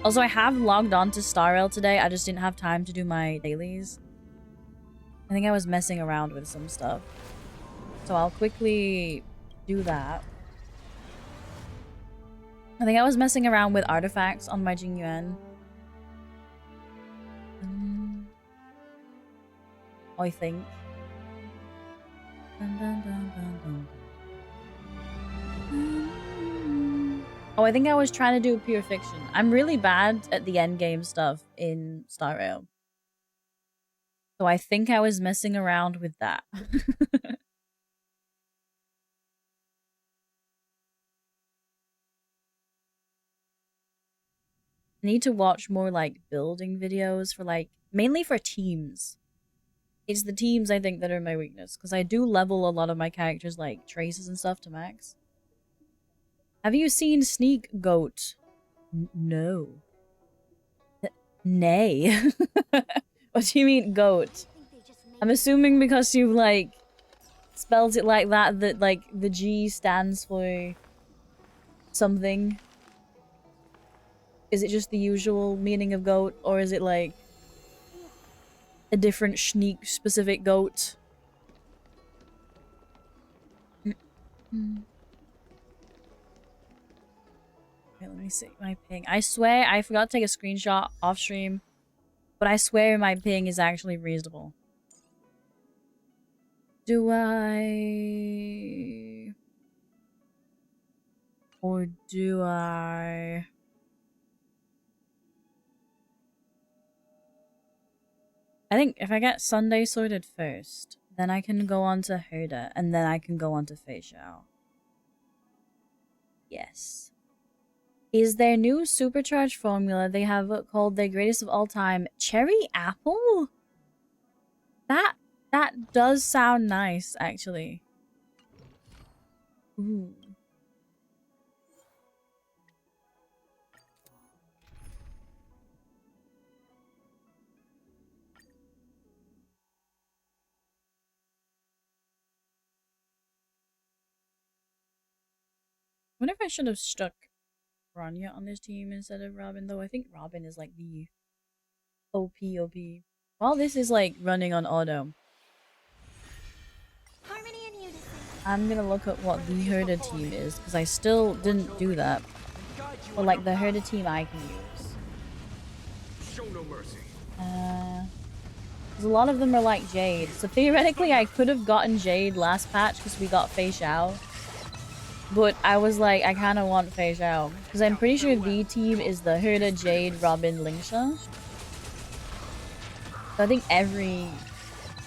Also, I have logged on to StarRail today. I just didn't have time to do my dailies. I think I was messing around with some stuff. So I'll quickly do that. I think I was messing around with artifacts on my Jingyuan. I think. Oh, I think I was trying to do pure fiction. I'm really bad at the endgame stuff in StarRail. So I think I was messing around with that. I need to watch more like building videos for like, mainly for teams. It's the teams I think that are my weakness, because I do level a lot of my characters like traces and stuff to max. Have you seen Sneak Goat? No. Nay. What do you mean goat? I'm assuming because you like spelled it like that, that like the G stands for something. Is it just the usual meaning of goat, or is it like a different Sneak specific goat? Okay, let me see my ping. I swear I forgot to take a screenshot off stream, but I swear my ping is actually reasonable. Do I? Or do I? I think if I get Sunday sorted first, then I can go on to Herda, and then I can go on to Fei Xiao. Yes. Is their new supercharged formula they have called their greatest of all time Cherry Apple? That does sound nice, actually. Ooh. I wonder if I should have stuck Rania on this team instead of Robin, though. I think Robin is like the OP. While this is like running on auto, I'm gonna look at what the Herda team is, because I still didn't do that. Or like the Herda team I can use. Show no mercy. Because a lot of them are like Jade. So theoretically I could have gotten Jade last patch because we got Fei Xiao. But I was like, I kind of want Fei Xiao. Because I'm pretty sure the team is the Herda, Jade, Robin, Lingsha. So I think every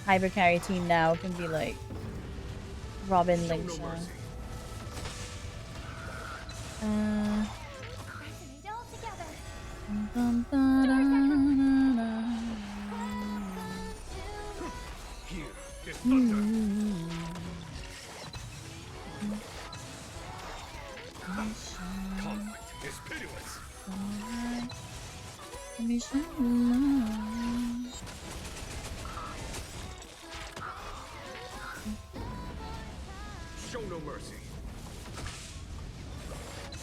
hypercarry team now can be like Robin, Lingsha. Conflict is pitiless. Show no mercy.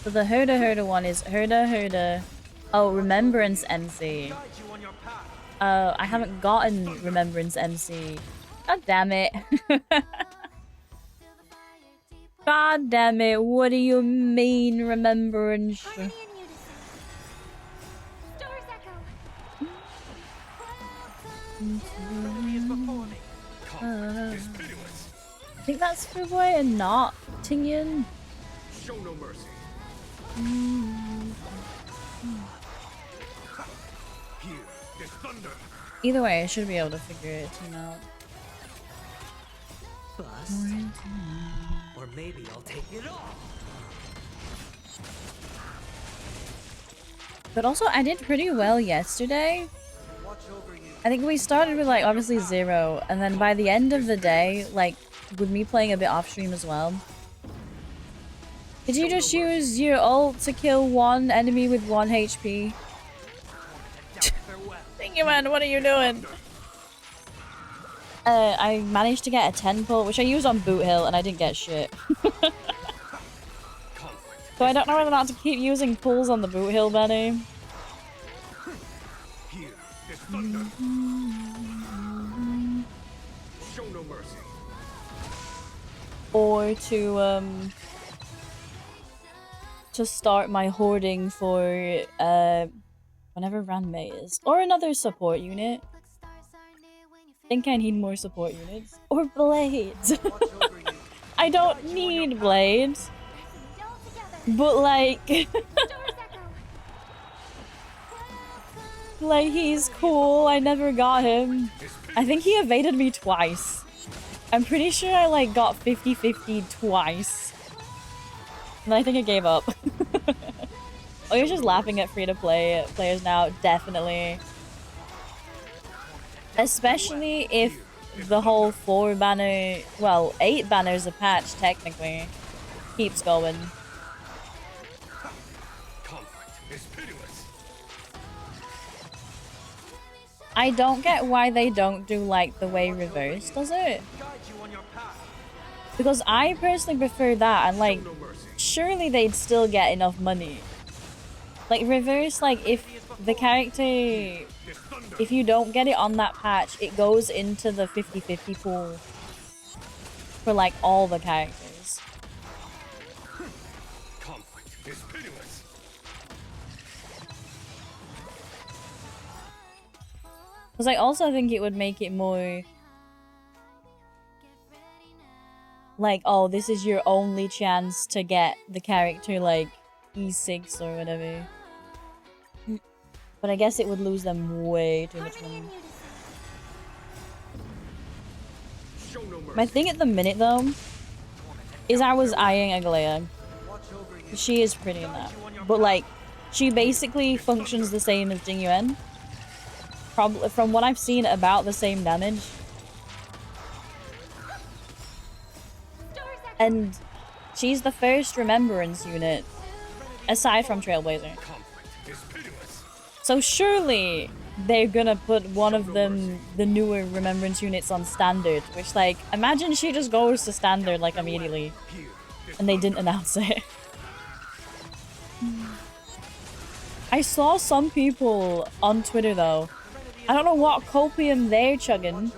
So the Herda one is Herda. Oh, Remembrance MC. I haven't gotten Remembrance MC. God damn it. God damn it, what do you mean, Remembrance? I think that's Fuboy and not Tingyan. Show no mercy. Here is thunder. Either way, I should be able to figure it out. Bust. Or maybe I'll take it off. But also, I did pretty well yesterday. I think we started with like obviously 0, and then by the end of the day, like with me playing a bit off stream as well. Did you just use your ult to kill one enemy with 1 HP? Thank you, man. What are you doing? I managed to get a 10 pull, which I used on Boot Hill, and I didn't get shit. So I don't know whether or not to keep using pulls on the Boot Hill, Benny. Here is thunder. Show no mercy. Or to start my hoarding for whenever Ranmei is. Or another support unit. Think I need more support units. Or blades. I don't need blades. But like like he's cool. I never got him. I think he evaded me twice. I'm pretty sure I like got 50-50 twice. And I think I gave up. Oh, you're just laughing at free-to-play players now. Definitely. Especially if the whole 4 banner, well, 8 banners a patch technically, keeps going. Conflict is pitiless. I don't get why they don't do like the way reverse does it. Because I personally prefer that, and like, surely they'd still get enough money. Like reverse, like if the character, if you don't get it on that patch, it goes into the 50-50 pool for like all the characters. Conflict is pitiless. Because I also think it would make it more like, oh, this is your only chance to get the character like E6 or whatever. But I guess it would lose them way too much money. My thing at the minute though is I was eyeing Agalea. She is pretty in that. But like, she basically functions the same as Jingyuan. Probably from what I've seen, about the same damage. And she's the first Remembrance unit, aside from Trailblazer. So surely they're gonna put one of them, the newer Remembrance units, on Standard. Which, like, imagine she just goes to Standard, like, immediately. And they didn't announce it. I saw some people on Twitter, though. I don't know what copium they're chugging.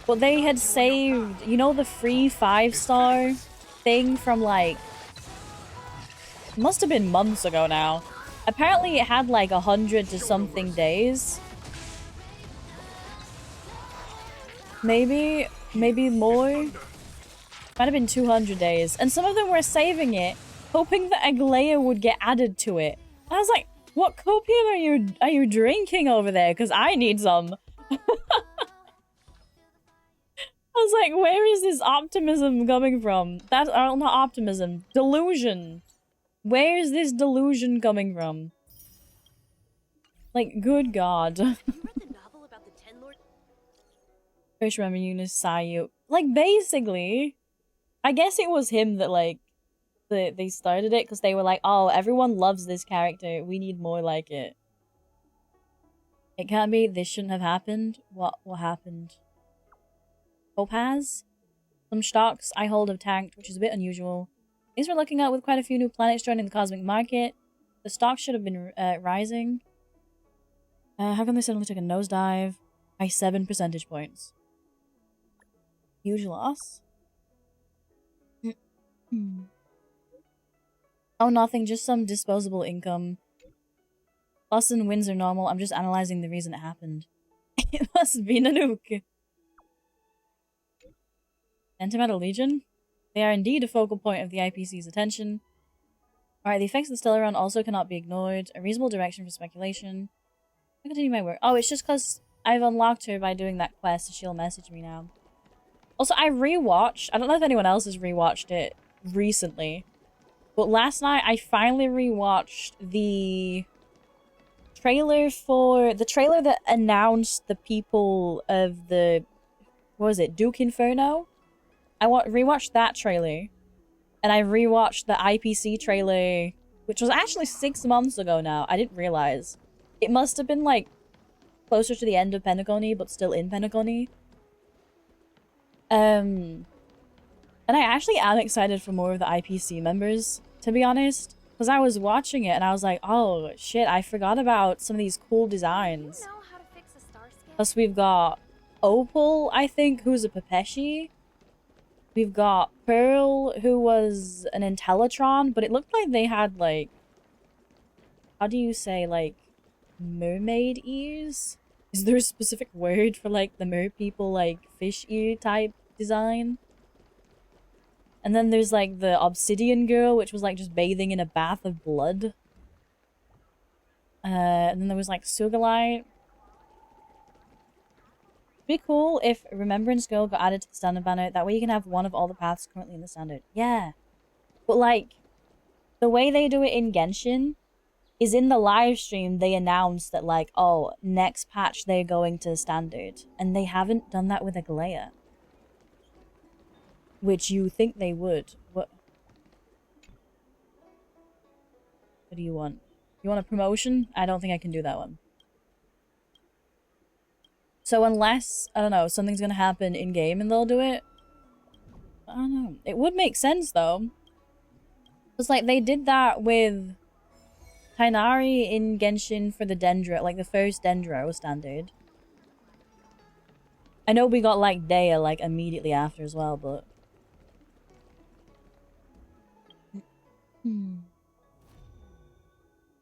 But they had saved, you know, the free 5-star thing from like, must have been months ago now. Apparently it had like 100 to something days. Maybe more. Might have been 200 days. And some of them were saving it, hoping that Agalea would get added to it. I was like, what copium are you drinking over there? Because I need some. I was like, where is this optimism coming from? That's not optimism. Delusion. Where is this delusion coming from? Like, good God. First remember Eunice Sayu. Like, basically, I guess it was him that, like, they started it because they were like, oh, everyone loves this character. We need more like it. It can't be. This shouldn't have happened. What happened? Topaz? Some stocks I hold have tanked, which is a bit unusual. Things we're looking at with quite a few new planets joining the cosmic market. The stocks should have been rising. How come they suddenly took a nosedive? By 7 percentage points. Huge loss. Oh, nothing. Just some disposable income. Loss and wins are normal. I'm just analyzing the reason it happened. It must be Nanook. Antimatter Legion? They are indeed a focal point of the IPC's attention. Alright, the effects of the stellar run also cannot be ignored. A reasonable direction for speculation. I'll continue my work. Oh, it's just because I've unlocked her by doing that quest, so she'll message me now. Also, I rewatched. I don't know if anyone else has rewatched it recently. But last night, I finally rewatched the trailer for... The trailer that announced the people of the... What was it? Duke Inferno? I rewatched that trailer, and I rewatched the IPC trailer, which was actually 6 months ago now. I didn't realize. It must have been, like, closer to the end of Pentaconi, but still in Pentaconi. And I actually am excited for more of the IPC members, to be honest. Because I was watching it and I was like, oh shit, I forgot about some of these cool designs. Know how to fix a star scale? Plus we've got Opal, I think, who's a Pepeshi. We've got Pearl, who was an Intellitron, but it looked like they had, like, how do you say, like, mermaid ears? Is there a specific word for, like, the mer people, like, fish ear type design? And then there's, like, the Obsidian Girl, which was, like, just bathing in a bath of blood. And then there was, like, Sugalite. Be cool if Remembrance Girl got added to the standard banner. That way you can have one of all the paths currently in the standard. Yeah. But, like, the way they do it in Genshin is in the live stream they announced that, like, oh, next patch they're going to standard. And they haven't done that with Aglaya. Which you think they would. What do you want? You want a promotion? I don't think I can do that one. So unless, I don't know, something's gonna happen in-game and they'll do it. I don't know. It would make sense, though. It's like, they did that with Tainari in Genshin for the Dendro. Like, the first Dendro standard. I know we got, like, Dea, like, immediately after as well, but...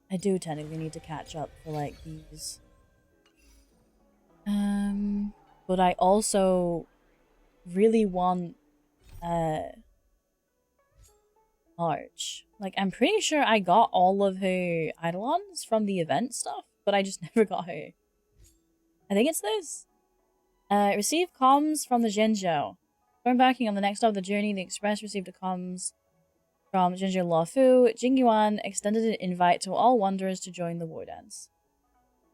I do technically need to catch up for, like, these... But I also really want, Arch. Like, I'm pretty sure I got all of her Eidolons from the event stuff, but I just never got her. I think it's this. Receive comms from the Zhenzhou. Going backing on the next stop of the journey, the Express received a comms from Zhenzhou Luofu. Jingyuan extended an invite to all wanderers to join the war dance.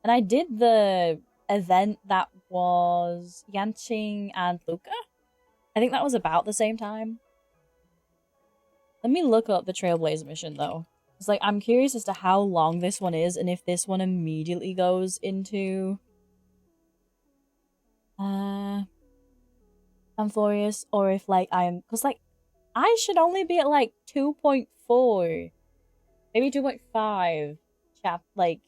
And I did the event that was Yanqing and Luca. I think that was about the same time. Let me look up the Trailblazer mission, though. It's like, I'm curious as to how long this one is, and if this one immediately goes into... AMPHOREUS, or if, like, I'm... Because, like, I should only be at, like, 2.4. Maybe 2.5. Like...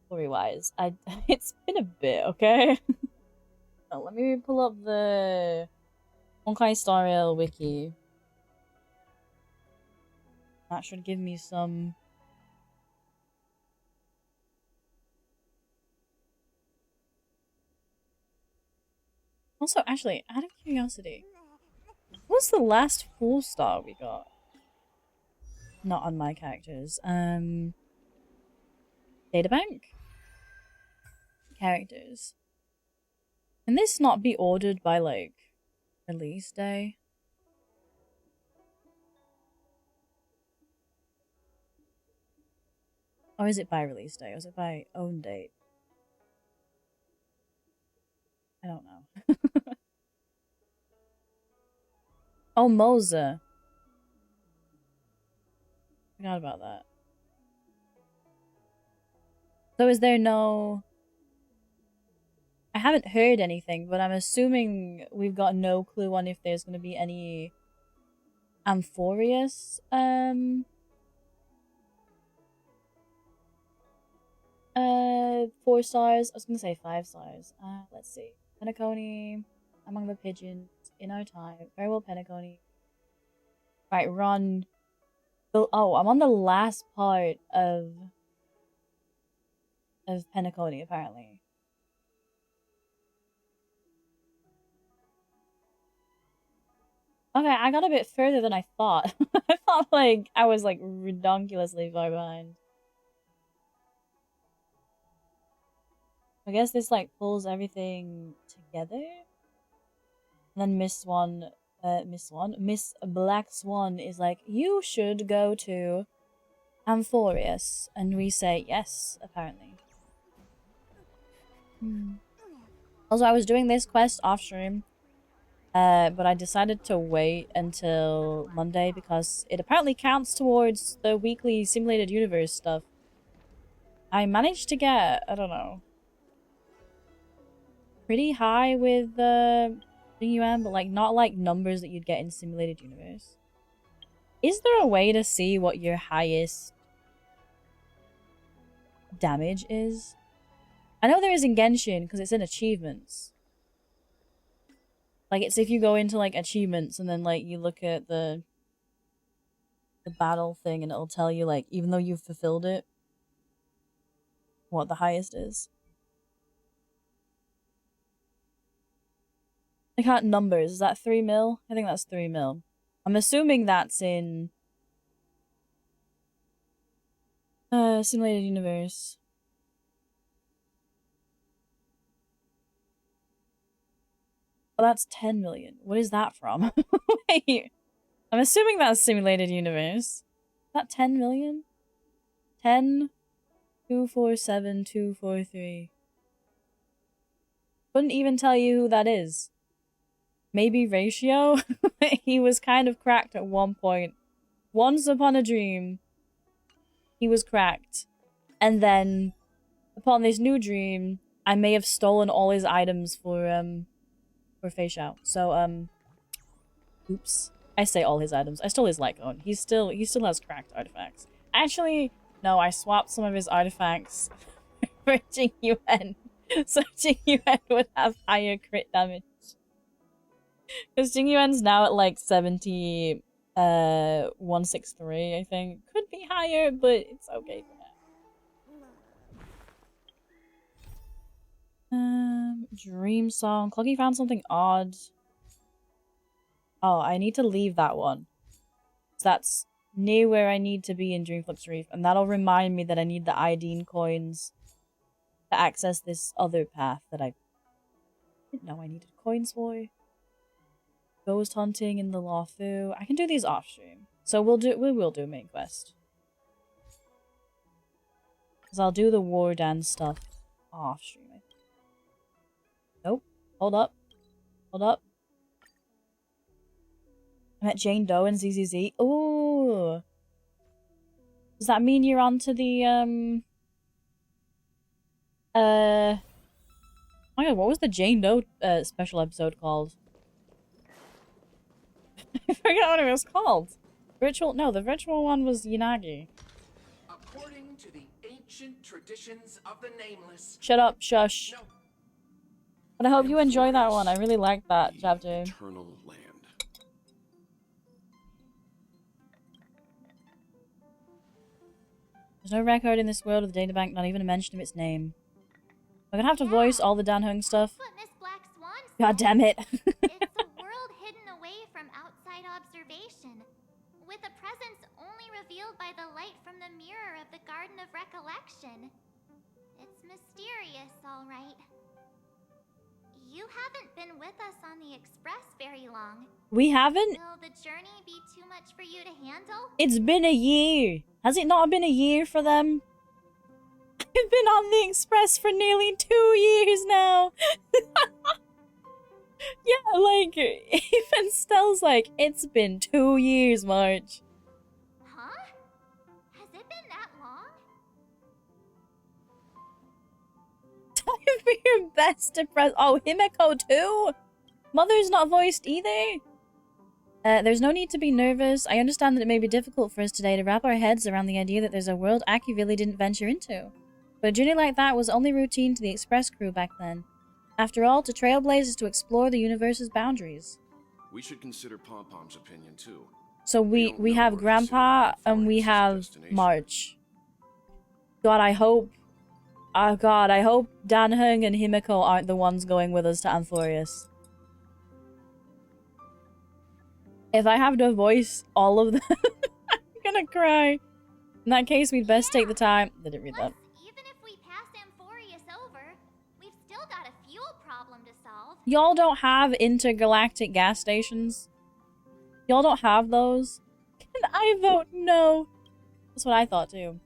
Story-wise. It's been a bit, okay? Oh, let me pull up the Honkai Star Rail wiki. That should give me some... Also, actually, out of curiosity, what's the last 4-star we got? Not on my characters. Databank? Characters. Can this not be ordered by, like, release day? Or is it by release day? Or is it by own date? I don't know. Oh, Moza. Forgot about that. So is there no... I haven't heard anything, but I'm assuming we've got no clue on if there's going to be any AMPHOREUS 4 stars. I was going to say 5 stars. Let's see. Penacony, Among the Pigeons, In Our Time, Farewell Penacony. Right, run. Oh, I'm on the last part of Penacony, apparently. Okay, I got a bit further than I thought. I thought, like, I was, like, redonkulously far behind. I guess this, like, pulls everything together. And then Miss Black Swan is like, you should go to AMPHOREUS. And we say yes, apparently. Also, I was doing this quest off stream. But I decided to wait until Monday because it apparently counts towards the weekly simulated universe stuff. I managed to get, I don't know, pretty high with the Yuan, but like not like numbers that you'd get in simulated universe. Is there a way to see what your highest damage is? I know there is in Genshin because it's in achievements. Like, it's if you go into like achievements and then like you look at the battle thing and it'll tell you like even though you've fulfilled it, what the highest is. I can't numbers. Is that 3 mil? I think that's 3 mil. I'm assuming that's in simulated universe. Oh, that's 10 million. What is that from? Wait. I'm assuming that's simulated universe. Is that 10 million? 10 247 243. Couldn't even tell you who that is. Maybe Ratio? He was kind of cracked at one point. Once upon a dream, he was cracked. And then, upon this new dream, I may have stolen all his items for Fei Xiao. So, oops. I say all his items. I stole his Lycone. He still has cracked artifacts. Actually, no, I swapped some of his artifacts for Jing Yuan. So Jing Yuan would have higher crit damage. Because Jing Yuan's now at like 70, 163, I think. Could be higher, but it's okay for now. Dream song. Cloggy found something odd. Oh, I need to leave that one. So that's near where I need to be in Dreamflux Reef, and that'll remind me that I need the Iodine coins to access this other path that I didn't know I needed coins for. Ghost hunting in the Lawfu. I can do these off stream. So we will do main quest. Because I'll do the war dance stuff off stream. Nope. Hold up. Hold up. I met Jane Doe and ZZZ. Ooh. Does that mean you're onto the, oh my god, what was the Jane Doe special episode called? I forgot what it was called. The virtual one was Yanagi. According to the ancient traditions of the Nameless. Shut up, shush. No. But I hope you enjoy that one. I really like that chapter. Eternal land. There's no record in this world of the databank, not even a mention of its name. I'm gonna have to voice all the Dan Hung stuff. What Miss Black Swan said. God damn it. It's a world hidden away from outside observation, with a presence only revealed by the light from the mirror of the Garden of Recollection. It's mysterious, all right. You haven't been with us on the Express very long. We haven't? Will the journey be too much for you to handle? It's been a year. Has it not been a year for them? I've been on the Express for nearly 2 years now. Yeah, like, even Stell's like, it's been 2 years, March. Huh? Has it been that long? Time for your best to press. Oh, Himeko too? Mother's not voiced either? There's no need to be nervous. I understand that it may be difficult for us today to wrap our heads around the idea that there's a world Aki really didn't venture into. But a journey like that was only routine to the Express crew back then. After all, to trailblaze is to explore the universe's boundaries. We should consider Pom Pom's opinion too. So we have Grandpa and we have March. God, I hope... Oh god, I hope Dan Hung and Himeko aren't the ones going with us to AMPHOREUS. If I have to voice all of them, I'm gonna cry. In that case, we'd best take the time... I didn't read that. Even if we pass AMPHOREUS over, we've still got a fuel problem to solve. Y'all don't have intergalactic gas stations? Y'all don't have those? Can I vote no? That's what I thought too.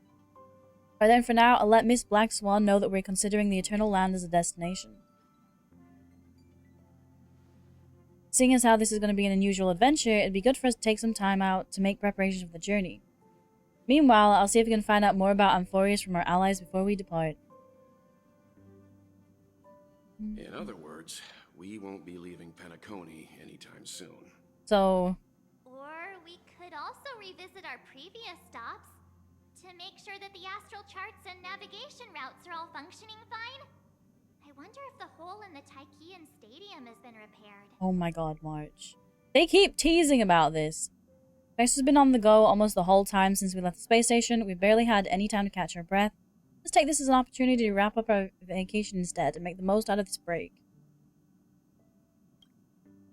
But then for now, I'll let Miss Black Swan know that we're considering the Eternal Land as a destination. Seeing as how this is going to be an unusual adventure, it'd be good for us to take some time out to make preparations for the journey. Meanwhile, I'll see if we can find out more about AMPHOREUS from our allies before we depart. In other words, we won't be leaving Penacony anytime soon. So... Or we could also revisit our previous stops to make sure that the astral charts and navigation routes are all functioning fine. I wonder if the hole in the Tychean Stadium has been repaired. Oh my god, March. They keep teasing about this. Vex has been on the go almost the whole time since we left the space station. We've barely had any time to catch our breath. Let's take this as an opportunity to wrap up our vacation instead and make the most out of this break.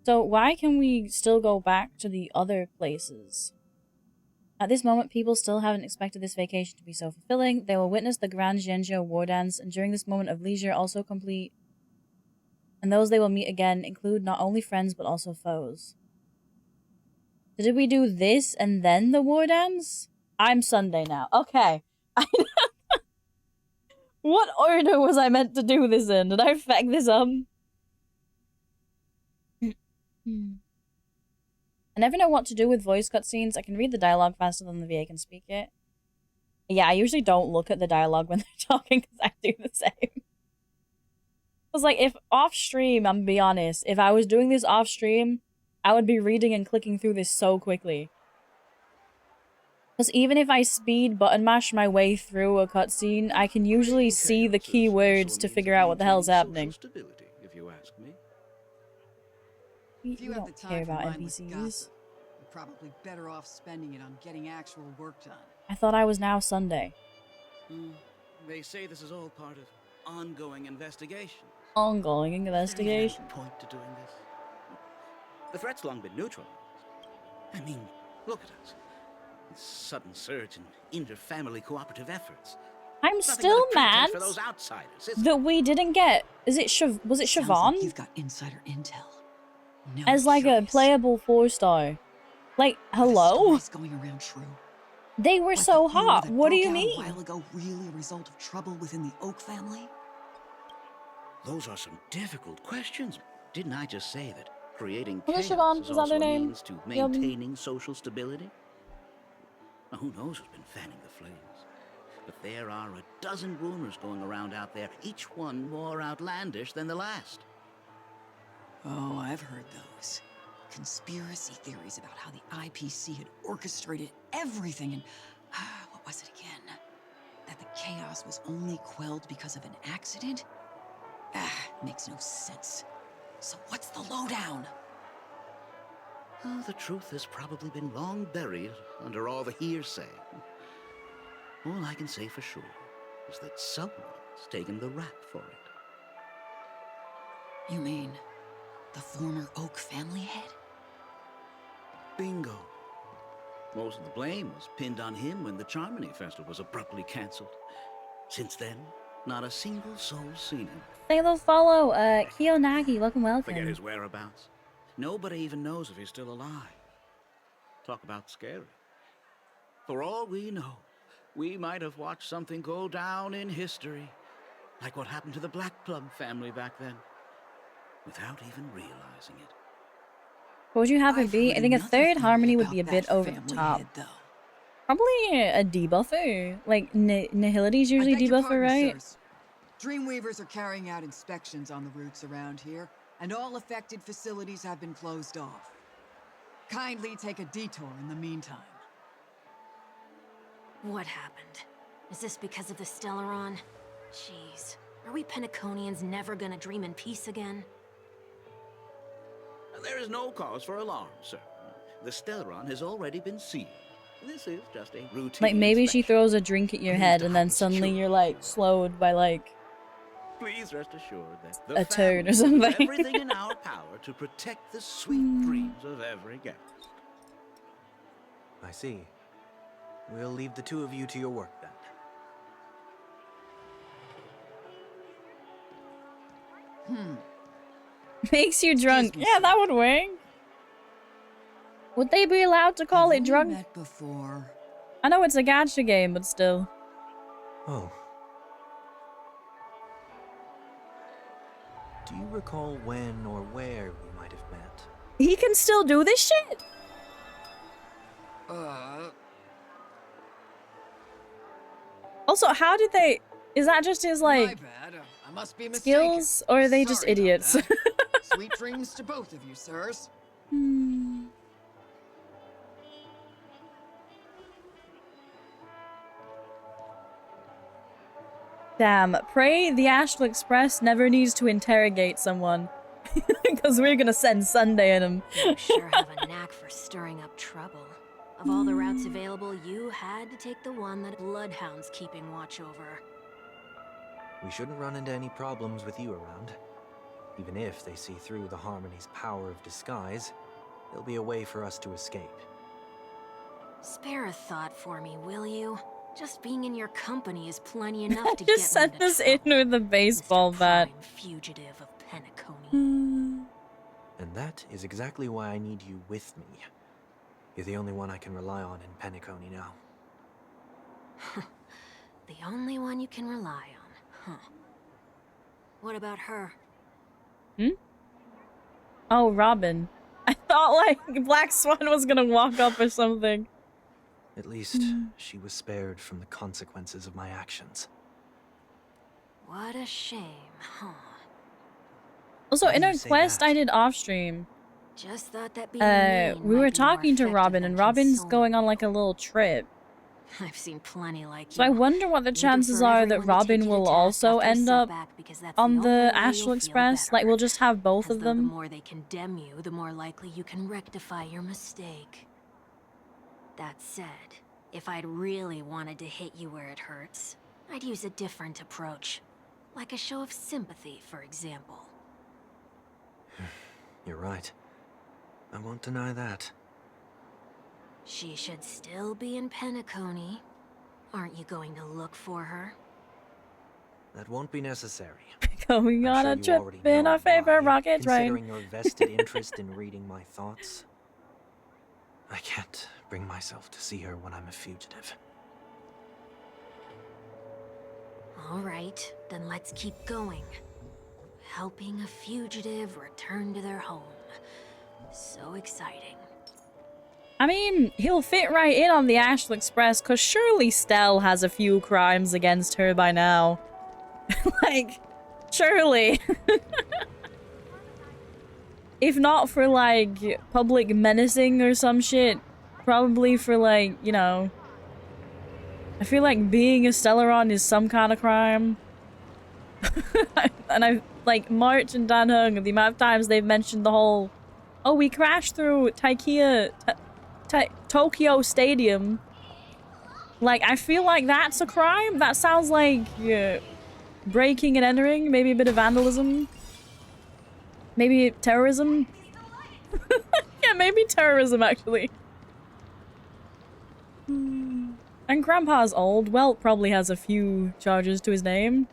So why can we still go back to the other places? At this moment, people still haven't expected this vacation to be so fulfilling. They will witness the Grand Genjo war dance, and during this moment of leisure also complete. And those they will meet again include not only friends but also foes. So did we do this and then the war dance? I'm Sunday now. Okay. What order was I meant to do this in? Did I fuck this up? I never know what to do with voice cutscenes. I can read the dialogue faster than the VA can speak it. Yeah, I usually don't look at the dialogue when they're talking because I do the same. Because, like, if off-stream, I'm gonna be honest, if I was doing this off-stream, I would be reading and clicking through this so quickly. Because even if I speed button mash my way through a cutscene, I can usually see the keywords to figure out what the hell's happening. If you ask me. We don't care about NPCs. You're probably better off spending it on getting actual work done. I thought I was now Sunday. They say this is all part of ongoing investigation. Ongoing investigation. Point to doing this. The threat's long been neutralized. I mean, look at us. This sudden surge in inter-family cooperative efforts. I'm Nothing still but a pretense mad for those outsiders, isn't that we didn't get. Was it Sounds Siobhan? like you've got insider intel. No, As like a curious. playable 4-star. Like, Are the hello? stories going around true? They were Like so the rumor hot. that What do broke you out mean? A while ago, really a result of trouble within the Oak family? Those are some difficult questions. Didn't I just say that creating Was chaos it Siobhan? is Was that also her a name? means to maintaining social stability? Now, who knows who's been fanning the flames? But there are a dozen rumors going around out there, each one more outlandish than the last. Oh, I've heard those. Conspiracy theories about how the IPC had orchestrated everything and... what was it again? That the chaos was only quelled because of an accident? Makes no sense. So what's the lowdown? Oh, the truth has probably been long buried under all the hearsay. All I can say for sure is that someone's taken the rap for it. You mean the former Oak family head? Bingo. Most of the blame was pinned on him when the Charmony Festival was abruptly cancelled. Since then, not a single soul's seen him. Say hello, follow, Kiyonagi, welcome. Forget his whereabouts. Nobody even knows if he's still alive. Talk about scary. For all we know, we might have watched something go down in history, like what happened to the Black Plum family back then, without even realizing it. What would you have it I've be? heard I think a another third theory harmony would about be a bit that over the family top. head, though. Probably a debuffer. Like, Nihility's usually I beg your debuffer, pardon, right? sirs. Dreamweavers are carrying out inspections on the routes around here, and all affected facilities have been closed off. Kindly take a detour in the meantime. What happened? Is this because of the Stellaron? Jeez. Are we Pentaconians never gonna dream in peace again? There is no cause for alarm, sir. The Stellaron has already been sealed. This is just a routine Like, maybe she inspection. throws a drink at your Please head don't and then be suddenly secure. you're, like, slowed by, like... Please rest assured that the A turd or family will do something. everything in our power to protect the sweet dreams of every guest. I see. We'll leave the two of you to your work then. Makes you drunk. me, Yeah, sir. that would work. Would they be allowed to call Have it we drunk? met before? I know it's a gacha game, but still. Oh. Do you recall when or where we might have met? He can still do this shit? Also, how did they... Is that just his, My like, bad. I must be mistaken. skills? Or are they just Sorry about idiots? that. Sweet dreams to both of you, sirs. Damn, pray the Astral Express never needs to interrogate someone. Because we're gonna send Sunday at him. You sure have a knack for stirring up trouble. Of all the routes available, you had to take the one that Bloodhound's keeping watch over. We shouldn't run into any problems with you around. Even if they see through the Harmony's power of disguise, there'll be a way for us to escape. Spare a thought for me, will you? Just being in your company is plenty enough to Just get me send into us in trouble, with a baseball Mr. bat. Prime fugitive of Penacony. And that is exactly why I need you with me. You're the only one I can rely on in Penacony now. The only one you can rely on, huh? What about her? Oh, Robin. I thought like Black Swan was gonna walk up or something. At least, she was spared from the consequences of my actions. What a shame, huh? Also, Why in do our you say quest that? I did off stream, Just thought that being mean we might were be more talking to effective Robin, than and Robin's consoling. going on like a little trip. I've seen plenty like So I you. wonder what the Eager chances for are that everyone to take Robin you to will task also after a end up setback because that's on only the way Astral you'll feel Express. better. Like, we'll just have both As of though the them. more they condemn you, the more likely you can rectify your mistake. That said, if I'd really wanted to hit you where it hurts, I'd use a different approach. Like a show of sympathy, for example. You're right. I won't deny that. She should still be in Penacony. Aren't you going to look for her? That won't be necessary. Going I'm on sure a you trip already in know our favorite why, rocket train. considering your vested interest in reading my thoughts. I can't bring myself to see her when I'm a fugitive. All right, then let's keep going. Helping a fugitive return to their home. So exciting. I mean, he'll fit right in on the Astral Express, because surely Stell has a few crimes against her by now. Like, surely. If not for, like, public menacing or some shit, probably for, like, you know... I feel like being a Stellaron is some kind of crime. And I like, March and Dan Hung, the amount of times they've mentioned the whole... Oh, we crashed through Tokyo Stadium. Like, I feel like that's a crime. That sounds like breaking and entering, maybe a bit of vandalism. Maybe terrorism. Yeah, maybe terrorism, actually. And Grandpa's old. Well, probably has a few charges to his name.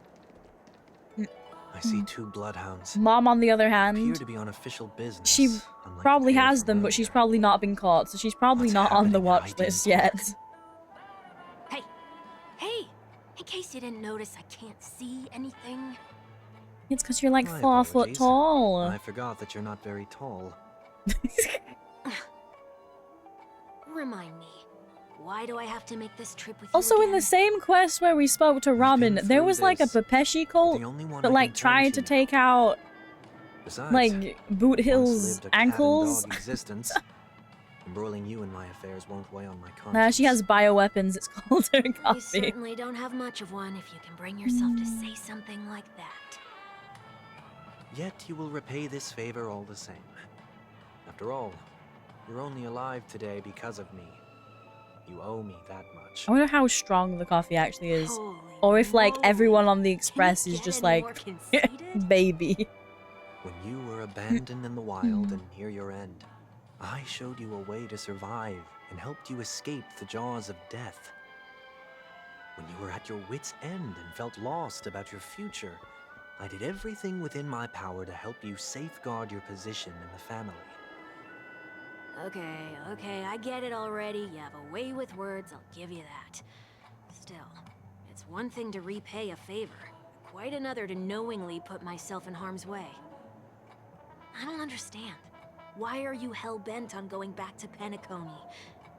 I see two bloodhounds. Mom, on the other Appear hand, to be on official business. she unlike probably the pair has from them, but she's earlier. probably not been caught, so she's probably What's not on the happening watch that I list didn't yet. plan? Hey! Hey! In case you didn't notice, I can't see anything. It's because you're like My 4 foot apologies. tall. I forgot that you're not very tall. Remind me, why do I have to make this trip with Also, you in the again? same quest where we spoke to Robin, been there through was like a this. Pepeshi cult The only one that I like can turn tried to now. take out Besides, like Boot once Hill's lived a cat and ankles. dog existence. Embroiling you in my affairs won't weigh on my conscience. Nah, she has bioweapons. It's called her You coffee. certainly don't have much of one if you can bring yourself to say something like that. Yet you will repay this favor all the same. After all, you're only alive today because of me. You owe me that much. I wonder how strong the coffee actually is. Holy Or if like moly. everyone on the Can you Express is get just any like more conceited? baby. When you were abandoned in the wild and near your end, I showed you a way to survive and helped you escape the jaws of death. When you were at your wit's end and felt lost about your future, I did everything within my power to help you safeguard your position in the family. Okay, I get it already. You have a way with words, I'll give you that. Still, it's one thing to repay a favor, quite another to knowingly put myself in harm's way. I don't understand. Why are you hell-bent on going back to Penacony?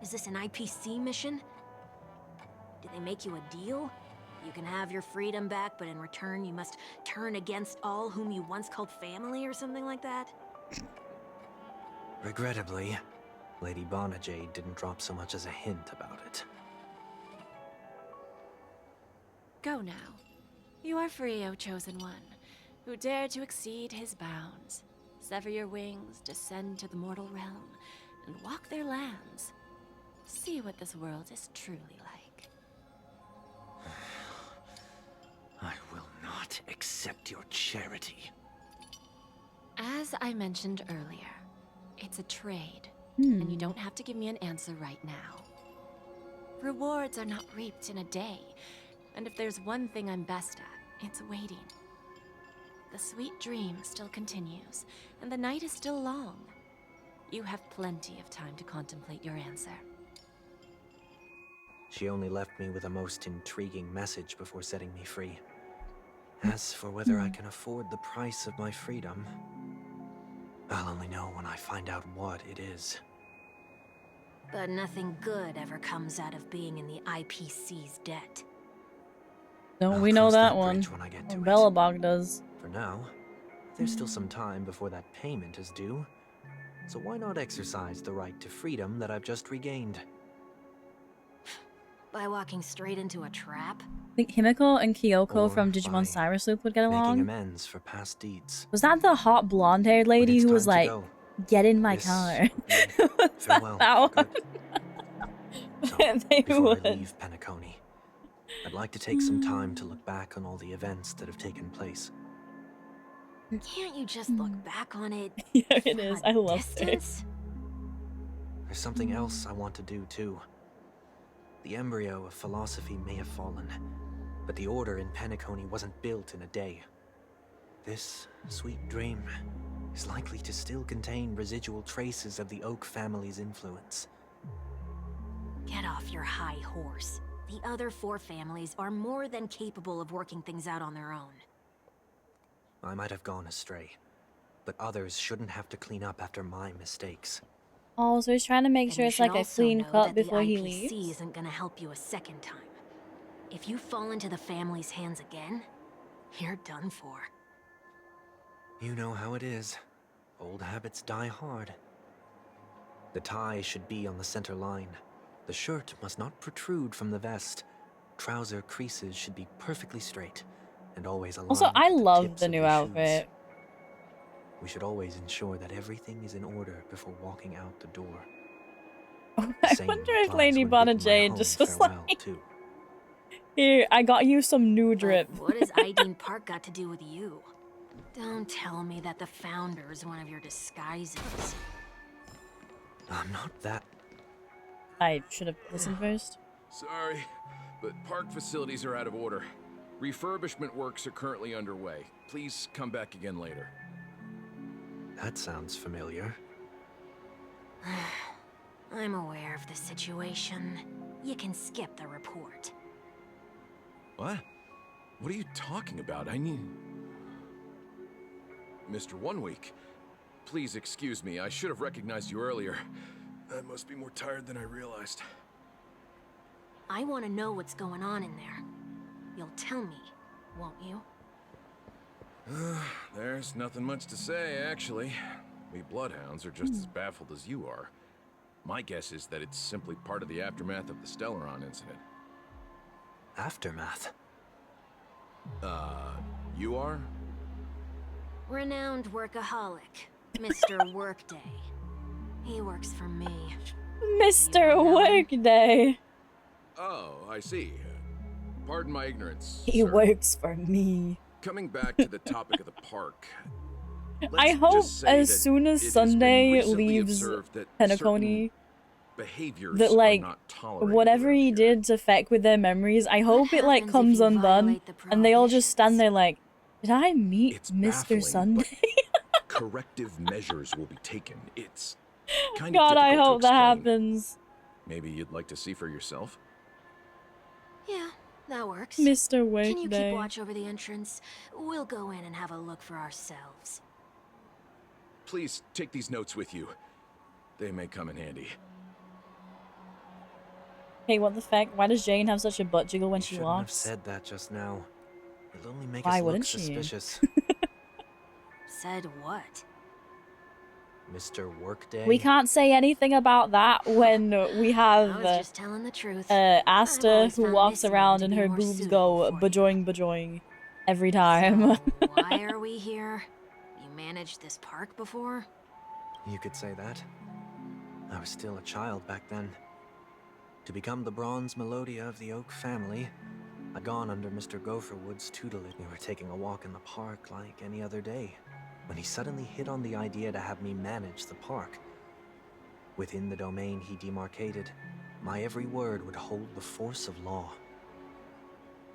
Is this an IPC mission? Did they make you a deal? You can have your freedom back, but in return you must turn against all whom you once called family or something like that? Regrettably, Lady Bonajade didn't drop so much as a hint about it. Go now. are free, O Chosen One, who dare to exceed his bounds. Sever your wings, descend to the mortal realm, and walk their lands. See what this world is truly like. I will not accept your charity. As I mentioned earlier, it's a trade, and you don't have to give me an answer right now. Rewards are not reaped in a day, and if there's one thing I'm best at, it's waiting. The sweet dream still continues, and the night is still long. You have plenty of time to contemplate your answer. She only left me with a most intriguing message before setting me free. As for whether I can afford the price of my freedom, I'll only know when I find out what it is. But nothing good ever comes out of being in the IPC's debt. Don't I'll we know cross that that one? bridge when I get to it. Bellabog does. For now, there's still some time before that payment is due. So why not exercise the right to freedom that I've just regained? By walking straight into a trap? I think Himiko and Kyoko Or from by Digimon Cyrus Loop would get Making along. amends for past deeds. Was that the hot blonde-haired When lady it's who was time to like, go, "Get in my this car"? will be Was that farewell. that one? So, They before would. I leave Penacony, I'd like to take some time to look back on all the events that have taken place. Can't you just look back on it? Yeah, it from is. a I love distance? There's something else I want to do too. The embryo of philosophy may have fallen, but the order in Penacony wasn't built in a day. This sweet dream is likely to still contain residual traces of the Oak family's influence. Get off your high horse. The other 4 families are more than capable of working things out on their own. I might have gone astray, but others shouldn't have to clean up after my mistakes. Oh, so he's trying to make And sure you it's should like a also clean know cut that the before he IPC leaves. isn't gonna help you a second time. If you fall into the family's hands again, you're done for. You know how it is. Old habits die hard. The tie should be on the center line. The shirt must not protrude from the vest. Trouser creases should be perfectly straight and always aligned. Also, I with love tips the of new shoes. outfit. We should always ensure that everything is in order before walking out the door. I Same wonder if applies Lady when bidding my Bonajade home just was farewell, like, too. "Here, I got you some new drip." But what has Aideen Park got to do with you? Don't tell me that the Founder's one of your disguises. I'm not that. I should have listened first. Sorry, but park facilities are out of order. Refurbishment works are currently underway. Please come back again later. That sounds familiar. I'm aware of the situation. You can skip the report. What? What are you talking about? I mean... Mr. One Week, please excuse me. I should have recognized you earlier. I must be more tired than I realized. I want to know what's going on in there. You'll tell me, won't you? There's nothing much to say, actually. We Bloodhounds are just as baffled as you are. My guess is that it's simply part of the aftermath of the Stellaron incident. Aftermath? You are? Renowned workaholic, Mr. Workday. He works for me. Mr. Workday. Oh, I see. Pardon my ignorance, He sir. works for me. Coming back to the topic of the park. I let's hope just say as that soon as it has been Sunday recently leaves observed that Penacony, certain behaviors that are like not tolerated whatever around he here. did to feck with their memories, I hope it like happens if comes you undone violate the and they all just stand prohibitions? there like, did I meet It's Mr. baffling, Sunday? but corrective measures will be taken. It's kind God, of I difficult hope to that explain. happens. Maybe you'd like to see for yourself? Yeah, that works. Mr. Can you keep Workday. watch over the entrance? We'll go in and have a look for ourselves. Please take these notes with you. They may come in handy. Hey, what the feck? Why does Jane have such a butt jiggle when You she shouldn't have walks? said that just now. It'll only make Why us look wouldn't she? suspicious. Said what? Mr. Workday. We can't say anything about that when we have I was just telling the truth. Asta always who found walks this around name and to be her more boobs suitable go for you. bajoing bajoing. every time. So, why are we here? You managed this park before? You could say that. I was still a child back then. To become the bronze Melodia of the Oak family, I'd gone under Mr. Gopherwood's tutelage. We were taking a walk in the park like any other day, when he suddenly hit on the idea to have me manage the park. Within the domain he demarcated, my every word would hold the force of law.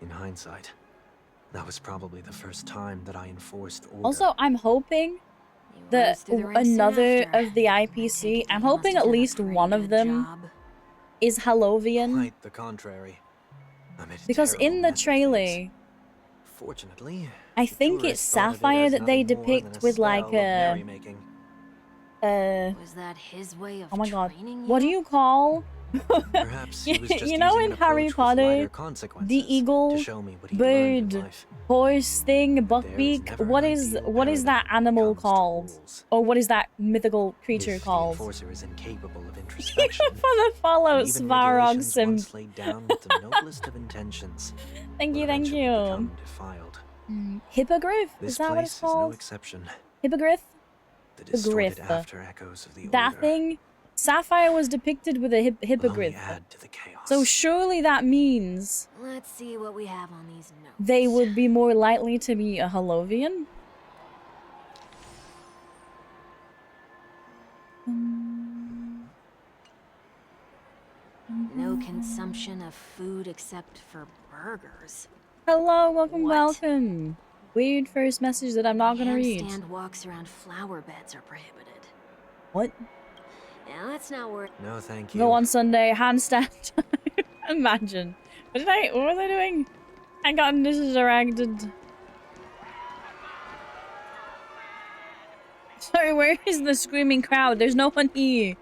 In hindsight, that was probably the first time that I enforced order. Also, I'm hoping that another of the IPC, I'm hoping at least one of them is Hallovian. Quite the contrary. I made a Because in the terrible mess of things. trailer, Fortunately, I the think tourists it's thought of it Sapphire as that they nothing more than depict a with like spell of a merrymaking. Was that his way of oh my god, training what do you call Perhaps he was just you know using in an Harry approach with lighter Potter, consequences the eagle, to show me what he learned in bird, life. horse thing, There is buckbeak, never what an is ideal that paradigm when it animal comes to called? rules. Or what is that mythical creature If the called? enforcer is incapable of For introspection, the follow, and even Svarog regulations Sim. once laid down with the noblest of intentions Thank will you, thank eventually you. become defiled. Hippogriff? This Is that what place it's is no called? exception. Hippogriff? The The distorted griff. after echoes of the That order thing? Sapphire was depicted with a will only hippogriff. add to the chaos. So surely that means Let's see what we have on these notes. they would be more likely to be a Hallovian? No consumption of food except for burgers. Hello, welcome, What? welcome. Weird first message that I'm not gonna read. Handstand walks around flower beds are prohibited. What? Yeah, let's not worry. No, thank you. Go on Sunday, handstand. Imagine. What was I doing? I got distracted. Sorry, where is the screaming crowd? There's no one here.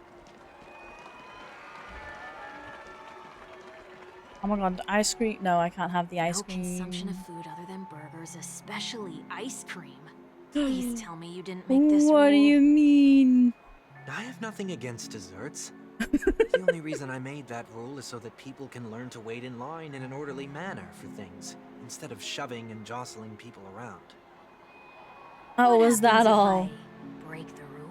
Oh my god, ice cream. No, I can't have the ice No cream. consumption of food other than burgers, especially ice cream. Please tell me you didn't make this What do rule. you mean? I have nothing against desserts. The only reason I made that rule is so that people can learn to wait in line in an orderly manner for things, instead of shoving and jostling people around. Oh, What was that happens if all? I break the rule?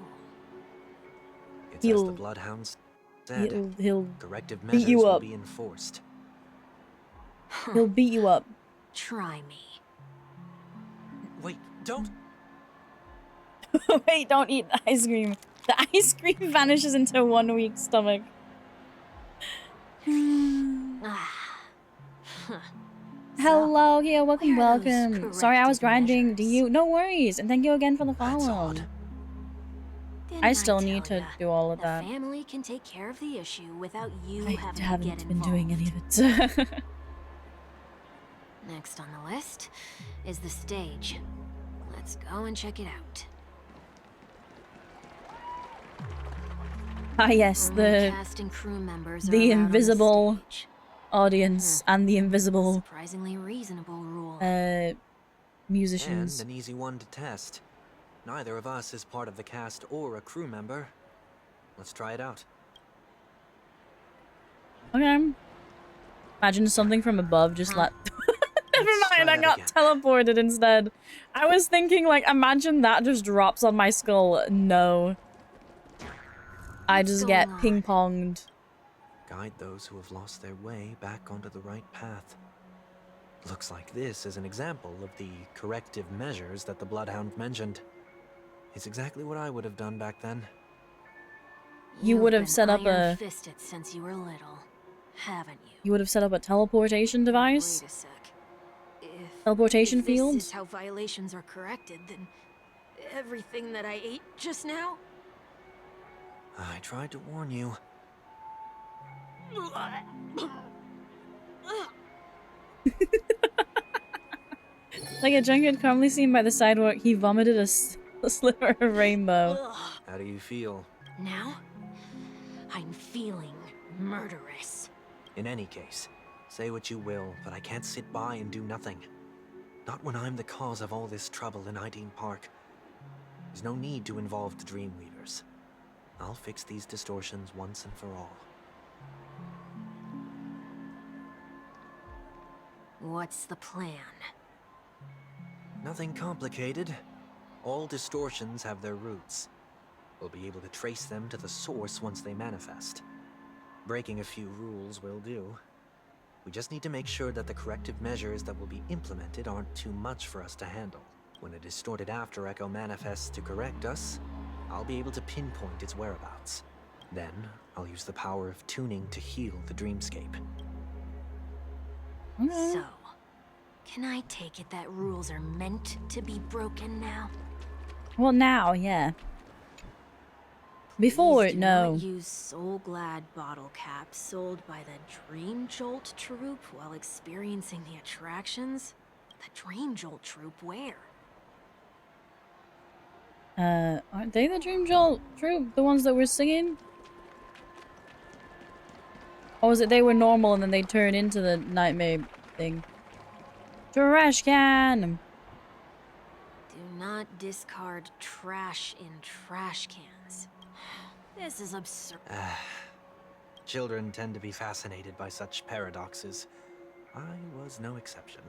It's as the He'll- Bloodhounds said. He'll Corrective beat measures you will up. be enforced. He'll beat you up. Try me. Wait, don't. Wait, don't eat the ice cream. The ice cream vanishes into 1 weak stomach. Hello, here, welcome, Where are those welcome. Sorry, I was corrective grinding. Do measures? you? No worries, and thank you again for the That's follow. odd. Didn't I still tell need to ya? do all of The that. family can take care of the issue without you I having to haven't get been doing any involved. of it. Next on the list is the stage. Let's go and check it out. Ah, yes, Only the cast and crew members are the allowed on invisible stage. audience and the invisible Surprisingly reasonable rule. And musicians. an easy one to test. Neither of us is part of the cast or a crew member. Let's try it out. Okay. Imagine something from above just let. Never Let's mind, try I that got again. teleported instead. I was thinking, like, imagine that just drops on my skull. No. I What's just get going on? ping-ponged. Guide those who have lost their way back onto the right path. Looks like this is an example of the corrective measures that the Bloodhound mentioned. It's exactly what I would have done back then. You You've would have been set up a- iron-fisted since you were little, haven't you? You would have set up a teleportation device? Wait a sec. Teleportation if field? This is how violations are corrected, then everything that I ate just now. I tried to warn you. Like a drunkard calmly seen by the sidewalk, he vomited a sliver of rainbow. Ugh. How do you feel? Now, I'm feeling murderous. In any case, say what you will, but I can't sit by and do nothing. Not when I'm the cause of all this trouble in Ideen Park. There's no need to involve the Dreamweavers. I'll fix these distortions once and for all. What's the plan? Nothing complicated. All distortions have their roots. We'll be able to trace them to the source once they manifest. Breaking a few rules will do. We just need to make sure that the corrective measures that will be implemented aren't too much for us to handle. When a distorted after echo manifests to correct us, I'll be able to pinpoint its whereabouts. Then, I'll use the power of tuning to heal the dreamscape. So, can I take it that rules are meant to be broken now? Well, now, yeah. Before, Please do no. not use Soul Glad bottle caps sold by the Dream Jolt troupe while experiencing the attractions. The Dream Jolt troupe, where? Aren't they the Dream Jolt troupe? The ones that were singing? Or was it they were normal and then they turned into the nightmare thing? Trash can! Do not discard trash in trash cans. This is absurd. Children tend to be fascinated by such paradoxes. I was no exception.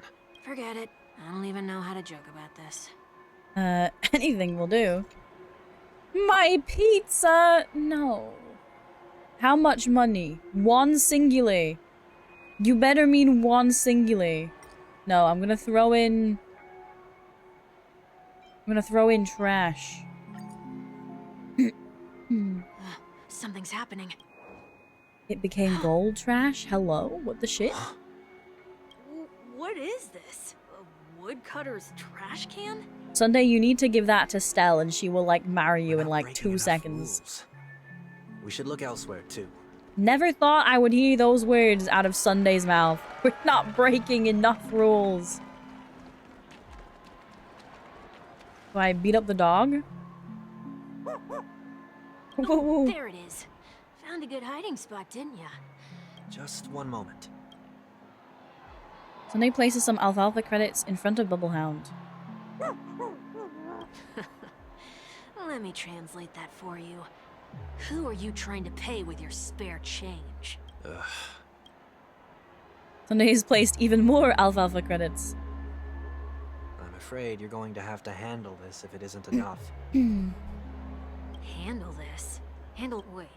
Forget it. I don't even know how to joke about this. Anything will do. My pizza! No. How much money? One singular. You better mean one singular. No, I'm gonna throw in trash. Something's happening. It became gold trash? Hello? What the shit? What is this? A woodcutter's trash can? Sunday, you need to give that to Stell and she will, like, marry you We're in, not like, breaking 2 enough seconds. rules. We should look elsewhere, too. Never thought I would hear those words out of Sunday's mouth. We're not breaking enough rules. Do I beat up the dog? Oh, there it is. Found a good hiding spot, didn't ya? Just one moment. Sunday places some alfalfa credits in front of Bubblehound. Let me translate that for you. Who are you trying to pay with your spare change? Ugh. Sunday's placed even more alfalfa credits. I'm afraid you're going to have to handle this if it isn't enough. Handle this? Wait.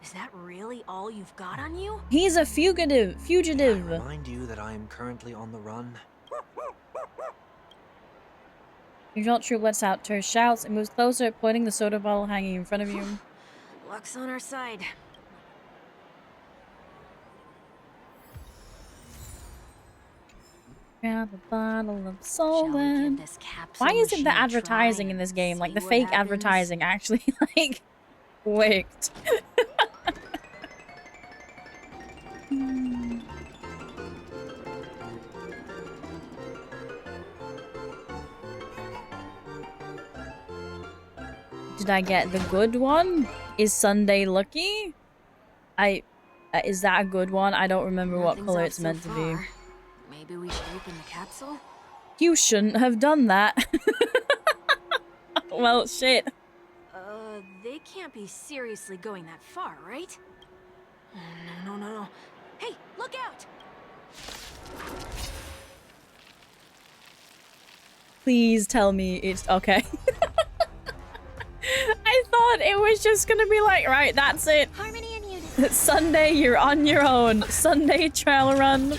Is that really all you've got on you? He's a fugitive. Can I remind you that I am currently on the run? Your Jolt troop lets out her shouts and moves closer, pointing the soda bottle hanging in front of you. Luck's on our side. Grab a bottle of Shall we soda. give this capsule Why isn't machine the a try advertising in and this game, like see the what fake happens? advertising, actually, like, worked? Did I get the good one? Is Sunday lucky? Is that a good one? I don't remember what Nothing's color off it's so meant to be. far. Maybe we should open the capsule? You shouldn't have done that. Well, shit. They can't be seriously going that far, right? Oh, no. Hey, look out! Please tell me it's okay. I thought it was just gonna be like, right, that's it. Harmony and unity. Sunday, you're on your own. Sunday trail run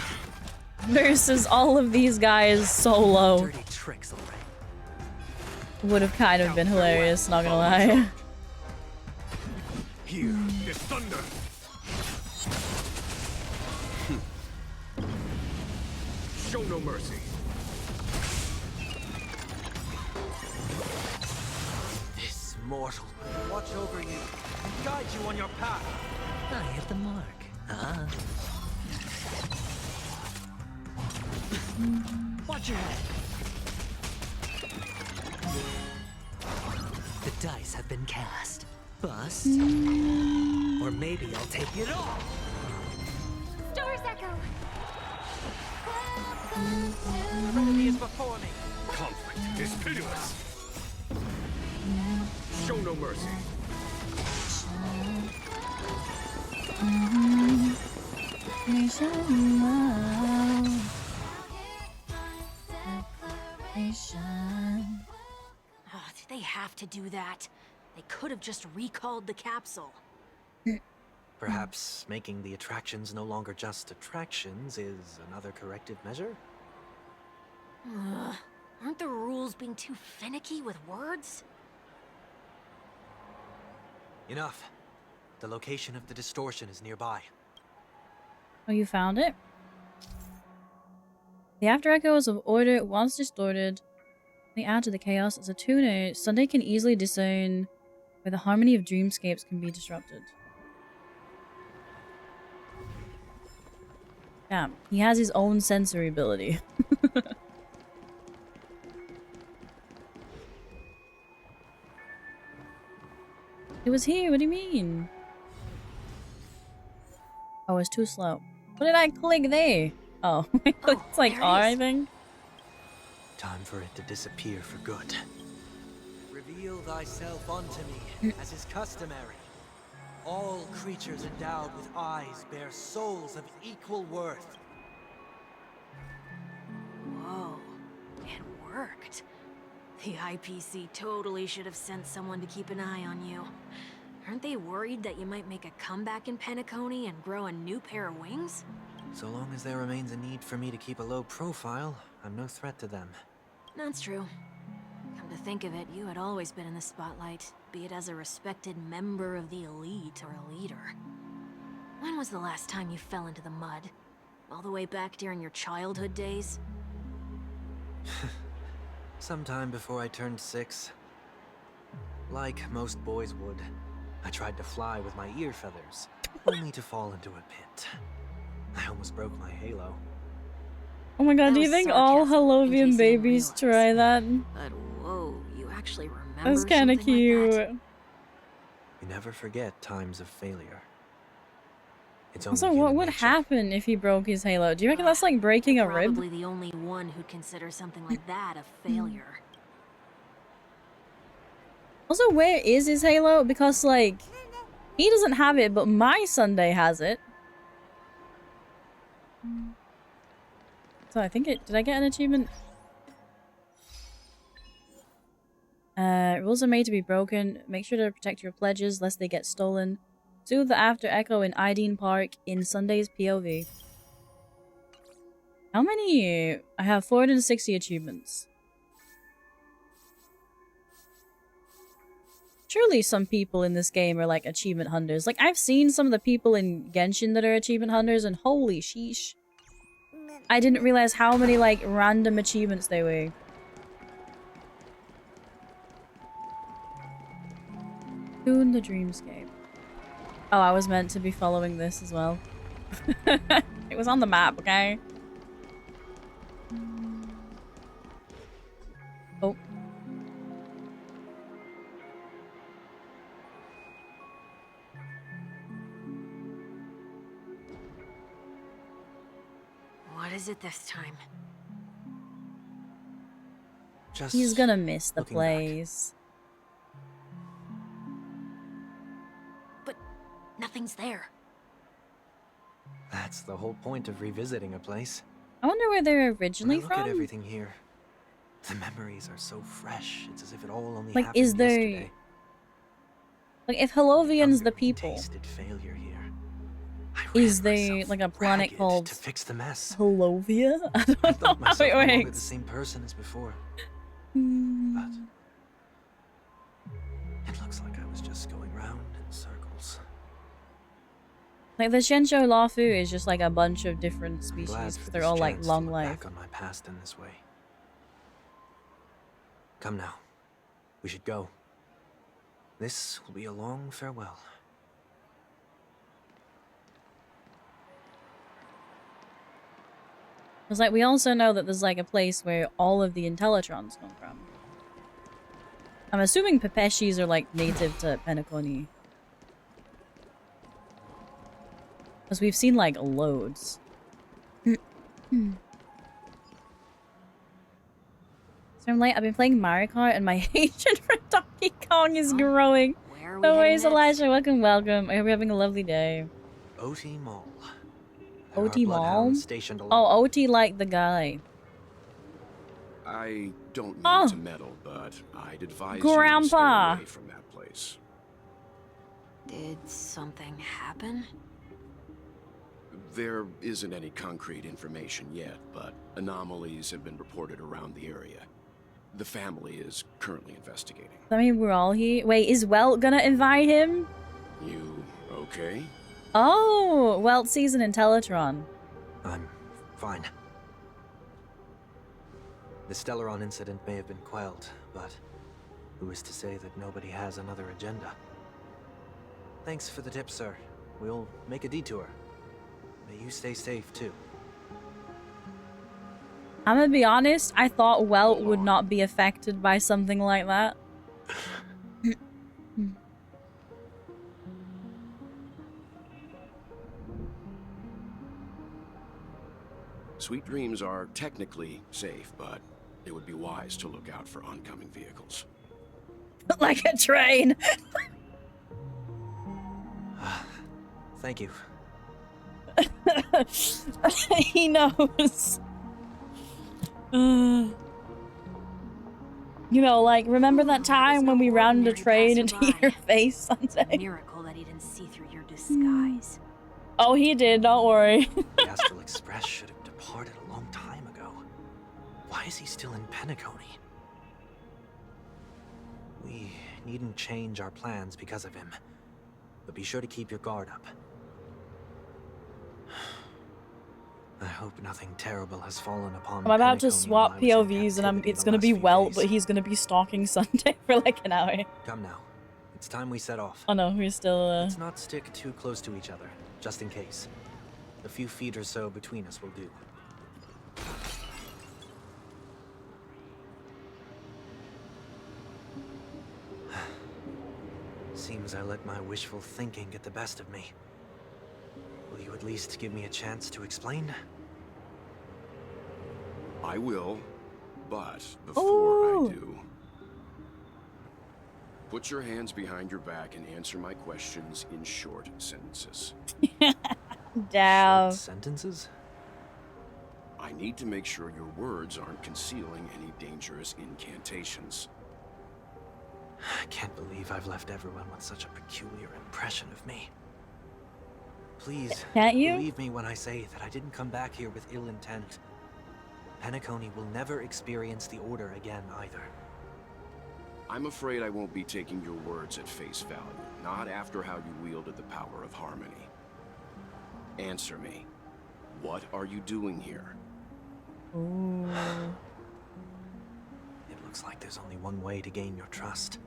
versus all of these guys solo. Dirty tricks, all right. Would have kind of been hilarious, not gonna lie. Here is thunder. Show no mercy. This mortal will watch over you and guide you on your path. I hit the mark. Watch your head. The dice have been cast. Bust. Or maybe I'll take it all. Stars echo. Enemy is before me. Conflict is pitiless. Show no mercy. Station. Oh, did they have to do that? They could have just recalled the capsule. Perhaps making the attractions no longer just attractions is another corrective measure? Ugh. Aren't the rules being too finicky with words? Enough. The location of the distortion is nearby. Oh, you found it? The after echoes of order once distorted. They add to the chaos as a tuner. Sunday can easily discern where the harmony of dreamscapes can be disrupted. Yeah, he has his own sensory ability. It was here, what do you mean? Oh, it's too slow. What did I click there? Oh, I clicked like R, I think. Time for it to disappear for good. Reveal thyself unto me, as is customary. All creatures endowed with eyes bear souls of equal worth. Whoa, it worked. The IPC totally should have sent someone to keep an eye on you. Aren't they worried that you might make a comeback in Penacony and grow a new pair of wings? So long as there remains a need for me to keep a low profile, I'm no threat to them. That's true. Come to think of it, you had always been in the spotlight, be it as a respected member of the elite or a leader. When was the last time you fell into the mud? All the way back during your childhood days? Sometime before I turned 6. Like most boys would, I tried to fly with my ear feathers, only to fall into a pit. I almost broke my halo. Oh my god, do you think all Hallovian babies try that? But whoa, you actually remember That's kind of cute. Like that? You never forget times of failure. It's only Also, what would happen if he broke his halo? Do you reckon that's like breaking a rib? Probably the only one who'd consider something like that a failure. Also, where is his halo? Because, like, he doesn't have it, but my Sunday has it. So I think it... Did I get an achievement? Rules are made to be broken. Make sure to protect your pledges lest they get stolen. Soothe the after echo in Ideen Park in Sunday's POV. How many? I have 460 achievements. Surely some people in this game are like achievement hunters. Like, I've seen some of the people in Genshin that are achievement hunters, and holy sheesh. I didn't realize how many like random achievements they were. Tune the dreamscape. Oh, I was meant to be following this as well. It was on the map, okay? Oh. What is it this time? Just He's gonna miss the looking place. But nothing's there. That's the whole point of revisiting a place. I wonder where they're When I originally look at from. everything here, the memories are so fresh. It's as if it all only Like, happened is there... yesterday. Like, if Hallovian's the Younger people, tasted failure here. I is ran there myself like a planet ragged called to fix the mess? Hallovia? I I don't know thought how myself it no longer the works. same person as before. Hmm. But it looks like I was just going round in circles. Like, the Shensho Lafu is just like a bunch of different I'm species, glad 'cause for they're this all like chance to long look life. back on my past in this way. Come now, we should go. This will be a long farewell. Because, like, we also know that there's like a place where all of the Intellitrons come from. I'm assuming Pepeshis are like native to Penacony. Because we've seen like loads. So I'm like, I've been playing Mario Kart and my hatred for Donkey Kong is growing. Where are we No worries, heading next? Elijah. Welcome, welcome. I hope you're having a lovely day. OT Mall. There are OT Mall? bloodhounds stationed along. Oh, OT like the guy. I don't mean Oh. to meddle, but I'd advise Grandpa. you to stay away from that place. Did something happen? There isn't any concrete information yet, but anomalies have been reported around the area. The family is currently investigating. I mean, we're all here. Wait, is Welt gonna invite him? You okay? Oh, Welt sees an Intellitron. I'm fine. The Stellaron incident may have been quelled, but who is to say that nobody has another agenda? Thanks for the tip, sir. We'll make a detour. May you stay safe, too. I'm gonna be honest, I thought Welt would not be affected by something like that. Sweet Dreams are technically safe, but it would be wise to look out for oncoming vehicles. Like a train. Thank you. He knows. You know, like, remember that time when we rammed a train into your face Sunday? Miracle that he didn't see through your disguise. Oh, he did, don't worry. The Astral Express should have departed a long time ago. Why is he still in Penacony? We needn't change our plans because of him, but be sure to keep your guard up. I hope nothing terrible has fallen upon I'm about to Penacony swap while I was in POVs and captivity it's the gonna last be few Welt, days. but he's gonna be stalking Sunday for like an hour. Come now. It's time we set off. Oh no, we're still, Let's not stick too close to each other, just in case. A few feet or so between us will do. Seems I let my wishful thinking get the best of me. Will you at least give me a chance to explain? I will, but before I do, put your hands behind your back and answer my questions in short sentences. Damn. Short sentences? I need to make sure your words aren't concealing any dangerous incantations. I can't believe I've left everyone with such a peculiar impression of me. Please, Can't you? believe me when I say that I didn't come back here with ill intent. Penacony will never experience the Order again, either. I'm afraid I won't be taking your words at face value, not after how you wielded the power of harmony. Answer me. What are you doing here? Ooh. It looks like there's only one way to gain your trust.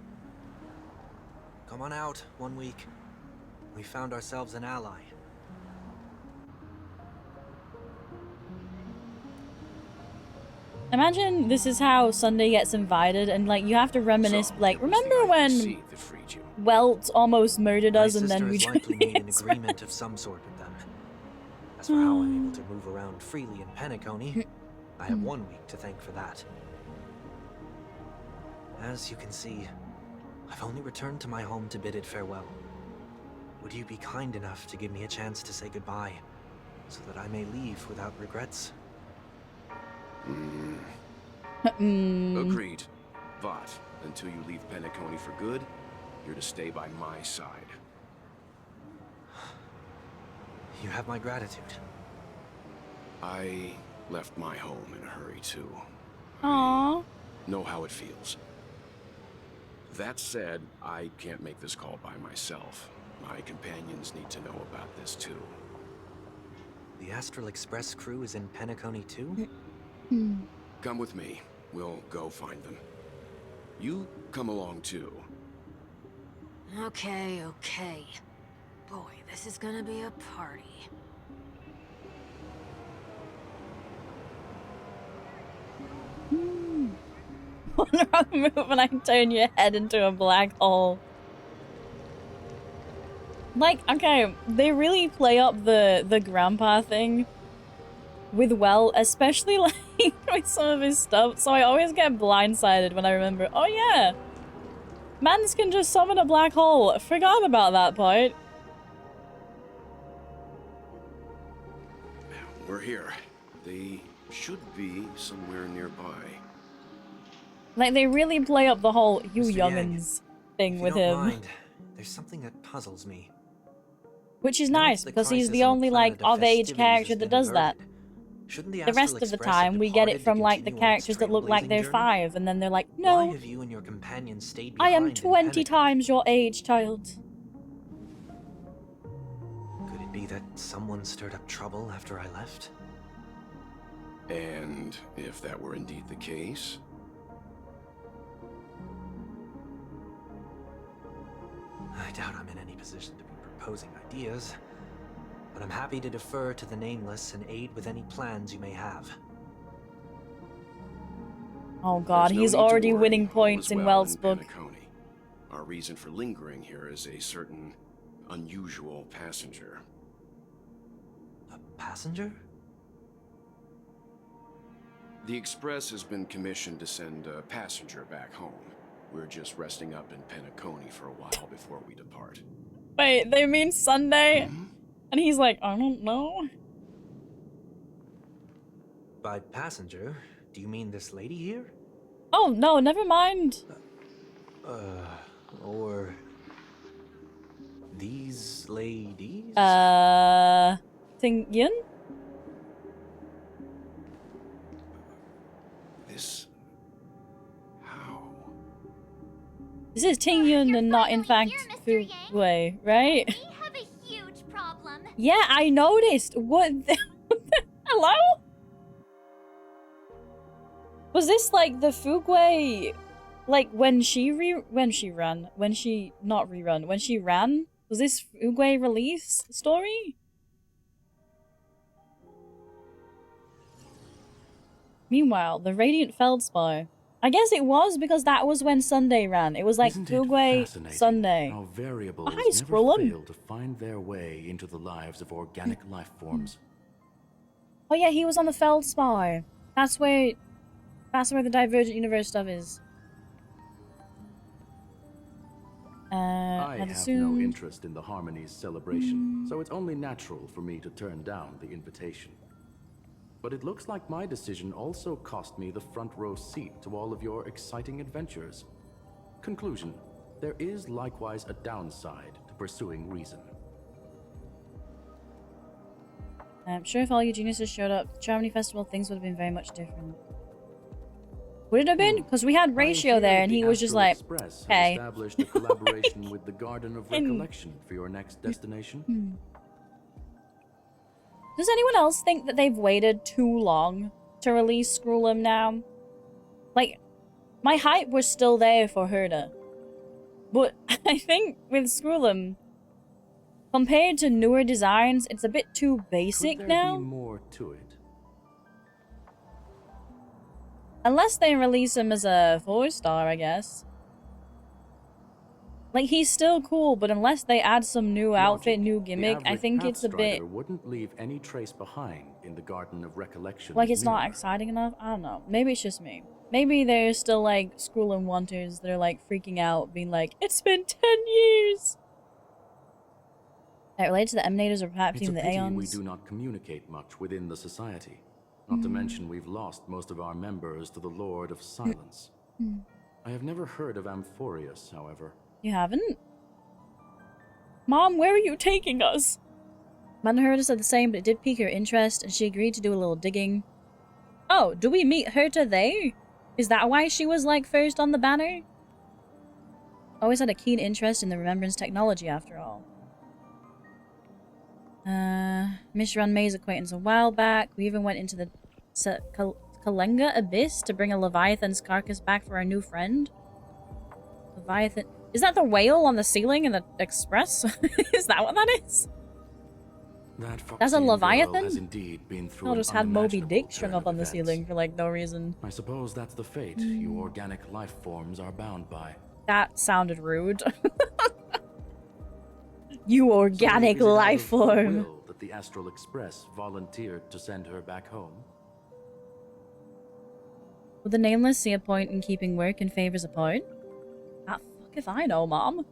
Come on out, 1 week. We found ourselves an ally. Imagine this is how Sunday gets invited and like you have to reminisce, So, like, it was the remember when IPC that freed you. Welt almost murdered us My and then sister we has likely made an just agreement of some sort with them. As for how I'm able to move around freely in Penacony, I have 1 week to thank for that. As you can see, I've only returned to my home to bid it farewell. Would you be kind enough to give me a chance to say goodbye, so that I may leave without regrets? Agreed. But until you leave Penacony for good, you're to stay by my side. You have my gratitude. I left my home in a hurry too. Aww. Know how it feels. That said, I can't make this call by myself. My companions need to know about this too. The Astral Express crew is in Penacony too? Come with me. We'll go find them. You come along too. Okay, okay. Boy, this is gonna be a party. One wrong move and I turn your head into a black hole. Like, okay, they really play up the grandpa thing with Welt, especially like with some of his stuff, so I always get blindsided when I remember, oh yeah, mans can just summon a black hole. I forgot about that part. We're here. They should be somewhere nearby. Like, they really play up the whole you Mr. Yang, youngins thing if with you don't him. mind, there's something that puzzles me. Which is Now nice, that the because he's crisis the on only, planet like, of age festivities character has that been does that. averted, shouldn't the The Astral rest of the Express have time, we get it departed from, to like, the continue on its characters that look like trailblazing they're journey? 5, and then they're like, Why no, have you and your companion stayed I behind am in 20 Pentagon? times your age, child. Could it be that someone stirred up trouble after I left? And if that were indeed the case, I doubt I'm in any position to be proposing ideas, but I'm happy to defer to the Nameless and aid with any plans you may have. Oh god, there's no he's need to already worry. winning All points is in well Welt's book. Penacony. Our reason for lingering here is a certain unusual passenger. A passenger? The Express has been commissioned to send a passenger back home. We're just resting up in Penacony for a while before we depart. Wait, they mean Sunday? And he's like, I don't know. By passenger, do you mean this lady here? Oh, no, never mind. Or these ladies? Ting Yun? This... how? This is Ting Yun You're and not, in fact, finally Fu here, Mr. Yang. Wei, right? We have a huge problem. Yeah, I noticed. What the hello? Was this like the Fugway, like when she ran? Was this Fugway release story? Meanwhile, the Radiant Feldspar. I guess it was because that was when Sunday ran. It was like Isn't it Fugway fascinating Sunday. how variables Hi, never Scrollum. fail to find their way into the lives of organic life forms? Oh yeah, he was on the Feldspar. That's where the Divergent Universe stuff is. I I'd have assume... no interest in the Harmony's celebration, so it's only natural for me to turn down the invitation. But it looks like my decision also cost me the front row seat to all of your exciting adventures. Conclusion: there is likewise a downside to pursuing reason. I'm sure if all you geniuses showed up, the Charmony Festival, things would have been very much different. Would it have been? Because we had Ratio there, and he was just like, "Okay." Established a collaboration with the Garden of Recollection for your next destination. Does anyone else think that they've waited too long to release Scrollum now? Like, my hype was still there for Herda. But I think with Scrollum, compared to newer designs, it's a bit too basic Could there now. be more to it? Unless they release him as a 4-star, I guess. Like, he's still cool, but unless they add some new outfit, new gimmick, I think it's a bit... wouldn't leave any trace behind in the Garden of Recollection. like, it's not exciting enough? I don't know. Maybe it's just me. Maybe there's still, like, Scrollum wanters that are, like, freaking out, being like, it's been 10 years! That related to the Emanators or perhaps It's a even the pity Aeons? we do not communicate much within the society. Not to mention we've lost most of our members to the Lord of Silence. I have never heard of AMPHOREUS, however. You haven't? Mom, where are you taking us? Madame Herta said the same, but it did pique her interest, and she agreed to do a little digging. Oh, do we meet Herta there? Is that why she was, like, first on the banner? Always had a keen interest in the Remembrance technology, after all. Miss Ran May's acquaintance a while back. We even went into the Kalenga Abyss to bring a Leviathan's carcass back for our new friend. Leviathan... Is that the whale on the ceiling in the Express? Is that what that is? That's a Leviathan? Has indeed been through I just had Moby Dick strung up on the ceiling for, like, no reason. I suppose that's the fate you organic life forms are bound by. That sounded rude. You organic So is it out life of form. goodwill that the Astral Express volunteered to send her back home? Would the Nameless see a point in keeping work and favors apart? Ah, fuck if I know, Mom.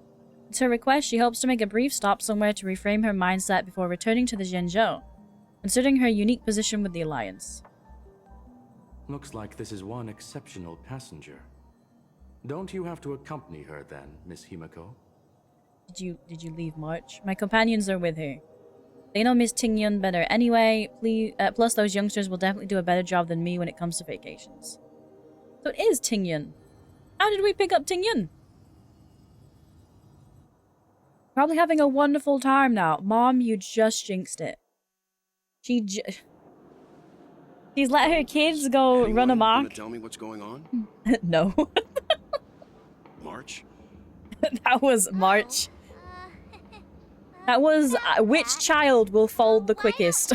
It's her request. She hopes to make a brief stop somewhere to reframe her mindset before returning to the Zhenzhou, considering her unique position with the Alliance. Looks like this is one exceptional passenger. Don't you have to accompany her then, Miss Himiko? Did you leave March? My companions are with her. They know Miss Tingyun better anyway. Please, plus those youngsters will definitely do a better job than me when it comes to vacations. So it is Tingyun. How did we pick up Tingyun? Probably having a wonderful time now. Mom, you just jinxed it. She's let her kids go run amok. Wanna tell me what's going on? No. March? That was March. That was which child will fold the quickest?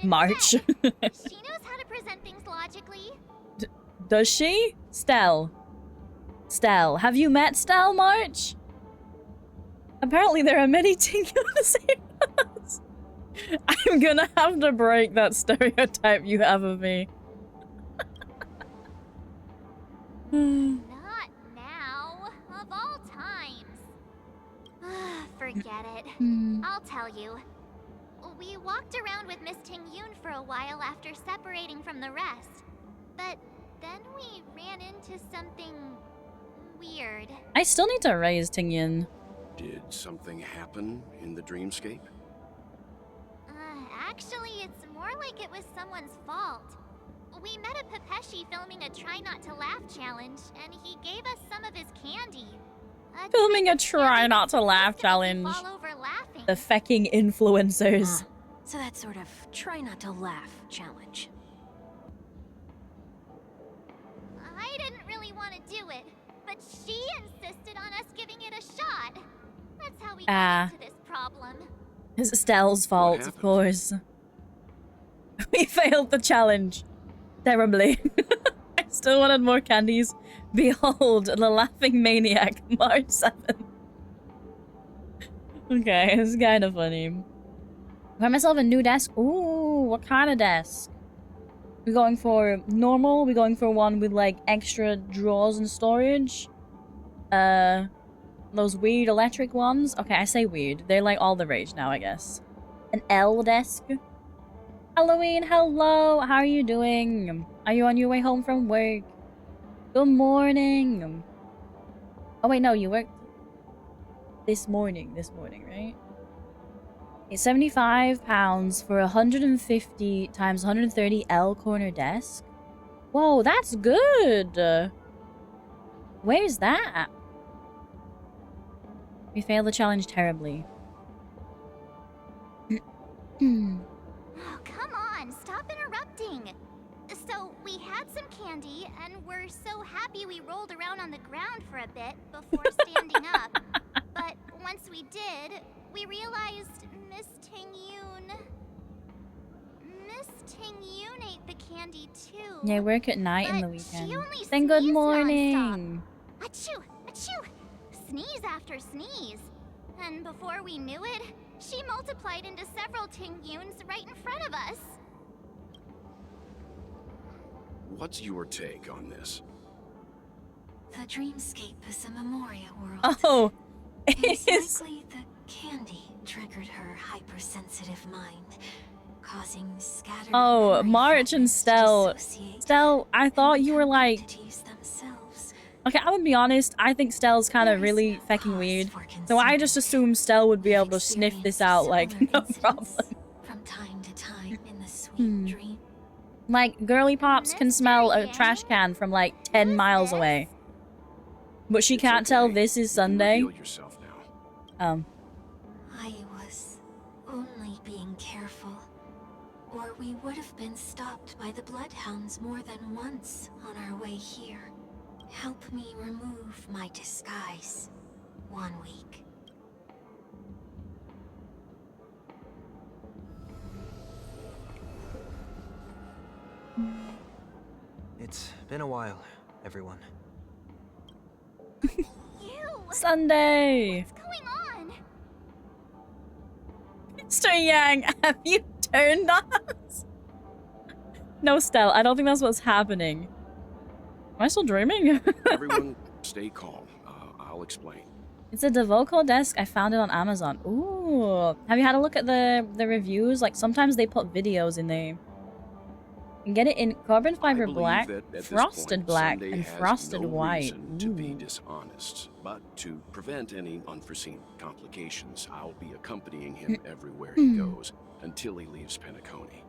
March. She knows how to present things logically. Does she? Stell. Have you met Stell, March? Apparently there are many Tingyun house. I'm gonna have to break that stereotype you have of me. Not now. Of all times. Forget it. I'll tell you. We walked around with Miss Tingyun for a while after separating from the rest. But then we ran into something weird. I still need to raise Tingyun. Did something happen in the dreamscape? Actually, it's more like it was someone's fault. We met a Pepeshi filming a Try Not to Laugh challenge, and he gave us some of his candy. Filming a Try Not to Laugh challenge. The fecking influencers. So that sort of try not to laugh challenge. I didn't really want to do it, but she insisted on us giving it a shot. That's how we got into this problem. It's Stell's fault, of course. We failed the challenge. Terribly. I still wanted more candies. Behold, the laughing maniac, March 7th. Okay, it's kind of funny. Got myself a new desk. Ooh, what kind of desk? We going for normal? We going for one with like extra drawers and storage? Those weird electric ones? Okay, I say weird. They're like all the rage now, I guess. An L desk? Halloween, hello! How are you doing? Are you on your way home from work? Good morning! Oh wait, no, you worked this morning, right? It's £75 for 150 times 130 L corner desk. Whoa, that's good! Where's that? We failed the challenge terribly. Oh, come on, stop interrupting. So, we had some candy, and we're so happy we rolled around on the ground for a bit before standing up. But once we did, we realized Miss Tingyun ate the candy too. Yeah, I work at night in the weekend. She only Then good sneezed morning. nonstop. Achoo! Achoo! Sneeze after sneeze. And before we knew it, she multiplied into several Tingyuns right in front of us. What's your take on this? The dreamscape is a Memoria world. Oh, it's likely the candy triggered her hypersensitive mind, causing scattered. Oh, March and Stell. Stell, I thought you were like. Okay, I'm gonna be honest. I think Stell's kind of really fucking weird. So I just assumed Stell would be able to sniff this out like no problem. From time to time in the sweet dream. Like, Girly Pops can smell a trash can from like 10 miles away. But she can't tell this is Sunday. I was only being careful. Or we would have been stopped by the Bloodhounds more than once on our way here. Help me remove my disguise. 1 week. It's been a while, everyone. Sunday! What's going on? Mr. Yang, have you turned us? No, Stell, I don't think that's what's happening. Am I still dreaming? Everyone, stay calm. I'll explain. It's a Devoco desk. I found it on Amazon. Ooh. Have you had a look at the reviews? Like, sometimes they put videos in there. And get it in carbon I fiber believe black, that at this frosted point, black, Sunday and has frosted no white. reason to be Ooh. dishonest, but to prevent any unforeseen complications, I'll be accompanying him everywhere he goes until he leaves Penacony.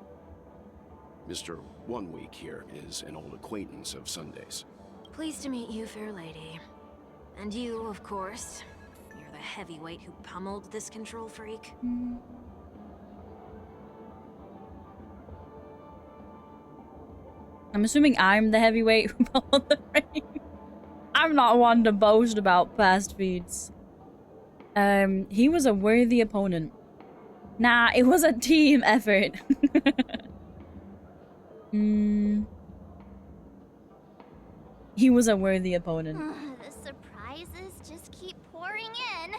Mr. 1 Week here is an old acquaintance of Sunday's. Pleased to meet you, fair lady. And you, of course. You're the heavyweight who pummeled this control freak. I'm assuming I'm the heavyweight who pummeled the ring. I'm not one to boast about past feats. He was a worthy opponent. Nah, it was a team effort. He was a worthy opponent. The surprises just keep pouring in.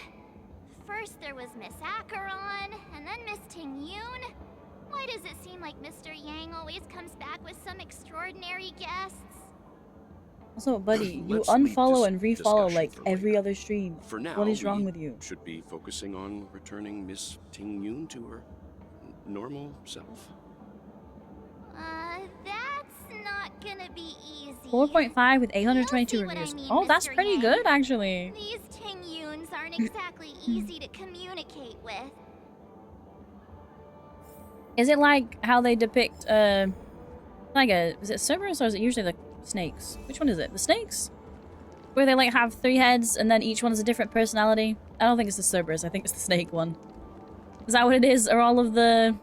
First there was Miss Acheron, and then Miss Ting-Yun. Why does it seem like Mr. Yang always comes back with some extraordinary guests? Also, buddy, you Let's leave unfollow this and refollow discussion like for every later. other stream. For now, What is wrong we with you? should be focusing on returning Miss Ting-Yun to her normal self. That's not gonna be easy. 4.5 with You'll 822 see what I reviews. mean, Oh, that's Mr. pretty Yang. good, actually. These Ting-Yuns aren't exactly easy to communicate with. Is it like how they depict, like is it Cerberus or is it usually the snakes? Which one is it? The snakes? Where they like have 3 heads and then each one is a different personality? I don't think it's the Cerberus, I think it's the snake one. Is that what it is? Are all of the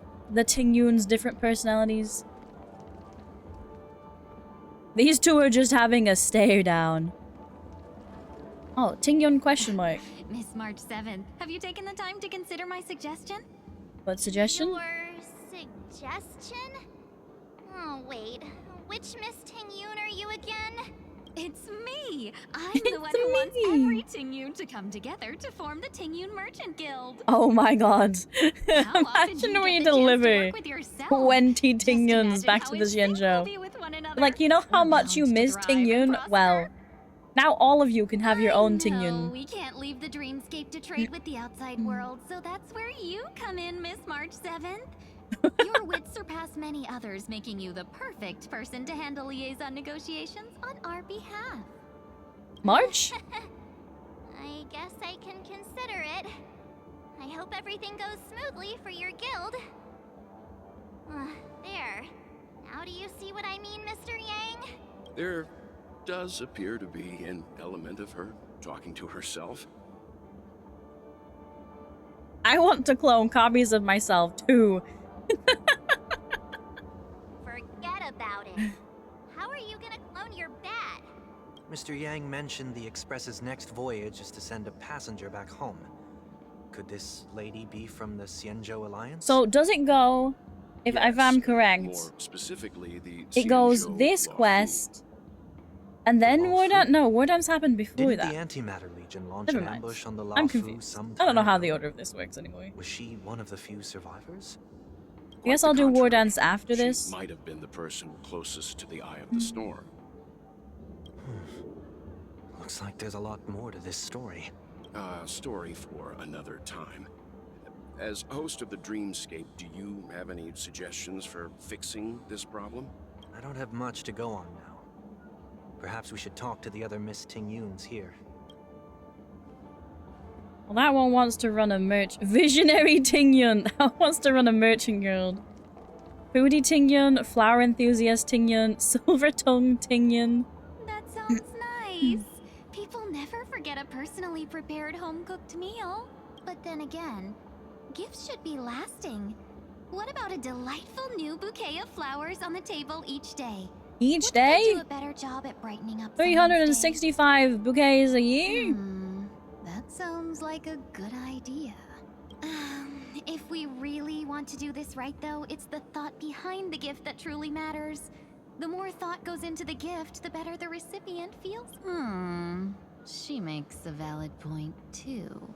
Ting-Yuns different personalities? These two are just having a stare down. Oh, Ting-Yun question mark. Miss March 7th, have you taken the time to consider my suggestion? What suggestion? Your suggestion? Oh, wait. Which Miss Ting-Yun are you again? It's me! I'm the one who wants every Ting-Yun to come together to form the Ting-Yun Merchant Guild. Oh my god. How often do Imagine you we get the chance to deliver work with yourself? 20 Just Ting-Yuns imagine back how to in the sync we'll Xianzhou. be with one another. Like, you know how We're much you bound to miss thrive Ting-Yun? and Well, prosper. now all of you can have your own No, Ting-Yun. we can't leave the dreamscape to trade with the outside world, so that's where you come in, Miss March 7th. Your wits surpass many others, making you the perfect person to handle liaison negotiations on our behalf. March? I guess I can consider it. I hope everything goes smoothly for your guild. There. Now do you see what I mean, Mr. Yang? There does appear to be an element of her talking to herself. I want to clone copies of myself too. Forget about it. How are you gonna clone your bat? Mr. Yang mentioned the Express's next voyage is to send a passenger back home. Could this lady be from the Xianzhou Alliance? So does it go, if I'm correct, More specifically, the it goes Xianzhou this Law quest, and then Wardan? No, Wardan's happened before Didn't that. the Antimatter Legion launch Never an mind. ambush on the I'm Laofu confused. some I don't know time how ago? the order of this works anymore. Was she one of the few survivors? I guess I'll do Wardan's after this. Might have been the person closest to the eye of the storm. Looks like there's a lot more to this story. Story for another time. As host of the Dreamscape, do you have any suggestions for fixing this problem? I don't have much to go on now. Perhaps we should talk to the other Miss Ting-Yuns here. Well, that one wants to run a Visionary Ting-Yun. That one wants to run a merchant guild. Foodie Ting-Yun, Flower Enthusiast Ting-Yun, Silver Tongue Ting-Yun. That sounds nice. People never forget a personally prepared home-cooked meal. But then again, gifts should be lasting. What about a delightful new bouquet of flowers on the table each day? Each Wouldn't that day? do a better job at brightening up 365 bouquets a year? That sounds like a good idea. If we really want to do this right, though, it's the thought behind the gift that truly matters. The more thought goes into the gift, the better the recipient feels. She makes a valid point, too.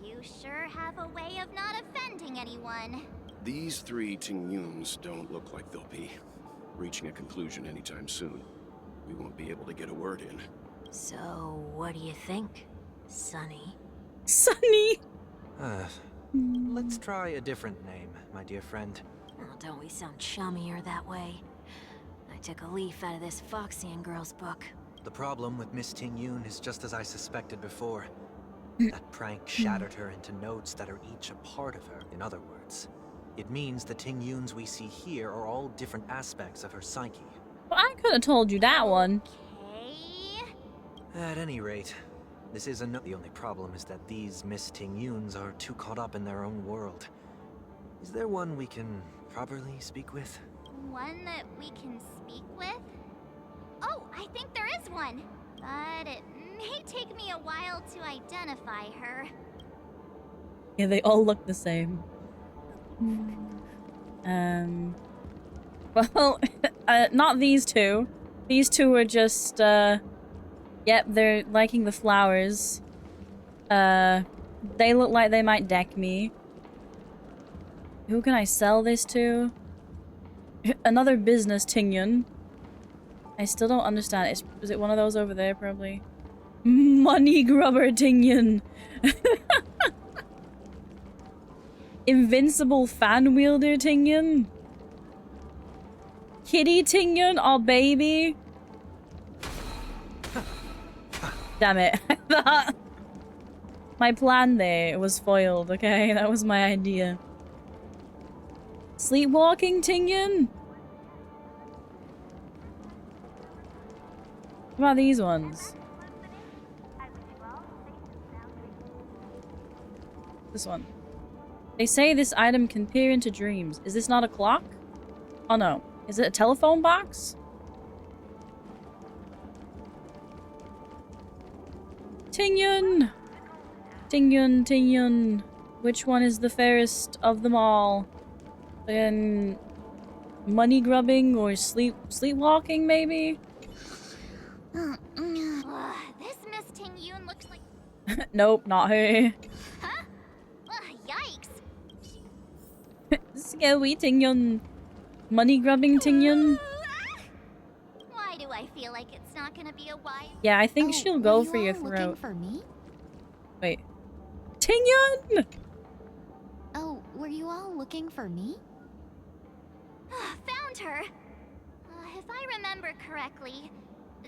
You sure have a way of not offending anyone. These 3 Ting-Yuns don't look like they'll be reaching a conclusion anytime soon. We won't be able to get a word in. So, what do you think, Sonny? Sonny! Let's try a different name, my dear friend. Oh, don't we sound chummier that way? took a leaf out of this Foxian girl's book. The problem with Miss Ting Yun is just as I suspected before. That prank shattered her into notes that are each a part of her. In other words, it means the Ting Yuns we see here are all different aspects of her psyche. Well, I could have told you that one. Okay. At any rate, this is the only problem is that these Miss Ting Yuns are too caught up in their own world. Is there one we can properly speak with? One that we can speak with? Oh, I think there is one. But it may take me a while to identify her. Yeah, they all look the same. Well, not these two. These two are just, yep, they're liking the flowers. They look like they might deck me. Who can I sell this to? Another business, Ting Yun. I still don't understand. Is it one of those over there, probably? Money grubber Ting Yun. Invincible fan wielder Ting Yun. Kitty Ting Yun, oh baby. Damn it. I thought my plan there was foiled, okay? That was my idea. Sleepwalking Ting Yun? What about these ones? This one. They say this item can peer into dreams. Is this not a clock? Oh no. Is it a telephone box? Ting Yun! Ting Yun, Ting Yun. Which one is the fairest of them all? Then money grubbing or sleepwalking maybe? This Miss Ting Yun looks like... Nope, not her. Huh? Yikes. Scary Ting Yun. Money grubbing Ting Yun. Why do I feel like it's not gonna be a wise... Yeah, I think she'll go for your looking throat. for me? Wait. Ting Yun! Oh, were you all looking for me? Found her. If I remember correctly,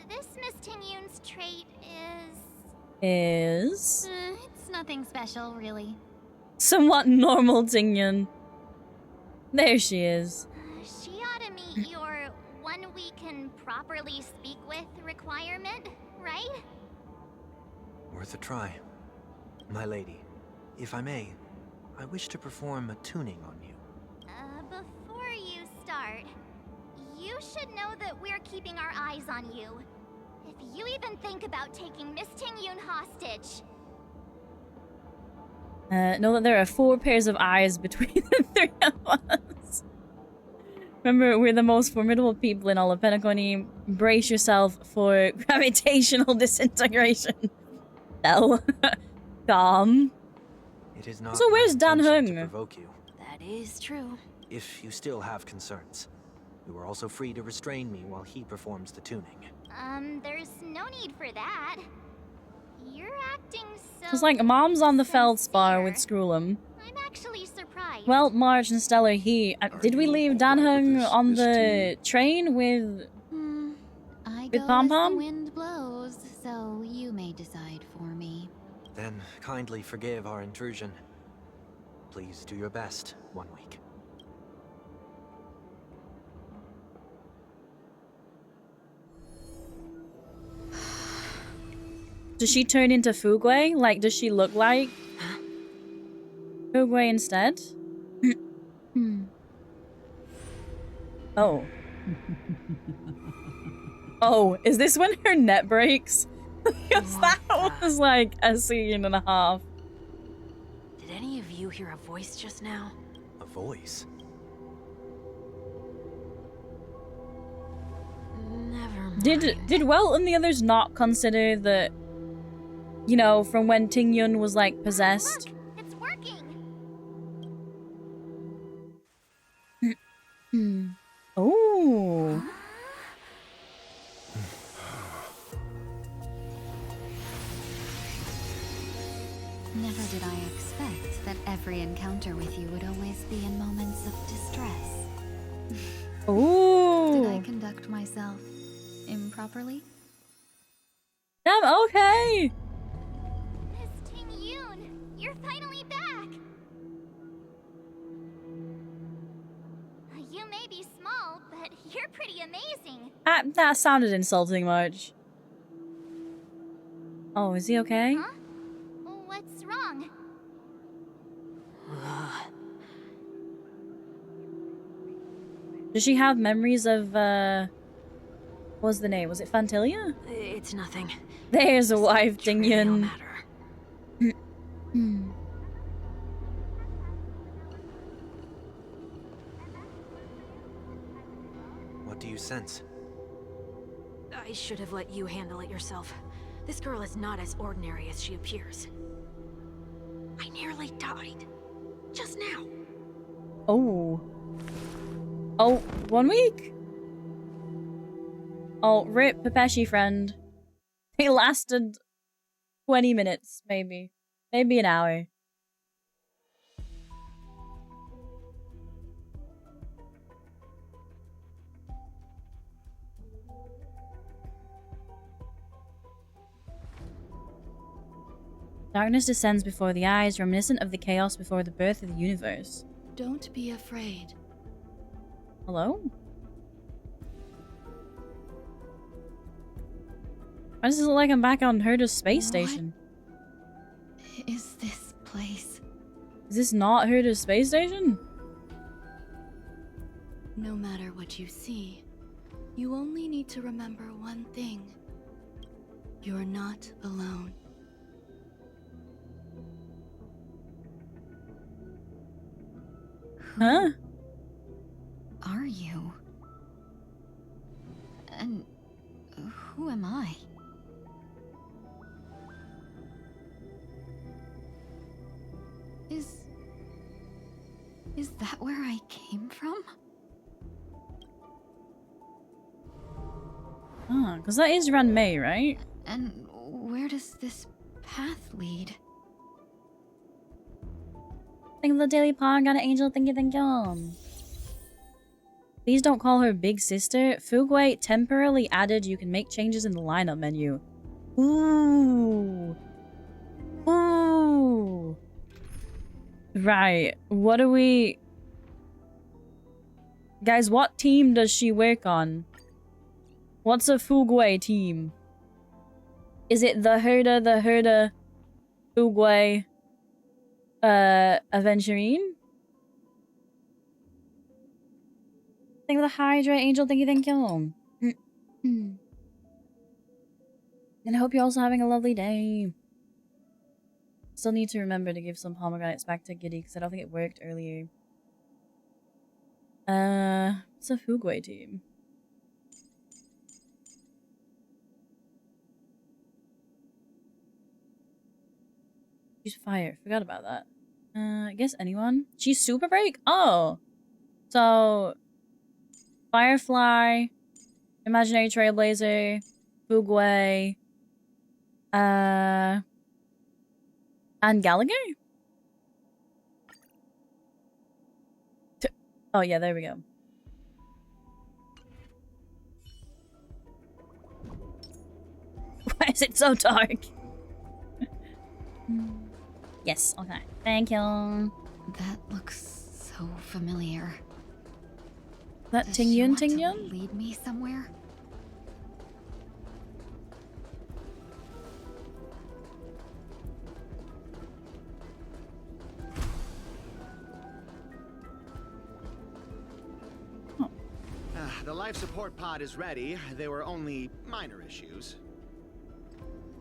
this Miss Ting Yun's trait Is... It's nothing special, really. somewhat normal Ting Yun. There she is. She ought to meet your one we can properly speak with requirement, right? Worth a try. My lady, if I may, I wish to perform a tuning on you. Before you start, you should know that we're keeping our eyes on you. If you even think about taking Miss Ting Yun hostage. Know that there are 4 pairs of eyes between the 3 of us. Remember, we're the most formidable people in all of Penacony. Brace yourself for gravitational disintegration. Hell. Calm. It is not so where's Dan intention to Hung? provoke you. That is true. If you still have concerns, you are also free to restrain me while he performs the tuning. There's no need for that. You're acting so... It's like Mom's on the feldspar with Scroolum. I'm actually surprised. Well, Marge and Stellar, did we leave Dan Hung on the train with... I with go Pom as the Pom? wind blows, so you may decide for me. Then kindly forgive our intrusion. Please do your best, 1 week. Does she turn into Fugway? Like, does she look like Fugway instead? Oh. Oh, is this when her net breaks? Because that was like a scene and a half. Did any of you hear a voice just now? A voice? Never mind. Did Welt and the others not consider that, you know, from when Ting Yun was like possessed? Look, it's working. Oh. Never did I expect that every encounter with you would always be in moments of distress. Ooh. Did I I conduct myself improperly? I'm okay. Miss Ting Yoon, you're finally back. You may be small, but you're pretty amazing. That sounded insulting much. Oh, is he okay? Huh? What's wrong? Does she have memories of, what was the name? Was it Fantilia? It's nothing. There's a wife, Dingyun. What do you sense? I should have let you handle it yourself. This girl is not as ordinary as she appears. I nearly died. Just now. Oh. Oh, 1 week? Oh, rip Pepeshi friend. It lasted 20 minutes, maybe. Maybe an hour. Darkness descends before the eyes, reminiscent of the chaos before the birth of the universe. Don't be afraid. Hello? Why does it look like I'm back on Herder's space station? Is this place? Is this not Herder's space station? No matter what you see, you only need to remember one thing. You're not alone. Huh? Are you? And who am I? Is that where I came from? Ah, because that is Ranmei, right? And where does this path lead? Thank you for the daily pong, got an angel, thank you. Please don't call her big sister. Fugway temporarily added you can make changes in the lineup menu. Ooh. Ooh. Right. What do we... Guys, what team does she work on? What's a Fugway team? Is it the Herder, Fugway, Aventurine? Thank you for the Hydra, Angel, thank you. And I hope you're also having a lovely day. Still need to remember to give some pomegranates back to Giddy because I don't think it worked earlier. It's a Fugway team. She's fire. Forgot about that. I guess anyone. She's Super Break? Oh. So Firefly, Imaginary Trailblazer, Fugway, and Gallagher? Oh yeah, there we go. Why is it so dark? Yes, okay. Thank you. That looks so familiar. That Does she want to Tingyun? lead me somewhere? The life support pod is ready. There were only minor issues.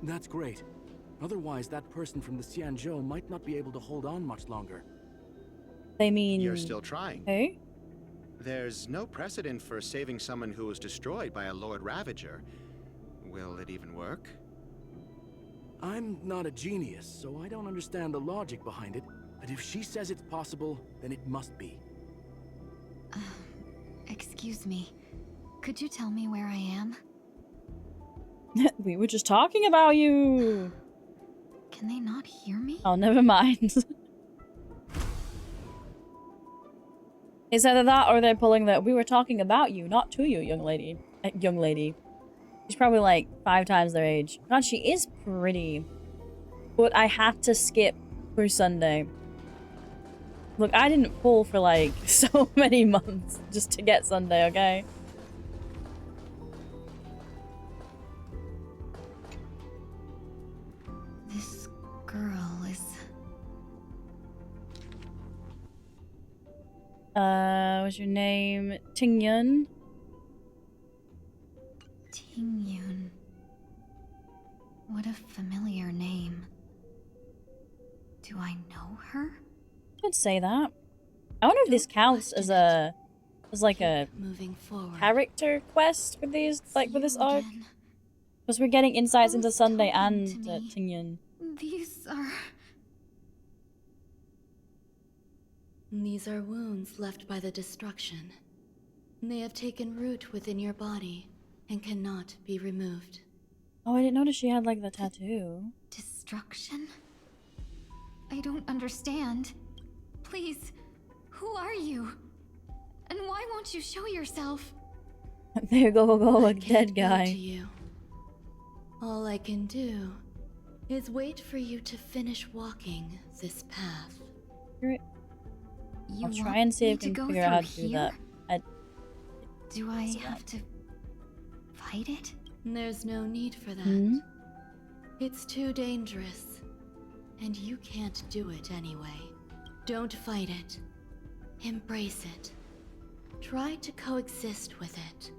That's great. Otherwise, that person from the Xianzhou might not be able to hold on much longer. They mean... You're still trying. Who? There's no precedent for saving someone who was destroyed by a Lord Ravager. Will it even work? I'm not a genius, so I don't understand the logic behind it. But if she says it's possible, then it must be. Excuse me. Could you tell me where I am? We were just talking about you. Can they not hear me? Oh, never mind. It's either that or they're pulling the "we were talking about you, not to you, young lady." Young lady. She's probably like 5 times their age. God, she is pretty. But I had to skip through Sunday. Look, I didn't pull for like so many months just to get Sunday, okay? This girl is... What's your name? Tingyun? Tingyun. What a familiar name. Do I know her? Could say that. I wonder if this counts as like a Moving forward. character quest for these, like for this arc. Because we're getting insights into Sunday and Tingyun. These are... These are wounds left by the destruction. They have taken root within your body and cannot be removed. Oh, I didn't notice she had like the tattoo. Destruction? I don't understand. Please, who are you? And why won't you show yourself? There go a dead Go guy. to you. All I can do is wait for you to finish walking this path. You I'll try want and see me if I to can go figure out how through to do here? that. Do I have to fight it? There's no need for that. Hmm? It's too dangerous, and you can't do it anyway. Don't fight it. Embrace it. Try to coexist with it.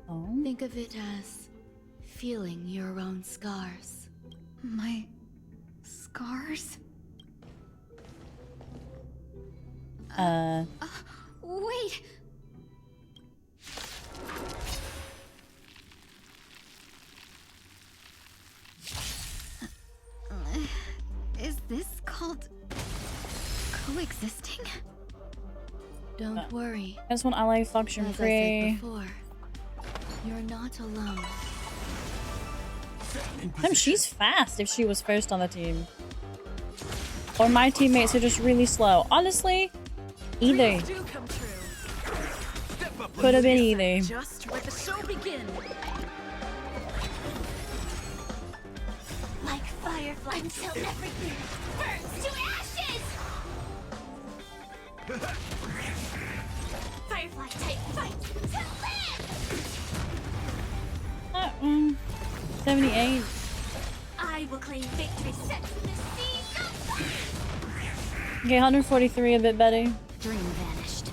Oh. Think of it as feeling your own scars. My scars? Wait! Is this called coexisting? Don't worry. This one I like function As I free. said before, you're not alone. Damn, she's fast if she was first on the team. Or my teammates are just really slow. Honestly, either. Could have been either. Just let the show begin. Like firefly until everything burns to ashes! Firefly type fight to live! 78. I will claim victory set from the seas of fire! Okay, 143, a bit better. Dream vanished.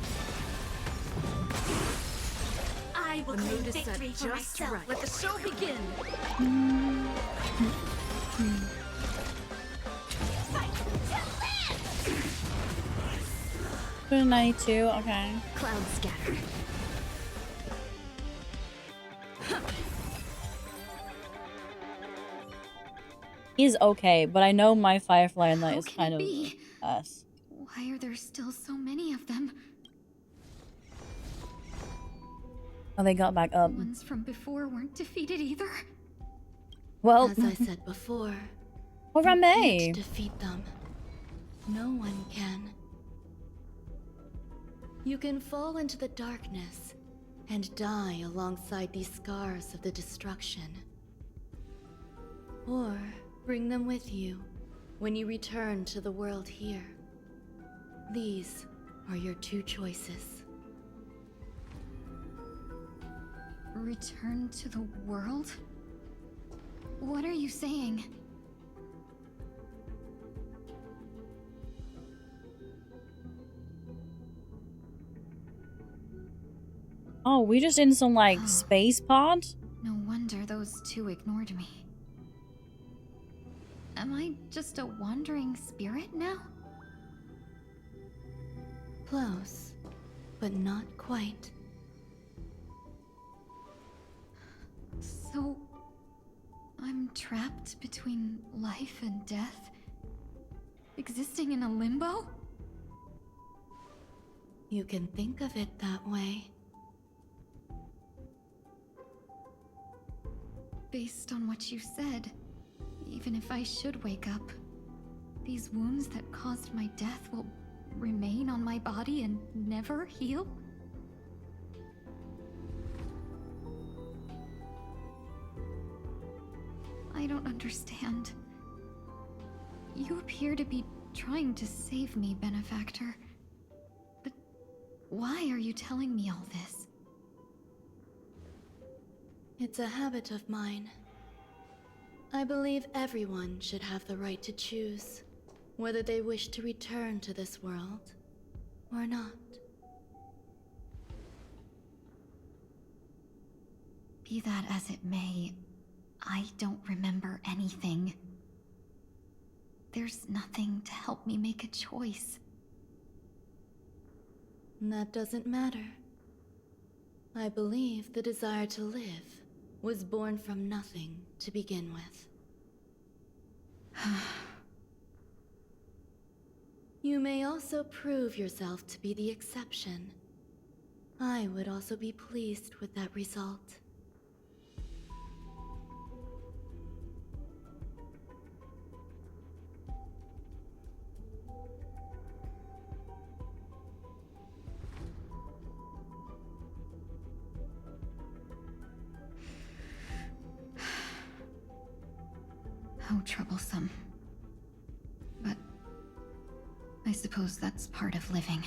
I will The claim mood is set victory for just myself. right. Let the show begin. Fight to live! 92, okay. Cloud scatter. He's okay, but I know my Firefly and Light How is can kind it of be? us. Why are there still so many of them? Oh, they got back up. The ones from before weren't defeated either? Well, As I said before, or you Rame. can't defeat them. No one can. You can fall into the darkness and die alongside these scars of the destruction. Or bring them with you when you return to the world here. These are your 2 choices. Return to the world? What are you saying? Oh, we just in some like space pod? No wonder those 2 ignored me. Am I just a wandering spirit now? Close, but not quite. So... I'm trapped between life and death? Existing in a limbo? You can think of it that way. Based on what you said, even if I should wake up, these wounds that caused my death will remain on my body and never heal? I don't understand. You appear to be trying to save me, Benefactor. But why are you telling me all this? It's a habit of mine. I believe everyone should have the right to choose whether they wish to return to this world or not. Be that as it may, I don't remember anything. There's nothing to help me make a choice. That doesn't matter. I believe the desire to live was born from nothing to begin with. You may also prove yourself to be the exception. I would also be pleased with that result. How troublesome. But I suppose that's part of living.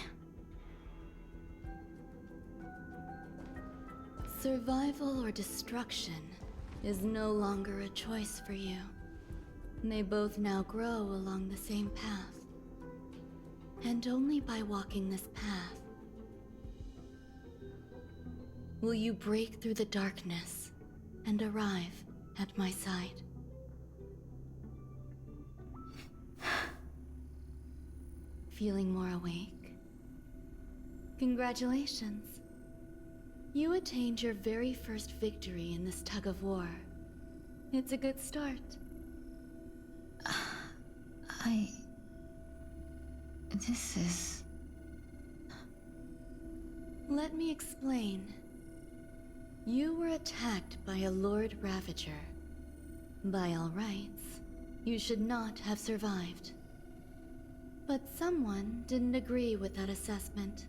Survival or destruction is no longer a choice for you. They both now grow along the same path. And only by walking this path will you break through the darkness and arrive at my side. Feeling more awake? Congratulations. You attained your very first victory in this tug of war. It's a good start. This is... Let me explain. You were attacked by a Lord Ravager. By all rights, you should not have survived. But someone didn't agree with that assessment,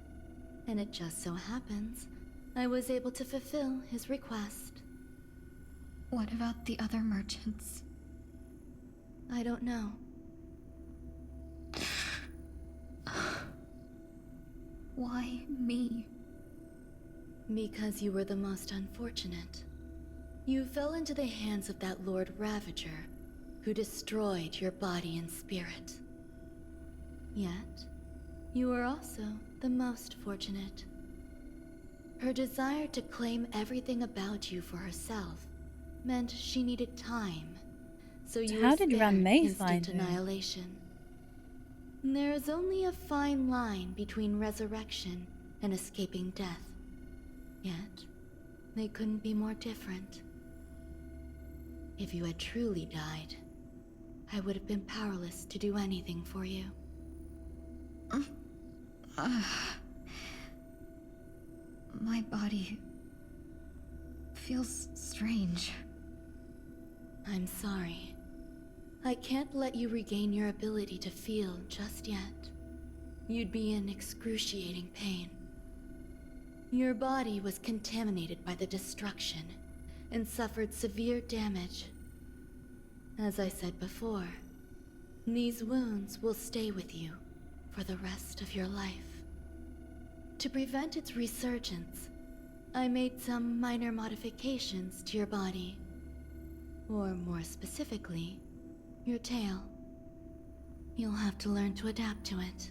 and it just so happens I was able to fulfill his request. What about the other merchants? I don't know. Why me? Because you were the most unfortunate. You fell into the hands of that Lord Ravager, who destroyed your body and spirit. Yet, you were also the most fortunate. Her desire to claim everything about you for herself meant she needed time, so you were How did spared May instant find her? annihilation. There is only a fine line between resurrection and escaping death. Yet, they couldn't be more different. If you had truly died, I would have been powerless to do anything for you. My body feels strange. I'm sorry. I can't let you regain your ability to feel just yet. You'd be in excruciating pain. Your body was contaminated by the destruction and suffered severe damage. As I said before, these wounds will stay with you for the rest of your life. To prevent its resurgence, I made some minor modifications to your body. Or more specifically, your tail. You'll have to learn to adapt to it.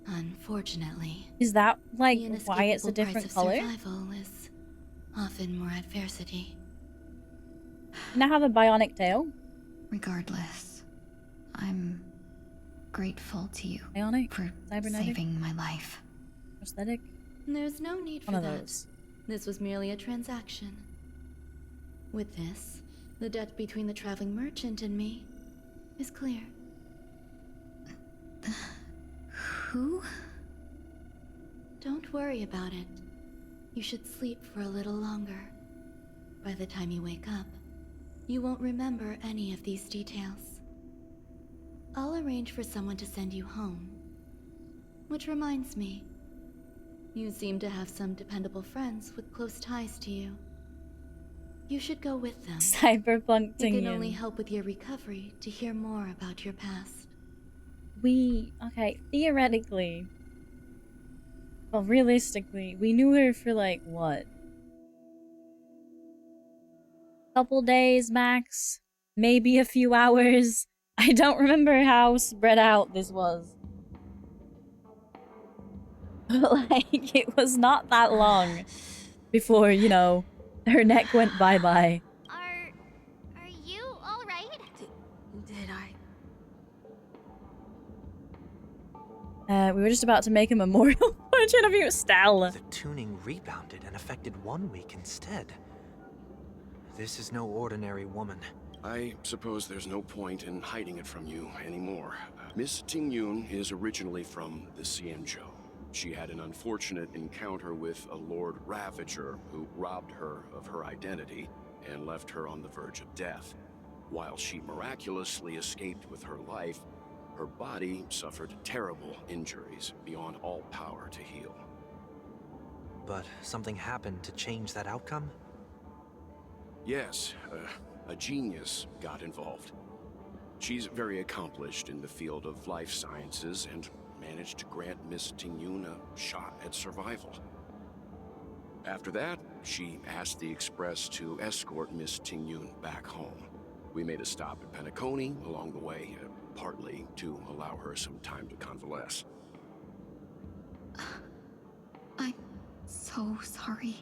Unfortunately, Is that like the why it's a inescapable different price of color? survival is often more adversity. Can I have a bionic tail? Regardless, I'm grateful to you Bionic? for Cybernetic? saving my life. Prosthetic? There's no need for One of that. those. This was merely a transaction. With this, the debt between the traveling merchant and me is clear. Who? Don't worry about it. You should sleep for a little longer. By the time you wake up, you won't remember any of these details. I'll arrange for someone to send you home. Which reminds me, you seem to have some dependable friends with close ties to you. You should go with them. Cyberpunk It can Tingyun. only help with your recovery to hear more about your past. Okay, theoretically, well, realistically, we knew her for like, what? Couple days max? Maybe a few hours? I don't remember how spread out this was. Like, it was not that long before, you know, her neck went bye-bye. Are you alright? Did I? We were just about to make a memorial portrait of you, Stella. The tuning rebounded and affected 1 week instead. This is no ordinary woman. I suppose there's no point in hiding it from you anymore. Miss Tingyun is originally from the Xianzhou. She had an unfortunate encounter with a Lord Ravager who robbed her of her identity and left her on the verge of death. While she miraculously escaped with her life, her body suffered terrible injuries beyond all power to heal. But something happened to change that outcome? Yes, a genius got involved. She's very accomplished in the field of life sciences and managed to grant Miss Tingyun a shot at survival. After that, she asked the Express to escort Miss Tingyun back home. We made a stop at Penacony along the way, partly to allow her some time to convalesce. I'm so sorry.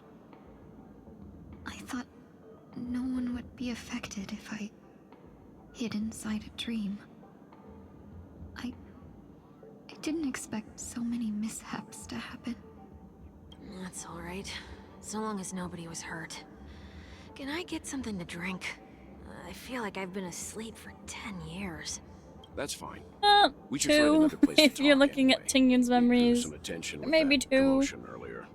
I thought no one would be affected if I hid inside a dream. I didn't expect so many mishaps to happen. That's alright. So long as nobody was hurt. Can I get something to drink? I feel like I've been asleep for 10 years. That's fine. We should find another place if you're looking at Tingyun's memories. Some attention Or with maybe that 2. commotion earlier.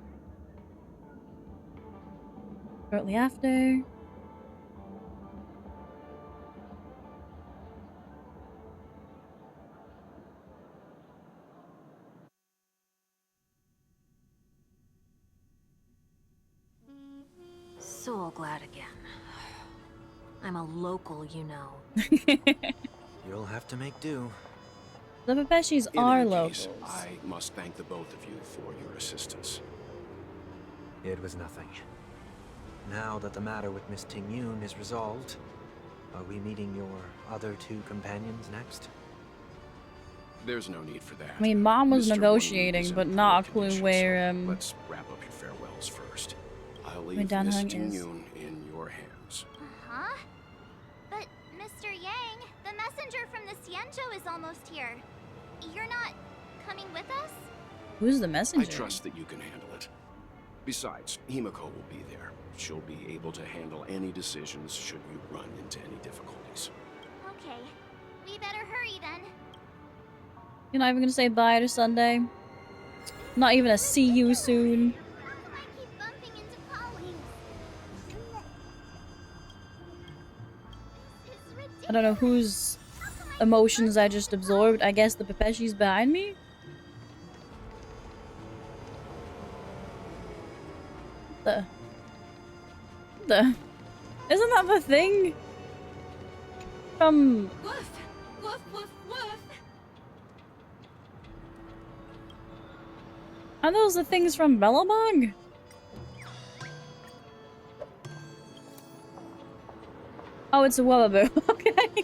Shortly after. So glad again. I'm a local, you know. You'll have to make do. The Pepeshis In are any locals. case, I must thank the both of you for your assistance. It was nothing. Now that the matter with Miss Tingyun is resolved, are we meeting your other 2 companions next? There's no need for that. I mean, Mom was Mr. negotiating, Wonley is but in not a poor clue condition, where, so let's wrap up your farewells first. I'll where leave Dan Miss Hung is. Tingyun in your hands. Huh? But, Mr. Yang, the messenger from the Xianzhou is almost here. You're not coming with us? Who's the messenger? I trust that you can handle it. Besides, Himiko will be there. She'll be able to handle any decisions should you run into any difficulties. Okay. We better hurry then. You're not even gonna say bye to Sunday? Not even a see you soon? I don't know whose emotions I just absorbed. I guess the Pepeshis behind me? Isn't that the thing? From... Woof! Woof, woof, woof! Are those the things from Bellabog? Oh, it's a Wubaboo. Okay.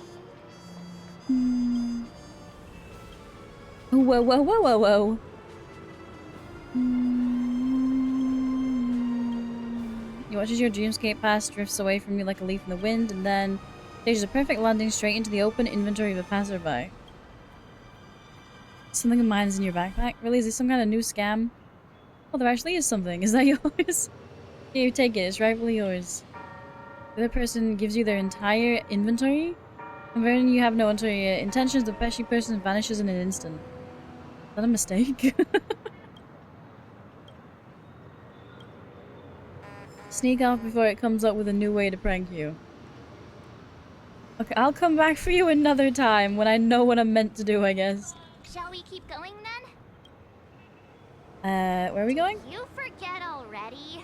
Whoa, whoa, whoa, whoa, whoa. You watch as your dreamscape past drifts away from you like a leaf in the wind, and then stages a perfect landing straight into the open inventory of a passerby. Something of mine is in your backpack? Really? Is this some kind of new scam? Oh, there actually is something. Is that yours? Here, you take it. It's rightfully yours. The other person gives you their entire inventory? Converting you have no ulterior intentions, the Pesci person vanishes in an instant. Is that a mistake? Sneak off before it comes up with a new way to prank you. Okay, I'll come back for you another time when I know what I'm meant to do, I guess. Shall we keep going then? Where are we going? You forget already.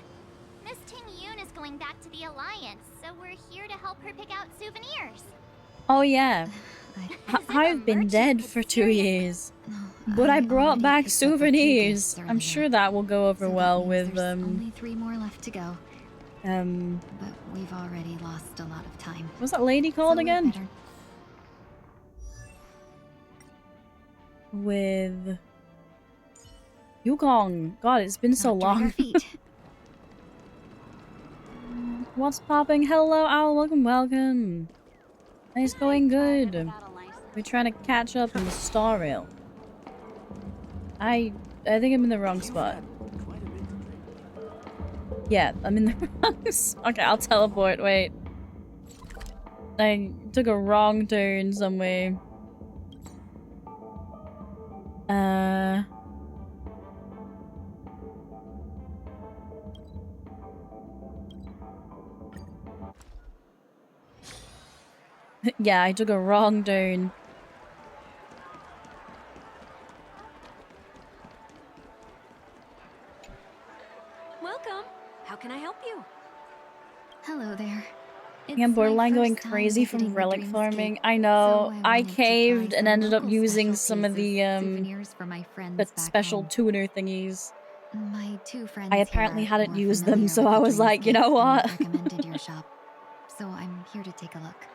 Miss Ting Yun is going back to the Alliance, so we're here to help her pick out souvenirs. Oh yeah. I've been dead for 2 years. But I brought back souvenirs. I'm sure that will go over well with only 3 more left to go. But we've already lost a lot of time. What's that lady called again? With Yukong. God, it's been so long. What's popping? Hello, Owl. Welcome, welcome. It's going good. We're trying to catch up in the Star Rail. I think I'm in the wrong spot. Yeah, I'm in the wrong spot. Okay, I'll teleport. Wait. I took a wrong turn somewhere. Yeah, I took a wrong turn. Welcome. How can I help you? Hello there. Yeah, I'm borderline going crazy from relic farming. I know. I caved and ended up using some of the special tuner thingies. My 2 friends I apparently here hadn't more used them, familiar so with I the was like, you dreamscape know and what? recommended your shop. So I'm here to take a look.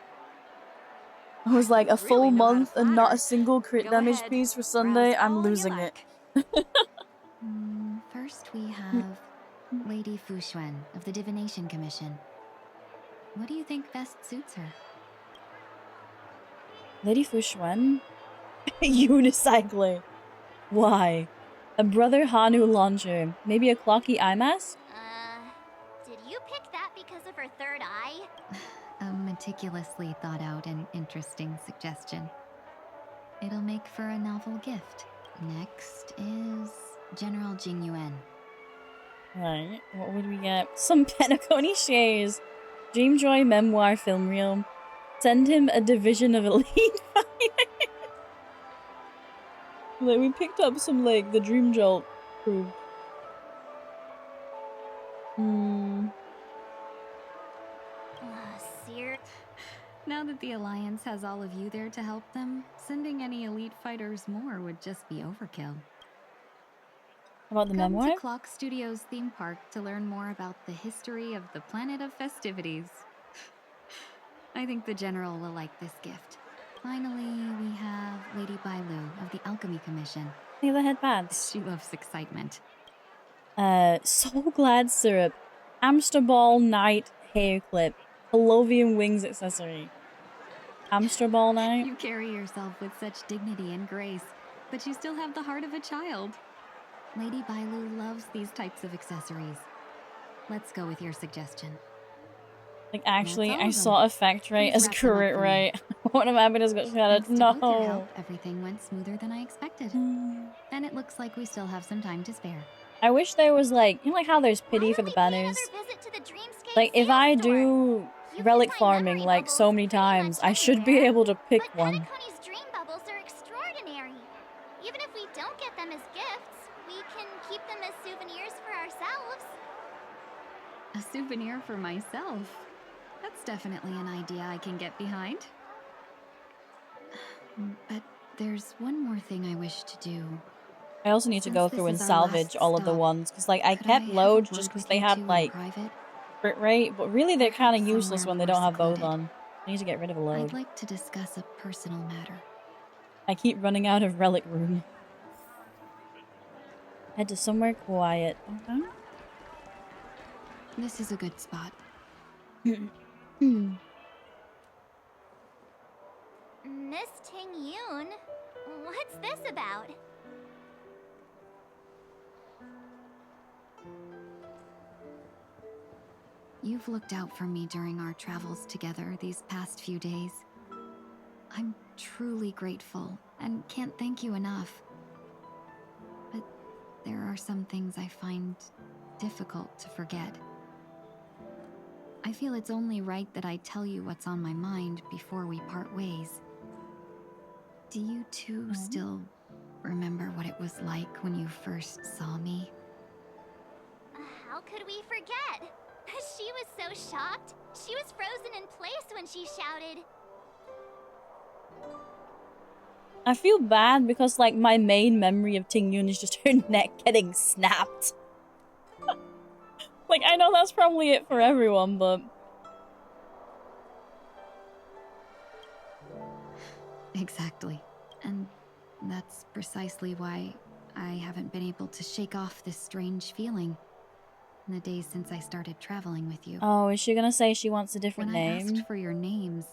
I was like, a full month and not a single crit damage piece for Sunday. I'm losing it. First we have Lady Fu Xuan of the Divination Commission. What do you think best suits her? Lady Fu Xuan? Unicycler. Why? A Brother Hanu launcher. Maybe a clocky eye mask? Did you pick that because of her third eye? A meticulously thought out and interesting suggestion. It'll make for a novel gift. Next is General Jing Yuan. Right, what would we get? Some Penacony shares. Dreamjoy memoir film reel. Send him a division of elite fighters. Like, we picked up some, like, the Dream Jolt crew. Now that the Alliance has all of you there to help them, sending any elite fighters more would just be overkill. About the Come memoir? to Clock Studios theme park to learn more about the history of the planet of festivities. I think the General will like this gift. Finally, we have Lady Bailu of the Alchemy Commission. Hey, the headbands. She loves excitement. So glad syrup. Hamster ball night hair clip. Palovian wings accessory. Hamster ball night? You carry yourself with such dignity and grace, but you still have the heart of a child. Lady Bailu loves these types of accessories. Let's go with your suggestion. Like, actually, I saw effect rate as crit rate. One of my happiness got shattered. Thanks to both your No. help, everything went smoother than I expected. And it looks like we still have some time to spare. I wish there was, like, you know, like how there's pity for the banners? Like, if I do relic farming, like, so many times, I should be able to pick one. Penacony's dream bubbles are extraordinary. Even if we don't get them as gifts, we can keep them as souvenirs for ourselves. A souvenir for myself. That's definitely an idea I can get behind. But there's one more thing I wish to do. I also need to go through and salvage all of the ones, because, like, I kept loads just because they had, like, crit rate, but really they're kind of useless when they don't have both on. I need to get rid of a load. I'd like to discuss a personal matter. I keep running out of relic room. Head to somewhere quiet. Okay. This is a good spot. Miss Ting Yun, what's this about? You've looked out for me during our travels together these past few days. I'm truly grateful and can't thank you enough. But there are some things I find difficult to forget. I feel it's only right that I tell you what's on my mind before we part ways. Do you two still remember what it was like when you first saw me? How could we forget? She was so shocked. She was frozen in place when she shouted. I feel bad because like my main memory of Ting Yun is just her neck getting snapped. Like I know that's probably it for everyone, but Exactly. And that's precisely why I haven't been able to shake off this strange feeling in the days since I started traveling with you. oh, is she gonna say she wants a different When I name? asked for your names,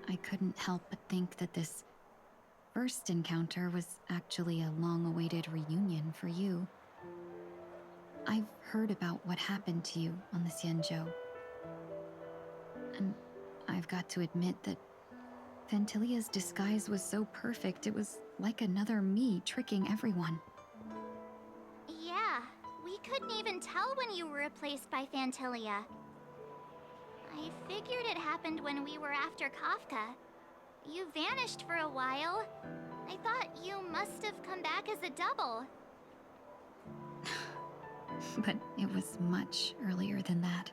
I couldn't help but think that this first encounter was actually a long-awaited reunion for you. I've heard about what happened to you on the Xianzhou. And I've got to admit that Fantilia's disguise was so perfect, it was like another me tricking everyone. Yeah, we couldn't even tell when you were replaced by Fantilia. I figured it happened when we were after Kafka. You vanished for a while. I thought you must have come back as a double. But it was much earlier than that.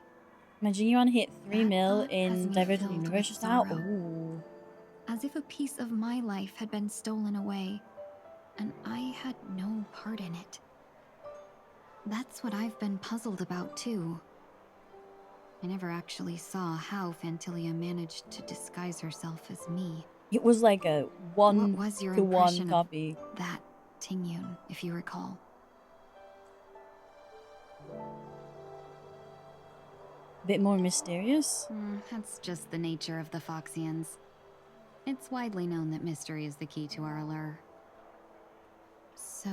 Imagine you hit 3 mil thought has in me Divergent filled with Universe now. sorrow. Ooh. As if a piece of my life had been stolen away, and I had no part in it. That's what I've been puzzled about, too. I never actually saw how Fantilia managed to disguise herself as me. It was like a What was your 1-to-1 impression copy. of that Tingyun, if you recall? Bit more mysterious? That's just the nature of the Foxians. It's widely known that mystery is the key to our allure. So,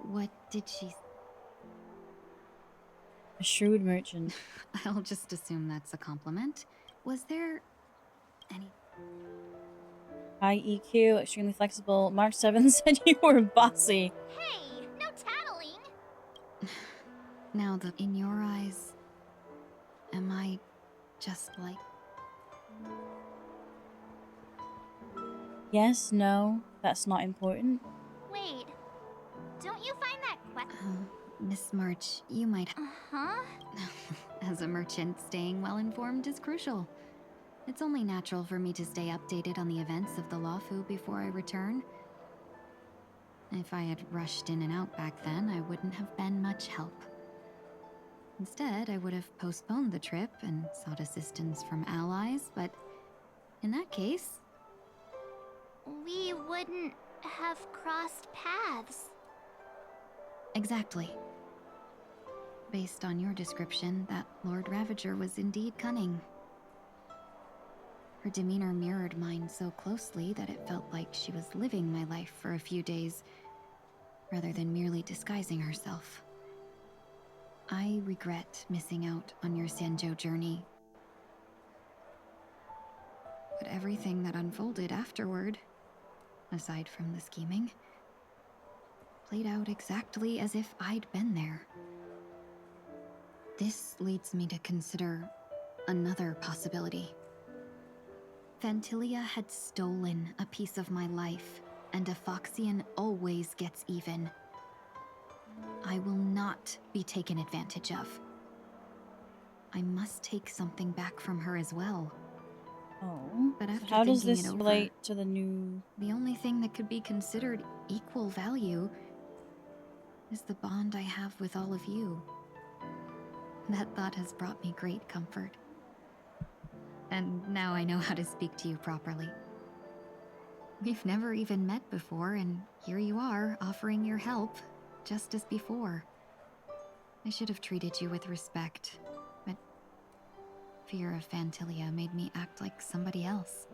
what did she... A shrewd merchant. I'll just assume that's a compliment. Was there any... High EQ, extremely flexible. Mark 7 said you were bossy. Hey, no tattling! Now, in your eyes, am I just like... Yes, no, that's not important. Wait, don't you find that Miss March, you might... Uh-huh? As a merchant, staying well-informed is crucial. It's only natural for me to stay updated on the events of the Lawfu before I return. If I had rushed in and out back then, I wouldn't have been much help. Instead, I would have postponed the trip and sought assistance from allies, but in that case... We wouldn't have crossed paths. Exactly. Based on your description, that Lord Ravager was indeed cunning. Her demeanor mirrored mine so closely that it felt like she was living my life for a few days, rather than merely disguising herself. I regret missing out on your Xianzhou journey. But everything that unfolded afterward, aside from the scheming, played out exactly as if I'd been there. This leads me to consider another possibility. Fantilia had stolen a piece of my life, and a Foxian always gets even. I will not be taken advantage of. I must take something back from her as well. Oh, But so after how does thinking this it over, relate to the new... the only thing that could be considered equal value is the bond I have with all of you. That thought has brought me great comfort. And now I know how to speak to you properly. We've never even met before, and here you are, offering your help, just as before. I should have treated you with respect, but fear of Fantilia made me act like somebody else.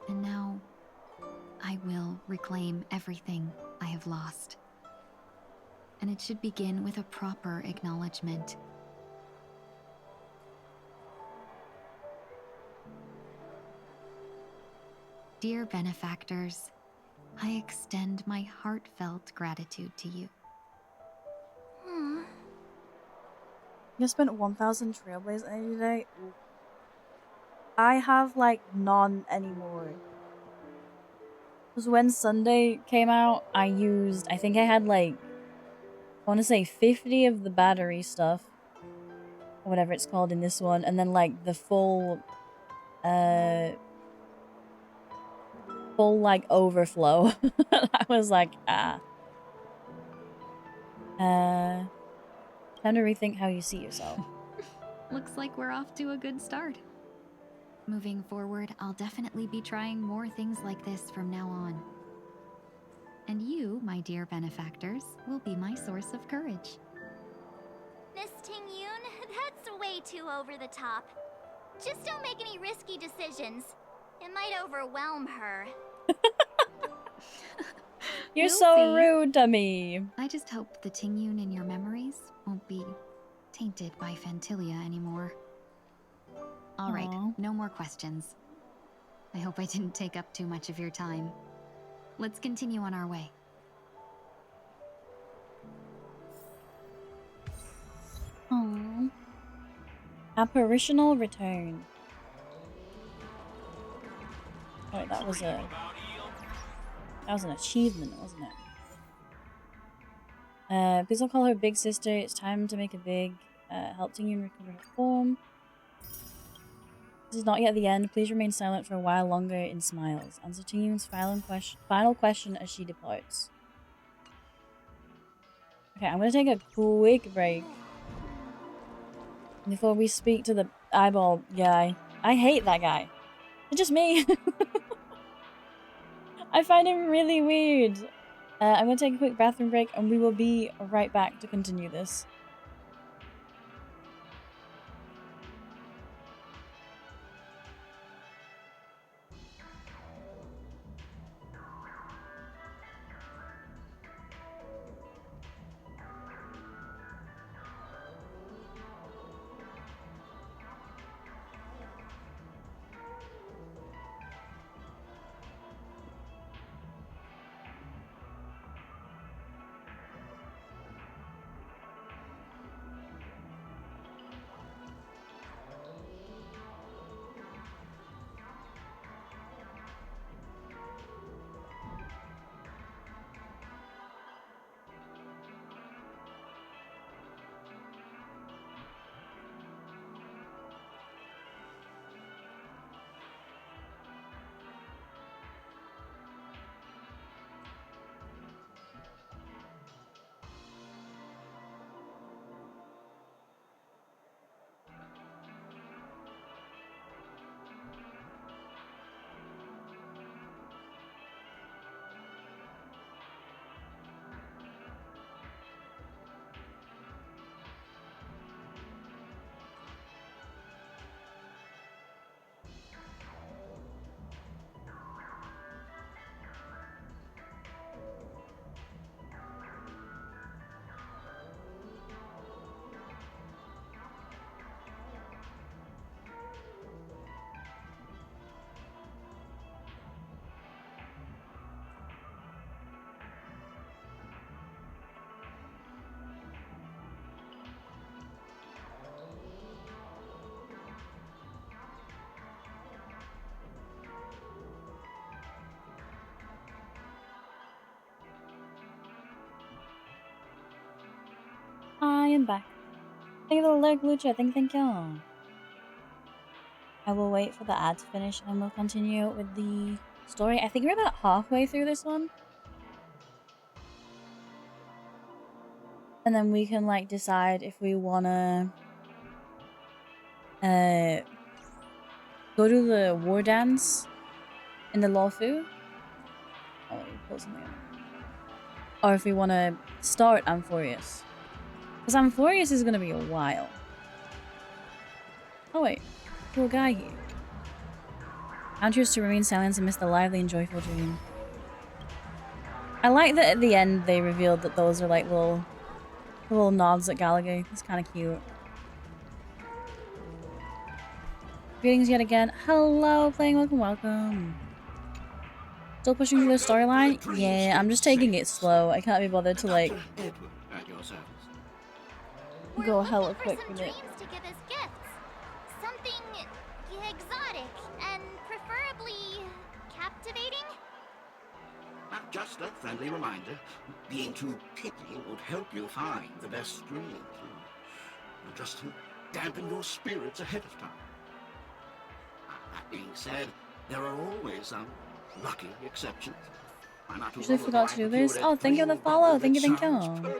And now, I will reclaim everything I have lost. And it should begin with a proper acknowledgement. Dear benefactors, I extend my heartfelt gratitude to you. You spent 1,000 Trailblaze energy today? Ooh. I have, like, none anymore. was when Sunday came out, I think I had like, I want to say 50 of the battery stuff, or whatever it's called in this one, and then like the full like overflow. I was like, time to rethink how you see yourself. Looks like we're off to a good start. Moving forward, I'll definitely be trying more things like this from now on. And you, my dear benefactors, will be my source of courage. Miss Ting-Yoon, that's way too over the top. Just don't make any risky decisions. It might overwhelm her. You're We'll so see. rude to me. I just hope the Ting-Yoon in your memories won't be tainted by Phantilia anymore. All right, no more questions. I hope I didn't take up too much of your time. Let's continue on our way. Aww. Apparitional return. Oh, that was an achievement, wasn't it? Please don't call her big sister. It's time to make a big help Ting-Yoon recover her form. This is not yet the end. Please remain silent for a while longer in smiles. Answer Ting-Yoon's final question as she departs. Okay, I'm gonna take a quick break before we speak to the eyeball guy. I hate that guy. It's just me. I find him really weird. I'm gonna take a quick bathroom break and we will be right back to continue this. I am back. Thank you for the lurk, Lucha. Thank you. I will wait for the ad to finish and we'll continue with the story. I think we're about halfway through this one. And then we can like decide if we wanna go to the war dance in the Lawfu. Oh, you pulled something up. Or if we wanna start AMPHOREUS. Because AMPHOREUS is gonna be a while. Oh wait, cool guy here. I choose to remain silent and miss the lively and joyful dream. I like that at the end they revealed that those are like little nods at Gallagher. It's kind of cute. Greetings yet again. Hello, playing. Welcome. Still pushing through the storyline? Yeah, I'm just taking it slow. I can't be bothered to like go hella quick with it. To give us gifts. Something exotic and preferably captivating. Just a friendly reminder. Being too picky won't help you find the best stream. Just to dampen your spirits ahead of time. That being said, there are always some lucky exceptions. I'm not Usually forgot to do this. Oh, thank you for the follow. Thank you, thank you.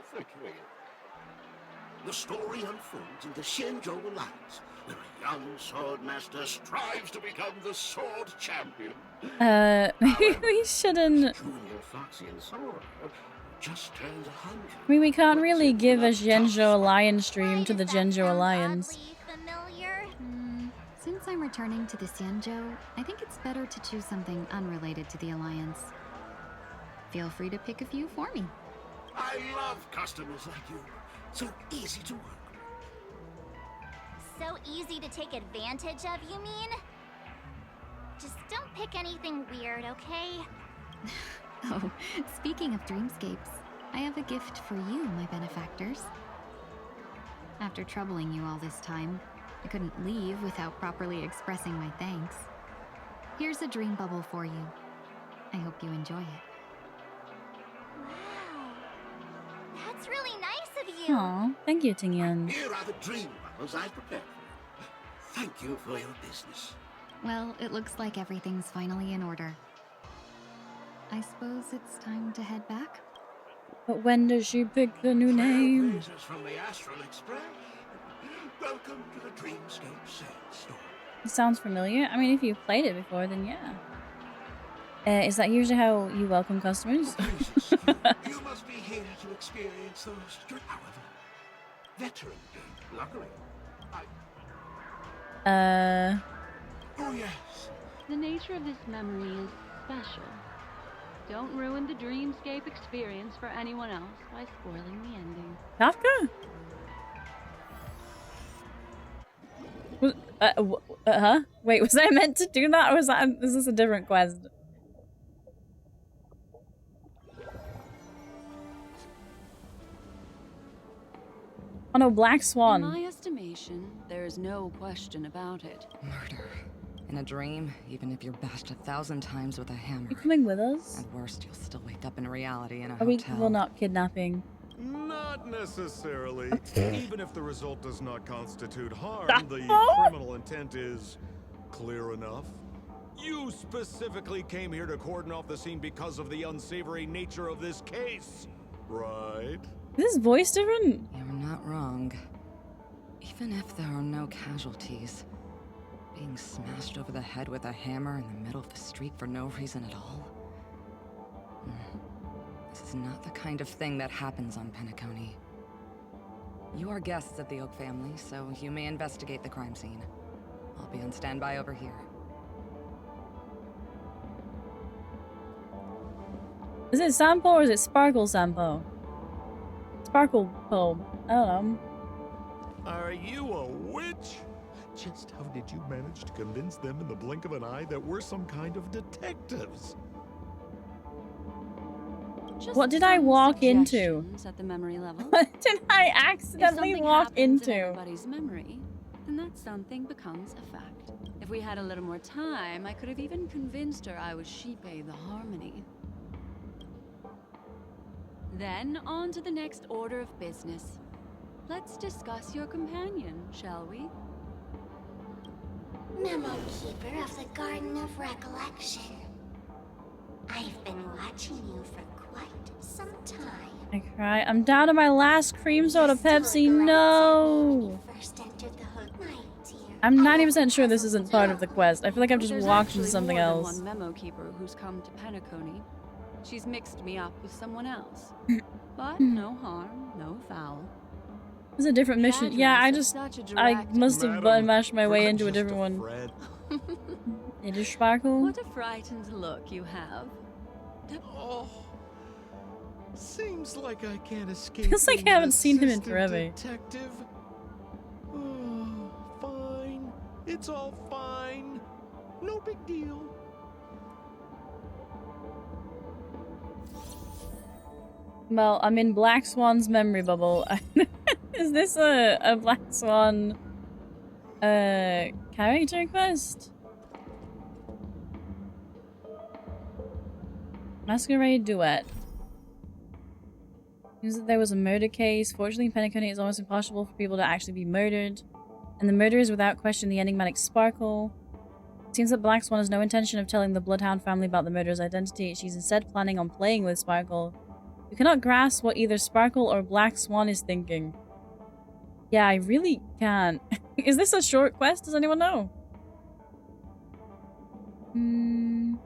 The story unfolds in the Shenzhou Alliance, where a young swordmaster strives to become the sword champion. Maybe we shouldn't. Junior Foxian sword just turned 100. I mean, we can't really give a Shenzhou Alliance stream to the Shenzhou Alliance. Since I'm returning to the Xianzhou, I think it's better to choose something unrelated to the Alliance. Feel free to pick a few for me. I love customers like you. So easy to work with. So easy to take advantage of, you mean? Just don't pick anything weird, okay? Oh, speaking of dreamscapes, I have a gift for you, my benefactors. After troubling you all this time, I couldn't leave without properly expressing my thanks. Here's a dream bubble for you. I hope you enjoy it. Wow. That's really nice of you. Aw, thank you, Tingyan. Here are the dream bubbles I prepared for you. Thank you for your business. Well, it looks like everything's finally in order. I suppose it's time to head back? But when does she pick the new name? From the Astral Express. Welcome to the Dreamscape Sales Store. It sounds familiar. I mean, if you've played it before, then yeah. Is that usually how you welcome customers? You must be here to experience those. However, veteran game. Luckily, Oh yes. The nature of this memory is special. Don't ruin the dreamscape experience for anyone else by spoiling the ending. Kafka? Huh? Wait, was I meant to do that, or is this a different quest? Oh no, Black Swan. In my estimation, there's no question about it. Murder. In a dream, even if you're bashed 1,000 times with a hammer. You coming with us? At worst, you'll still wake up in reality in a Are we hotel. well, not kidnapping? Not necessarily. Even if the result does not constitute harm, the Oh! criminal intent is clear enough. You specifically came here to cordon off the scene because of the unsavory nature of this case, right? Is his voice different? You're not wrong. Even if there are no casualties, being smashed over the head with a hammer in the middle of the street for no reason at all? This is not the kind of thing that happens on Penacony. You are guests of the Oak family, so you may investigate the crime scene. I'll be on standby over here. Is it Sampo or is it Sparkle Sampo? Sparkle Poe. I don't know. Are you a witch? Just how did you manage to convince them in the blink of an eye that we're some kind of detectives? What did I walk into? At the memory level. What did I accidentally If something walk happens in into? everybody's memory, then that something becomes a fact. If we had a little more time, I could have even convinced her I was Shipe the Harmony. Then on to the next order of business. Let's discuss your companion, shall we? Memo Keeper of the Garden of Recollection. I've been watching you for quite some time. I cry. I'm down to my last cream soda Pepsi. No! First entered the hood, my dear. I'm 90% sure this isn't part of the quest. I feel like I've just There's walked actually into something more than else. one memo keeper who's come to Penacony. She's mixed me up with someone else. But no harm, no foul. This is a different mission. Yeah, I must have button mashed my way into a different one. It is Sparkle. What a frightened look you have. Oh, seems like I can't escape. Feels like I haven't seen him in forever. Detective. Oh, fine. It's all fine. No big deal. Well, I'm in Black Swan's memory bubble. Is this a Black Swan character quest? Masquerade duet. Seems that there was a murder case. Fortunately, in Penacony, it's almost impossible for people to actually be murdered. And the murder is without question the enigmatic Sparkle. It seems that Black Swan has no intention of telling the Bloodhound family about the murderer's identity. She's instead planning on playing with Sparkle. You cannot grasp what either Sparkle or Black Swan is thinking. Yeah, I really can't. Is this a short quest? Does anyone know? Can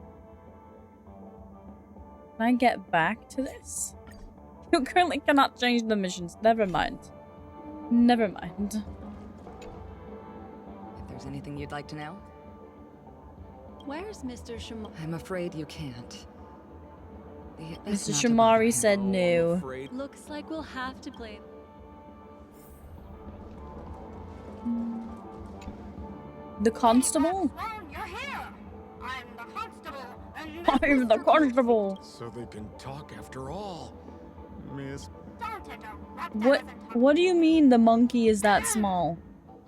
I get back to this? You currently cannot change the missions. Never mind. Never mind. If there's anything you'd like to know, Where's Mr. Shamari? I'm afraid you can't. Mr. Shamari said no. Looks like we'll have to play. The constable? You're here. I'm the constable. I'm the constable. So they can talk after all. Miss. Don't interrupt. What do you mean the monkey is that small?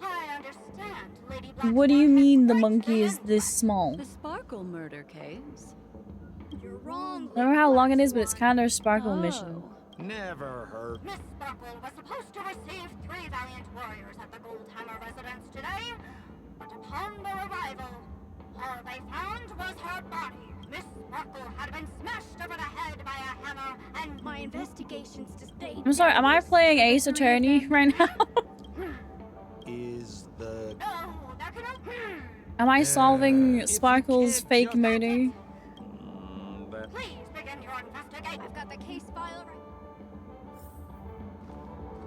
I understand, Lady Black. What do you mean the monkey is this small? The Sparkle murder case. You're wrong. I don't know how long it is, but it's kind of a Sparkle mission. Never heard. Miss Sparkle was supposed to receive 3 valiant warriors at the Goldhammer residence today, but upon their arrival, all they found was her body. Miss Sparkle had been smashed over the head by a hammer, and my investigations to date. I'm sorry, am I playing Ace Attorney right now? Is the... No, there can Am I solving Sparkle's fake murder? Please begin your investigation. I've got the case file right.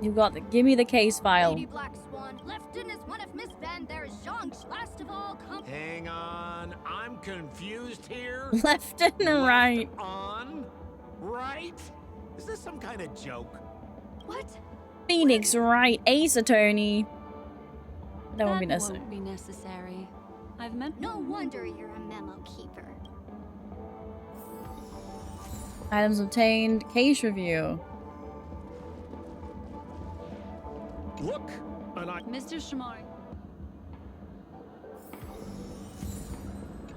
You got the. Give me the case file. Lady Black Swan, Lefton is one of Miss Van Der Jonk's last of all Hang on, I'm confused here. Left and right. On? Right? Is this some kind of joke? What? Phoenix Wright, Ace Attorney. That won't be necessary. Won't be necessary. I've meant. No wonder you're a memo keeper. Items obtained. Case review. Look, and I... Mr. Shamari.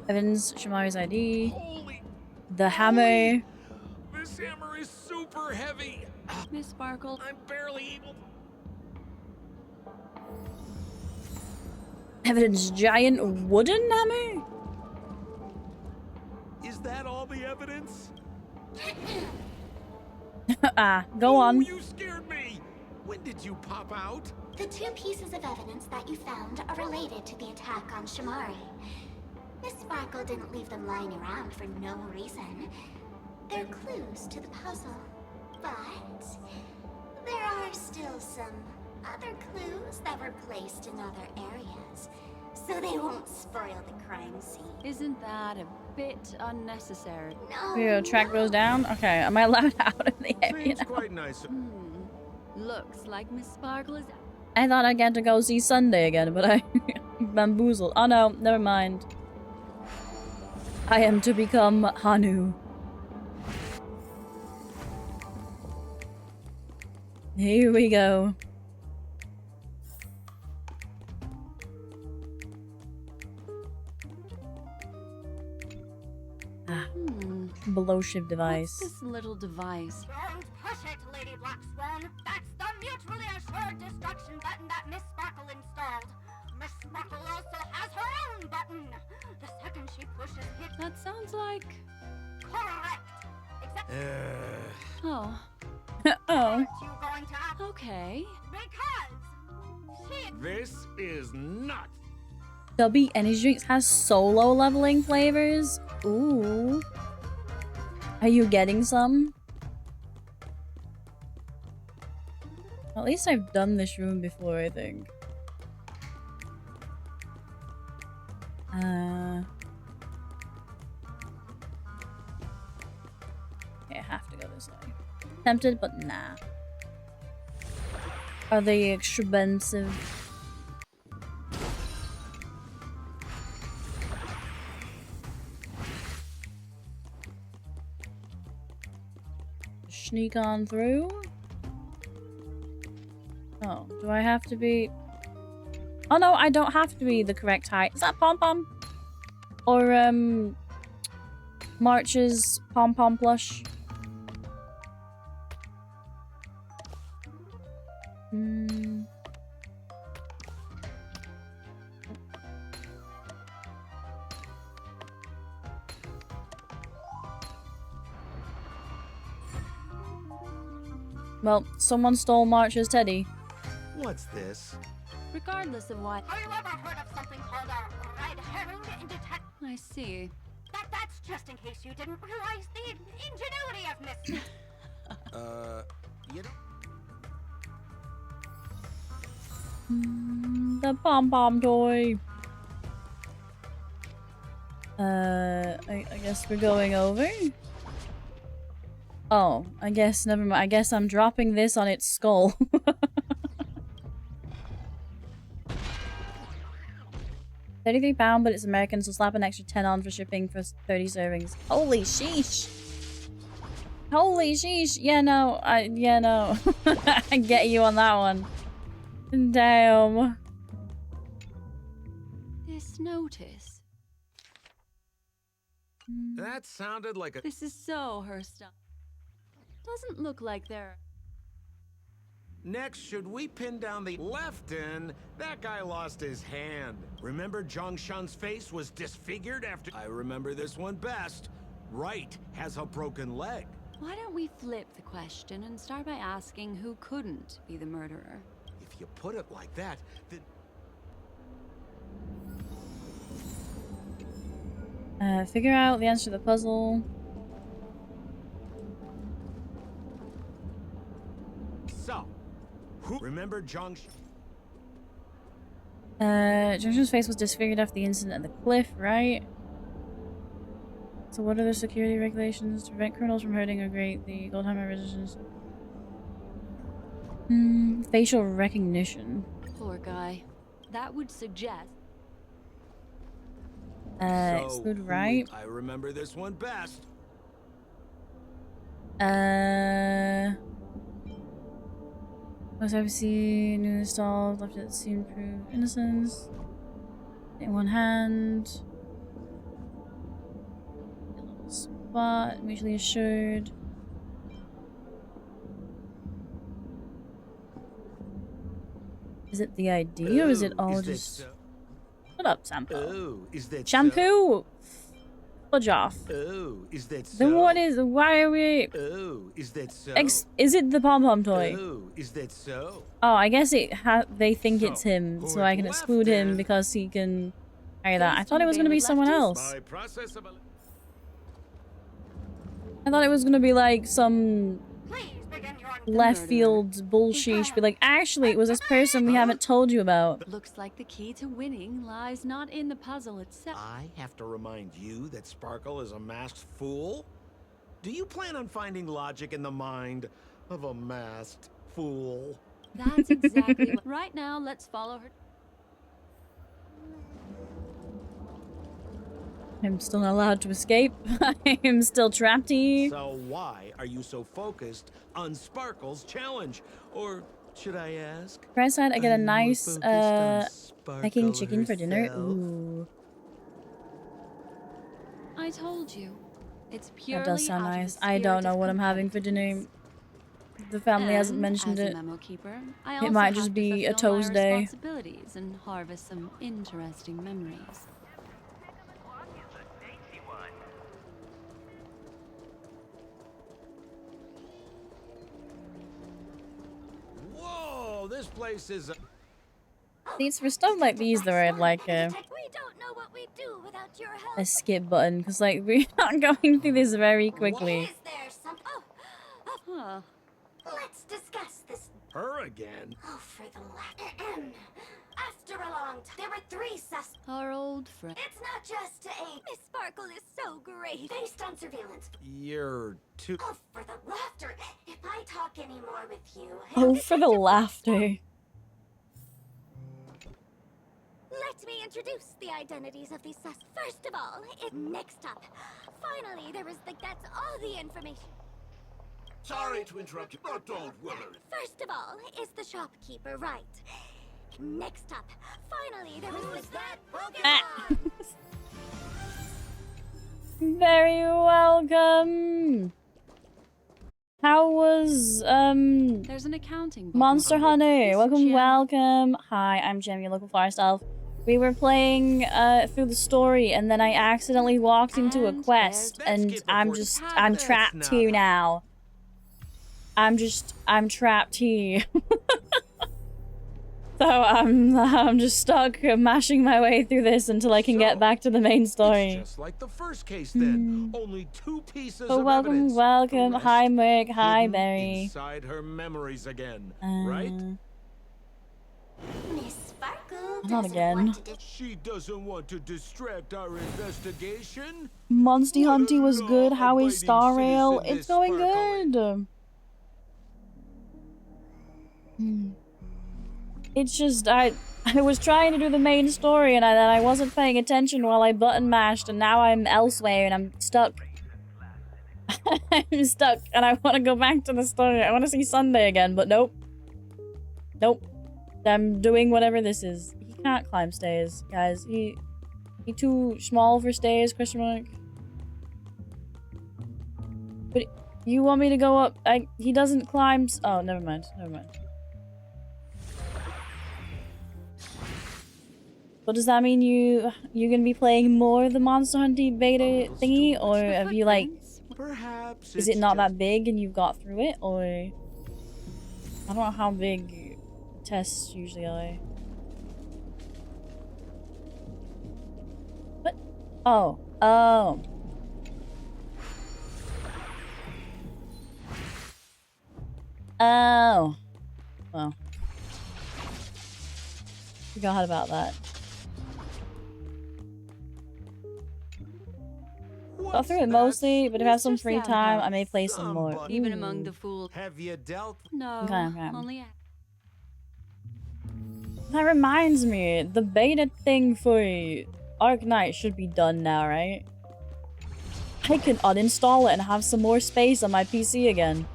Evans, Shamari's ID. The hammer. This hammer is super heavy. Miss Sparkle. I'm barely able... Evidence giant wooden hammer? Is that all the evidence? Go on. You scared me. When did you pop out? The 2 pieces of evidence that you found are related to the attack on Shamari. Miss Sparkle didn't leave them lying around for no reason. They're clues to the puzzle. But there are still some other clues that were placed in other areas, so they won't spoil the crime scene. Isn't that a bit unnecessary? No. Here, track goes down. Okay, am I allowed out of the area Seems quite nice. Looks like Miss Sparkle is. I thought I'd get to go see Sunday again, but I bamboozled. Oh no, never mind. I am to become Hanu. Here we go. Below ship device. What's this little device? Don't push it, Lady Black Swan. That's the mutually assured destruction button that Miss Sparkle installed. Miss Sparkle also has her own button. The second she pushes it... That sounds like... Correct. Except... Oh. Aren't you going to ask? Okay. Because... she... This is nuts. W Energy Drinks has solo leveling flavors? Ooh. Are you getting some? At least I've done this room before, I think. Okay, I have to go this way. Tempted, but nah. Are they expensive? Sneak on through. Oh, do I have to be... Oh no, I don't have to be the correct height. Is that Pom Pom? Or, March's pom-pom plush. Well, someone stole March's teddy. What's this? Regardless of what. Have you ever heard of something called a red herring in detect? I see. That's just in case you didn't realize the ingenuity of Miss. You know. The pom-pom toy. I guess we're going over. Oh, I guess never mind. I guess I'm dropping this on its skull. £33, but it's American, so slap an extra 10 on for shipping for 30 servings. Holy sheesh! Holy sheesh! Yeah, no, I get you on that one. Damn. This notice. That sounded like a. This is so her stuff. Doesn't look like they're. Next, should we pin down the Lefton? That guy lost his hand. Remember Zhongshan's face was disfigured after. I remember this one best. Right has a broken leg. Why don't we flip the question and start by asking who couldn't be the murderer? If you put it like that, then. Figure out the answer to the puzzle. So, who remember Zhongshan? Zhongshan's face was disfigured after the incident at the cliff, right? So what are the security regulations to prevent criminals from hurting or grate the Goldheimer resistance? Facial recognition. Poor guy. That would suggest. Exclude right. I remember this one best. Was obviously new installed, left at the scene, prove innocence. In one hand. A little spot, mutually assured. Is it the ID or is it all just. Shut up, Sampo. Oh, is that shampoo? Fudge off. Oh, is that so? Then what is. Why are we. Oh, is that so? Is it the pom-pom toy? Oh, is that so? Oh, I guess they think it's him, so I can exclude him because he can carry that. I thought it was gonna be someone else. I thought it was gonna be like some left field bullshit, but like actually it was this person we haven't told you about. Looks like the key to winning lies not in the puzzle itself. I have to remind you that Sparkle is a masked fool? Do you plan on finding logic in the mind of a masked fool? That's exactly what. Right now, let's follow her. I'm still not allowed to escape. I'm still trapped here. So why are you so focused on Sparkle's challenge? Or should I ask? Right side, I get a nice Peking chicken for dinner. Ooh. I told you. It's purely That does sound nice. I don't know what I'm having for dinner. The family hasn't mentioned it. Memo keeper, It might just be a toast day. Responsibilities and harvest some interesting memories. Whoa, this place is. See, it's for stuff like these that are like a skip button, because like we're not going through this very quickly. Is there some? Oh, let's discuss this. Her again? Oh, for the lack. After a long time, there were 3 suspects. Our old friend. It's not just a. Miss Sparkle is so great. Based on surveillance. You're too. Oh, for the laughter. If I talk any more with you. Oh, for the laughter. Let me introduce the identities of these suspects. First of all, next up. Finally, there is that's all the information. Sorry to interrupt you, but don't worry. First of all, is the shopkeeper right? Next up, finally, there is that Pokemon! Very welcome. How was There's an accounting book. Monster Hunter? Welcome. Hi, I'm Jem, your local forest elf. We were playing through the story, and then I accidentally walked into a quest, and I'm trapped here now. I'm trapped here. So I'm just stuck mashing my way through this until I can get back to the main story. It's just like the first case then. Only 2 pieces Oh, of welcome, evidence. welcome. The rest Hi, Mick. Hi, hidden Barry. Inside her memories again, right? Miss Sparkle Not again. She doesn't want to distract our investigation. Monsty Hunty was good. How is Star Rail? It's going good. It's just I was trying to do the main story and I wasn't paying attention while I button mashed, and now I'm elsewhere and I'm stuck. I'm stuck and I want to go back to the story. I want to see Sunday again, but nope. Nope. I'm doing whatever this is. He can't climb stairs, guys. He too small for stairs, question mark. But you want me to go up? He doesn't climb. Oh, never mind. Never mind. So does that mean you're gonna be playing more of the Monster Hunting beta thingy, or have you like? Perhaps Is it not that big and you've got through it, or I don't know how big tests usually are. What? Oh. Oh. Oh. Well. Forgot about that. Got through it mostly, but if I have some free time, I may play some more. Even among the fools. Have you dealt? No. Okay. Only. That reminds me, the beta thing for Arknight should be done now, right? I can uninstall it and have some more space on my PC again.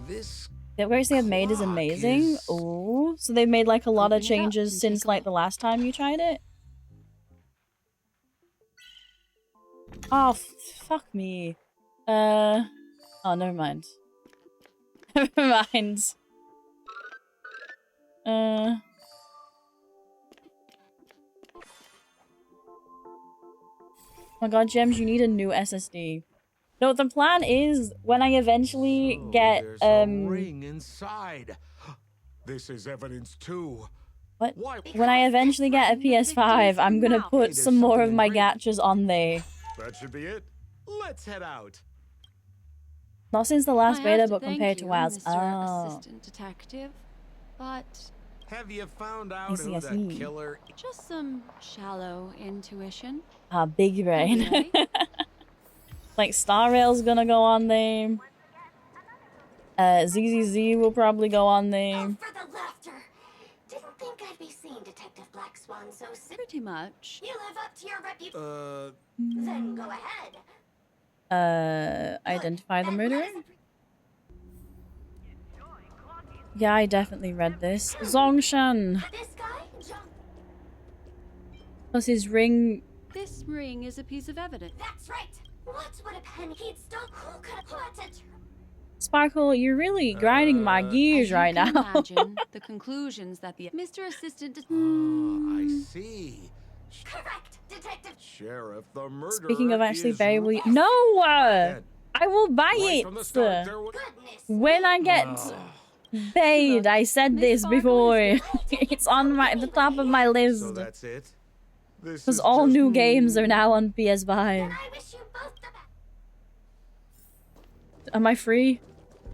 The upgrades they have made is amazing. Ooh, so they've made like a lot of changes since like the last time you tried it. Oh, fuck me. Oh, never mind. Never mind. Oh my god, Gems, you need a new SSD. No, the plan is when I eventually get There's a ring inside. This is evidence too. What? When I eventually get a PS5, I'm gonna put some more of my gachas on there. That should be it. Let's head out. Not since the last beta, but compared to WoW's. Mr. Oh. Assistant Detective, but Have you found out I see. who the killer? just some shallow intuition. Ah, big brain. Like Star Rail's gonna go on there. ZZZ will probably go on there. For the laughter. Didn't think I'd be seeing Detective Black Swan so soon. Pretty much. You live up to your reputation. Then go ahead. Identify the murderer? Yeah, I definitely read this. Zongshan! This guy? Plus his ring... This ring is a piece of evidence. That's right. What would a pen he'd stole? Who could have put it? Sparkle, you're really grinding my gears right now. Imagine the conclusions that the Mr. Assistant. I see. Correct, Detective. Sheriff, the murderer. Speaking of actually is very weak. No! I will buy it! When I get paid, I said this before. It's on the top of my list. So that's it. Because all new games are now on PS5. Am I free?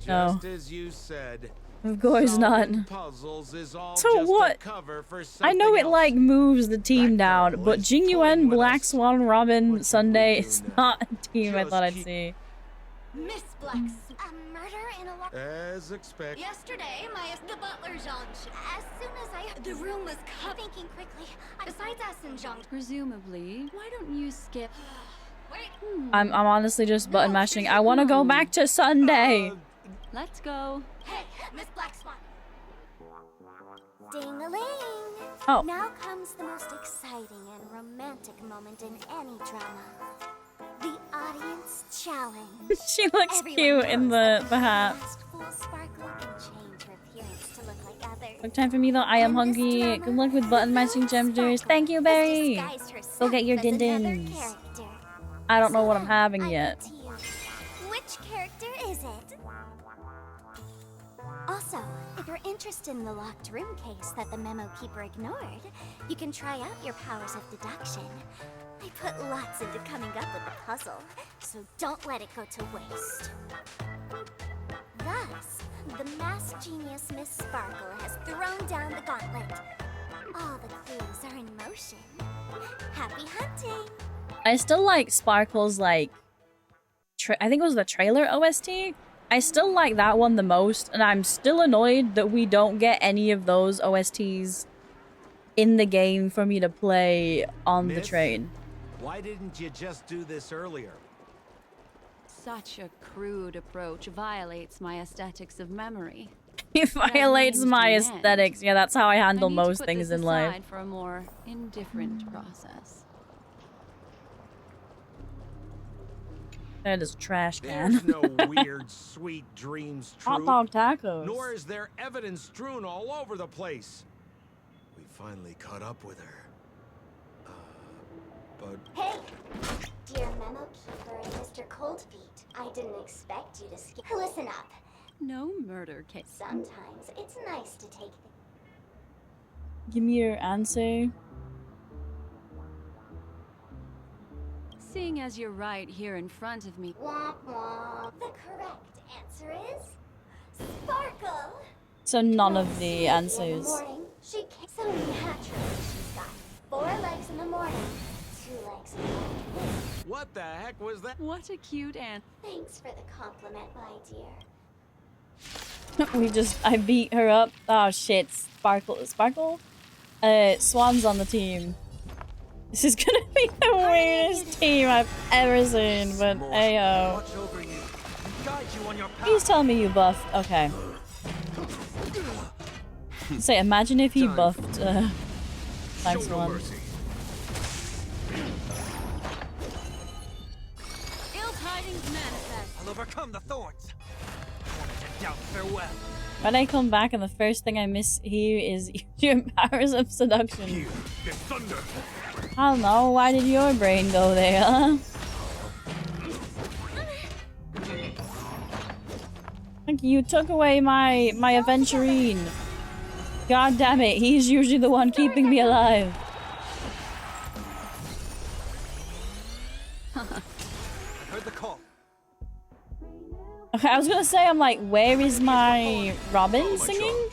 No. Just as you said. Of course not. Puzzles is all So just what? a cover for I know something it like moves the team down, but Jingyuan, Black Swan, Robin, Sunday is not a team I thought I'd see. Miss Black's a murder in a As expected. Yesterday, the butler Jean. As soon as the room was covered. Thinking quickly. Besides us and Jean. Presumably, why don't you skip? Wait. I'm honestly just button mashing. I want to go back to Sunday. Let's go. Hey, Miss Black Swan. Ding-a-ling! Oh. Now comes the most exciting and romantic moment in any drama. The audience challenge. She looks cute in the hat. Full Sparkle can change her appearance to look like others. Quick time for me though. I am hungry. Good luck with button matching chapters. Thank you, Barry. Go get your din-dins. I don't know what I'm having yet. Which character is it? Also, if you're interested in the locked room case that the memo keeper ignored, you can try out your powers of deduction. I put lots into coming up with the puzzle, so don't let it go to waste. Thus, the masked genius Miss Sparkle has thrown down the gauntlet. All the clues are in motion. Happy hunting! I still like Sparkle's like, I think it was the trailer OST. I still like that one the most, and I'm still annoyed that we don't get any of those OSTs in the game for me to play on the train. Why didn't you just do this earlier? Such a crude approach violates my aesthetics of memory. It violates my aesthetics. Yeah, that's how I handle most things in life. For a more indifferent process. That is trash, man. There's no weird, sweet dreams Hot troop. dog tacos. Nor is there evidence strewn all over the place. We finally caught up with her. But... Hey! Dear Memo Keeper and Mr. Coldfeet, I didn't expect you to skip. Listen up. No murder case. Sometimes it's nice to take Give me your answer. Seeing as you're right here in front of me. Womp womp. The correct answer is Sparkle. So none of the In the answers. morning, she came so naturally. She's got 4 legs in the morning, 2 legs in the afternoon. What the heck was that? What a cute ant. Thanks for the compliment, my dear. I beat her up. Oh shit, Sparkle. Swan's on the team. This is gonna be the weirdest team I've ever seen, but ayo. Please tell me you buffed. Okay. Say, imagine if you buffed, thanks one. Ill tidings manifest. I'll overcome the thorns. To doubt farewell. When I come back and the first thing I miss here is your powers of seduction. Thunder. I don't know, why did your brain go there? Like, you took away my aventurine. God damn it, he's usually the one keeping me alive. Heard the call. Okay, I was gonna say, I'm like, where is my Robin singing?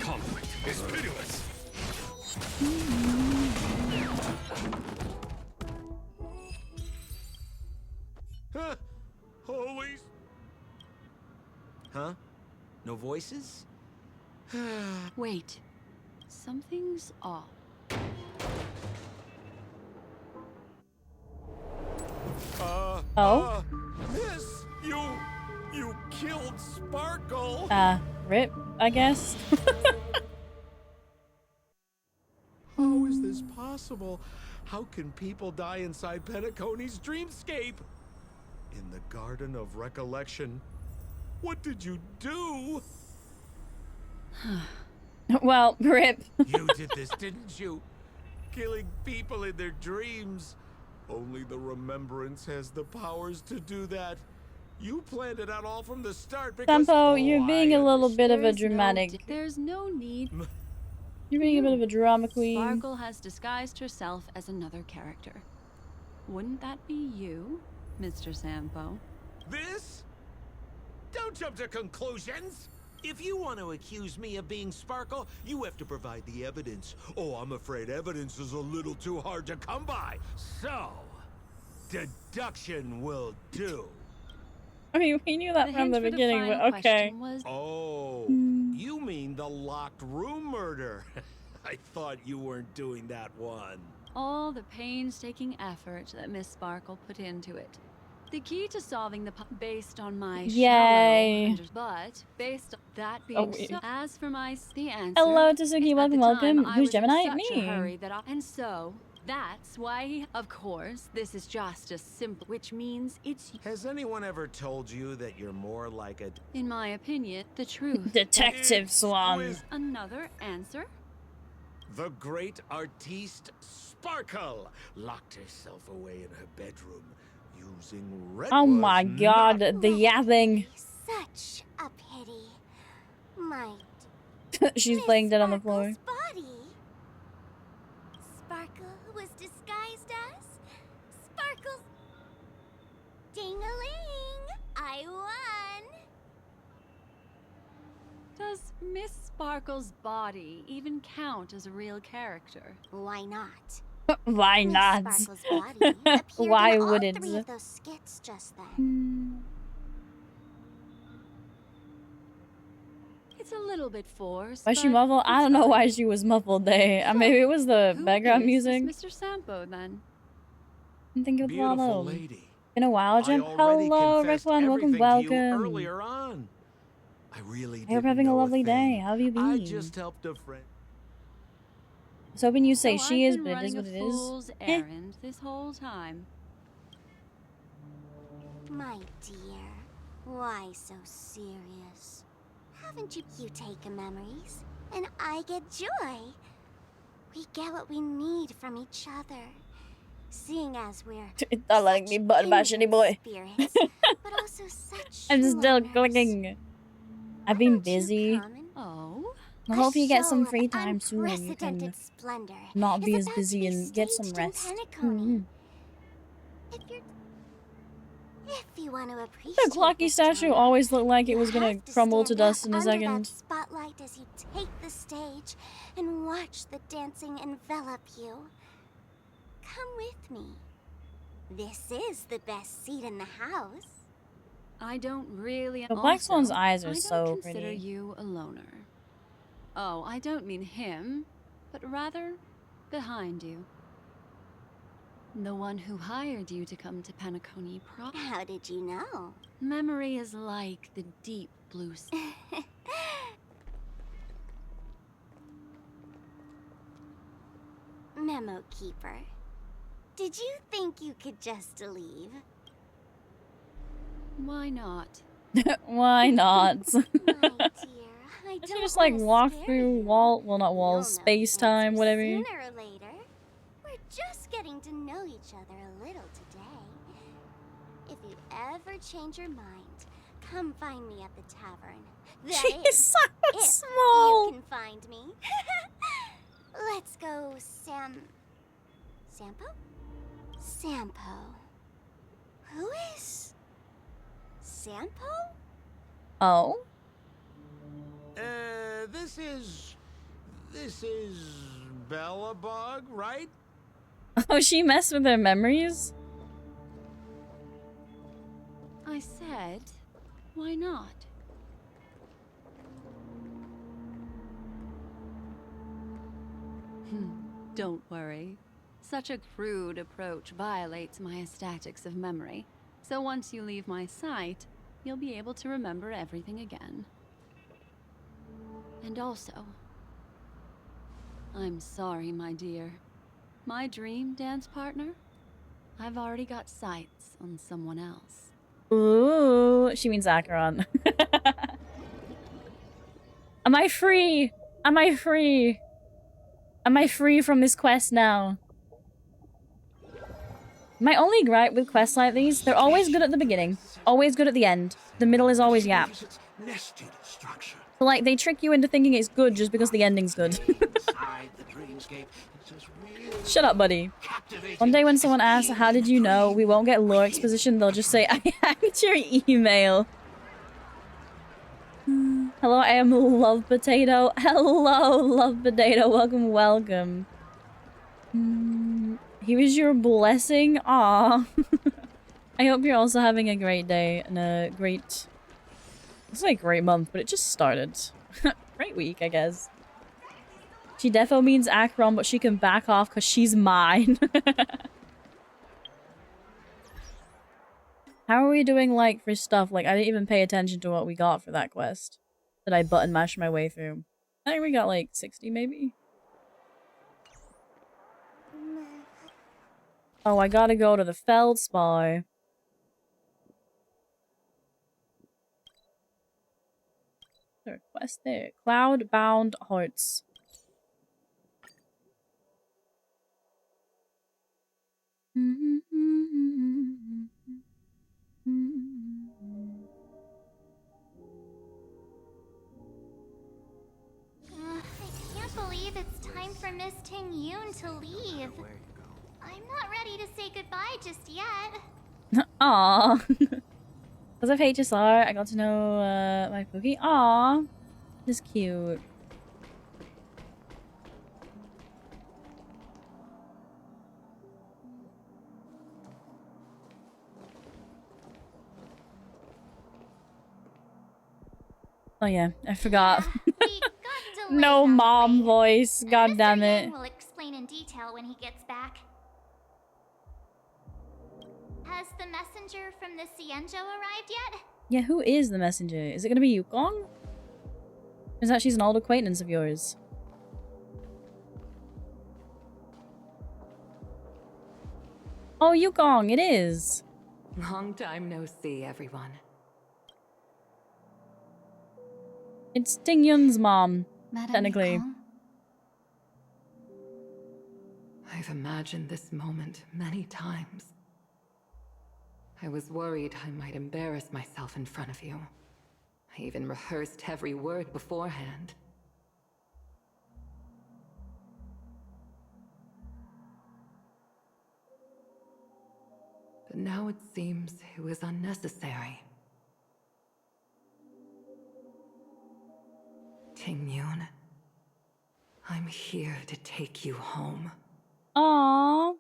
Conflict is pitiless. Holy... Huh? No voices? Wait. Something's off. Miss, you killed Sparkle. Rip, I guess. How is this possible? How can people die inside Penacony's dreamscape? In the Garden of Recollection. What did you do? Well, Rip. You did this, didn't you? Killing people in their dreams. Only the Remembrance has the powers to do that. You planned it out all from the start because... Tempo, you're being a little bit of a dramatic... There's no need. You're being a bit of a drama queen. Sparkle has disguised herself as another character. Wouldn't that be you, Mr. Sampo? This? Don't jump to conclusions! If you want to accuse me of being Sparkle, you have to provide the evidence. Oh, I'm afraid evidence is a little too hard to come by. So, deduction will do. I mean, we knew that from the beginning, but okay. Oh, you mean the locked room murder? I thought you weren't doing that one. All the painstaking effort that Miss Sparkle put into it. The key to solving the based on my Yay. shallow, but based on that Oh, being wait. so, as for the answer. Hello, Tsuki. Welcome, welcome. Who's Gemini? In such a hurry Me. that and so that's why, of course, this is just a simple, which means it's. Has anyone ever told you that you're more like a... In my opinion, the truth. Detective Swan. Another answer? The great artiste Sparkle locked herself away in her bedroom using red. Oh my god, the yapping. Such a pity. Might. She's laying dead on the floor. Body. Sparkle was disguised as Sparkle's. Ding-a-ling! I won. Does Miss Sparkle's body even count as a real character? Why not? Why not? Sparkle's body appeared Why in all wouldn't? 3 of those skits just then. It's a little bit forced. Why she muffled? I don't know why she was muffled there. Maybe it was the background music. Mr. Sampo, then. I'm thinking of Beautiful Lalo. lady. Been a while, Jim. Hello, Rickwan. Welcome, welcome. Earlier on. I really I hope you're having a lovely day. How have you been? I just helped a friend. I was hoping you'd say So she I've is, been but it running is what a it fool's is. errand this whole time. My dear, why so serious? Haven't you take memories, and I get joy. We get what we need from each other. Seeing as we're It's not letting me button bash any boy. spirits, but also such I'm still loners. clicking. I've been busy. Oh? I hope you get show some of free time soon and you can unprecedented splendor not be is as about to busy be and get some staged in rest. Penacony. If you want to appreciate The clocky statue always looked like it was gonna crumble to dust in a under second. that spotlight as you take the stage and watch the dancing envelop you. Come with me. This is the best seat in the house. I don't really. The Black Swan's Also, eyes are I don't so consider pretty. you a loner. Oh, I don't mean him, but rather behind you. The one who hired you to come to Penacony Pro. How did you know? Memory is like the deep blue sea. Memo Keeper. Did you think you could just leave? Why not? Why not? I She just like walk through wall, well not walls, space time, whatever. Sooner or later, we're just getting to know each other a little today. If you ever change your mind, come find me at the tavern. That She's is, so if small. you can find me. Let's go, Sampo? Sampo. Who is Sampo? Oh? This is Bellabog, right? Oh, she messed with their memories? I said, why not? Don't worry. Such a crude approach violates my statics of memory. So once you leave my sight, you'll be able to remember everything again. And also, I'm sorry, my dear. My dream dance partner? I've already got sights on someone else. Ooh, she means Acheron. Am I free? Am I free? Am I free from this quest now? My only gripe with quests like these, they're always good at the beginning, always good at the end. The middle is always yap. So like, they trick you into thinking it's good just because the ending's good. Shut up, buddy. One day when someone asks, how did you know, we won't get lore exposition, they'll just say, I hacked your email. Hello, I am Love Potato. Hello, Love Potato. Welcome, welcome. He was your blessing? Aw. I hope you're also having a great day and a great... It's like a great month, but it just started. Great week, I guess. She defo means Acheron, but she can back off because she's mine. How are we doing, like, for stuff? Like, I didn't even pay attention to what we got for that quest that I button mashed my way through. I think we got, like, 60, maybe? Oh, I gotta go to the Feldspar. There's a quest there. Cloud-bound hearts. I can't believe it's time for Miss Ting Yoon to leave. I'm not ready to say goodbye just yet. Aww. Because of HSR, I got to know my Pookie. Aww. This is cute. Oh yeah, I forgot. No mom voice. God damn it. Will explain in detail when he gets back. Has the messenger from the Xianzhou arrived yet? Yeah, who is the messenger? Is it gonna be Yukong? Or is that she's an old acquaintance of yours? Oh, Yukong, it is. Long time no see, everyone. It's Ting Yun's mom, Madame technically. Yukong? I've imagined this moment many times. I was worried I might embarrass myself in front of you. I even rehearsed every word beforehand. But now it seems it was unnecessary. Ting Yun, I'm here to take you home. Aww.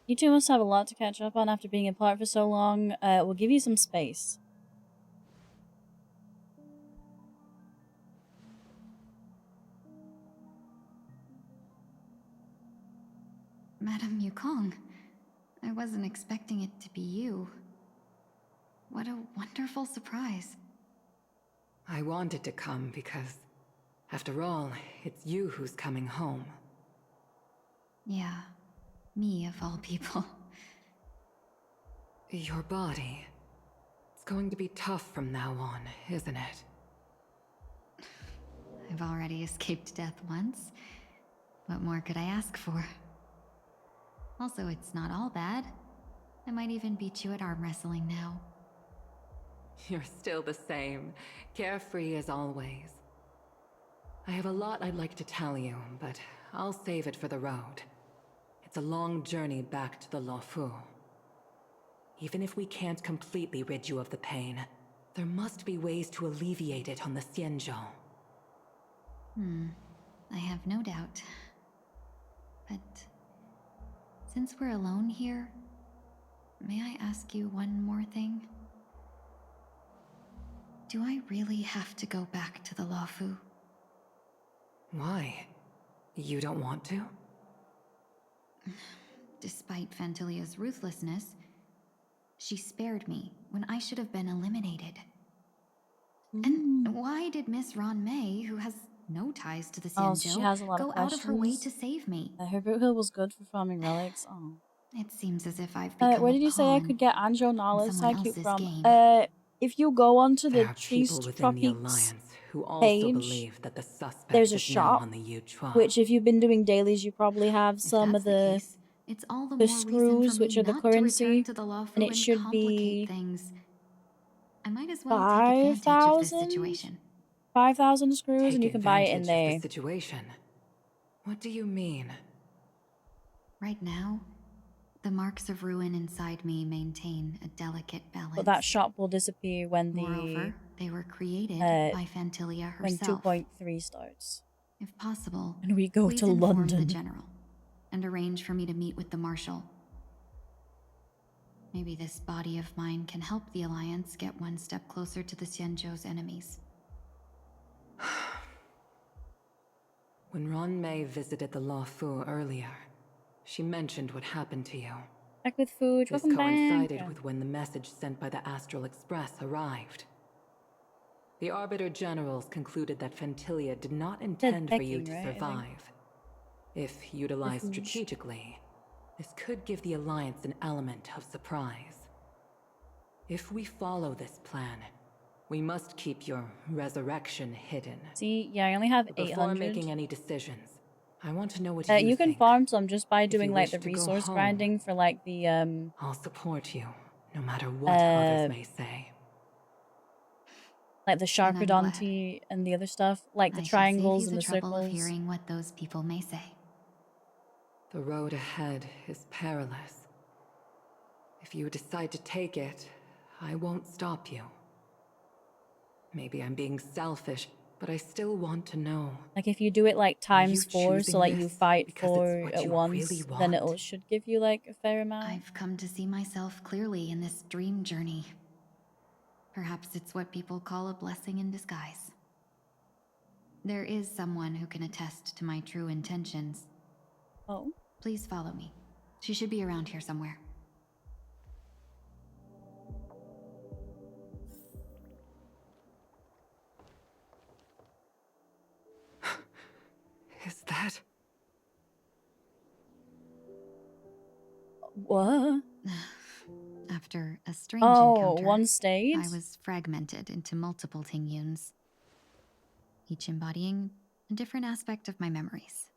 You two must have a lot to catch up on after being apart for so long. We'll give you some space. Madame Yukong, I wasn't expecting it to be you. What a wonderful surprise. I wanted to come because, after all, it's you who's coming home. Yeah, me of all people. Your body. It's going to be tough from now on, isn't it? I've already escaped death once. What more could I ask for? Also, it's not all bad. I might even beat you at arm wrestling now. You're still the same, carefree as always. I have a lot I'd like to tell you, but I'll save it for the road. It's a long journey back to the Luofu. Even if we can't completely rid you of the pain, there must be ways to alleviate it on the Xianzhou. I have no doubt. But since we're alone here, may I ask you one more thing? Do I really have to go back to the Luofu? Why? You don't want to? Despite Phantilia's ruthlessness, she spared me when I should have been eliminated. And why did Miss Ron May, who has no ties to the Xianzhou, go out of her way to save me? Her boot hill was good for farming relics. Oh. It seems as if I've become Where did you a say I pawn could get Anjo in Nala's someone Psychic else's from? game. If you go onto the There are people Triste within the Tropics Alliance who also page, believe that the suspect there's a is now shop, on the Yuchua. which if you've been doing dailies, you probably have some of the It's all the the more reason screws, for me which are the not to return currency, to the Luofu and it and should complicate be things. I might as well take advantage of this situation. 5,000 screws, and you Take can buy it in advantage there. of the situation. What do you mean? Right now, the marks of ruin inside me maintain a delicate balance. But that shop will disappear when the Moreover, they were created by Phantilia herself. when 2.3 starts. If possible, And we go please to inform London. the general and arrange for me to meet with the marshal. Maybe this body of mine can help the Alliance get one step closer to the Xianzhou's enemies. When Ron May visited the Law Fu earlier, she mentioned what happened to you. Back with food. This Welcome coincided back. with when the message sent by the Astral Express arrived. The Arbiter Generals concluded that Fentilia did not intend for you to survive. If utilized strategically, this could give the Alliance an element of surprise. If we follow this plan, we must keep your resurrection hidden. See, yeah, I only have 800. Before making any decisions, I want to know what you can think. farm some just by If you doing like wish the to go resource home, grinding for like the I'll support you, no matter what others may say. like the Sharkadonti and the other stuff, like the triangles and the trouble of circles. hearing what those people may say. The road ahead is perilous. If you decide to take it, I won't stop you. Maybe I'm being selfish, but I still want to know. Like if you do it like times 4, so choosing like you this fight because for it's what at you once, really then want? it should give you like a fair amount. I've come to see myself clearly in this dream journey. Perhaps it's what people call a blessing in disguise. There is someone who can attest to my true intentions. Oh? Please follow me. She should be around here somewhere. Is that... What? After a strange encounter, one stage? I was fragmented into multiple Tingyuns, each embodying a different aspect of my memories.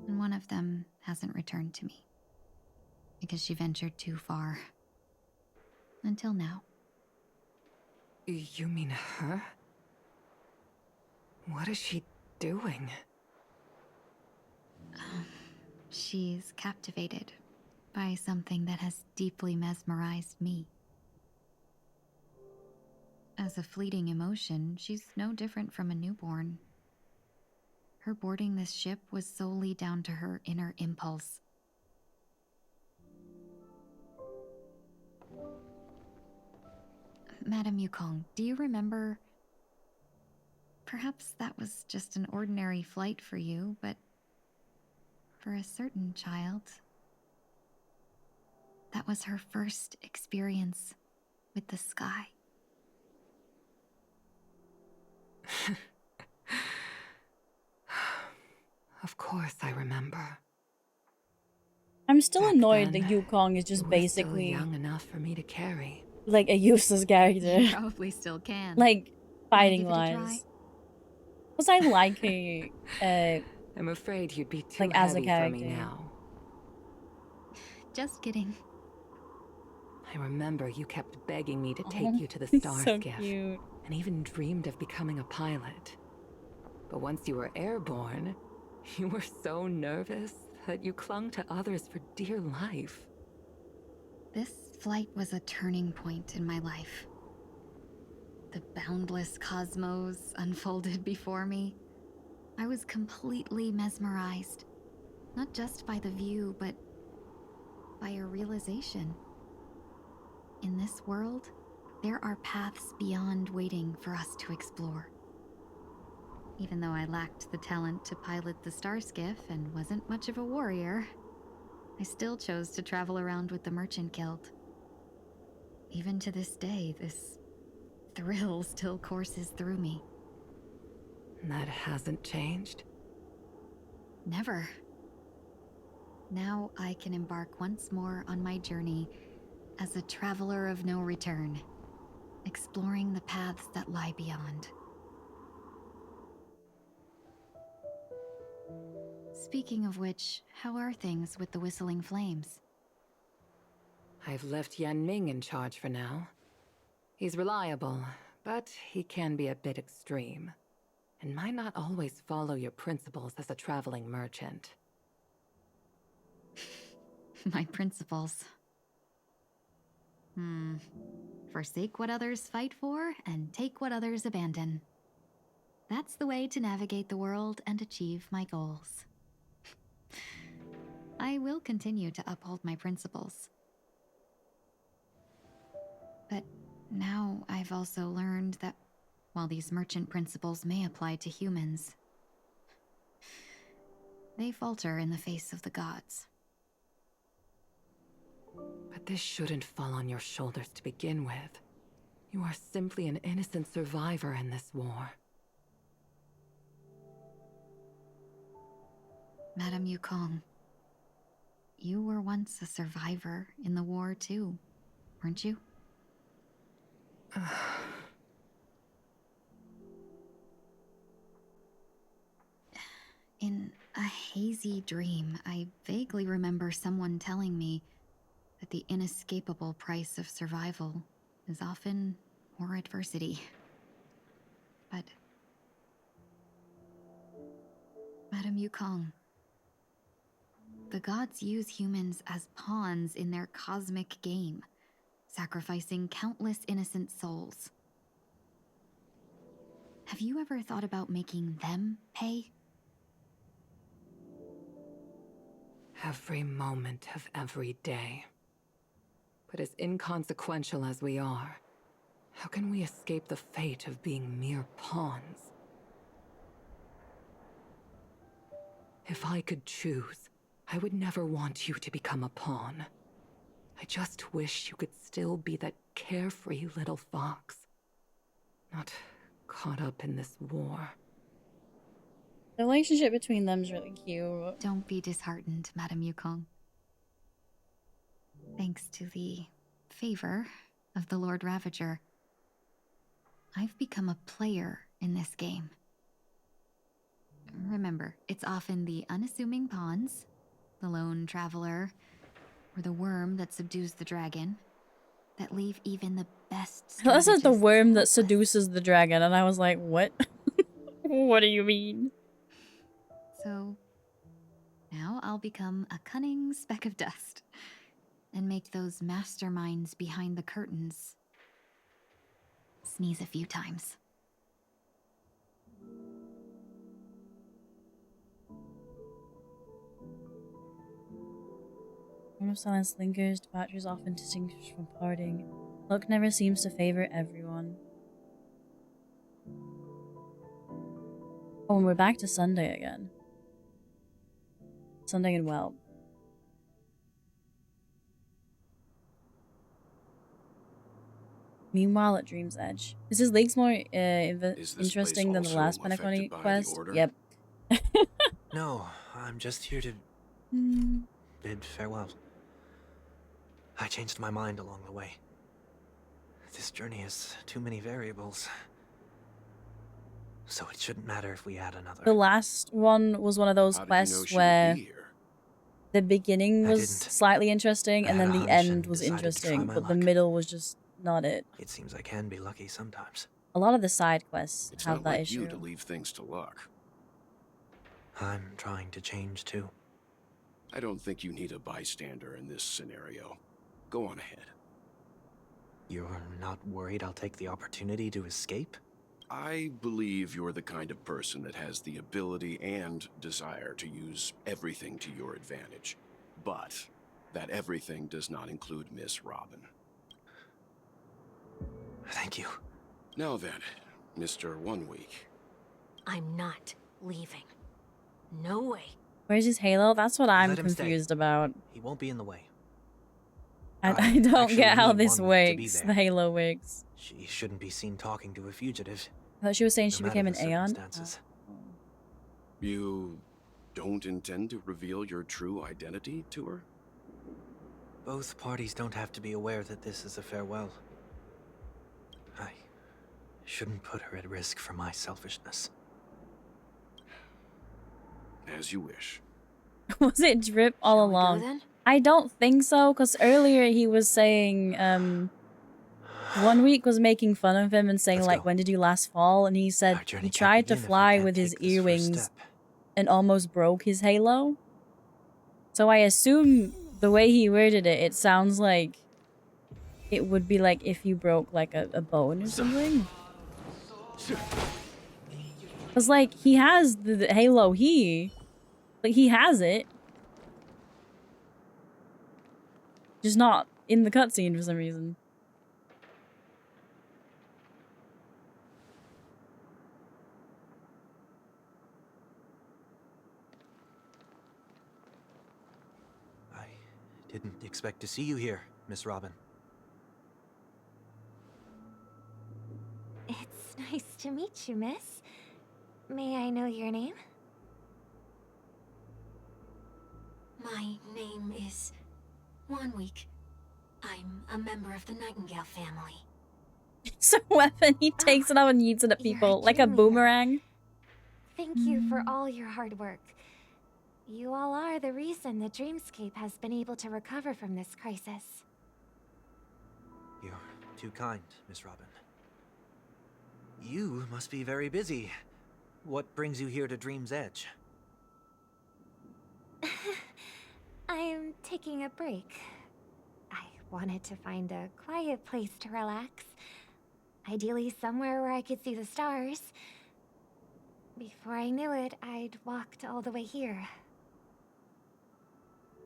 And one of them hasn't returned to me, because she ventured too far. Until now. You mean her? What is she doing? She's captivated by something that has deeply mesmerized me. As a fleeting emotion, she's no different from a newborn. Her boarding this ship was solely down to her inner impulse. Madame Yukong, do you remember? Perhaps that was just an ordinary flight for you, but for a certain child, that was her first experience with the sky. Of course I remember. I'm still Back annoyed then, that Yukong is just you were basically still young enough for me to carry. like a useless character. You probably still can. Like fighting give it a try? wise. Was I like her I'm afraid you'd be too like as a heavy for me character? now. Just kidding. I remember you kept begging me to take Oh, you to the he's star so skiff, cute. and even dreamed of becoming a pilot. But once you were airborne, you were so nervous that you clung to others for dear life. This flight was a turning point in my life. The boundless cosmos unfolded before me. I was completely mesmerized, not just by the view, but by a realization. In this world, there are paths beyond waiting for us to explore. Even though I lacked the talent to pilot the star skiff and wasn't much of a warrior, I still chose to travel around with the Merchant Guild. Even to this day, this thrill still courses through me. That hasn't changed? Never. Now I can embark once more on my journey as a traveler of no return, exploring the paths that lie beyond. Speaking of which, how are things with the Whistling Flames? I've left Yan Ming in charge for now. He's reliable, but he can be a bit extreme, and might not always follow your principles as a traveling merchant. My principles. Forsake what others fight for, and take what others abandon. That's the way to navigate the world and achieve my goals. I will continue to uphold my principles. But now I've also learned that while these merchant principles may apply to humans, they falter in the face of the gods. But this shouldn't fall on your shoulders to begin with. You are simply an innocent survivor in this war. Madame Yukong, you were once a survivor in the war too, weren't you? In a hazy dream, I vaguely remember someone telling me that the inescapable price of survival is often more adversity. But Madame Yukong, the gods use humans as pawns in their cosmic game, sacrificing countless innocent souls. Have you ever thought about making them pay? Every moment of every day. But as inconsequential as we are, how can we escape the fate of being mere pawns? If I could choose, I would never want you to become a pawn. I just wish you could still be that carefree little fox. Not caught up in this war. The relationship between them is really cute. Don't be disheartened, Madame Yukong. Thanks to the favor of the Lord Ravager, I've become a player in this game. Remember, it's often the unassuming pawns, the lone traveler, or the worm that subdues the dragon, that leave even the best That's like the strategists worm that helpless. seduces the dragon, and I was like, what? What do you mean? So, now I'll become a cunning speck of dust, and make those masterminds behind the curtains sneeze a few times. One of silence lingers, departure is often distinguished from parting. Luck never seems to favor everyone. Oh, and we're back to Sunday again. Sunday and Whelp. Meanwhile, at Dream's Edge. Is his leaks more interesting than the last Penacony quest? Yep. No, I'm just here to bid farewell. I changed my mind along the way. This journey has too many variables. So it shouldn't matter if we add another. The last one was one of those quests where the beginning was slightly interesting and then the end was interesting, but the middle was just not it. It seems I can be lucky sometimes. A lot of the side quests It's have not that like issue. you to leave things to luck. I'm trying to change too. I don't think you need a bystander in this scenario. Go on ahead. You're not worried I'll take the opportunity to escape? I believe you're the kind of person that has the ability and desire to use everything to your advantage. But that everything does not include Miss Robin. Thank you. Now then, Mr. 1 Week. I'm not leaving. No way. Where's his halo? That's what I'm Let him stay. confused about. He won't be in the way. I don't actually get how need this 1 Week to be works. there. The halo works. She shouldn't be seen talking to a fugitive. I thought she was saying she no became an matter the Aeon. circumstances. You don't intend to reveal your true identity to her? Both parties don't have to be aware that this is a farewell. I shouldn't put her at risk for my selfishness. As you wish. Was it Drip all along? then? I don't think so, because earlier he was saying 1 Week was making fun of him and saying, like, when did you last fall? And he said he tried to fly with his earwings and almost broke his halo. So I assume the way he worded it, it sounds like it would be like if you broke like a bone or something. Because like he has the halo here. Like he has it. Just not in the cutscene for some reason. Didn't expect to see you here, Miss Robin. It's nice to meet you, miss. May I know your name? My name is 1 week. I'm a member of the Nightingale family. It's a weapon. He takes it out and yeets it at people like a boomerang. Thank you for all your hard work. You all are the reason the dreamscape has been able to recover from this crisis. You're too kind, Miss Robin. You must be very busy. What brings you here to Dream's Edge? I'm taking a break. I wanted to find a quiet place to relax. Ideally somewhere where I could see the stars. Before I knew it, I'd walked all the way here.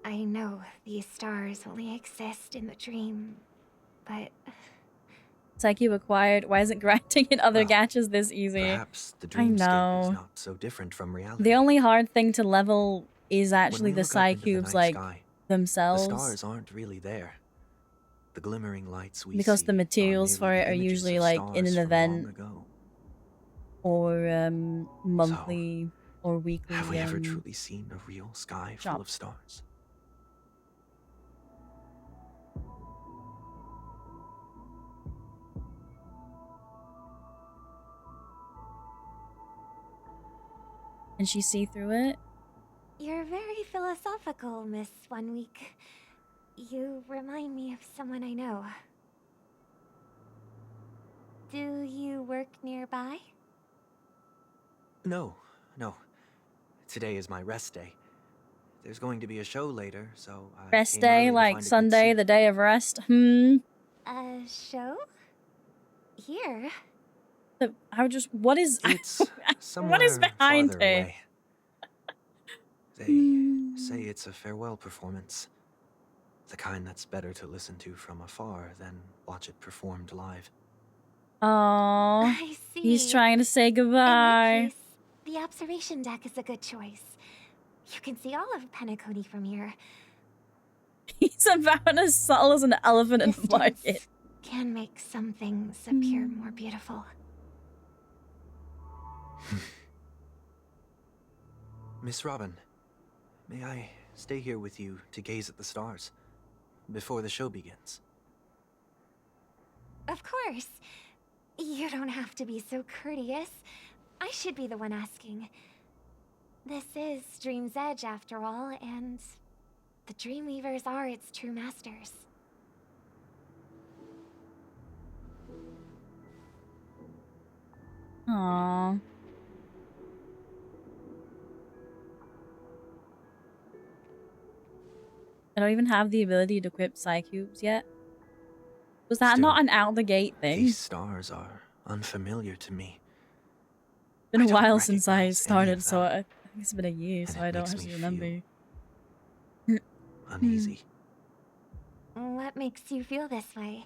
I know these stars only exist in the dream, but... It's like you acquired. Why isn't grinding in other gachas this easy? Perhaps the I dreamscape know. is not so different from reality. The only hard thing to level is When actually we the look up into the Psycubes, night like, sky, themselves. the stars aren't really there. The glimmering lights we Because see the materials for it are images usually, of like, in stars an from long event. ago. Or, monthly or weekly, Have we ever truly seen a real sky full of stars? Can she see through it? You're very philosophical, Miss 1 week. You remind me of someone I know. Do you work nearby? No. Today is my rest day. There's going to be a show later, so I Rest came early day, to like find a good Sunday, seat. the day of rest? A show? Here? I would just... What is... It's what is behind farther her? away. They say it's a farewell performance. The kind that's better to listen to from afar than watch it performed live. Aww. I see. He's trying to say In that goodbye. case, the observation deck is a good choice. You can see all of Penacony from here. He's about as subtle as an elephant in the market. Can make some things appear more beautiful. Miss Robin, may I stay here with you to gaze at the stars before the show begins? Of course. You don't have to be so courteous. I should be the one asking. This is Dream's Edge, after all, and the Dreamweavers are its true masters. Aww. I don't even have the ability to equip Psycubes yet. Was that Still, not an out the gate thing? These stars are unfamiliar to me. Been a I don't while since I recognize any of started, so them, I think it's been a year, so and it I don't makes me actually remember. Uneasy. What makes you feel this way?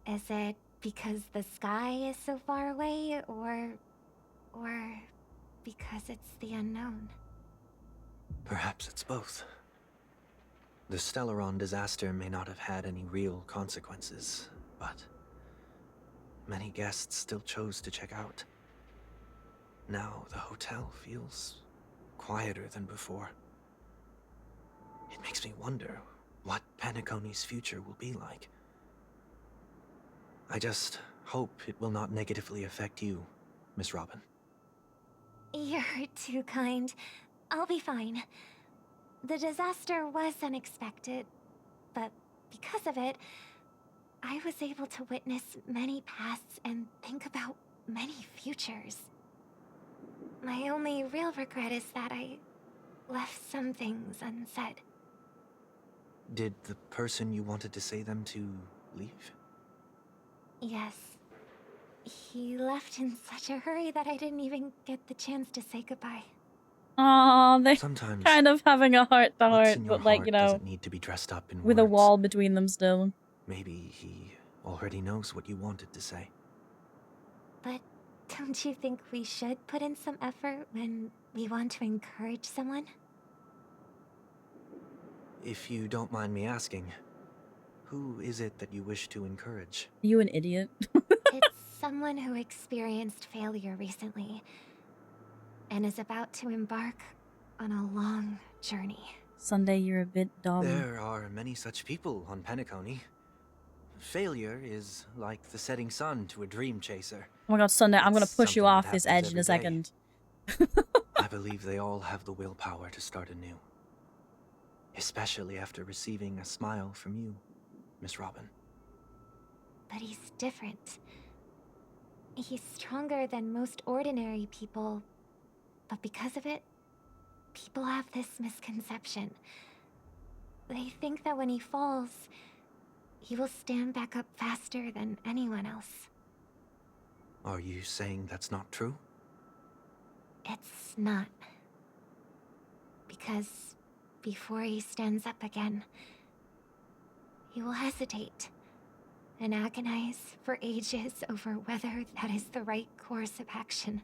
Is it because the sky is so far away, or because it's the unknown? Perhaps it's both. The Stellaron disaster may not have had any real consequences, but many guests still chose to check out. Now the hotel feels quieter than before. It makes me wonder what Penacony's future will be like. I just hope it will not negatively affect you, Miss Robin. You're too kind. I'll be fine. The disaster was unexpected, but because of it, I was able to witness many pasts and think about many futures. My only real regret is that I left some things unsaid. Did the person you wanted to say them to leave? Yes. He left in such a hurry that I didn't even get the chance to say goodbye. Aww, they're Sometimes kind of having a what's heart-to-heart, in your but like, heart you know, doesn't need to be dressed up in with a words. wall between them still. Maybe he already knows what you wanted to say. But don't you think we should put in some effort when we want to encourage someone? If you don't mind me asking, who is it that you wish to encourage? Are you an idiot? It's someone who experienced failure recently and is about to embark on a long journey. Sunday, you're a bit dumb. There are many such people on Penacony. Failure is like the setting sun to a dream chaser. Oh my god, Sunday, I'm gonna push you something off that this happens edge in a every day. second. I believe they all have the willpower to start anew. Especially after receiving a smile from you, Miss Robin. But he's different. He's stronger than most ordinary people, but because of it, people have this misconception. They think that when he falls, he will stand back up faster than anyone else. Are you saying that's not true? It's not. Because before he stands up again, he will hesitate and agonize for ages over whether that is the right course of action.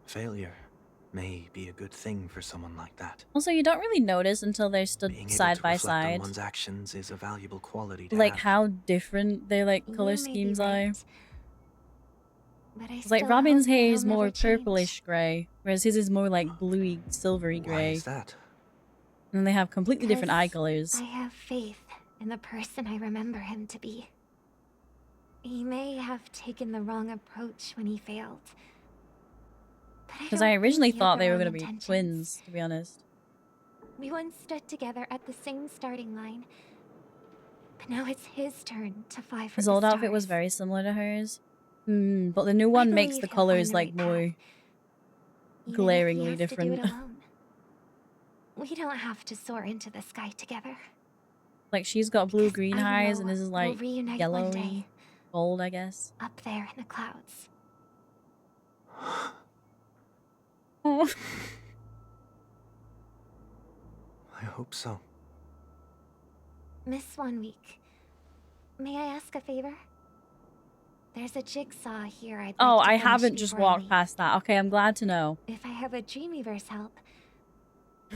Failure may be a good thing for someone like that. Also, you don't really notice until they're stood Being able side to by reflect on side, one's actions is a valuable quality to like have. how different their like You color may be schemes right, are. but I It's like still Robin's hope that hair he'll is more never change. purplish gray, whereas his is more like bluey, silvery Why gray. is that? And they have completely different eye Because colors. I have faith in the person I remember him to be. He may have taken the wrong approach when he failed. Because I originally thought they were going gonna be twins, to be honest. We once stood together at the same starting line. But now it's his turn to fly for His the old outfit stars. was very similar to hers. But the new one makes believe the he'll colors find the like right more Even if he glaringly has to do different. it alone. We don't have to soar into the sky together. Like she's got blue-green I eyes and know his is we'll like reunite one yellowy, day. gold, I guess. Up there in the clouds. Oh. I hope so. Miss 1 week. May I ask a favor? There's a jigsaw here I'd like Oh, to I finish haven't just before I walked leave. past that. Okay, I'm glad to know. If I have a Dreamweaver's help,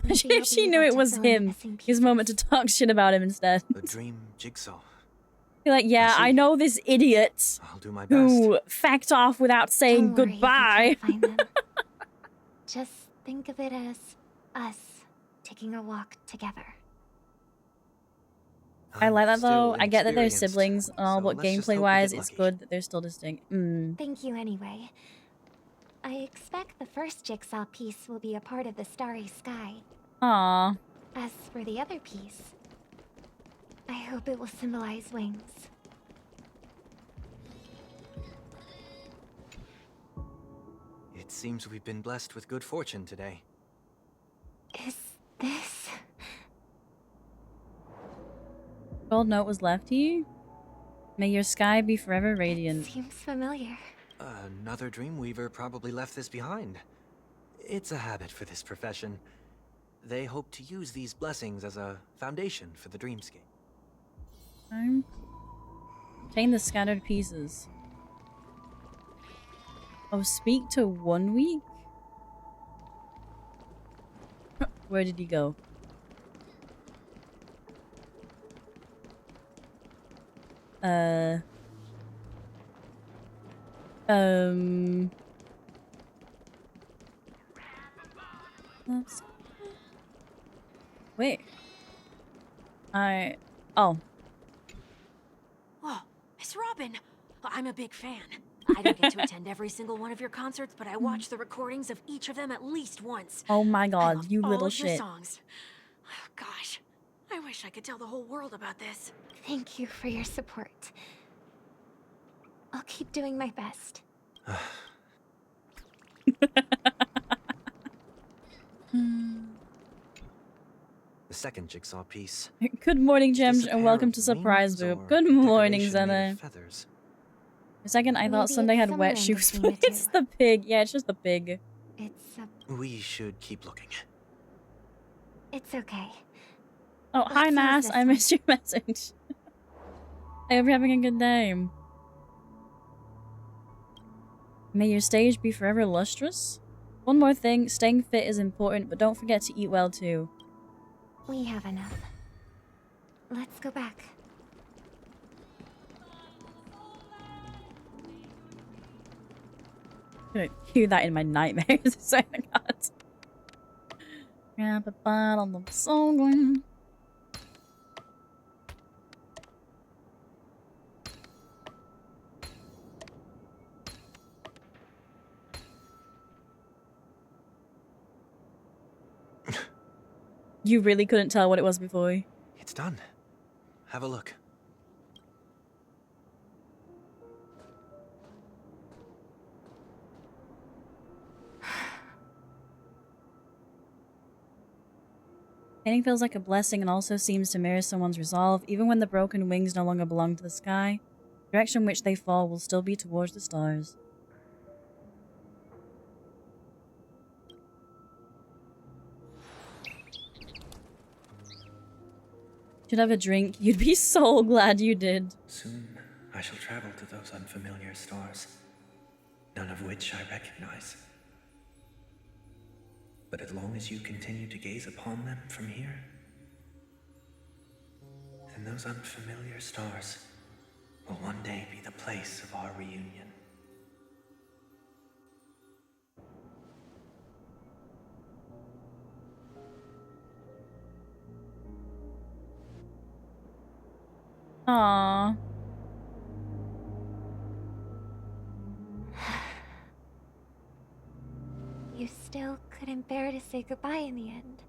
If she knew it was him, his moment to talk shit about him instead. A dream jigsaw. Be like, yeah, I know this idiot I'll do my best. who facked off without saying Don't worry if you goodbye. can't find them. Just think of it as us taking a walk together. I like that though. still I get that they're inexperienced, siblings and all, so but let's just hope we gameplay-wise, get it's lucky. good that they're still distinct. Thank you anyway. I expect the first jigsaw piece will be a part of the starry sky. Aww. As for the other piece, I hope it will symbolize wings. It seems we've been blessed with good fortune today. Is this... Gold note was left to you? May your sky be forever radiant. Seems familiar. Another Dreamweaver probably left this behind. It's a habit for this profession. They hope to use these blessings as a foundation for the dreamscape. Obtain the scattered pieces. Oh, speak to 1 week? Where did he go? Oops. Wait. Oh. Whoa, Miss Robin! I'm a big fan. I don't get to attend every single one of your concerts, but I watch the recordings of each of them at least once. Oh my I god, love you all little of your shit. songs. Oh, gosh, I wish I could tell the whole world about this. Thank you for your support. I'll keep doing my best. The second jigsaw piece. Good morning, Gems, Is this a and pair welcome of to Surprise wings Boob. or Good morning, decoration made Zena. of feathers? For a second, I thought Maybe Sunday it's had somewhere wet in shoes, between but the it's the pig. Yeah, it's just the pig. We should keep looking. It's okay. Oh, hi, Let's use Nas. this I missed your message. I hope you're having a good day. May your stage be forever lustrous. One more thing, staying fit is important, but don't forget to eat well too. We have enough. Let's go back. I'm gonna cue that in my nightmares. So I can't. Grab a bottle of soda. You really couldn't tell what it was before. It's done. Have a look. Painting feels like a blessing and also seems to mirror someone's resolve. Even when the broken wings no longer belong to the sky, the direction in which they fall will still be towards the stars. Should have a drink. You'd be so glad you did. Soon I shall travel to those unfamiliar stars, none of which I recognize. But as long as you continue to gaze upon them from here, then those unfamiliar stars will one day be the place of our reunion. Aww. You still couldn't bear to say goodbye in the end.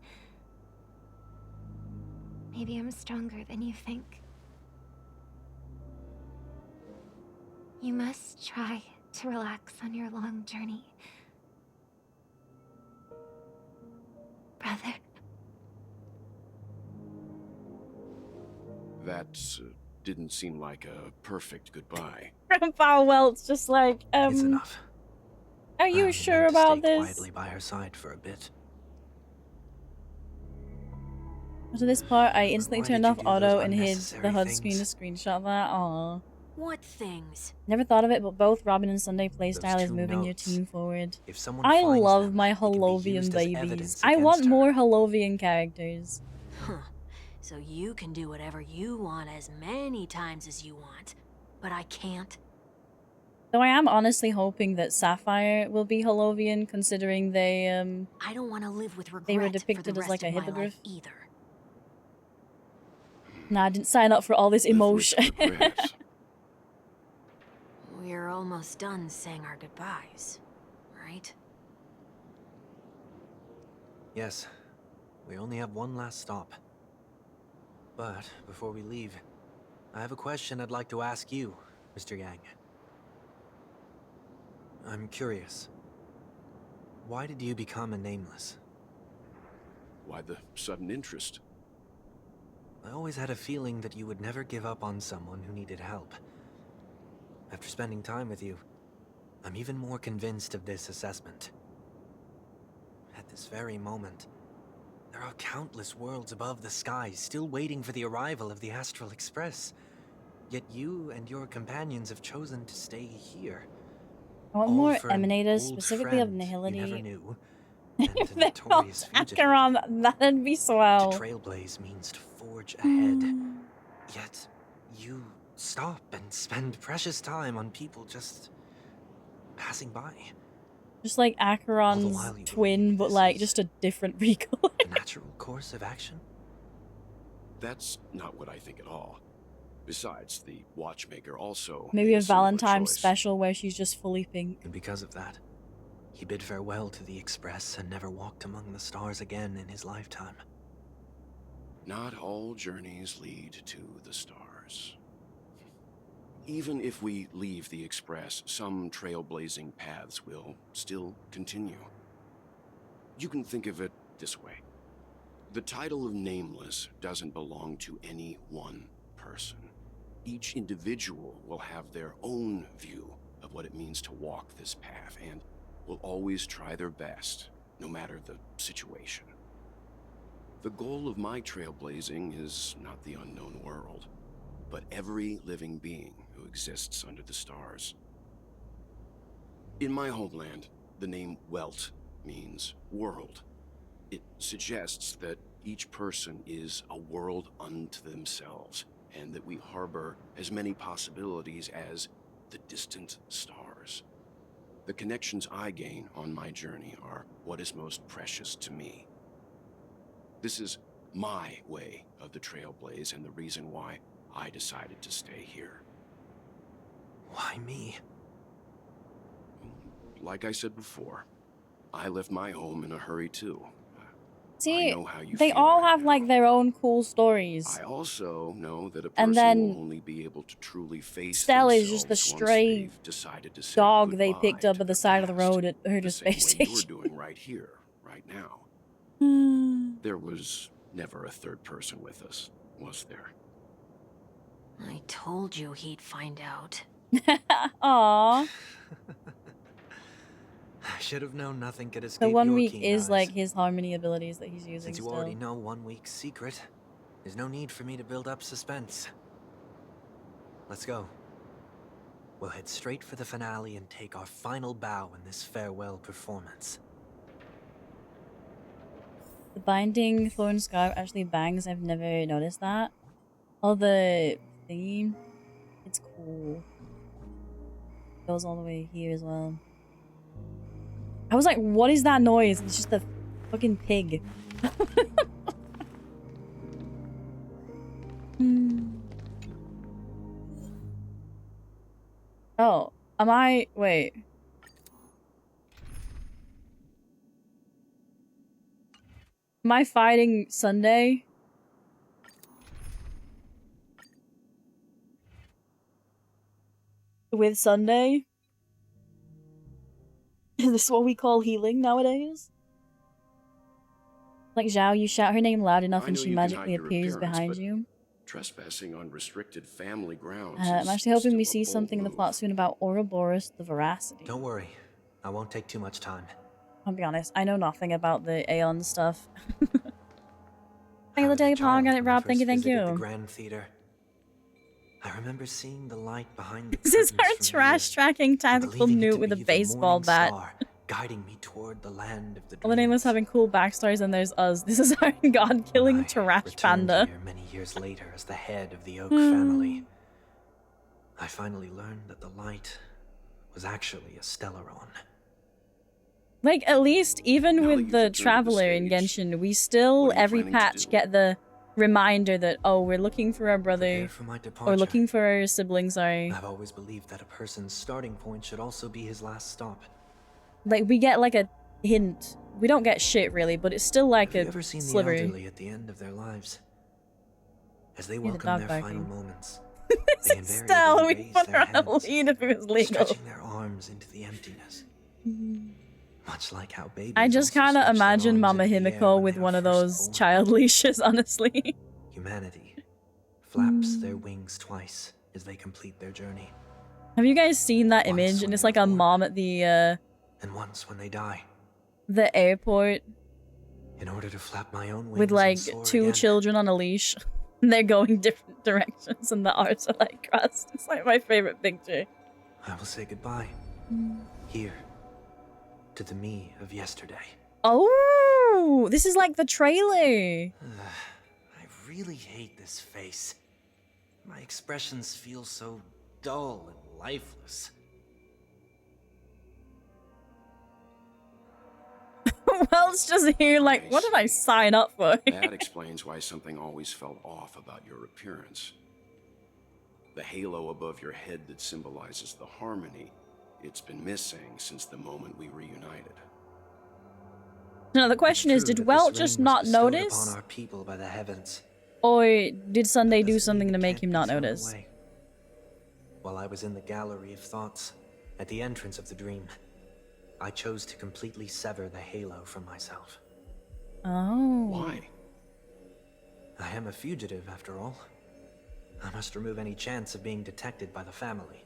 Maybe I'm stronger than you think. You must try to relax on your long journey. Brother. That didn't seem like a perfect goodbye. Grandpa Welt's just like, It's enough. Are you sure about Stay this? quietly by her side for a bit. After this part, I instantly Why turned did off you do auto those and hid unnecessary the HUD things? screen to screenshot that. Aww. What things? Never thought of it, but both Robin and Sunday playstyle is two moving your notes. team forward. If someone I finds love them, my they can be Holovian used as babies. evidence I want against her. more Holovian characters. Huh. So you can do whatever you want as many times as you want, but I can't. Though I am honestly hoping that Sapphire will be Holovian, considering they I don't want to live with regret they were for the depicted as rest like a of my hippogriff. life either. Nah, I didn't sign up for all this emotion. We're almost done saying our goodbyes, right? Yes, we only have one last stop. But before we leave, I have a question I'd like to ask you, Mr. Yang. I'm curious. Why did you become a nameless? Why the sudden interest? I always had a feeling that you would never give up on someone who needed help. After spending time with you, I'm even more convinced of this assessment. At this very moment, there are countless worlds above the skies still waiting for the arrival of the Astral Express. Yet you and your companions have chosen to stay here. I want All more for an emanators, old specifically of friend you never Nihility. knew, If they called Acheron, that'd be swell. To trailblaze means to forge ahead. Yet, you stop and spend precious time on people just passing by. Just like Acheron's twin, but like just a different recolor. A natural course of action? That's not what I think at all. Besides, the watchmaker also Maybe made a similar Valentine's choice. special where she's just fully pink. And because of that, he bid farewell to the Express and never walked among the stars again in his lifetime. Not all journeys lead to the stars. Even if we leave the Express, some trailblazing paths will still continue. You can think of it this way. The title of Nameless doesn't belong to any one person. Each individual will have their own view of what it means to walk this path and will always try their best, no matter the situation. The goal of my trailblazing is not the unknown world, but every living being who exists under the stars. In my homeland, the name Welt means world. It suggests that each person is a world unto themselves, and that we harbor as many possibilities as the distant stars. The connections I gain on my journey are what is most precious to me. This is my way of the Trailblaze, and the reason why I decided to stay here. Why me? Like I said before, I left my home in a hurry too. See, I know how you they feel all right have like their own cool stories. I also know that a And person then will only be able to truly face Stella is just the themselves once stray they've decided to say dog they goodbye picked up to at the their side of the past, road at her the space same way you're station. doing right here, right now. There was never a third person with us, was there? I told you he'd find out. Aww. I should have known nothing could escape The 1 your week keen is eyes. like his harmony abilities that he's using Since you still. already know 1 week's secret, there's no need for me to build up suspense. Let's go. We'll head straight for the finale and take our final bow in this farewell performance. The binding thorn scarf actually bangs. I've never noticed that. Oh, the theme. It's cool. Goes all the way here as well. I was like, what is that noise? It's just a fucking pig. Oh, am I? Wait. Am I fighting Sunday? With Sunday? Is this what we call healing nowadays? Like Zhao, you shout her name loud enough I and know she you can hide magically your appears appearance, behind but you. trespassing on restricted family grounds I'm is actually hoping we still see a bold something in the move. plot soon about Ouroboros the Veracity. Don't worry, I won't take too much time. I'll be honest, I know nothing about the Aeon stuff. Thank you, the Daily Pong, got it, Rob. Thank you, thank The you. Grand Theater. I remember seeing the light behind the This is curtains our from trash tracking tactical believing it newt to with a be the baseball morning bat. star, guiding me toward the land of the All the nameless having cool backstories, and there's us. This is our god-killing trash returned panda. here many years later as the head of the Oak family. I finally learned that the light was actually a Stellaron. Like, at least, even with the Traveler in Genshin, we still, every patch, get the reminder that, oh, we're looking for our brother, For my or departure, looking for our sibling, sorry. I've always believed that a person's starting point should also be his last stop. Like, we get, like, a hint. We don't get shit, really, but it's still like Have you a ever seen sliver. the elderly at the end of their lives? As they the welcome dog their barking. final moments, This they is invariably Stella, we raise put their her on a hands, lead if it was legal. stretching their arms into the emptiness. Much like how babies I just also kind of stretch their imagine arms Mama into the air Himiko when with they one are of first those born. child leashes, honestly. Humanity flaps their wings twice as they complete their journey. Have you guys seen that image? And it's like a mom at the And once when they die, airport in order to flap my own wings with like and soar 2 again, children on a leash. And they're going different directions and the arms are like crossed. It's like my favorite picture. I will say goodbye. Here. To the me of yesterday. Oh, this is like the trailer. I really hate this face. My expressions feel so dull and lifeless. Wells just here like, what did I sign up for? That explains why something always felt off about your appearance. The halo above your head that symbolizes the harmony, it's been missing since the moment we reunited. No, the question is, did Welt just not notice? Upon our people by the heavens. Or did Sunday do something to make him not notice? Away. While I was in the gallery of thoughts, at the entrance of the dream, I chose to completely sever the halo from myself. Oh. Why? I am a fugitive, after all. I must remove any chance of being detected by the family.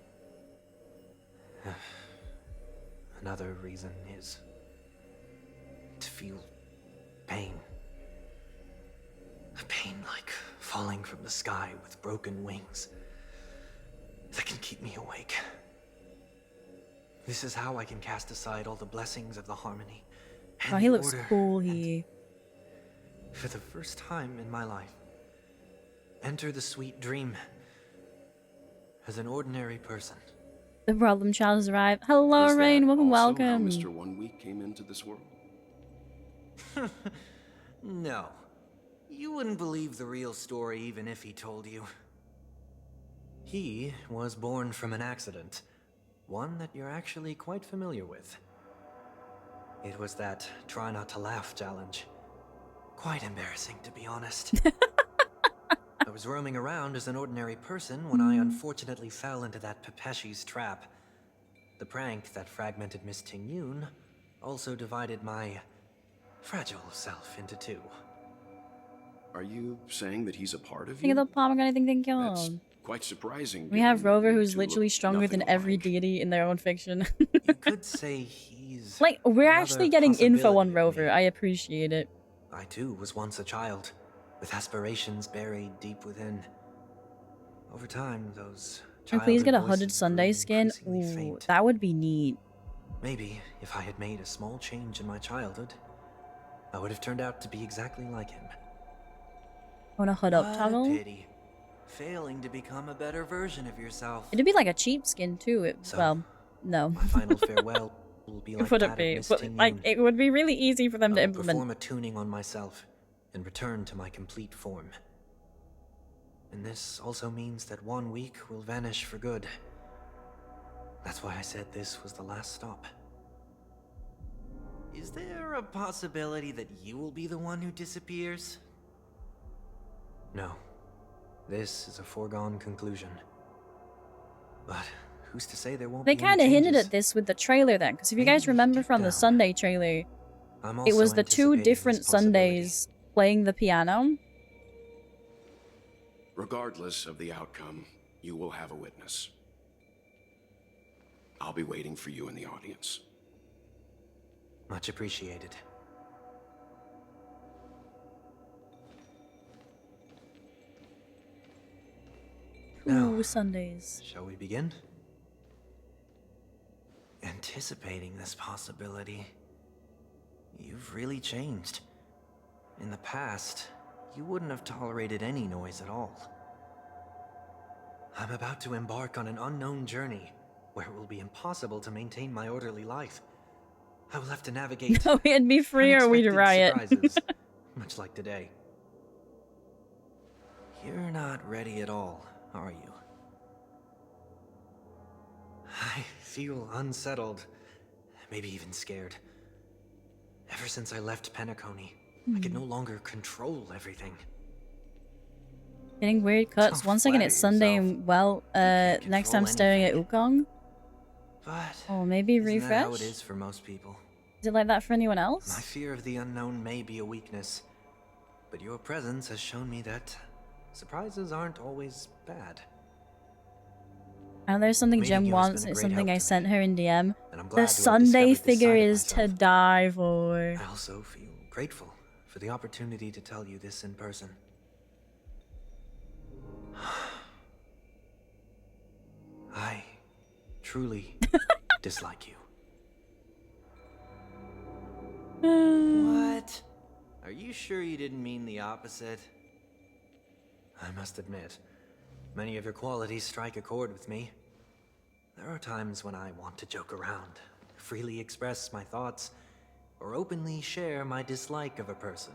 Another reason is to feel pain. A pain like falling from the sky with broken wings that can keep me awake. This is how I can cast aside all the blessings of the harmony Oh, he looks cool here. For the first time in my life, enter the sweet dream as an ordinary person. The problem child has arrived. Hello, Is that Rain. Welcome, also welcome. How Mr. 1 Week came into this world? No. You wouldn't believe the real story even if he told you. He was born from an accident. One that you're actually quite familiar with. It was that try not to laugh challenge. Quite embarrassing, to be honest. I was roaming around as an ordinary person when I unfortunately fell into that Pepeshi's trap. The prank that fragmented Miss Ting-Yun also divided my fragile self into two. Are you saying that he's a part of Think you? of the pomegranate thing, thank you. That's quite surprising. We have given Rover, you who's two literally look stronger than nothing every alike. deity in their own fiction. You could say he's like, we're another actually getting info on possibility of Rover. me. I appreciate it. I too was once a child, with aspirations buried deep within. Over time, those And please get a childhood Hooded voices Sunday grew skin. increasingly Ooh, faint. that would be neat. Maybe if I had made a small change in my childhood, I would have turned out to be exactly like him. Want a hood up What toggle? a pity. Failing to become a better version of yourself. It'd be like a cheap skin too. Well, no. My final farewell will be like It wouldn't that be, of Miss but like Ting-Yun. it would be really easy for them to I will implement. perform a tuning on myself and return to my complete form. And this also means that 1 week will vanish for good. That's why I said this was the last stop. Is there a possibility that you will be the one who disappears? No. This is a foregone conclusion. But who's to say there won't They be kind any of hinted changes? at this with the trailer then, because if you guys remember from the Sunday trailer, I'm it was also the two anticipating different this possibility. Sundays playing the piano. Regardless of the outcome, you will have a witness. I'll be waiting for you in the audience. Much appreciated. Ooh, Sundays. Shall we begin? Anticipating this possibility, you've really changed. In the past, you wouldn't have tolerated any noise at all. I'm about to embark on an unknown journey where it will be impossible to maintain my orderly life. I will have to navigate. No, it'd be free or we'd riot. surprises, much like today. You're not ready at all, are you? I feel unsettled, maybe even scared. Ever since I left Penacony, I could no longer control everything. Getting weird cuts. One second it's Sunday and well, next I'm staring at Wukong. But oh, maybe isn't that refresh? how it is for most people? Is it like that for anyone My else? fear of the unknown may be a weakness, but your presence has shown me that surprises aren't always bad. And there's something Meeting Jem you has wants, been and a it's great something help I to sent her in DM. And I'm glad to The have Sunday discovered this figure side of is to die for. I also feel grateful for the opportunity to tell you this in person. I truly dislike you. What? Are you sure you didn't mean the opposite? I must admit, many of your qualities strike a chord with me. There are times when I want to joke around, freely express my thoughts, or openly share my dislike of a person.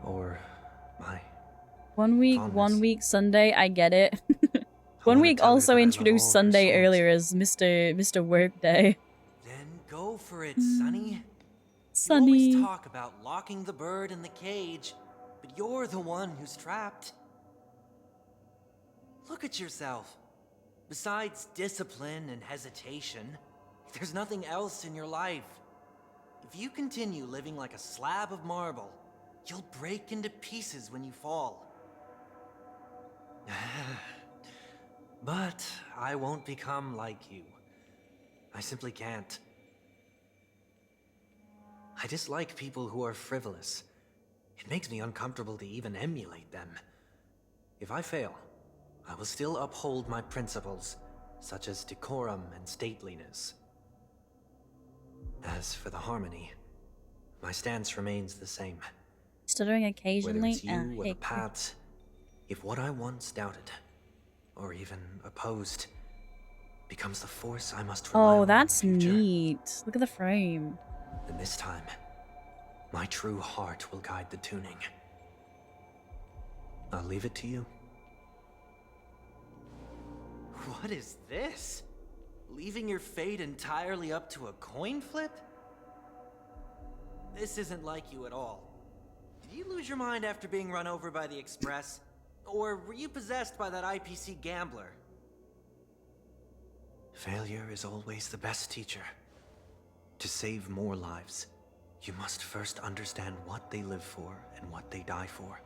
Or my 1 week Sunday, I get it. 1 week tell her also that I love introduced all her Sunday souls. earlier as Mr. Workday. Then go for it, Sonny. Sunny. You always talk about locking the bird in the cage, but you're the one who's trapped. Look at yourself. Besides discipline and hesitation, there's nothing else in your life. If you continue living like a slab of marble, you'll break into pieces when you fall. But I won't become like you. I simply can't. I dislike people who are frivolous. It makes me uncomfortable to even emulate them. If I fail, I will still uphold my principles, such as decorum and stateliness. As for the harmony, my stance remains the same. Stuttering occasionally. Whether it's you or the paths, if what I once doubted, or even opposed, becomes the force I must rely on. Oh, that's neat. Look at the frame. Then this time, my true heart will guide the tuning. I'll leave it to you. What is this? Leaving your fate entirely up to a coin flip? This isn't like you at all. Did you lose your mind after being run over by the Express? Or were you possessed by that IPC gambler? Failure is always the best teacher. To save more lives, you must first understand what they live for and what they die for.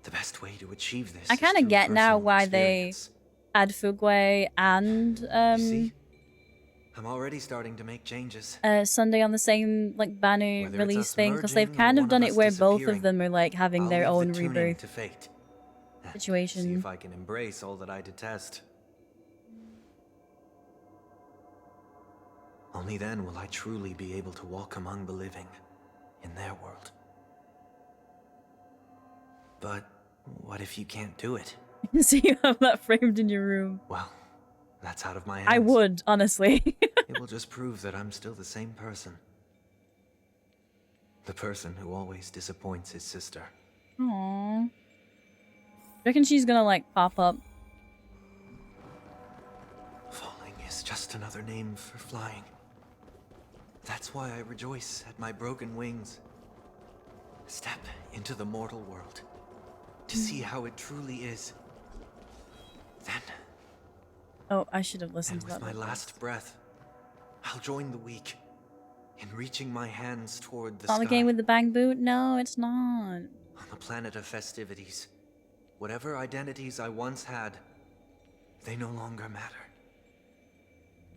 The best way to achieve this I kind of get now why experience. they add Fugway and See? I'm already starting to make changes. Sunday on the same like Banu Whether release it's us thing, because they've merging kind or of one done of it us where both of disappearing, them are like having their I'll leave own the tuning rebirth to fate. See situation. if I can embrace all that I detest. Only then will I truly be able to walk among the living in their world. But what if you can't do it? So you have that framed in your room. Well, that's out of my hands. I would, honestly. It will just prove that I'm still the same person. The person who always disappoints his sister. Aww. Reckon she's gonna like pop up. Falling is just another name for flying. That's why I rejoice at my broken wings. Step into the mortal world to see how it truly is. Then, Oh, I should have listened to with that. my before. last breath, I'll join the weak in reaching my hands toward the Not sky. the game with the bang boot? No, it's not. On the planet of festivities, whatever identities I once had, they no longer matter.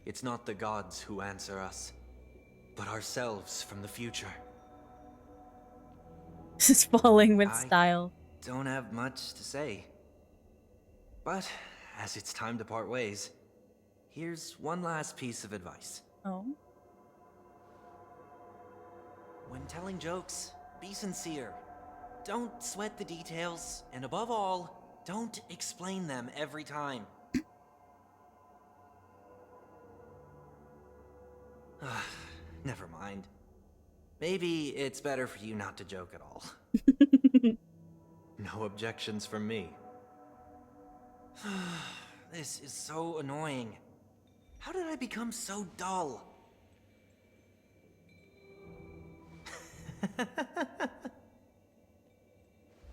It's not the gods who answer us, but ourselves from the future. This is falling with I style. Don't have much to say. But as it's time to part ways, here's one last piece of advice. Oh. When telling jokes, be sincere. Don't sweat the details, and above all, don't explain them every time. Never mind. Maybe it's better for you not to joke at all. No objections from me. This is so annoying. How did I become so dull?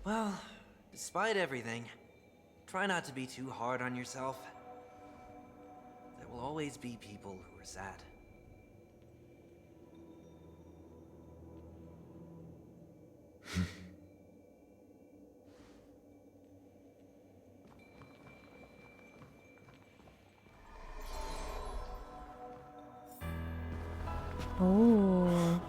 Well, despite everything, try not to be too hard on yourself. There will always be people who are sad. Oh.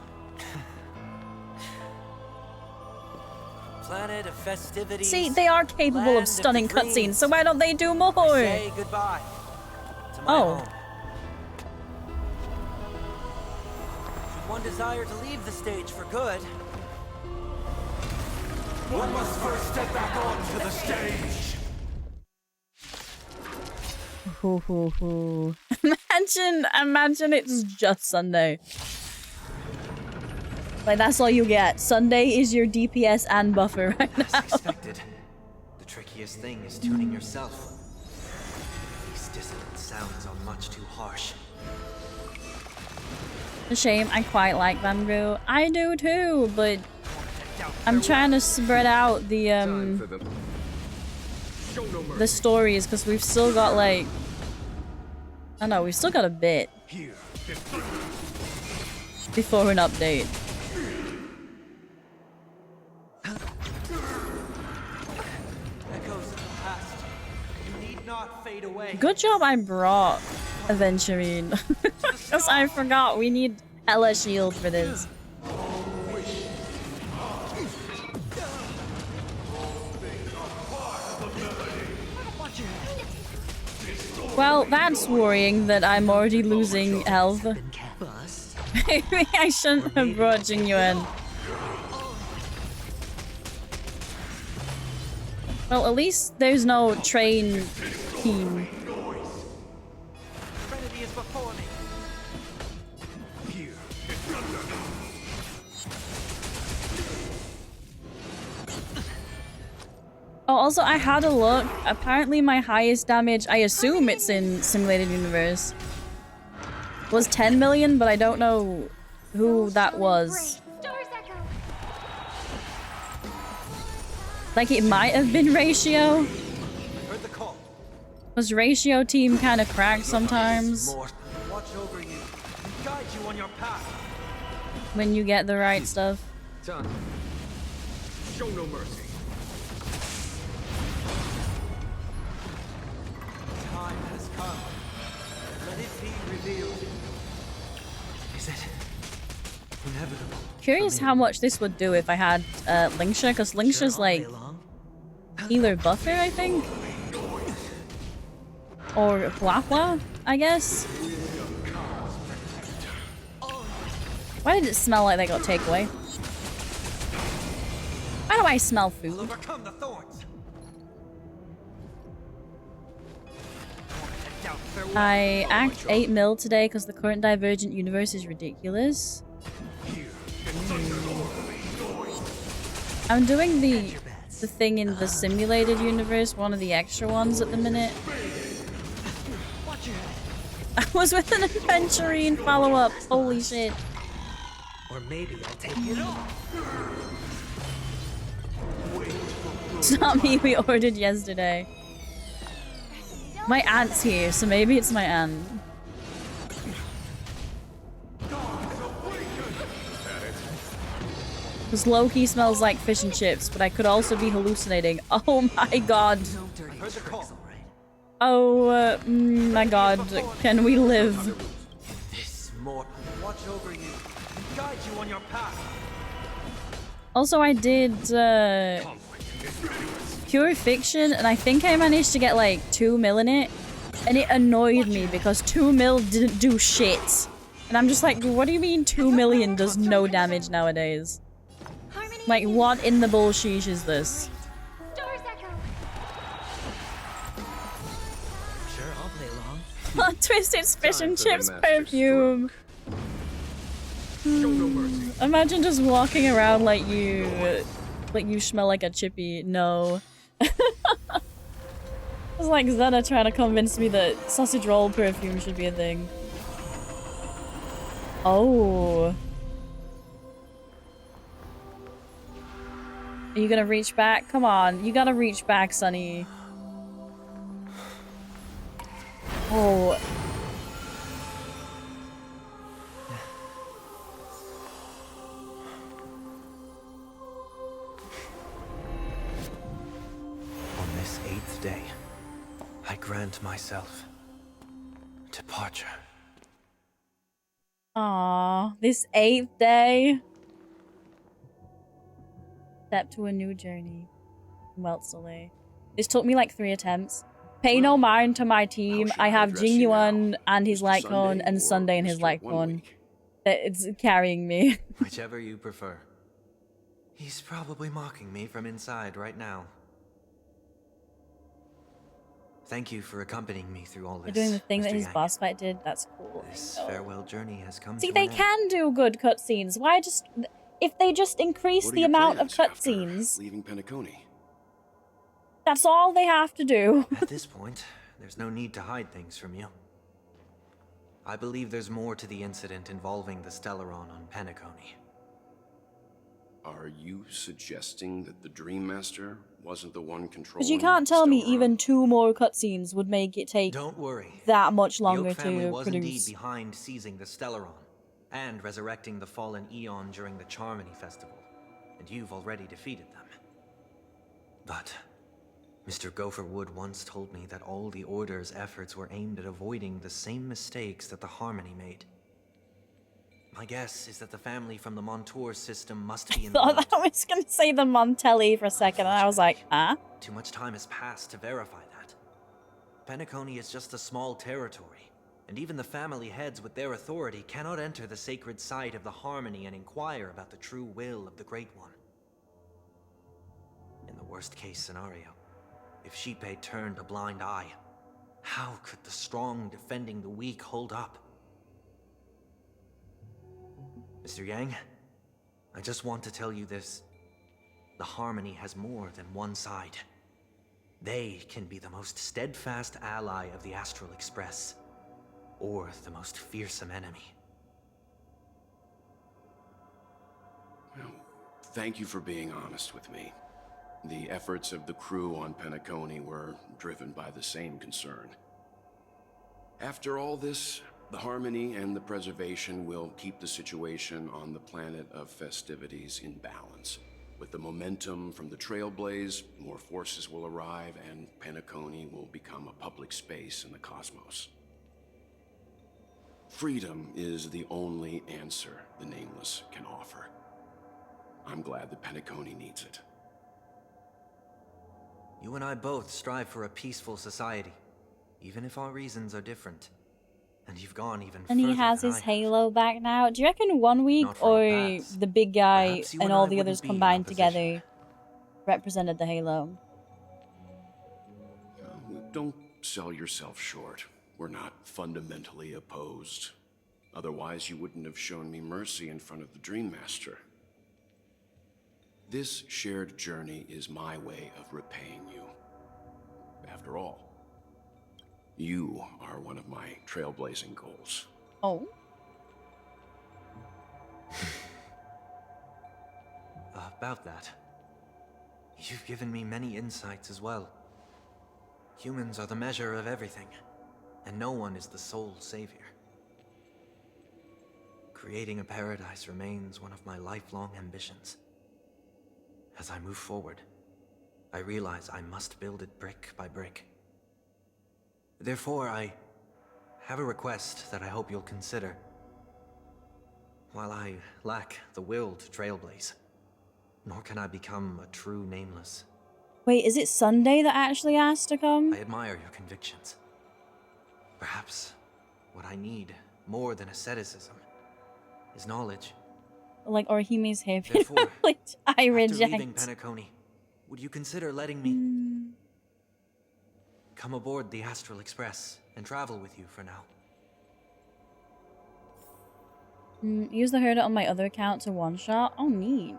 Planet of festivities. See, they are capable land of stunning the dreams. cutscenes, so why don't they do more? Say goodbye to my Oh. home. Should one desire to leave the stage for good, One must first step back onto the stage. Imagine it's just Sunday. Like, that's all you get. Sunday is your DPS and buffer right now. as expected, the trickiest thing is tuning yourself. These dissonant sounds are much too harsh. A shame, I quite like Vangu. I do too, but I'm trying to spread out the stories because we've still got like, I don't know, we've still got a bit before an update. Echoes of the past. You need not fade away. Good job I brought Aventurine. Because I forgot we need hella shield for this. Well, that's worrying that I'm already losing health. Maybe I shouldn't have brought Jinyu in. Well, at least there's no train team. Trinity is before me. Oh, also, I had a look. Apparently, my highest damage, I assume it's in Simulated Universe, was 10 million, but I don't know who that was. Like, it might have been Ratio. Was Ratio team kind of cracked sometimes? Watch over you. Guide you on your path. When you get the right stuff. Done. Show no mercy. Time has come. Let it be revealed. Is it inevitable? Curious how much this would do if I had Lingsha, because Lingsha's like healer buffer, I think? Or Huahua, I guess? Why did it smell like they got takeaway? Why do I smell food? Overcome the thorns. I act 8 mil today because the current Divergent universe is ridiculous. I'm doing the thing in the simulated universe, one of the extra ones at the minute. I was with an adventurine follow-up. Holy shit. Or maybe I'll take it off. It's not me, we ordered yesterday. My aunt's here, so maybe it's my aunt. Because Loki smells like fish and chips, but I could also be hallucinating. Oh my god. Oh my god. Can we live? This more. Watch over you. Guide you on your path. Also, I did Pure Fiction, and I think I managed to get like 2 mil in it. And it annoyed me because 2 mil didn't do shit. And I'm just like, what do you mean 2 million does no damage nowadays? Like, what in the bullshit is this? Sure, I'll play along. Plot twist, it's fish and chips perfume. Imagine just walking around like you smell like a chippy. No. It's like Zena trying to convince me that sausage roll perfume should be a thing. Oh. Are you gonna reach back? Come on, you gotta reach back, Sonny. Oh. On this 8th day, I grant myself departure. Aww, this 8th day. Step to a new journey. Weltsley. This took me like 3 attempts. Pay no mind to my team. I have Jingyuan and his Lycon and Sunday and his Lycon. It's carrying me. Whichever you prefer. He's probably mocking me from inside right now. Thank you for accompanying me through all this. They're doing the thing Mr. that his Yang. boss fight did. That's cool. This farewell journey has come See, to they an end. can do good cutscenes. Why just... If they just increase What are the your amount of plans after cutscenes, leaving Penacony? that's all they have to do. At this point, there's no need to hide things from you. I believe there's more to the incident involving the Stellaron on Penacony. Are you suggesting that the Dream Master wasn't the one controlling? Because you can't tell me even 2 more cutscenes would make it take Don't worry. that much The longer Oak family to was indeed produce. behind seizing the Stellaron and resurrecting the fallen Eon during the Charmony Festival, and you've already defeated them. But Mr. Gopherwood once told me that all the Order's efforts were aimed at avoiding the same mistakes that the Harmony made. My guess is that the family from the Montour system must be I thought involved. I was going to say the Montelli for a second, and I was like, huh? Too much time has passed to verify that. Penacony is just a small territory, and even the family heads with their authority cannot enter the sacred site of the Harmony and inquire about the true will of the Great One. In the worst-case scenario, if Xipe turned a blind eye, how could the strong defending the weak hold up? Mr. Yang, I just want to tell you this. The Harmony has more than one side. They can be the most steadfast ally of the Astral Express, or the most fearsome enemy. Well, thank you for being honest with me. The efforts of the crew on Penacony were driven by the same concern. After all this, the Harmony and the Preservation will keep the situation on the planet of festivities in balance. With the momentum from the Trailblaze, more forces will arrive, and Penacony will become a public space in the cosmos. Freedom is the only answer the Nameless can offer. I'm glad that Penacony needs it. You and I both strive for a peaceful society, even if our reasons are different. And you've gone even further. And he has his halo back now. Do you reckon 1 week or the big guy and all the others combined together represented the halo? Don't sell yourself short. We're not fundamentally opposed. Otherwise, you wouldn't have shown me mercy in front of the Dream Master. This shared journey is my way of repaying you. After all, you are one of my trailblazing goals. Oh. About that, you've given me many insights as well. Humans are the measure of everything, and no one is the sole savior. Creating a paradise remains one of my lifelong ambitions. As I move forward, I realize I must build it brick by brick. Therefore, I have a request that I hope you'll consider. While I lack the will to trailblaze, nor can I become a true Nameless. Wait, is it Sunday that actually asked to come? I admire your convictions. Perhaps what I need, more than asceticism, is knowledge. Like Orihime's hair. Therefore, which I reject. After leaving Penacony, would you consider letting me come aboard the Astral Express and travel with you for now? Use the herder on my other account to one-shot? Oh, neat.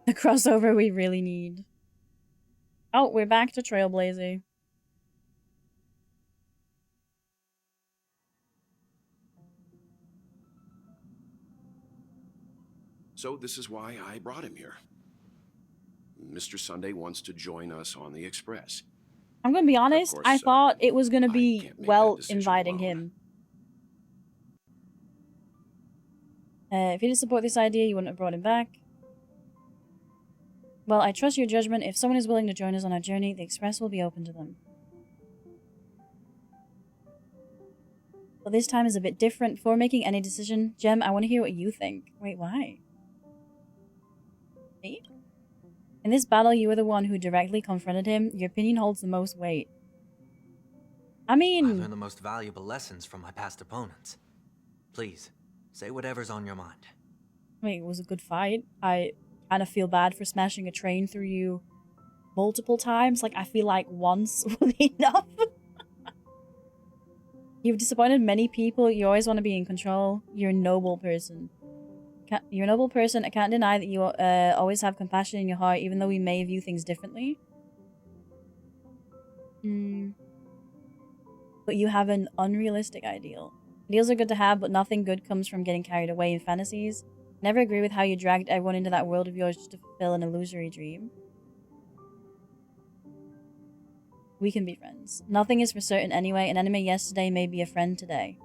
The crossover we really need. Oh, we're back to Trailblazer. So this is why I brought him here. Mr. Sunday wants to join us on the Express. I'm gonna be honest, course, I thought it was gonna be well inviting him. If he didn't support this idea, you wouldn't have brought him back. Well, I trust your judgment. If someone is willing to join us on our journey, the Express will be open to them. But this time is a bit different. Before making any decision, Jem, I want to hear what you think. Wait, why? See? In this battle, you were the one who directly confronted him. Your opinion holds the most weight. I mean... I learned the most valuable lessons from my past opponents. Please, say whatever's on your mind. Wait, it was a good fight. I kind of feel bad for smashing a train through you multiple times. Like, I feel like once was enough. You've disappointed many people. You always want to be in control. You're a noble person. You're a noble person. I can't deny that you always have compassion in your heart, even though we may view things differently. But you have an unrealistic ideal. Ideals are good to have, but nothing good comes from getting carried away in fantasies. Never agree with how you dragged everyone into that world of yours just to fulfill an illusory dream. We can be friends. Nothing is for certain anyway. An enemy yesterday may be a friend today.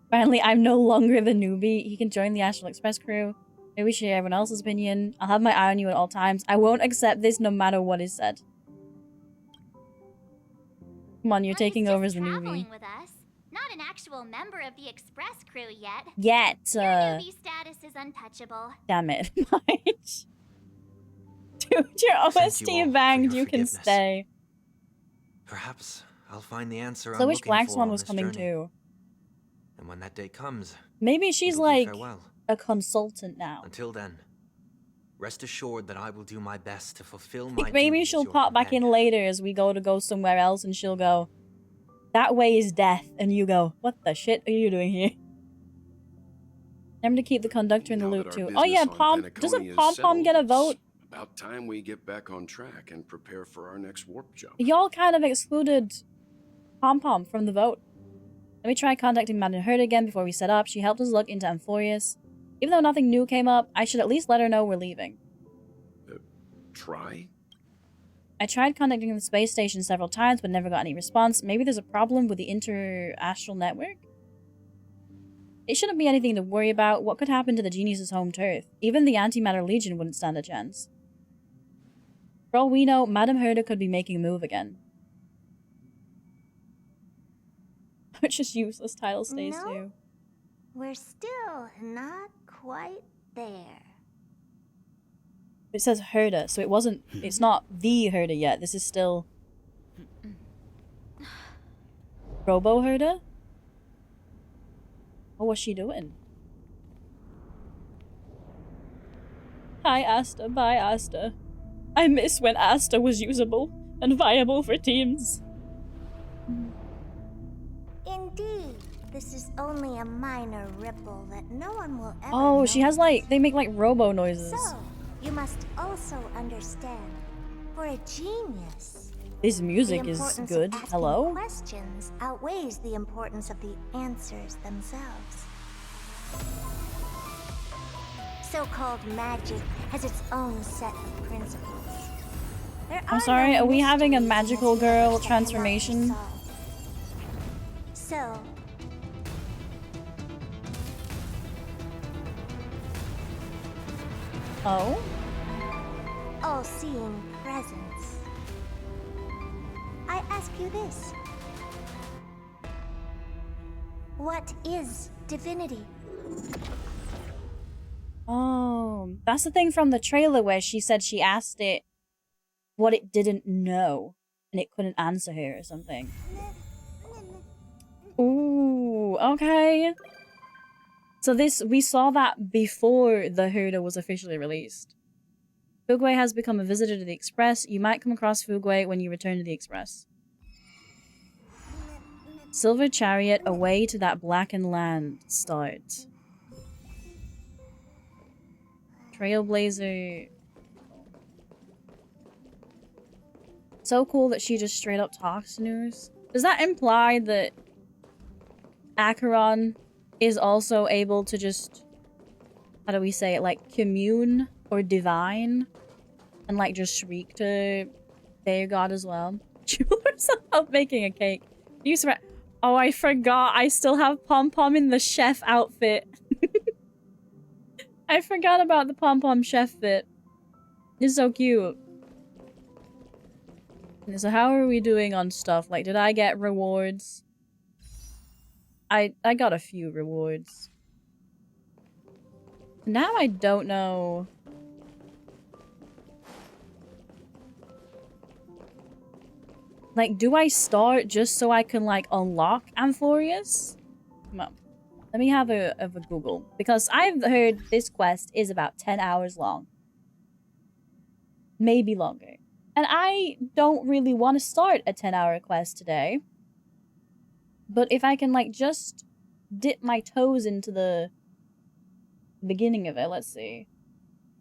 Apparently, I'm no longer the newbie. He can join the Astral Express crew. Maybe share everyone else's opinion. I'll have my eye on you at all times. I won't accept this no matter what is said. Come on, you're taking over as the newbie. With us. Not an actual member of the Express crew yet. Yet. Your newbie status is untouchable. Damn it. Dude, your OST banged. You can stay. Perhaps I'll find the answer So I'm which looking Black for Swan on was this coming journey. too. And when that day comes, Maybe she's it'll be like farewell. a consultant now. Until then, rest assured that I will do my best to fulfill my Like maybe duties as she'll your pop back in later as we go somewhere else, and she'll go, "That way is death," and you go, "What the shit are you doing here?" Remember to keep the conductor in the loop too. Oh yeah, doesn't Pom Pom get a vote? About time we get back on track and prepare for our next warp jump. Y'all kind of excluded Pom Pom from the vote. Let me try contacting Madame Herd again before we set up. She helped us look into AMPHOREUS. Even though nothing new came up, I should at least let her know we're leaving. Try? I tried contacting the space station several times, but never got any response. Maybe there's a problem with the inter-astral network? It shouldn't be anything to worry about. What could happen to the genius's home turf? Even the Antimatter Legion wouldn't stand a chance. For all we know, Madame Herder could be making a move again. Which is useless title stays No, too. we're still not quite there. It says Herder, so it's not the Herder yet. This is still Robo Herder? What was she doing? Hi Asta, bye Asta. I miss when Asta was usable and viable for teams. Indeed, this is only a minor ripple that no one will ever Oh, she has notice. they make like robo noises. So, you must also understand, for a genius, This music the is importance good. of asking Hello? questions outweighs the importance of the answers themselves. So-called magic has its own set of principles. There I'm are sorry, no are we having a mysteries in magical this girl universe that cannot be transformation? solved. So, Oh? all-seeing presence. I ask you this. What is divinity? Oh, that's the thing from the trailer where she said she asked it what it didn't know and it couldn't answer her or something. Ooh, okay. So we saw that before the Herder was officially released. Fugway has become a visitor to the Express. You might come across Fugway when you return to the Express. Silver Chariot, away to that blackened land. Start. Trailblazer. So cool that she just straight up talks to us. Does that imply that Acheron is also able to just, how do we say it, like commune or divine and like just shriek to their god as well? Jewelers up making a cake. Oh, I forgot. I still have Pom Pom in the chef outfit. I forgot about the Pom Pom chef fit. It's so cute. So how are we doing on stuff? Like, did I get rewards? I got a few rewards. Now I don't know. Like, do I start just so I can, like, unlock AMPHOREUS? Come on. Let me have a Google. Because I've heard this quest is about 10 hours long. Maybe longer. And I don't really want to start a 10-hour quest today. But if I can, like, just dip my toes into the beginning of it, let's see.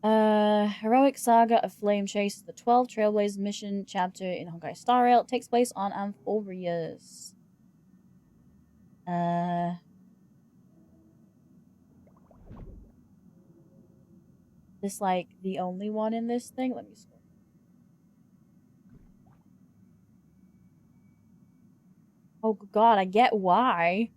Heroic Saga of Flame Chase, the 12 Trailblazers mission chapter in Honkai Star Rail. It takes place on AMPHOREUS. This, like, the only one in this thing? Let me scroll. Oh god, I get why.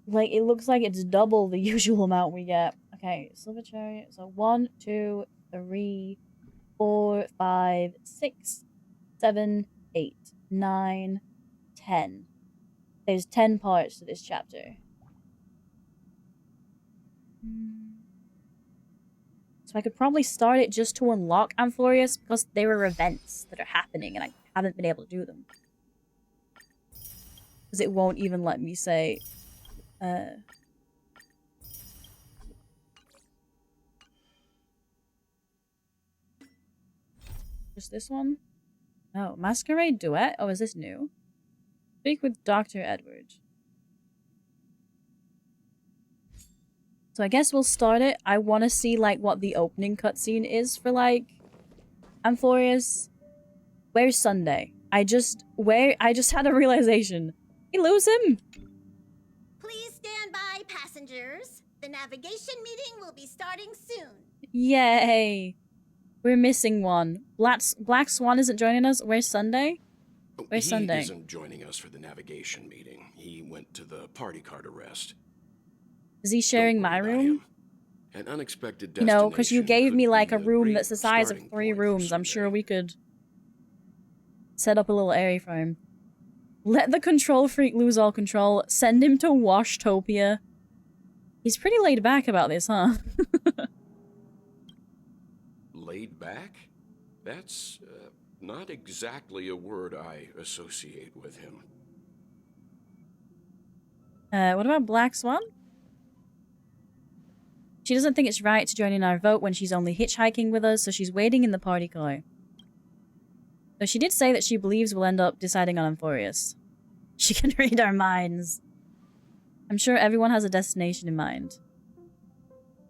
Like, it looks like it's double the usual amount we get. Okay, Silver Chariot. So 1, 2, 3, 4, 5, 6, 7, 8, 9, 10. There's 10 parts to this chapter. So I could probably start it just to unlock AMPHOREUS because there are events that are happening and I haven't been able to do them. Because it won't even let me say... Just this one? Oh, Masquerade Duet? Oh, is this new? Speak with Dr. Edward. So I guess we'll start it. I want to see, like, what the opening cutscene is for, like, AMPHOREUS. Where's Sunday? I just had a realization. We lose him! Please stand by, passengers. The navigation meeting will be starting soon. Yay! We're missing one. Black Swan isn't joining us. Where's Sunday? Where's Sunday? He isn't joining us for the navigation meeting. He went to the party card arrest. Is he sharing my room? An unexpected No, because you gave me like a room that's the size of 3 rooms. I'm sure we could set up a little area for him. Let the control freak lose all control. Send him to Washtopia. He's pretty laid back about this, huh? Laid back? That's not exactly a word I associate with him. What about Black Swan? She doesn't think it's right to join in our vote when she's only hitchhiking with us, so she's waiting in the party car. Though she did say that she believes we'll end up deciding on AMPHOREUS. She can read our minds. I'm sure everyone has a destination in mind.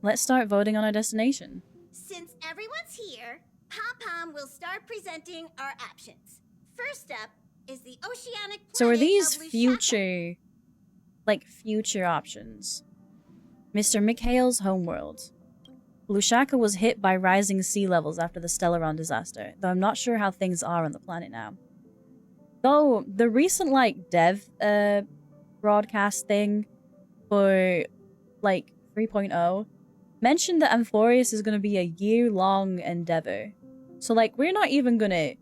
Let's start voting on our destination. Since everyone's here, Pom-Pom will start presenting our options. First up is the oceanic planet. So are these of future options? Mr. McHale's homeworld. Lushaka was hit by rising sea levels after the Stellaron disaster, though I'm not sure how things are on the planet now. Though, the recent, like, dev broadcast thing for, like, 3.0 mentioned that AMPHOREUS is going to be a year-long endeavor. So, like, we're not even going to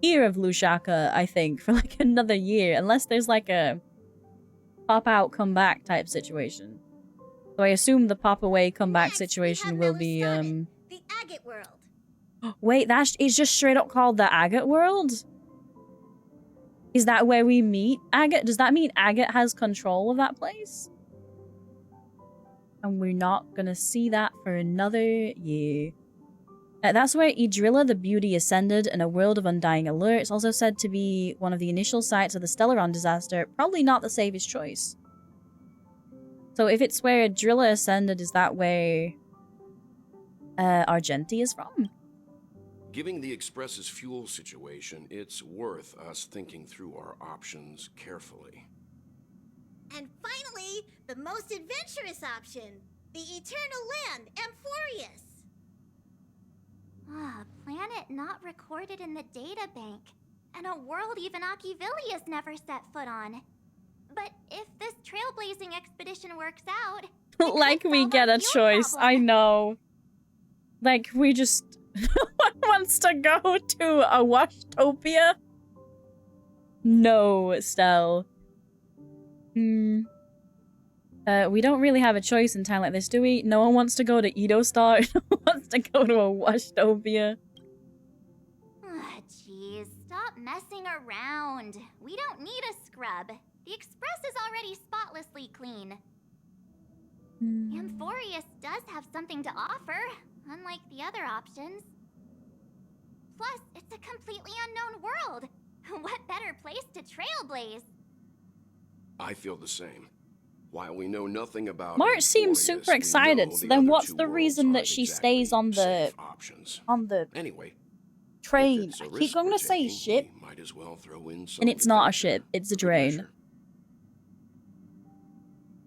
hear of Lushaka, I think, for, like, another year, unless there's, like, a pop-out, come-back type situation. So I assume the pop-away, come-back situation will be, the Agate World. Wait, it's just straight up called the Agate World? Is that where we meet Agate? Does that mean Agate has control of that place? And we're not gonna see that for another year. That's where Idrilla the Beauty ascended, and a world of undying allure. It's also said to be one of the initial sites of the Stellaron disaster. Probably not the safest choice. So if it's where Idrilla ascended, is that where Argenti is from? Given the Express's fuel situation, it's worth us thinking through our options carefully. And finally, the most adventurous option, the Eternal Land, AMPHOREUS. Ah, a planet not recorded in the databank, and a world even Achivilia's never set foot on. But if this trailblazing expedition works out... Like we get a choice, I know. Like, we just... No one wants to go to a Washtopia? No, Stell. We don't really have a choice in time like this, do we? No one wants to go to Edo Star. No one wants to go to a Washtopia. Ah, jeez. Stop messing around. We don't need a scrub. The Express is already spotlessly clean. AMPHOREUS does have something to offer, unlike the other options. Plus, it's a completely unknown world. What better place to trailblaze? I feel the same. While we know nothing about Mart seems super excited, so then what's the reason that she stays on the anyway, train? I keep going to say ship, and it's not a ship, it's a train.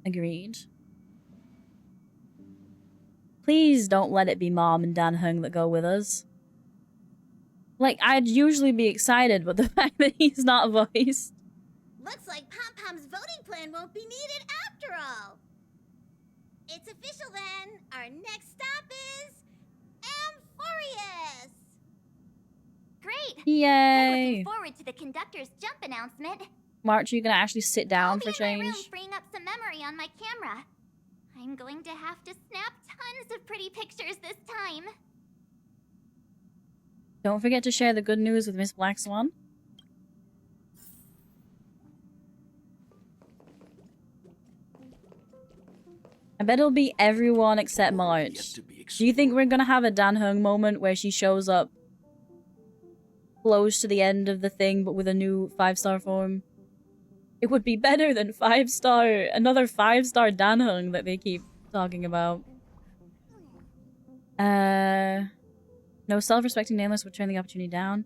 Agreed. Please don't let it be Mom and Dan Hung that go with us. Like, I'd usually be excited, but the fact that he's not voiced. Looks like Pom-Pom's voting plan won't be needed after all. It's official then. Our next stop is AMPHOREUS. Great. Yay. I'm looking forward to the conductor's jump announcement. March, are you gonna actually sit down for I'll be in my room change? freeing up some memory on my camera. I'm going to have to snap tons of pretty pictures this time. Don't forget to share the good news with Miss Black Swan. I bet it'll be everyone except March. Do you think we're gonna have a Dan Hung moment where she shows up close to the end of the thing but with a new 5-star form? It would be better than 5-star, another 5-star Dan Hung that they keep talking about. No self-respecting nameless would turn the opportunity down.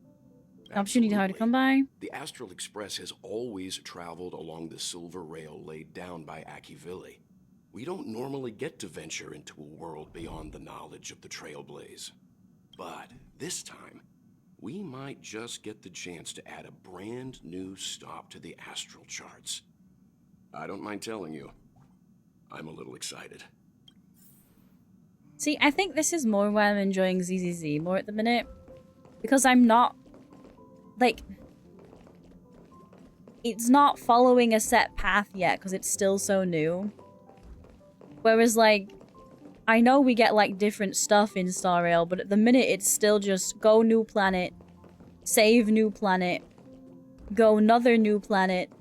Opportunity hard to come by. The Astral Express has always traveled along the silver rail laid down by Akivili. We don't normally get to venture into a world beyond the knowledge of the Trailblaze. But this time, we might just get the chance to add a brand new stop to the astral charts. I don't mind telling you, I'm a little excited. See, I think this is more why I'm enjoying ZZZ more at the minute. Because I'm not... like... it's not following a set path yet, because it's still so new. Whereas, like, I know we get, like, different stuff in Star Rail, but at the minute it's still just go new planet, save new planet, go another new planet,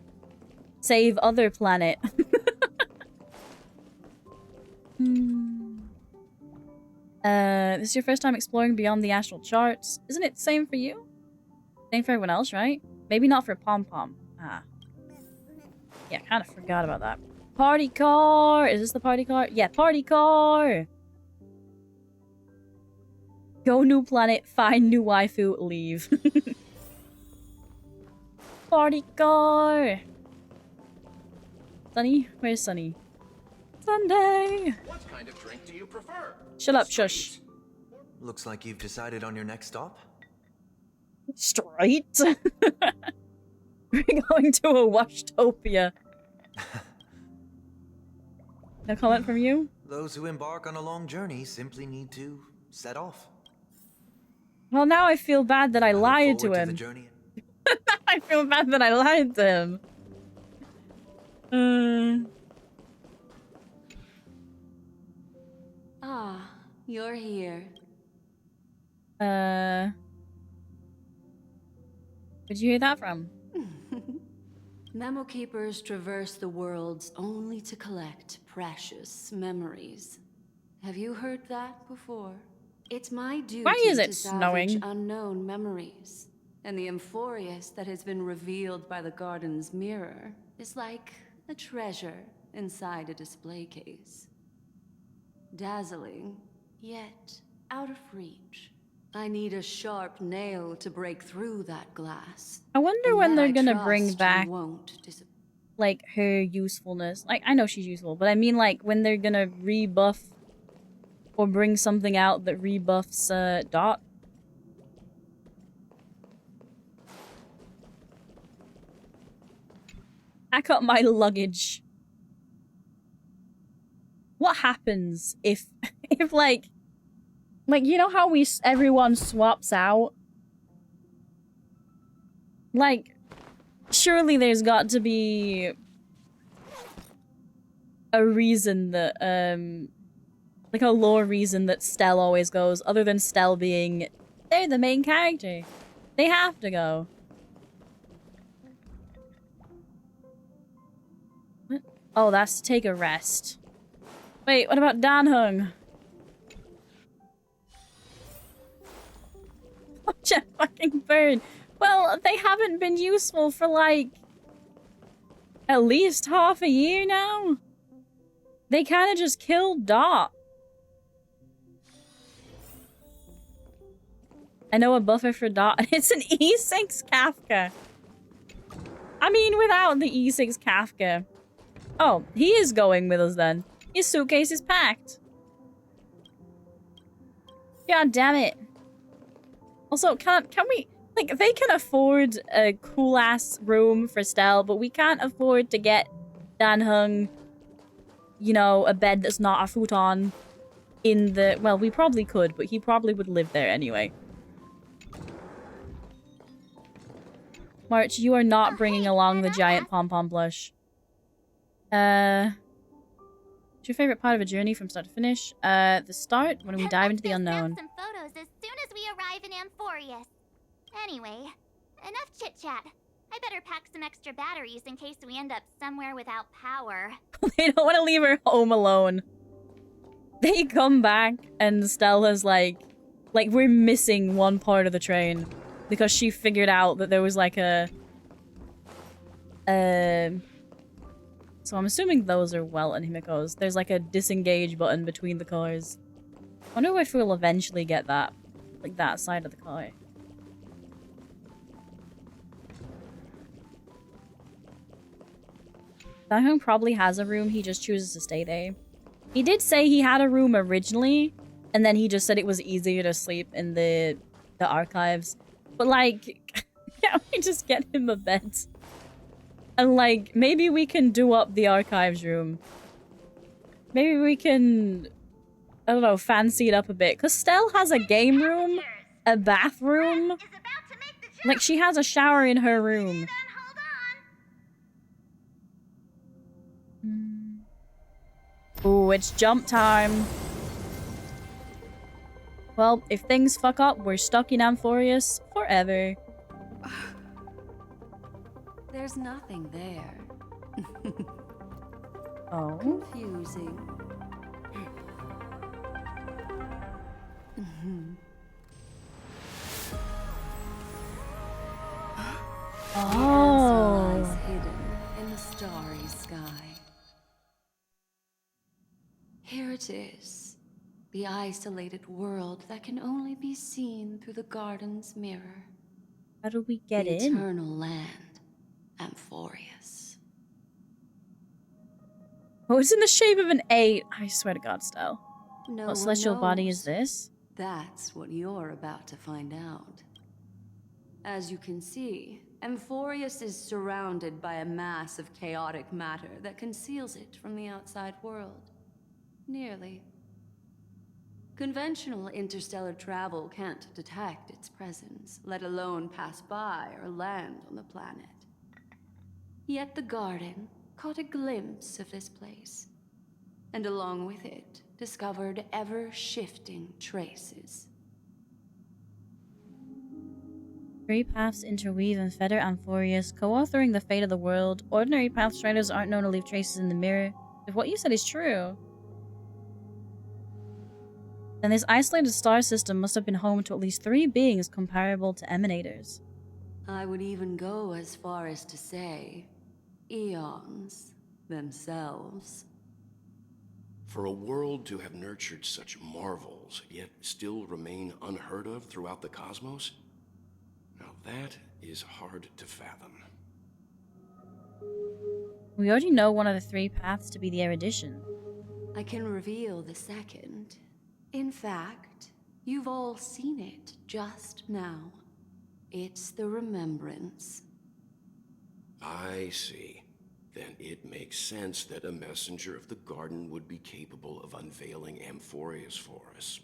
save other planet. This is your first time exploring beyond the astral charts. Isn't it the same for you? Same for everyone else, right? Maybe not for Pom Pom. Ah. Yeah, kind of forgot about that. Party car! Is this the party car? Yeah, party car! Go new planet, find new waifu, leave. Party car! Sunny? Where's Sunny? Sunday! What kind of drink do you prefer? Shut up, shush. Looks like you've decided on your next stop. Straight? We're going to a Washtopia. No comment from you? Those who embark on a long journey simply need to set off. Well, now I feel bad that I lied to him. I feel bad that I lied to him. Ah, you're here. Where'd you hear that from? Memo keepers traverse the worlds only to collect precious memories. Have you heard that before? It's my duty Why is it to snowing? salvage unknown memories. And the AMPHOREUS that has been revealed by the garden's mirror is like a treasure inside a display case. Dazzling, yet out of reach. I need a sharp nail to break through that glass. I wonder And when that they're I gonna trust bring you back, won't like, her usefulness. Like, I know she's useful, but I mean, like, when they're gonna rebuff or bring something out that rebuffs, Dot. Pack up my luggage. What happens if, like, you know how everyone swaps out? Like, surely there's got to be a reason that, like a lore reason that Stell always goes, other than Stell being, they're the main character. They have to go. What? Oh, that's to take a rest. Wait, what about Dan Hung? Watch a fucking bird. Well, they haven't been useful for, like, at least half a year now. They kind of just killed Dot. I know a buffer for Dot. It's an E6 Kafka. I mean, without the E6 Kafka. Oh, he is going with us then. His suitcase is packed. God damn it. Also, can we... Like, they can afford a cool-ass room for Stell, but we can't afford to get Dan Hung, you know, a bed that's not a futon in the... Well, we probably could, but he probably would live there anyway. March, you are not bringing along the giant pom-pom plush. What's your favorite part of a journey from start to finish? The start, when we dive into the unknown. Some photos as soon as we arrive in AMPHOREUS. Anyway, enough chit-chat. I better pack some extra batteries in case we end up somewhere without power. They don't want to leave her home alone. They come back and Stella's like we're missing one part of the train because she figured out that there was like a so I'm assuming those are Welt and Himiko's. There's like a disengage button between the cars. I wonder if we'll eventually get that, like that side of the car. Dahong probably has a room, he just chooses to stay there. He did say he had a room originally, and then he just said it was easier to sleep in the archives. But like, can't we just get him a bed? And like, maybe we can do up the archives room. Maybe we can, I don't know, fancy it up a bit. Because Stell has a game room, a bathroom. Like, she has a shower in her room. Ooh, it's jump time. Well, if things fuck up, we're stuck in AMPHOREUS forever. There's nothing there. Oh. Confusing. Oh. The answer lies hidden in the starry sky. Here it is, the isolated world that can only be seen through the garden's mirror. How do we get in? The eternal land, AMPHOREUS. Oh, it's in the shape of an 8. I swear to God, Stell. No What celestial body knows. is this? That's what you're about to find out. As you can see, AMPHOREUS is surrounded by a mass of chaotic matter that conceals it from the outside world. Nearly. Conventional interstellar travel can't detect its presence, let alone pass by or land on the planet. Yet the garden caught a glimpse of this place, and along with it, discovered ever-shifting traces. 3 paths interweave and fetter AMPHOREUS, co-authoring the fate of the world. Ordinary path striders aren't known to leave traces in the mirror. If what you said is true, then this isolated star system must have been home to at least 3 beings comparable to emanators. I would even go as far as to say, eons themselves. For a world to have nurtured such marvels, yet still remain unheard of throughout the cosmos? Now that is hard to fathom. We already know one of the 3 paths to be the erudition. I can reveal the second. In fact, you've all seen it just now. It's the remembrance. I see. Then it makes sense that a messenger of the garden would be capable of unveiling AMPHOREUS for us.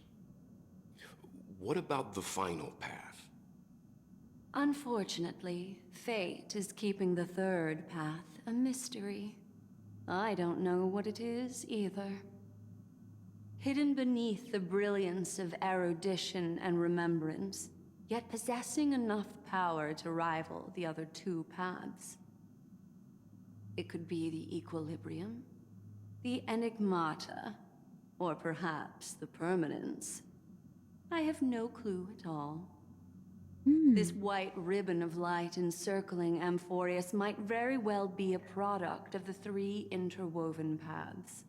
What about the final path? Unfortunately, fate is keeping the third path a mystery. I don't know what it is either. Hidden beneath the brilliance of erudition and remembrance, yet possessing enough power to rival the other 2 paths. It could be the equilibrium, the enigmata, or perhaps the permanence. I have no clue at all. This white ribbon of light encircling AMPHOREUS might very well be a product of the 3 interwoven paths.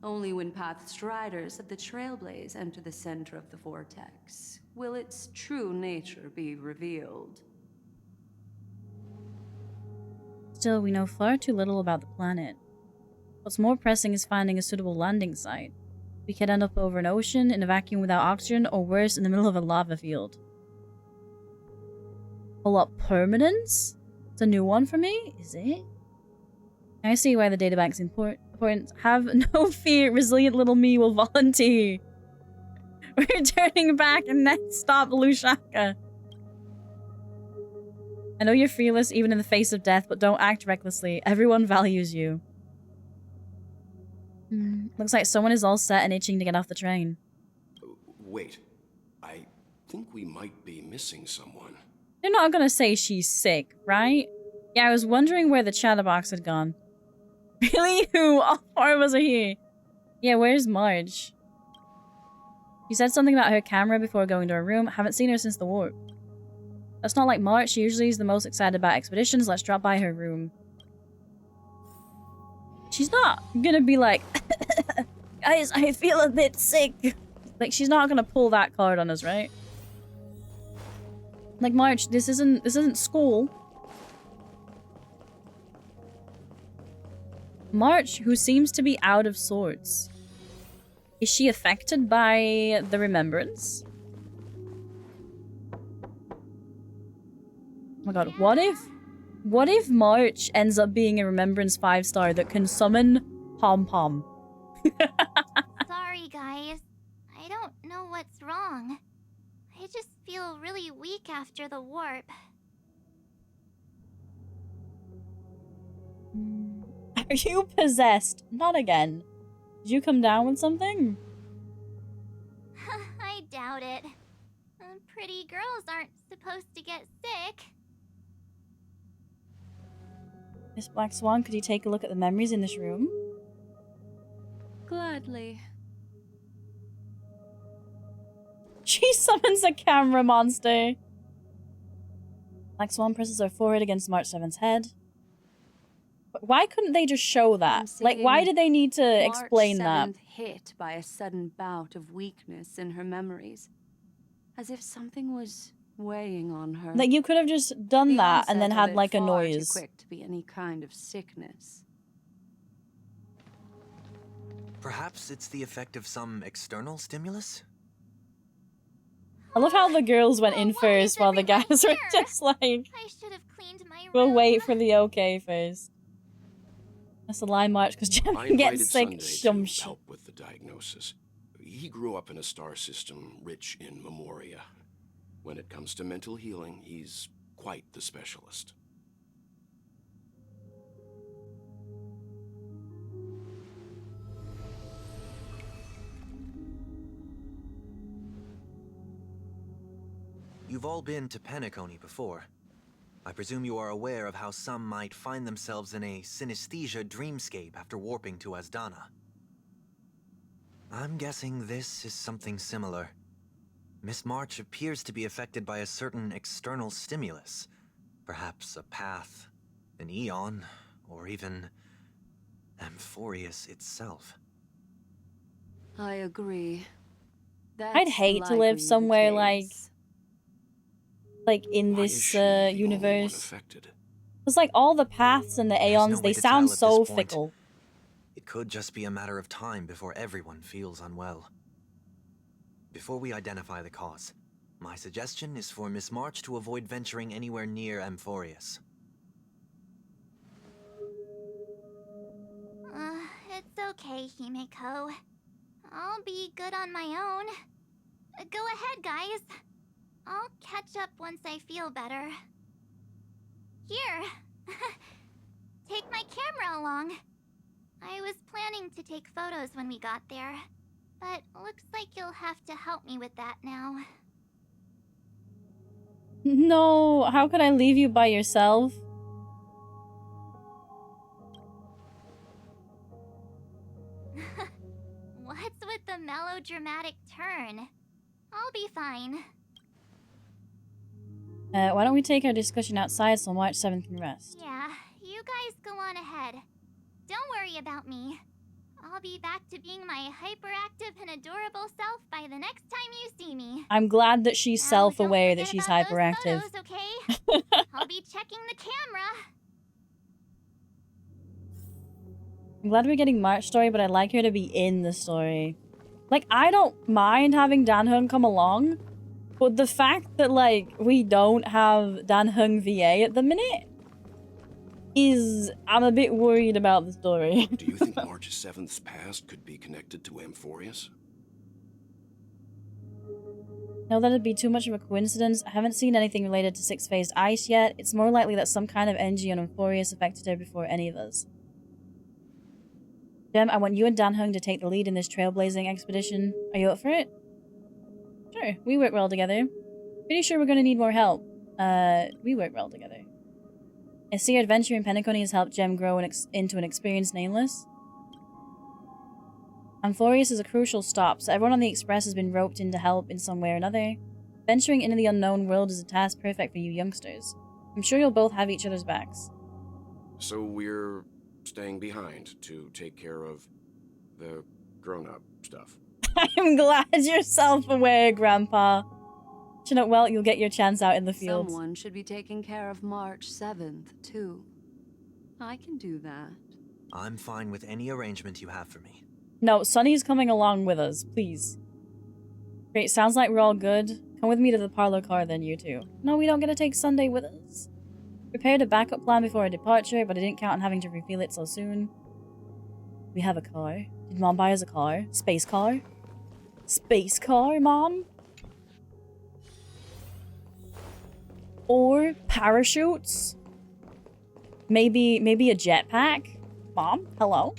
Only when path striders of the Trailblaze enter the center of the vortex will its true nature be revealed. Still, we know far too little about the planet. What's more pressing is finding a suitable landing site. We could end up over an ocean, in a vacuum without oxygen, or worse, in the middle of a lava field. Pull up permanence? It's a new one for me, is it? I see why the databank's important. Have no fear, resilient little me will volunteer. We're turning back and next stop Lushaka. I know you're fearless even in the face of death, but don't act recklessly. Everyone values you. Looks like someone is all set and itching to get off the train. Wait, I think we might be missing someone. They're not gonna say she's sick, right? Yeah, I was wondering where the chatterbox had gone. Really? Who? All four of us are here. Yeah, where's Marge? She said something about her camera before going to her room. Haven't seen her since the warp. That's not like Marge. She usually is the most excited about expeditions. Let's drop by her room. She's not gonna be like, guys, I feel a bit sick. Like, she's not gonna pull that card on us, right? Like, Marge, this isn't school. Marge, who seems to be out of sorts. Is she affected by the remembrance? Oh my god, what if March ends up being a remembrance 5-star that can summon Pom Pom? Sorry, guys. I don't know what's wrong. I just feel really weak after the warp. Are you possessed? Not again. Did you come down with something? I doubt it. Pretty girls aren't supposed to get sick. Miss Black Swan, could you take a look at the memories in this room? Gladly. She summons a camera monster. Black Swan presses her forehead against March 7's head. But why couldn't they just show that? Like, why did they need to explain that? March 7th hit by a sudden bout of weakness in her memories, as if something was weighing on her. Like, you could have just done that and then had like a noise. Too quick to be any kind of sickness. Perhaps it's the effect of some external stimulus? I love how the girls went in first while the guys were just like, I should have cleaned my room. we'll wait for the okay first. That's a lie, March, because I Jim invited gets sick. Sunday to help with the diagnosis. He grew up in a star system rich in memoria. When it comes to mental healing, he's quite the specialist. You've all been to Penacony before. I presume you are aware of how some might find themselves in a synesthesia dreamscape after warping to Asdana. I'm guessing this is something similar. Miss March appears to be affected by a certain external stimulus. Perhaps a path, an eon, or even AMPHOREUS itself. I agree. I'd hate to live somewhere like in this universe. It's like all the paths and the aeons, they sound so fickle. It could just be a matter of time before everyone feels unwell. Before we identify the cause, my suggestion is for Miss March to avoid venturing anywhere near AMPHOREUS. It's okay, Himeko. I'll be good on my own. Go ahead, guys. I'll catch up once I feel better. Here. Take my camera along. I was planning to take photos when we got there, but looks like you'll have to help me with that now. No, how could I leave you by yourself? What's with the melodramatic turn? I'll be fine. Why don't we take our discussion outside so March 7th can rest? Yeah, you guys go on ahead. Don't worry about me. I'll be back to being my hyperactive and adorable self by the next time you see me. I'm glad that she's self-aware that she's hyperactive. Photos, okay? I'll be checking the camera. I'm glad we're getting March's story, but I'd like her to be in the story. Like, I don't mind having Dan Hung come along, but the fact that, like, we don't have Dan Hung VA at the minute is... I'm a bit worried about the story. Do you think March 7th's past could be connected to AMPHOREUS? No, that'd be too much of a coincidence. I haven't seen anything related to six-phased ice yet. It's more likely that some kind of energy on AMPHOREUS affected her before any of us. Jem, I want you and Dan Hung to take the lead in this trailblazing expedition. Are you up for it? Sure, we work well together. Pretty sure we're gonna need more help. We work well together. I see your adventure in Penacony has helped Jem grow into an experienced nameless. AMPHOREUS is a crucial stop, so everyone on the Express has been roped in to help in some way or another. Venturing into the unknown world is a task perfect for you youngsters. I'm sure you'll both have each other's backs. So we're staying behind to take care of the grown-up stuff. I'm glad you're self-aware, Grandpa. You know, well, you'll get your chance out in the field. Someone should be taking care of March 7th, too. I can do that. I'm fine with any arrangement you have for me. No, Sunny's coming along with us, please. Great, sounds like we're all good. Come with me to the parlor car then, you two. No, we don't get to take Sunday with us. Prepared a backup plan before our departure, but I didn't count on having to reveal it so soon. We have a car. Did Mom buy us a car? Space car? Space car, Mom? Or parachutes? Maybe a jetpack? Mom, hello?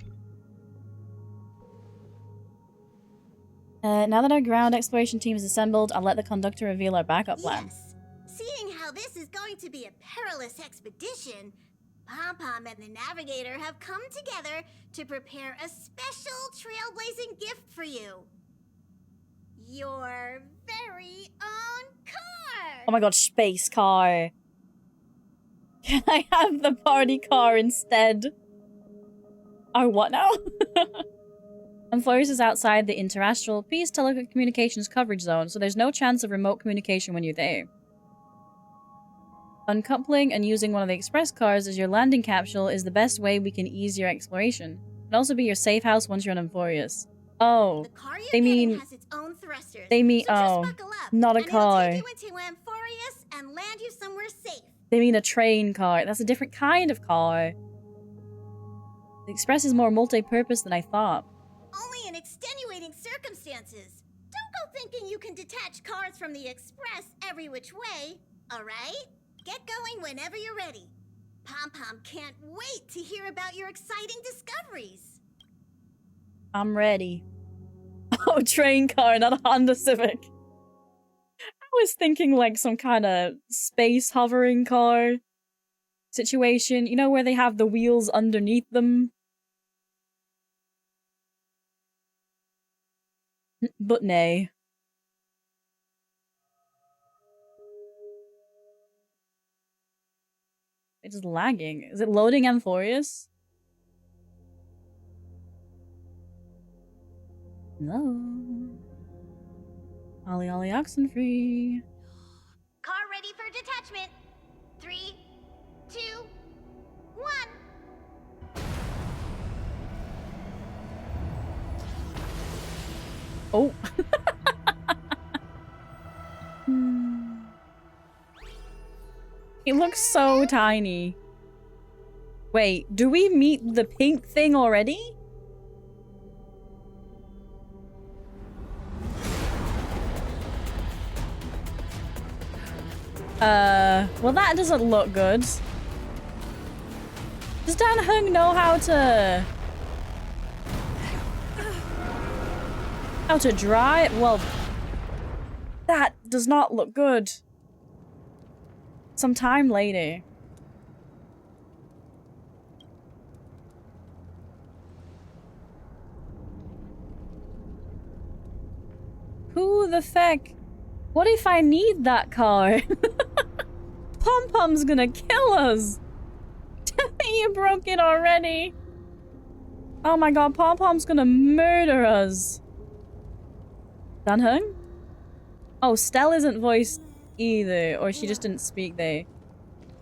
Now that our ground exploration team is assembled, I'll let the conductor reveal our backup plan. Yes. Seeing how this is going to be a perilous expedition, Pom-Pom and the Navigator have come together to prepare a special trailblazing gift for you. Your very own car! Oh my god, space car. Can I have the party car instead? Or what now? AMPHOREUS is outside the interastral peace telecommunications coverage zone, so there's no chance of remote communication when you're there. Uncoupling and using one of the express cars as your landing capsule is the best way we can ease your exploration. It'll also be your safe house once you're on AMPHOREUS. Oh, they mean... has its own thrusters, They mean, so just oh, buckle up, not a and it'll car. take you into AMPHOREUS and land you somewhere safe. They mean a train car. That's a different kind of car. The Express is more multi-purpose than I thought. Only in extenuating circumstances. Don't go thinking you can detach cars from the Express every which way, alright? Get going whenever you're ready. Pom-Pom can't wait to hear about your exciting discoveries. I'm ready. Oh, train car, not a Honda Civic. I was thinking like some kind of space hovering car situation. You know, where they have the wheels underneath them? But nay. It's just lagging. Is it loading AMPHOREUS? No. Ollie Ollie Oxenfree. Car ready for detachment. 3, 2, 1. Oh. It looks so tiny. Wait, do we meet the pink thing already? Well that doesn't look good. Does Dan Hung know how to drive? Well, that does not look good. Some time later. Who the feck? What if I need that car? Pom-Pom's gonna kill us. You broke it already. Oh my god, Pom-Pom's gonna murder us. Dan Hung? Oh, Stell isn't voiced either, or she just didn't speak there.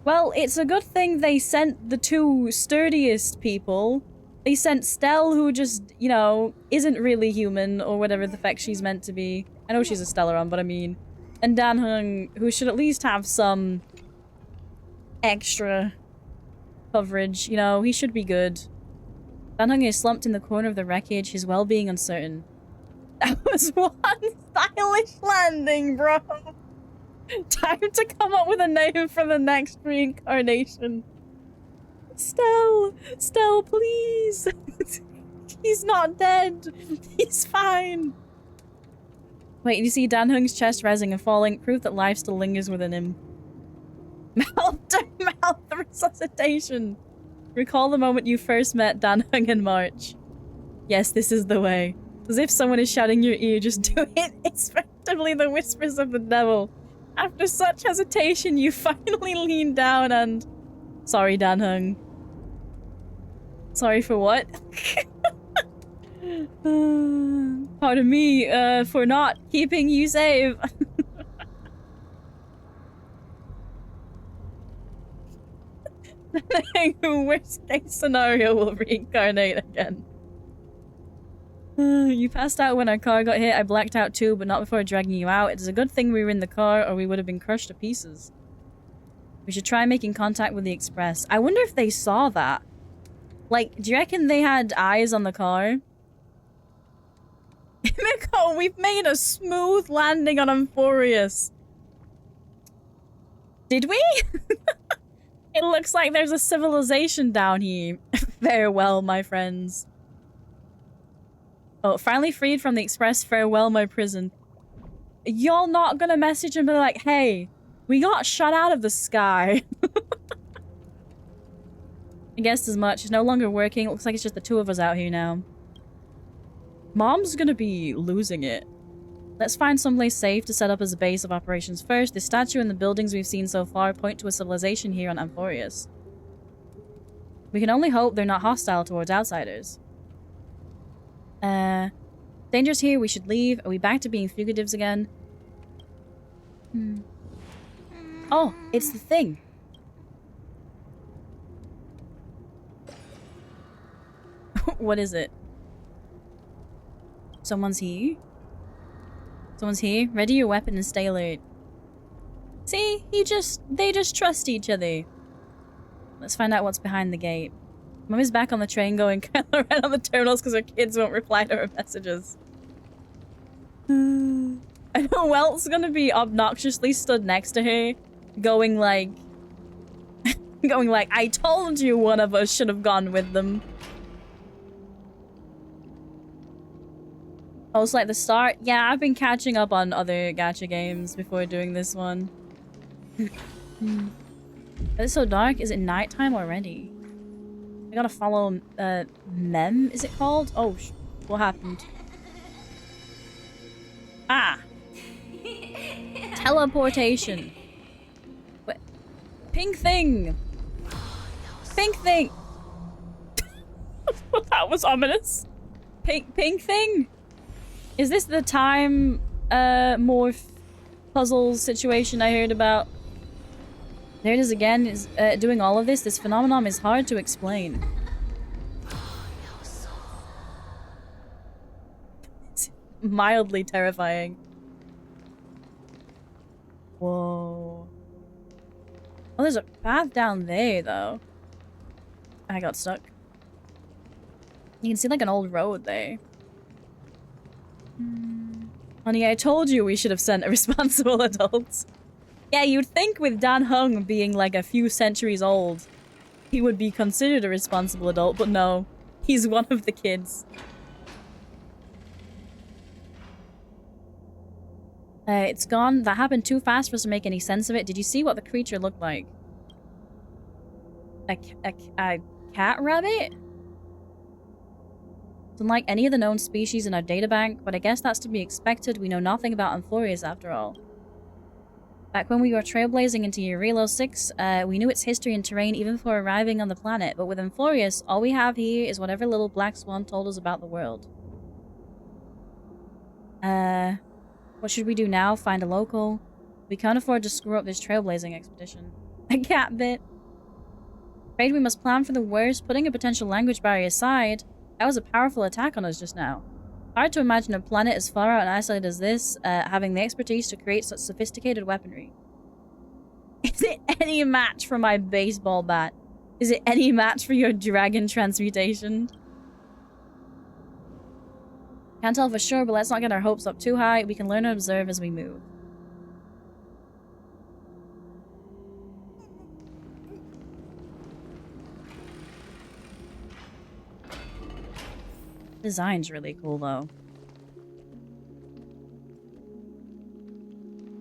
Well, it's a good thing they sent the two sturdiest people. They sent Stell, who just, you know, isn't really human, or whatever the feck she's meant to be. I know she's a Stellaron, but I mean... And Dan Hung, who should at least have some extra coverage, you know, he should be good. Dan Hung is slumped in the corner of the wreckage, his well-being uncertain. That was one stylish landing, bro! Time to come up with a name for the next reincarnation. Stell! Stell, please! He's not dead. He's fine. Wait, you see Dan Hung's chest rising and falling, proof that life still lingers within him. Mouth resuscitation. Recall the moment you first met Dan Hung in March. Yes, this is the way. As if someone is shouting in your ear, just do it. It's effectively the whispers of the devil. After such hesitation, you finally lean down and... Sorry, Dan Hung. Sorry for what? Pardon me, for not keeping you safe. Worst case scenario will reincarnate again. You passed out when our car got hit. I blacked out too, but not before dragging you out. It is a good thing we were in the car or we would have been crushed to pieces. We should try making contact with the Express. I wonder if they saw that. Like, do you reckon they had eyes on the car? Miko, we've made a smooth landing on AMPHOREUS. Did we? It looks like there's a civilization down here. Farewell, my friends. Oh, finally freed from the Express. Farewell, my prison. Y'all not gonna message and be like, hey, we got shot out of the sky. I guessed as much. It's no longer working. It looks like it's just the two of us out here now. Mom's gonna be losing it. Let's find someplace safe to set up as a base of operations first. The statue and the buildings we've seen so far point to a civilization here on AMPHOREUS. We can only hope they're not hostile towards outsiders. Dangerous here. We should leave. Are we back to being fugitives again? Oh, it's the thing. What is it? Someone's here? Someone's here? Ready your weapon and stay alert. See? They just trust each other. Let's find out what's behind the gate. Mummy's back on the train going Kylo Ren on the terminals because her kids won't reply to her messages. I know Welt's gonna be obnoxiously stood next to her, going like, I told you one of us should have gone with them. Oh, it's like the start? Yeah, I've been catching up on other gacha games before doing this one. It's so dark. Is it nighttime already? I gotta follow, Mem, is it called? Oh, what happened? Ah! Teleportation. What? Pink thing! Pink thing! That was ominous. Pink thing? Is this the time, morph puzzles situation I heard about? There it is again. Is doing all of this. This phenomenon is hard to explain. It's mildly terrifying. Whoa. Oh, there's a path down there, though. I got stuck. You can see like an old road there. Honey, I told you we should have sent a responsible adult. Yeah, you'd think with Dan Hung being like a few centuries old, he would be considered a responsible adult, but no. He's one of the kids. It's gone. That happened too fast for us to make any sense of it. Did you see what the creature looked like? A cat rabbit? It's unlike any of the known species in our databank, but I guess that's to be expected. We know nothing about AMPHOREUS after all. Back when we were trailblazing into Eurelo 6, we knew its history and terrain even before arriving on the planet, but with AMPHOREUS, all we have here is whatever little black swan told us about the world. What should we do now? Find a local? We can't afford to screw up this trailblazing expedition. A cat bit. Afraid we must plan for the worst, putting a potential language barrier aside. That was a powerful attack on us just now. Hard to imagine a planet as far out and isolated as this, having the expertise to create such sophisticated weaponry. Is it any match for my baseball bat? Is it any match for your dragon transmutation? Can't tell for sure, but let's not get our hopes up too high. We can learn and observe as we move. design's really cool, though.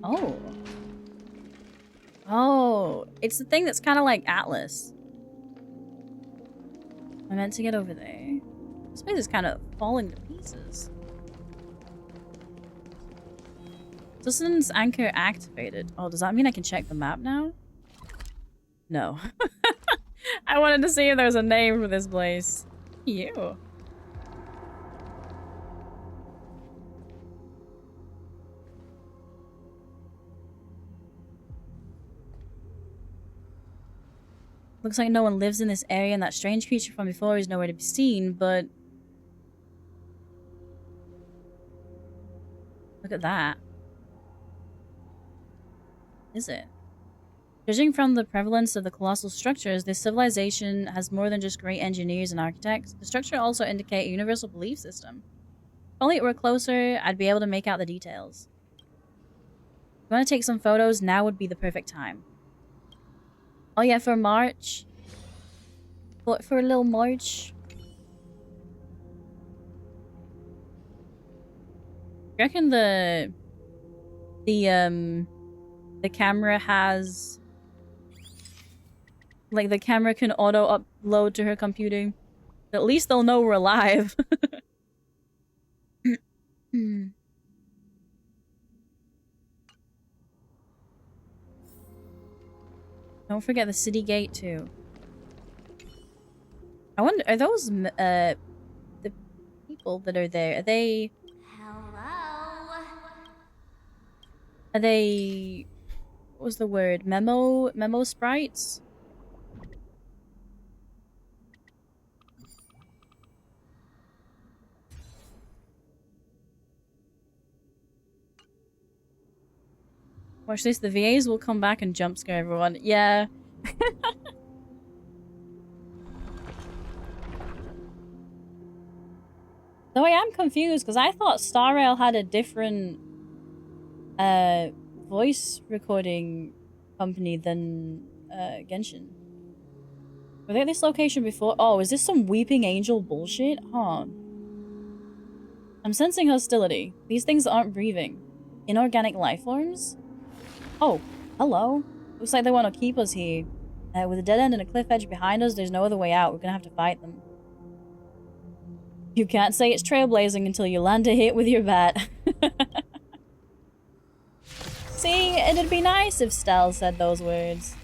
Oh. Oh, it's the thing that's kind of like Atlas. I meant to get over there. This place is kind of falling to pieces. Distance anchor activated. Oh, does that mean I can check the map now? No. I wanted to see if there was a name for this place. Ew. Looks like no one lives in this area and that strange creature from before is nowhere to be seen, but... Look at that. Is it? Judging from the prevalence of the colossal structures, this civilization has more than just great engineers and architects. The structure also indicates a universal belief system. If only it were closer, I'd be able to make out the details. If you want to take some photos, now would be the perfect time. Oh yeah, for March. For a little March. I reckon the camera has... Like, the camera can auto-upload to her computer. At least they'll know we're alive. Don't forget the city gate, too. I wonder, are those, the people that are there, are they... Hello? Are they... What was the word? Memo sprites? Watch this, the VAs will come back and jump scare everyone. Yeah. Though I am confused, because I thought Star Rail had a different voice recording company than Genshin. Were they at this location before? Oh, is this some Weeping Angel bullshit? Huh. I'm sensing hostility. These things aren't breathing. Inorganic life forms? Oh, hello. Looks like they want to keep us here. With a dead end and a cliff edge behind us, there's no other way out. We're gonna have to fight them. You can't say it's trailblazing until you land a hit with your bat. See, it'd be nice if Stell said those words.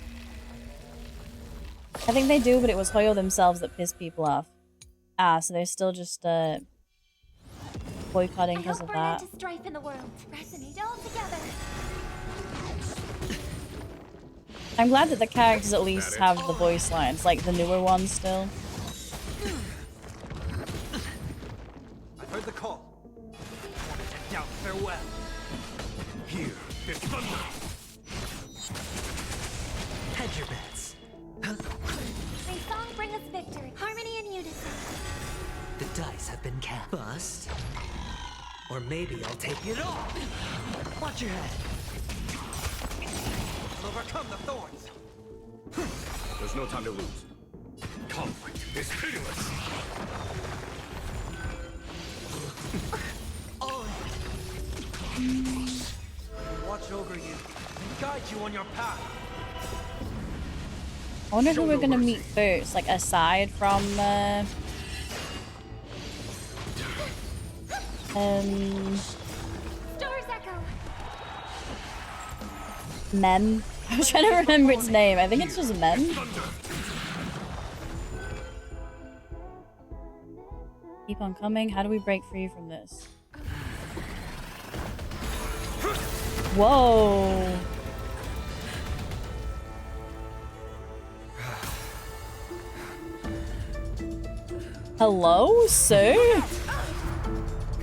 I think they do, but it was Hoyo themselves that pissed people off. Ah, so they're still just boycotting because of that. To strife in the world. Resonate all together. I'm glad that the characters at least have the voice lines, like the newer ones still. I've heard the call. Down farewell. Here is thunder. Hedge your bets. May song bring us victory. Harmony and unison. The dice have been cast. Bust. Or maybe I'll take it all. Watch your head. Overcome the thorns. There's no time to lose. Conflict is pitiless. Watch over you and guide you on your path. I wonder who we're gonna meet first, like aside from Stars echo. Mem. I was trying to remember its name. I think it's just Mem. Keep on coming. How do we break free from this? Whoa. Hello, sir?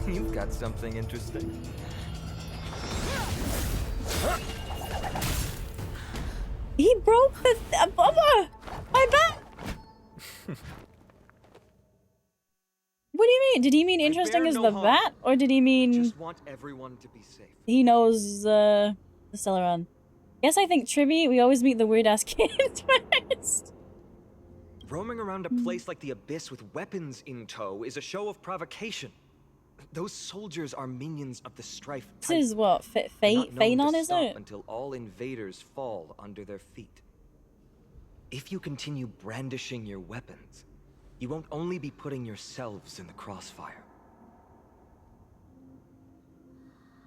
You've got something interesting. He broke the Bubba! My back! What do you mean? Did he mean interesting as the bat? Or did he mean... Just want everyone to be safe. He knows, the Celeron. Yes, I think Tribby, we always meet the weird-ass kids first. Roaming around a place like the Abyss with weapons in tow is a show of provocation. Those soldiers are minions of the Strife type. This is what, Phanon, is it? Until all invaders fall under their feet. If you continue brandishing your weapons, you won't only be putting yourselves in the crossfire.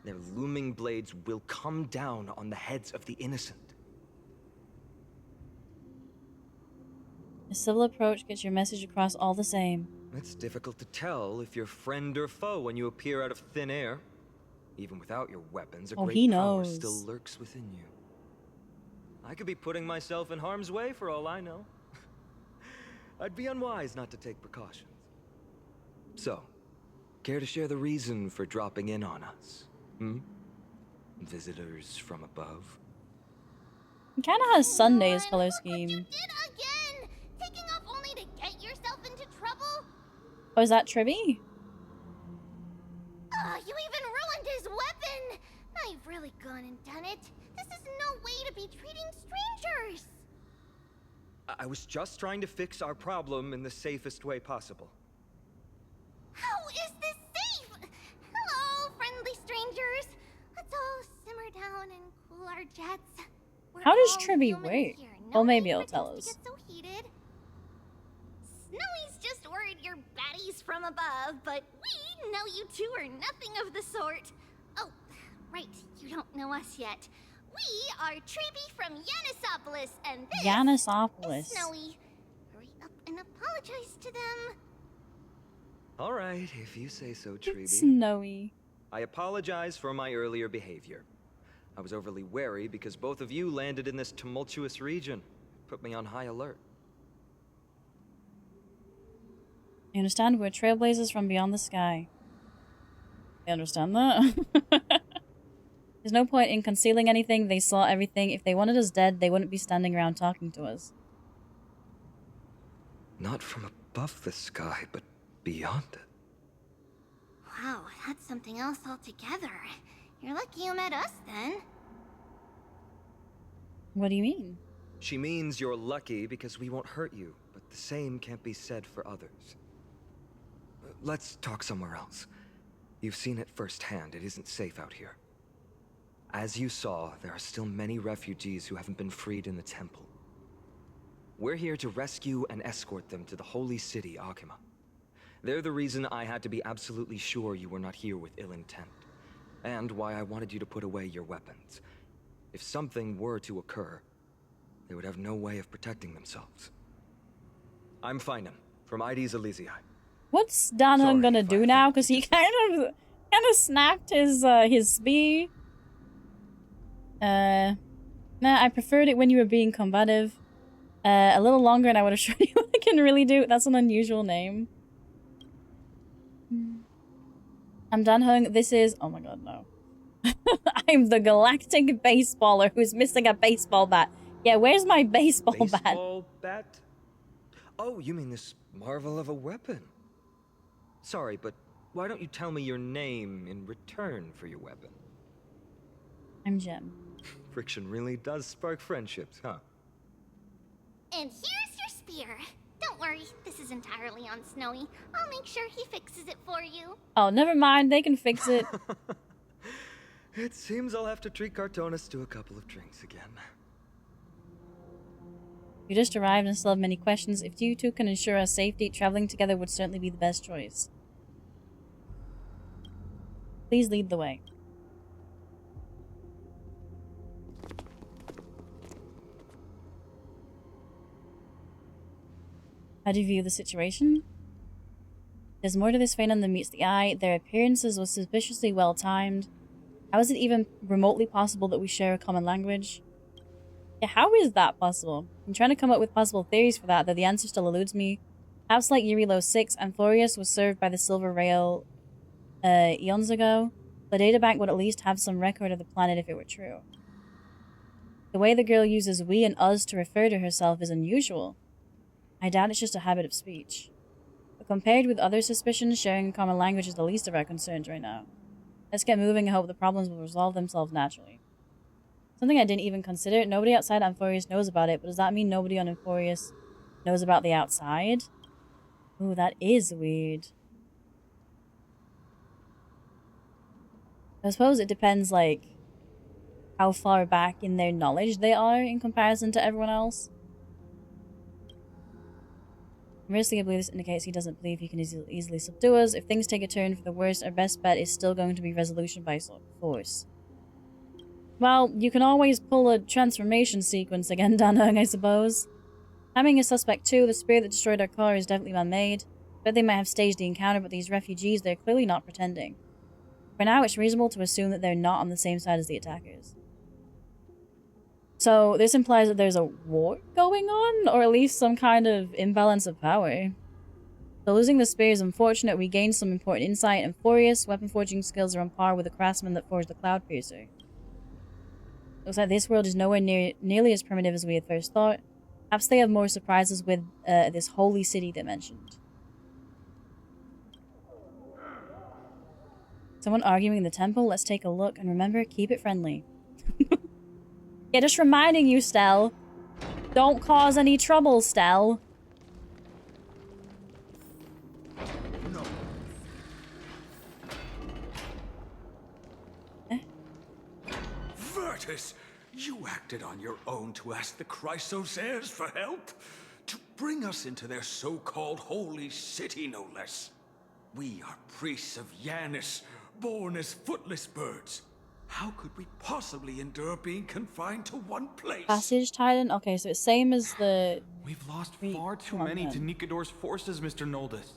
Their looming blades will come down on the heads of the innocent. A civil approach gets your message across all the same. It's difficult to tell if you're friend or foe when you appear out of thin air. Even without your weapons, a great power still lurks within you. I could be putting myself in harm's way for all I know. I'd be unwise not to take precautions. So, care to share the reason for dropping in on us? Visitors from above? It kind of has Sunday's color scheme. Again! Taking off only to get yourself into trouble? Oh, is that Tribby? You even ruined his weapon! Now you've really gone and done it. This is no way to be treating strangers! I was just trying to fix our problem in the safest way possible. How is this safe? Hello, friendly strangers. Let's all simmer down and cool our jets. How does Tribby work? Well, maybe it'll tell us. So heated. Snowy's just worried you're baddies from above, but we know you two are nothing of the sort. Oh, right, you don't know us yet. We are Tribby from Yanisopolis, and this is Snowy. Hurry up and apologize to them. All right, if you say so, Tribby. Snowy. I apologize for my earlier behavior. I was overly wary because both of you landed in this tumultuous region. Put me on high alert. I understand we're trailblazers from beyond the sky. I understand that. There's no point in concealing anything. They saw everything. If they wanted us dead, they wouldn't be standing around talking to us. Not from above the sky, but beyond it. Wow, that's something else altogether. You're lucky you met us, then. What do you mean? She means you're lucky because we won't hurt you, but the same can't be said for others. Let's talk somewhere else. You've seen it firsthand. It isn't safe out here. As you saw, there are still many refugees who haven't been freed in the temple. We're here to rescue and escort them to the holy city, Akima. They're the reason I had to be absolutely sure you were not here with ill intent, and why I wanted you to put away your weapons. If something were to occur, they would have no way of protecting themselves. I'm Finan, from ID's Elysiae. What's Danheng gonna do now? Because he kind of snapped his spear. Nah, I preferred it when you were being combative. A little longer and I would have shown you what I can really do. That's an unusual name. I'm Danheng. This is... Oh my god, no. I'm the galactic baseballer who's missing a baseball bat. Yeah, where's my baseball bat? Baseball bat? Oh, you mean this marvel of a weapon. Sorry, but why don't you tell me your name in return for your weapon? I'm Jem. Friction really does spark friendships, huh? And here's your spear. Don't worry, this is entirely on Snowy. I'll make sure he fixes it for you. Oh, never mind. They can fix it. It seems I'll have to treat Cartonis to a couple of drinks again. You just arrived and still have many questions. If you two can ensure our safety, traveling together would certainly be the best choice. Please lead the way. How do you view the situation? There's more to this Phanon than meets the eye. Their appearances were suspiciously well timed. How is it even remotely possible that we share a common language? Yeah, how is that possible? I'm trying to come up with possible theories for that, though the answer still eludes me. Perhaps like Yurilo 6, AMPHOREUS was served by the Silver Rail eons ago. The databank would at least have some record of the planet if it were true. The way the girl uses we and us to refer to herself is unusual. I doubt it's just a habit of speech. But compared with other suspicions, sharing a common language is the least of our concerns right now. Let's get moving and hope the problems will resolve themselves naturally. Something I didn't even consider. Nobody outside AMPHOREUS knows about it, but does that mean nobody on AMPHOREUS knows about the outside. Ooh, that is weird. I suppose it depends, like, how far back in their knowledge they are in comparison to everyone else. Conversely, I believe this indicates he doesn't believe he can easily subdue us. If things take a turn for the worse, our best bet is still going to be resolution by force. Well, you can always pull a transformation sequence again, Dan Hung, I suppose. Having a suspect too, the spirit that destroyed our car is definitely man-made. Bet they might have staged the encounter, but these refugees, they're clearly not pretending. For now, it's reasonable to assume that they're not on the same side as the attackers. So, this implies that there's a war going on, or at least some kind of imbalance of power. So losing the spear is unfortunate. We gained some important insight. AMPHOREUS weapon forging skills are on par with the craftsman that forged the Cloud Piercer. Looks like this world is nowhere nearly as primitive as we had first thought. Perhaps they have more surprises with this holy city they mentioned. Someone arguing in the temple? Let's take a look, and remember, keep it friendly. Yeah, just reminding you, Stell. Don't cause any trouble, Stell. No. Virtus, you acted on your own to ask the Chrysosaires for help? To bring us into their so-called holy city, no less. We are priests of Yanis, born as footless birds. How could we possibly endure being confined to one place? Passage Titan? Okay, so it's same as the... We've lost far too many to Nikador's forces, Mr. Noldus.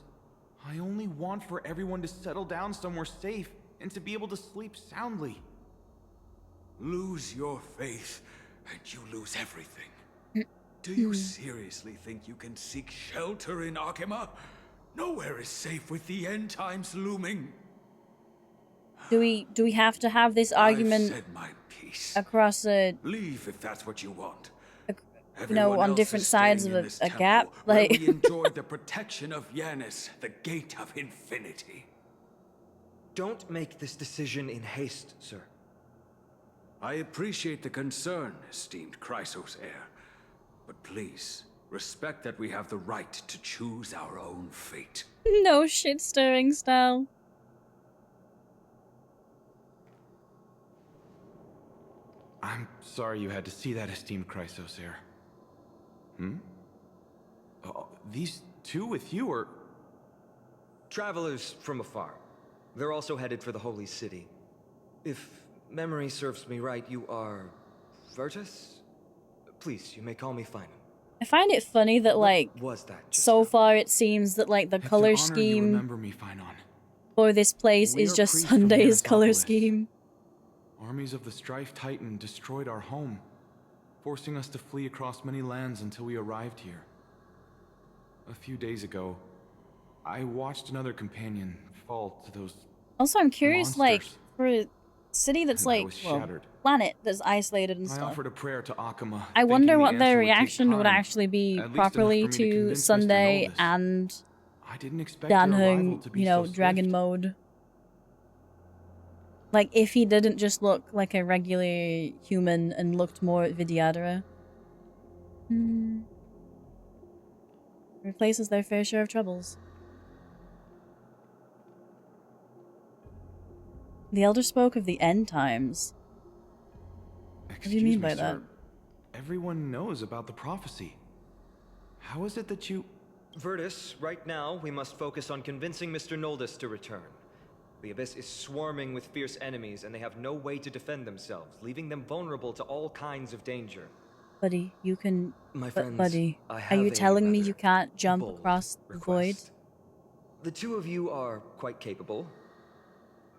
I only want for everyone to settle down somewhere safe and to be able to sleep soundly. Lose your faith, and you lose everything. Do you seriously think you can seek shelter in Akima? Nowhere is safe with the end times looming. Do we have to have this argument I've said my piece. Across a... Leave if that's what you want. You know, on different sides of a gap? Like... we enjoy the protection of Yanis, the gate of infinity. Don't make this decision in haste, sir. I appreciate the concern, esteemed Chrysosaire. But please, respect that we have the right to choose our own fate. No shit-stirring style. I'm sorry you had to see that, esteemed Chrysosaire. These two with you are... Travelers from afar. They're also headed for the Holy City. If memory serves me right, you are... Virtus? Please, you may call me Final. I find it funny that, like, so far it seems that, like, the color scheme for this place is just Sunday's color scheme. Armies of the Strife Titan destroyed our home, forcing us to flee across many lands until we arrived here. A few days ago, I watched another companion fall to those Also, I'm curious, monsters. like, for a city that's, like, well, planet that's isolated and I stuff. offered a prayer to Akima. I wonder what their answer would take reaction would time, actually be at least properly enough for me to to convince Mr. Sunday Noldus. and I didn't expect your Dan arrival Hung, to be you know, so dragon swift. mode. Like, if he didn't just look like a regular human and looked more at Vidyadhara. Replaces their fair share of troubles. The Elder spoke of the end times. What do you mean by that? Sir. Everyone knows about the prophecy. How is it that you... Virtus, right now, we must focus on convincing Mr. Noldus to return. The Abyss is swarming with fierce enemies, and they have no way to defend themselves, leaving them vulnerable to all kinds of danger. Buddy, you can... My friends, buddy, I are have you a telling me rather you can't jump bold across the void? The two of you are quite capable.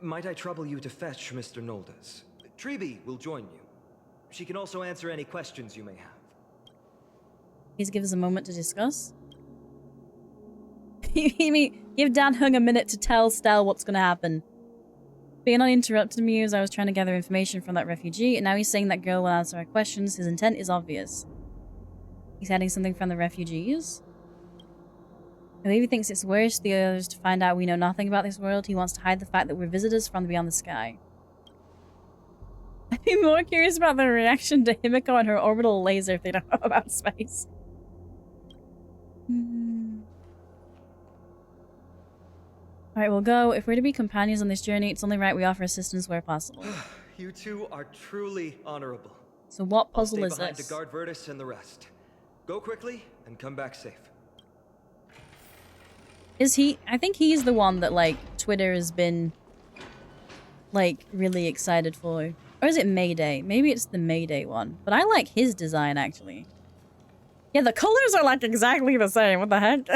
Might I trouble you to fetch Mr. Noldus? Treeby will join you. She can also answer any questions you may have. Please give us a moment to discuss. You mean give Dan Hung a minute to tell Stell what's gonna happen. Being uninterrupted me as I was trying to gather information from that refugee, and now he's saying that girl will answer our questions. His intent is obvious. He's hiding something from the refugees? I believe he thinks it's worse the others to find out we know nothing about this world. He wants to hide the fact that we're visitors from beyond the sky. I'd be more curious about the reaction to Himiko and her orbital laser if they don't know about space. Alright, we'll go. If we're to be companions on this journey, it's only right we offer assistance where possible. You two are truly honorable. So what I'll puzzle stay is behind this? to guard Virtus and the rest. Go quickly and come back safe. Is he? I think he's the one that, like, Twitter has been, like, really excited for. Or is it Mayday? Maybe it's the Mayday one. But I like his design, actually. Yeah, the colors are, like, exactly the same. What the heck?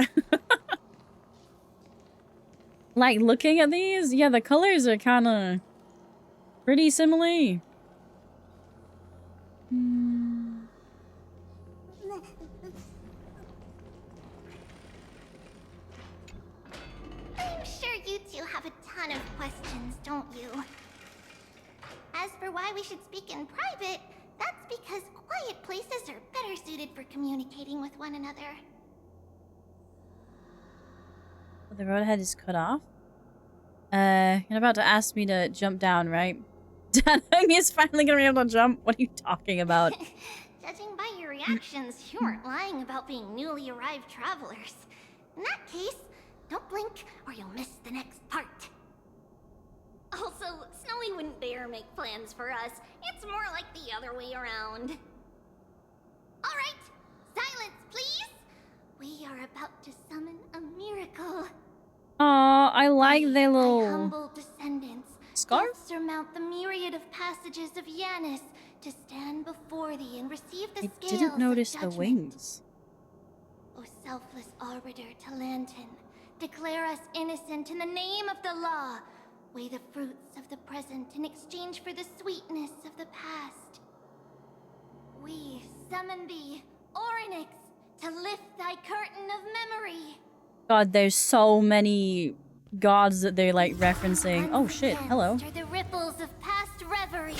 Like, looking at these, yeah, the colors are kind of pretty similar. I'm sure you two have a ton of questions, don't you? As for why we should speak in private, that's because quiet places are better suited for communicating with one another. The road ahead is cut off. You're about to ask me to jump down, right? Danheng is finally gonna be able to jump? What are you talking about? Judging by your reactions, you aren't lying about being newly arrived travelers. In that case, don't blink or you'll miss the next part. Also, Snowy wouldn't dare make plans for us. It's more like the other way around. Alright, silence please! We are about to summon a miracle. Aw, I like their My little humble descendants scarf. will surmount the myriad of passages of Yanis to stand before thee and receive the I scales didn't notice of the judgment. wings. O selfless arbiter Talantin, declare us innocent in the name of the law. Weigh the fruits of the present in exchange for the sweetness of the past. We summon thee, Orynyx, to lift thy curtain of memory. God, there's so many gods that they're like referencing. Oh shit, hello. Are the ripples of past reverie.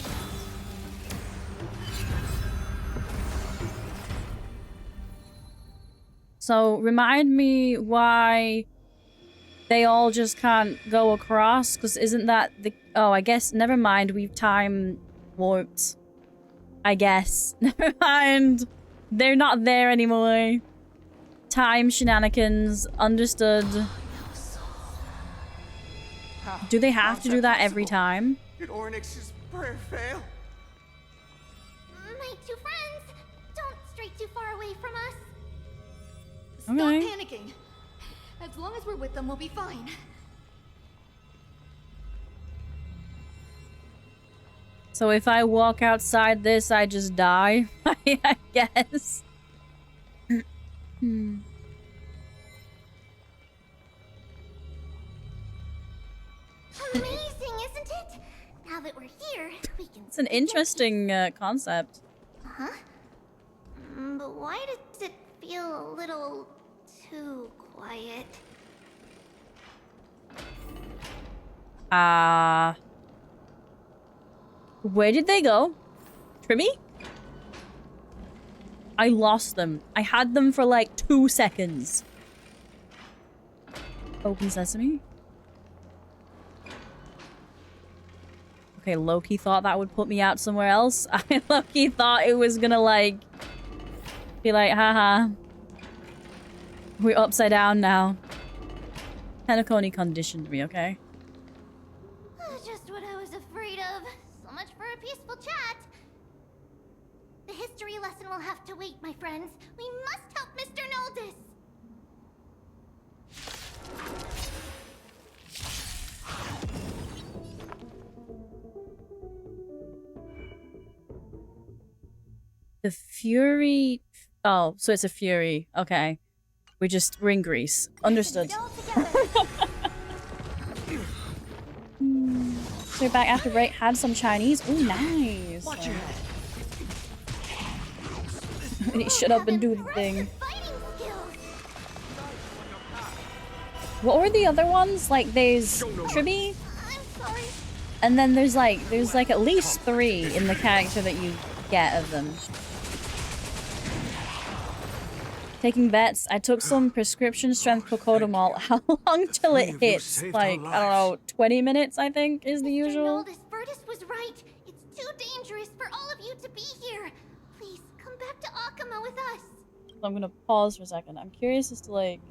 So remind me why they all just can't go across, because isn't that the... Oh, I guess, never mind, we've time warped. I guess. Never mind. They're not there anymore. Time shenanigans, understood. Do they have to do that every time? Did Orynyx's prayer fail? My two friends, don't stray too far away from us. Stop Okay. panicking. As long as we're with them, we'll be fine. So if I walk outside this, I just die? I guess. Amazing, isn't it? Now that we're here, we can... It's an interesting concept. Huh? But why does it feel a little too quiet? Where did they go? Trimmy? I lost them. I had them for like 2 seconds. Open sesame. Okay, Loki thought that would put me out somewhere else. I Loki thought it was gonna like be like, haha. We're upside down now. Penacony conditioned me, okay? Just what I was afraid of. So much for a peaceful chat. The history lesson will have to wait, my friends. We must help Mr. Noldus. The Fury... Oh, so it's a Fury. Okay. We're in Greece. Understood. So we're back after break. Had some Chinese. Ooh, nice. Watch your head. I need to shut up and do the thing. What were the other ones? Like there's Tribby, and then there's like at least 3 in the character that you get of them. Taking bets. I took some prescription strength cocodamol. How long till it hits? Like, I don't know, 20 minutes I think is the usual. Noldus, Virtus was right. It's too dangerous for all of you to be here. Please come back to Akama with us. So I'm gonna pause for a second. I'm curious as to like...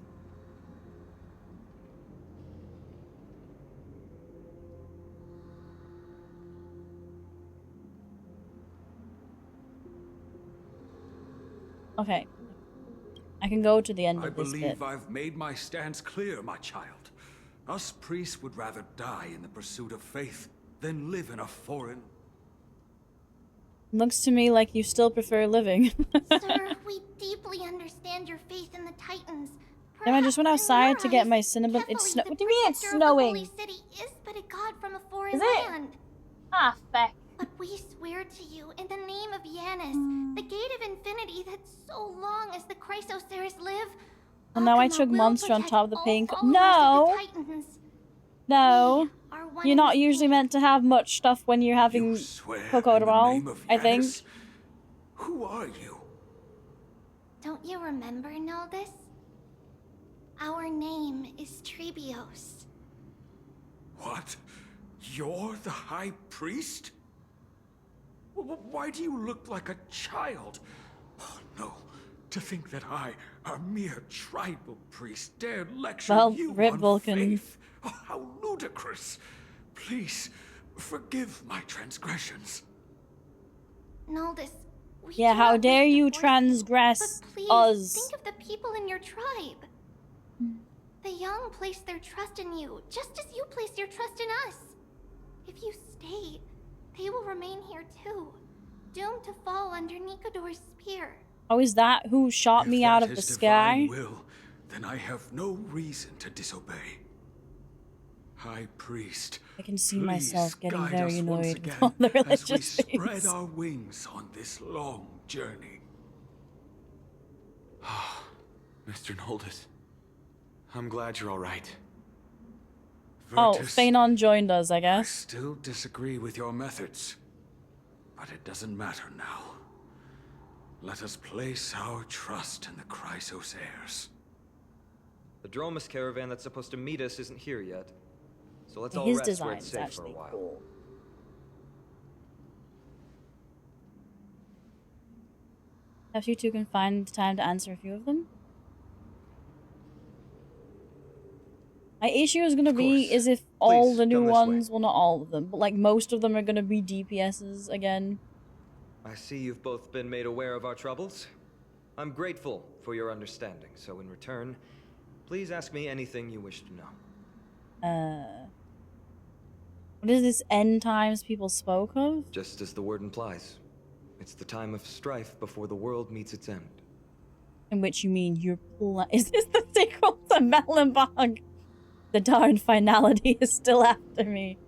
Okay. I can go to the end I of this believe bit. I've made my stance clear, my child. Us priests would rather die in the pursuit of faith than live in a foreign... Looks to me like you still prefer living. Sir, we deeply understand your faith in the Titans. Damn, I just went outside to get my cinnamon. It's snow. What do you mean it's snowing? The holy city is but a god from a foreign Is it? land. Ah, feck. But we swear to you, in the name of Yanis, the gate of infinity that's so long as the Chrysoceres live. Well, now I took monster on top of the pink. No! No. You're not usually meant to have much stuff when you're having Cocodoball, I think. Who are you? Don't you remember, Noldus? Our name is Trebios. What? You're the High Priest? Why do you look like a child? Oh, no. To think that I, a mere tribal priest, dare lecture you rip on Vulcan. faith. Oh, how ludicrous. Please, forgive my transgressions. Noldus, Yeah, how dare you transgress please, us? think of the people in your tribe. The young place their trust in you, just as you place your trust in us. If you stay, they will remain here too, doomed to fall under Nikodor's spear. Oh, is that who shot me out of the sky? Will, then I have no reason to disobey. High Priest, I can see please myself getting guide very us once annoyed again with all the as we religious spread things. our wings on this long journey. Mr. Noldus, I'm glad you're all right. Oh, Virtus, Phanon joined us, I I guess. still disagree with your methods, but it doesn't matter now. Let us place our trust in the Chrysoceres. The Dromus caravan that's supposed to meet us isn't here yet. So let's all His rest where design it's is safe for a actually while. cool. Perhaps you two can find time to answer a few of them. My issue is gonna be is if all the new ones, well, not all of them, but like most of them are gonna be DPSs again. I see you've both been made aware of our troubles. I'm grateful for your understanding, so in return, please ask me anything you wish to know. What is this end times people spoke of? Just as the word implies, it's the time of strife before the world meets its end. In which you mean your is this the sequel to Melenbog? The darn finality is still after me.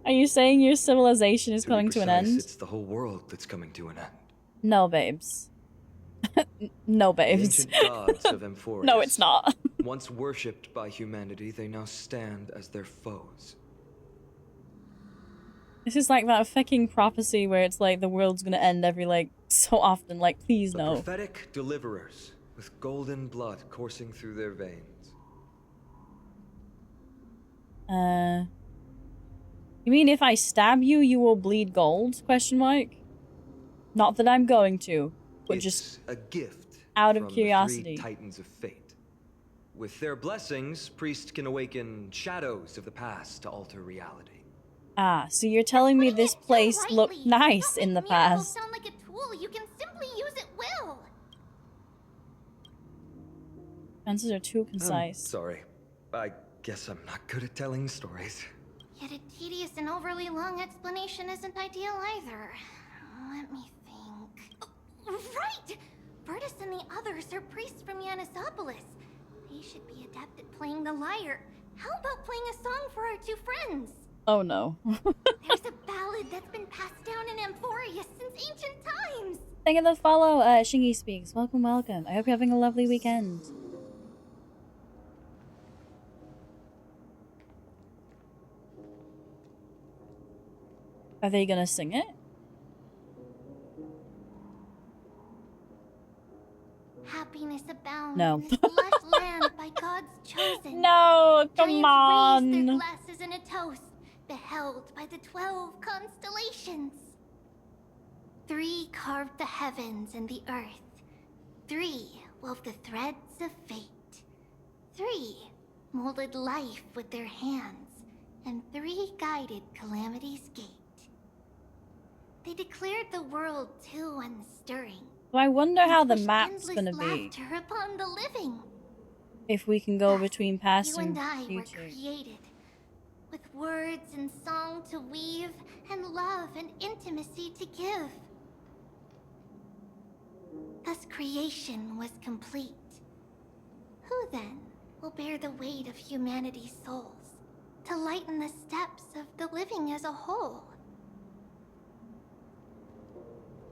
Are you saying your civilization is coming to an end? It's the whole world that's coming to an end. No, babes. No, The babes. ancient gods of AMPHOREUS. No, it's not. Once worshipped by humanity, they now stand as their foes. This is like that fucking prophecy where it's like the world's gonna end every like so often. Like, please no. Prophetic deliverers with golden blood coursing through their veins. You mean if I stab you, you will bleed gold? Question mark. Not that I'm going to, but It's just a gift out of from curiosity. The 3 Titans of Fate. With their blessings, priests can awaken shadows of the past to alter reality. Ah, so you're telling me this place looked nice in the past. Sound like a tool. You can simply use it will. Answers are too concise. Sorry. I guess I'm not good at telling stories. Yet a tedious and overly long explanation isn't ideal either. Let me think. Oh, right! Virtus and the others are priests from Yanisopolis. They should be adept at playing the lyre. How about playing a song for our 2 friends? Oh no. There's a ballad that's been passed down in AMPHOREUS since ancient times. Thank you for the follow, Shingy Speaks. Welcome, welcome. I hope you're having a lovely weekend. Are they gonna sing it? Happiness abounds No. in this lush land by God's chosen. No, come Giants raise their on. glasses in a toast, beheld by the 12 constellations. 3 carved the heavens and the earth. 3 wove the threads of fate. 3 molded life with their hands, and 3 guided calamity's gate. They declared the world too unstirring, So I wonder how the Wish map's endless gonna be. laughter upon the living. If we can go between past You and and I were future. created with words and song to weave, and love and intimacy to give. Thus creation was complete. Who then will bear the weight of humanity's souls, to lighten the steps of the living as a whole?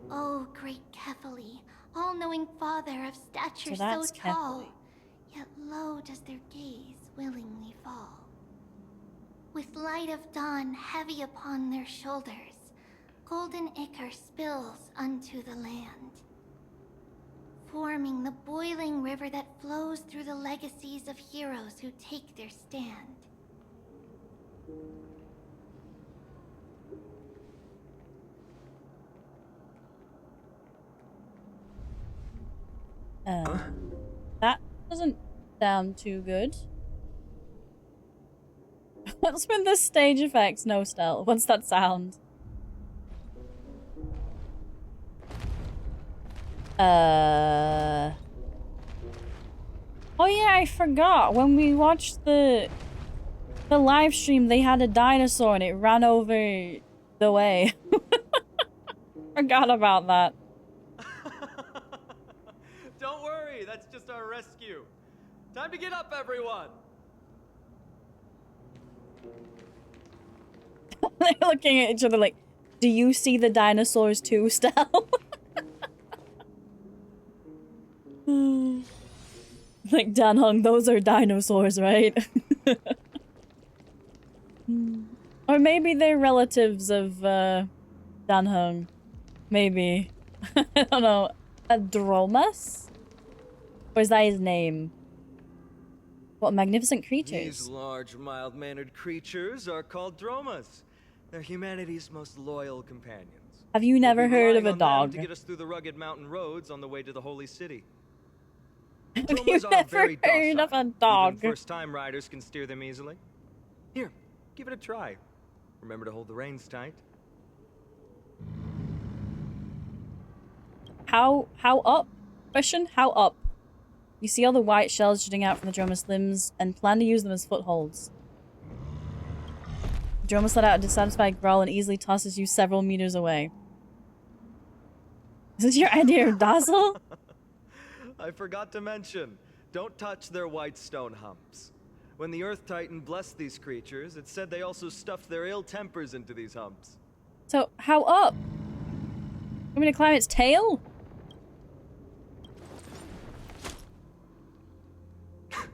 Oh, great Kephali, all-knowing father of stature so that's tall, Kephali. yet low does their gaze willingly fall. With light of dawn heavy upon their shoulders, golden ichor spills unto the land, forming the boiling river that flows through the legacies of heroes who take their stand. That doesn't sound too good. What's with the stage effects? No stealth. What's that sound? Oh yeah, I forgot. When we watched the live stream, they had a dinosaur and it ran over the way. Forgot about that. Don't worry, that's just our rescue. Time to get up, everyone. They're looking at each other like, do you see the dinosaurs too, Stel? Like, Dan Hung, those are dinosaurs, right? Or maybe they're relatives of Dan Hung. Maybe. I don't know. Adromas? Or is that his name? What magnificent creatures. These large, mild-mannered creatures are called dromas. They're humanity's most loyal companions. Have you never We'll be heard of a relying on them dog? to get us through the rugged mountain roads on the way to the holy city. Have Dromas you are never very heard of a docile. dog? Even first-time riders can steer them easily. Here, give it a try. Remember to hold the reins tight. How up? Question? How up? You see all the white shells jutting out from the droma's limbs and plan to use them as footholds. The droma let out a dissatisfied growl and easily tosses you several meters away. Is this your idea of docile? I forgot to mention, don't touch their white stone humps. When the Earth Titan blessed these creatures, it said they also stuffed their ill tempers into these humps. So, how up? Want me to climb its tail?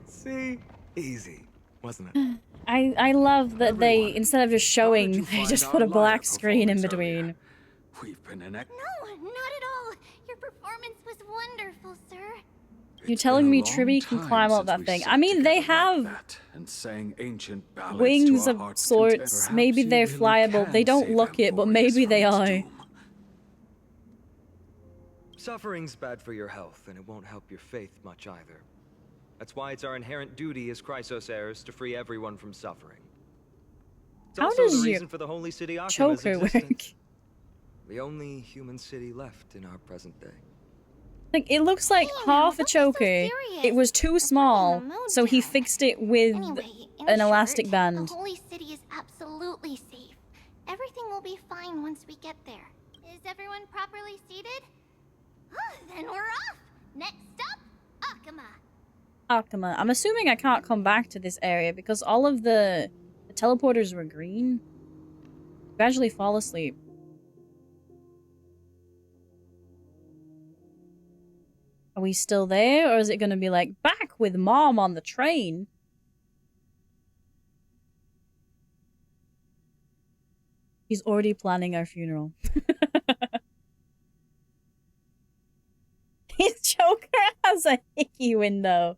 See? Easy, wasn't it? I love that they, instead of just showing, they just put a black screen in between. We've been in No, not at all. Your performance was wonderful, sir. You're telling me Tribby can climb up that thing? I mean, they have and sang ancient ballads wings to our of heart's sorts. content. Maybe they're flyable. They don't look it, but maybe they are. Suffering's bad for your health, and it won't help your faith much either. That's why it's our inherent duty as Chrysos heirs to free everyone from suffering. It's How also does the your reason for the Holy City Akima's choker work? existence. The only human city left in our present day. Like, it looks like half a choker. It was too small, so he fixed it with an elastic band. The holy city is absolutely safe. Everything will be fine once we get there. Is everyone properly seated? Then we're off. Next up, Akama. Akama. I'm assuming I can't come back to this area because all of the teleporters were green. Gradually fall asleep. Are we still there, or is it going to be like, back with Mom on the train? He's already planning our funeral. His choker has a hickey window.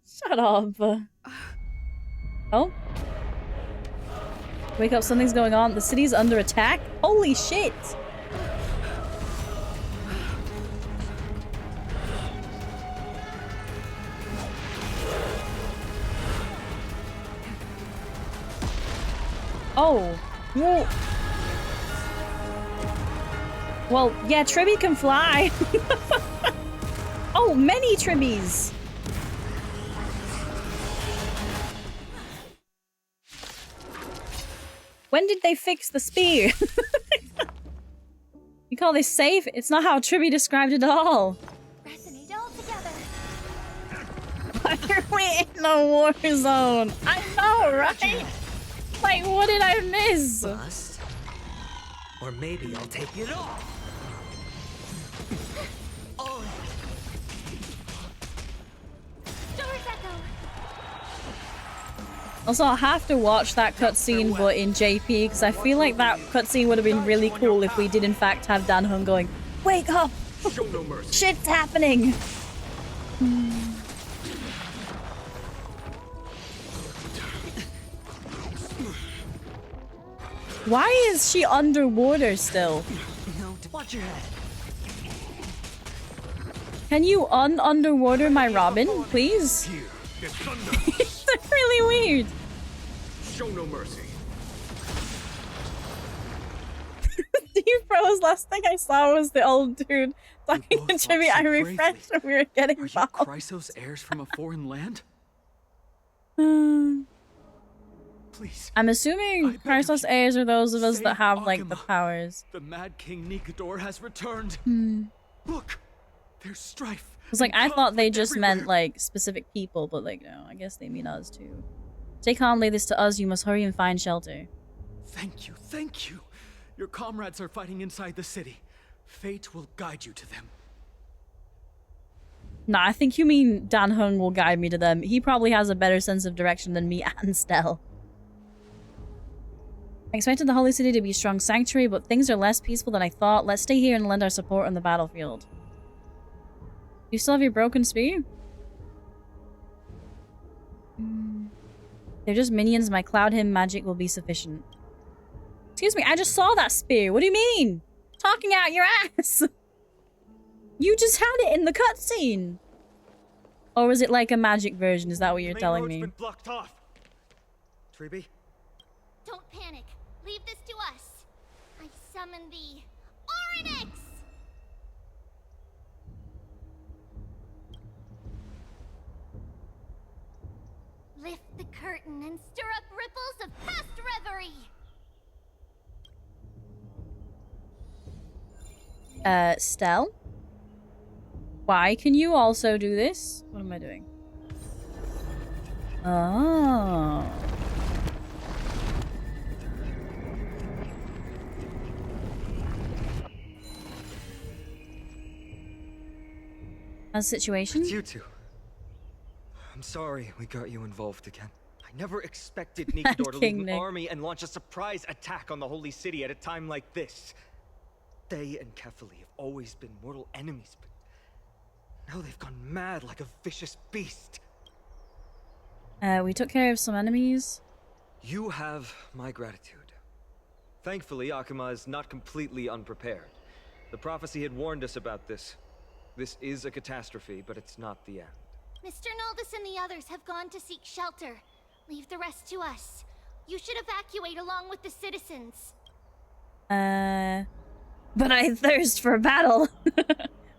Shut up. Oh? Wake up, something's going on. The city's under attack? Holy shit! Oh. Whoa. Well, yeah, Tribby can fly. Oh, many Tribbies. When did they fix the spear? You call this safe? It's not how Tribby described it at all. Resonate all together. Why are we in a war zone? I know, right? Like, what did I miss? Bust. Or maybe I'll take it off. Oh. Doors echo. Also, I'll have to watch that cutscene, but in JP, because I feel like that cutscene would have been really cool if we did in fact have Dan Heng going, "Wake up! Show no mercy. Shit's happening!" Why is she underwater still? No, watch your head. Can you underwater my Robin, please? Here, it's thunder. It's really weird. Show no mercy. You froze. Last thing I saw was the old dude talking to Jimmy. I refreshed and we were getting Are you bombed. Chrysos heirs from a foreign land? Please. I'm assuming Chrysos heirs are those of us that have like the powers. The Mad King Nikador has returned. Look, there's strife. It's like I thought they just meant like specific people, but like no, I guess they mean us too. Stay calm, lay this to us. You must hurry and find shelter. Thank you, thank you. Your comrades are fighting inside the city. Fate will guide you to them. Nah, I think you mean Dan Heng will guide me to them. He probably has a better sense of direction than me and Stell. I expected the Holy City to be a strong sanctuary, but things are less peaceful than I thought. Let's stay here and lend our support on the battlefield. You still have your broken spear? They're just minions. My cloud hymn magic will be sufficient. Excuse me, I just saw that spear. What do you mean? Talking out your ass. You just had it in the cutscene. Or was it like a magic version? Is that what you're telling me? Been blocked off. Tribby? Don't panic. Leave this to us. I summon the Oryx! Lift the curtain and stir up ripples of past reverie. Stell? Why can you also do this? What am I doing? Oh. How's the situation? It's you two. I'm sorry we got you involved again. I never expected Nikador to lead an army and launch a surprise attack on the Holy City at a time like this. They and Kefali have always been mortal enemies, but now they've gone mad like a vicious beast. We took care of some enemies. You have my gratitude. Thankfully, Akuma is not completely unprepared. The prophecy had warned us about this. This is a catastrophe, but it's not the end. Mr. Naldis and the others have gone to seek shelter. Leave the rest to us. You should evacuate along with the citizens. But I thirst for battle.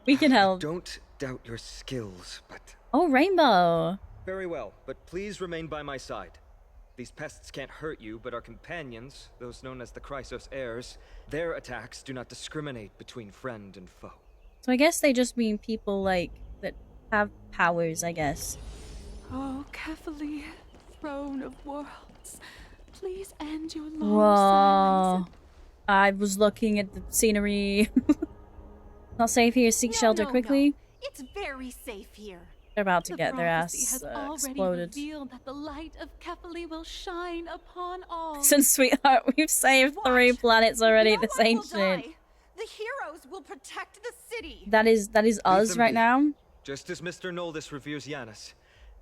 We can help. Don't doubt your skills, but... Oh, Rainbow. Very well, but please remain by my side. These pests can't hurt you, but our companions, those known as the Chrysos heirs, their attacks do not discriminate between friend and foe. So I guess they just mean people, like, that have powers, I guess. Oh, Kefali, throne of worlds, please end your long Whoa. silence. I was looking at the scenery. Not safe here. Seek shelter quickly. No. It's very safe here. They're about to The get their prophecy ass has already exploded. revealed that the light of Kefali will shine upon all. Since sweetheart, we've saved 3 planets already. This ain't shit. The heroes will protect the city. That is us right now. Just as Mr. Noldis reveres Yanis,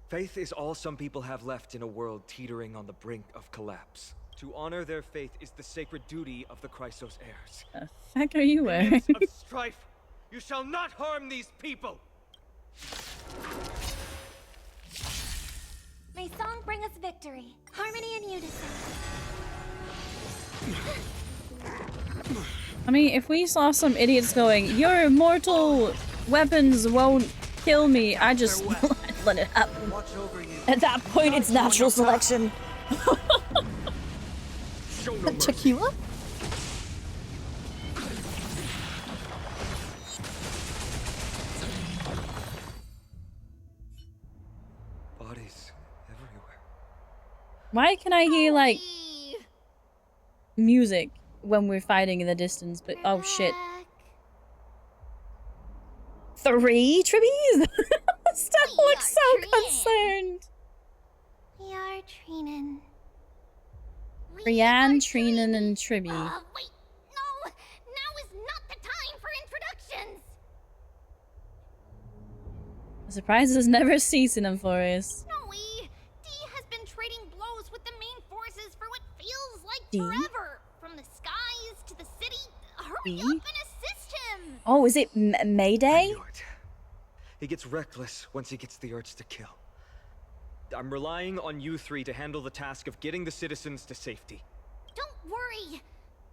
faith is all some people have left in a world teetering on the brink of collapse. To honor their faith is the sacred duty of the Chrysos heirs. The heck are you wearing? Minions of strife, you shall not harm these people! May song bring us victory, harmony and unison. I mean, if we saw some idiots going, your immortal weapons won't kill me, I just let it happen. At that point, it's natural selection. Tequila? Bodies everywhere. Why can I hear, like, music when we're fighting in the distance, but oh shit. 3 Tribbies? Steph looks so concerned. We are Trinin. Brienne, Trinin, and Tribby. Wait, no! Now is not the time for introductions! The surprises never cease in AMPHOREUS. Snowy! D has been trading blows with the main forces for what feels like D? forever. From the skies to the city. Hurry up and assist him! Oh, is it Mayday? He gets reckless once he gets the urge to kill. I'm relying on you three to handle the task of getting the citizens to safety. Don't worry.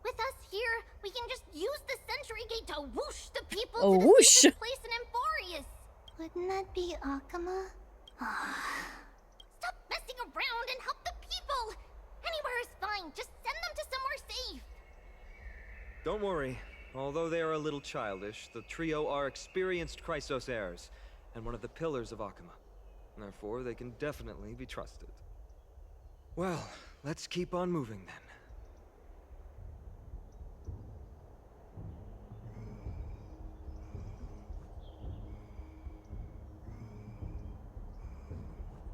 With us here, we can just use the Sentry Gate to whoosh the people Oh, to the whoosh. safest place in AMPHOREUS. Wouldn't that be Akama? Stop messing around and help the people. Anywhere is fine. Just send them to somewhere safe. Don't worry. Although they are a little childish, the trio are experienced Chrysos heirs, and one of the pillars of Akama. Therefore, they can definitely be trusted. Well, let's keep on moving then.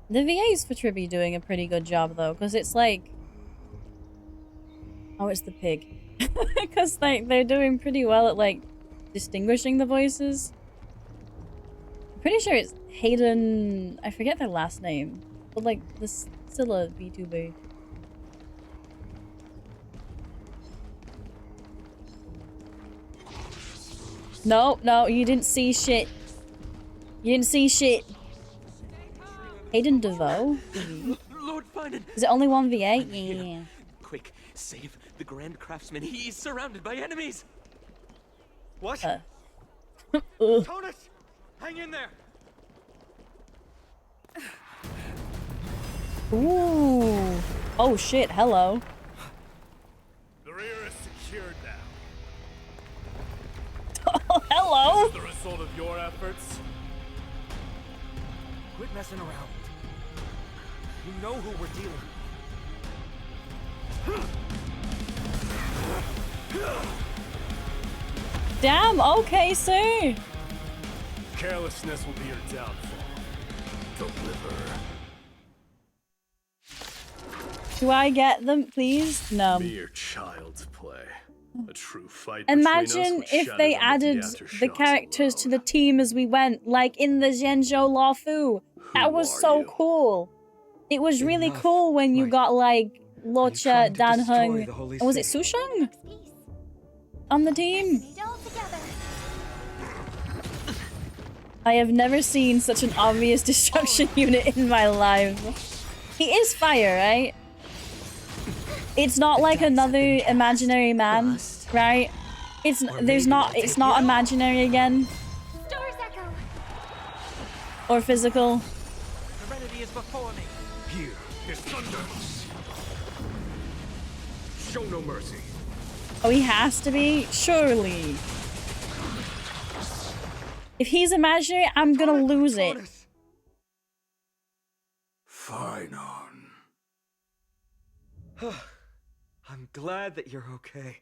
The VAs for Tribby doing a pretty good job though, because it's like... Oh, it's the pig. Because like, they're doing pretty well at like distinguishing the voices. I'm pretty sure it's Hayden... I forget their last name. But like, this still a Vtuber. No, no, you didn't see shit. You didn't see shit. Hayden DeVoe? Lord Finan! Is it only one VA? Yeah. Quick, save the Grand Craftsman. He's surrounded by enemies. What? Ugh. Tonus! Hang in there! Ooh. Oh shit, hello. The rear is secured now. Oh, hello! Is this the result of your efforts? Quit messing around. You know who we're dealing with. Damn, okay, sir. Carelessness will be your downfall. Deliver. Do I get them, please? No. Mere child's play. A true fight. Imagine if they added the characters to the team as we went, like in the Zhenzhou Laofu. That was so cool. It was really cool when you got like Luocha, Dan Heng, and was it Susheng on the team? I have never seen such an obvious destruction unit in my life. He is fire, right? It's not like another imaginary man, right? It's not imaginary again. Or physical. Serenity is before me. Here is thunder. Show no mercy. Oh, he has to be? Surely. If he's imaginary, I'm gonna lose it. Fine on. I'm glad that you're okay.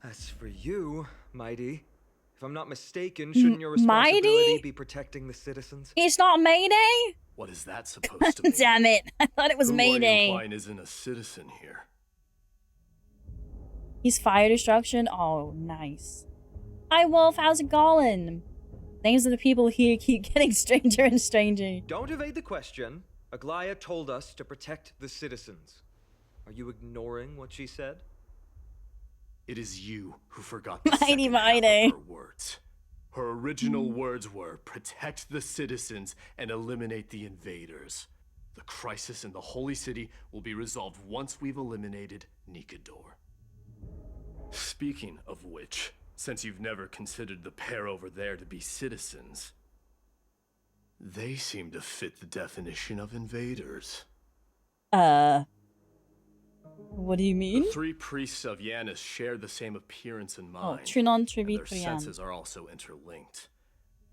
As for you, Mighty, if I'm not mistaken, shouldn't your responsibility be protecting the citizens? It's not Mayday? What is that supposed to mean? Damn it. I thought it was Mayday. Who are you implying isn't a citizen here? He's fire destruction? Oh, nice. Hi, Wolf. How's it going? Names of the people here keep getting stranger and stranger. Don't evade the question. Aglaya told us to protect the citizens. Are you ignoring what she said? It is you who forgot the Mighty, second half mighty. of her words. Her original words were, protect the citizens and eliminate the invaders. The crisis in the Holy City will be resolved once we've eliminated Nikador. Speaking of which, since you've never considered the pair over there to be citizens, they seem to fit the definition of invaders. What do you mean? The three priests of Yanis share the same appearance in mind. Oh, Trinon, and their Trivitrian. senses are also interlinked.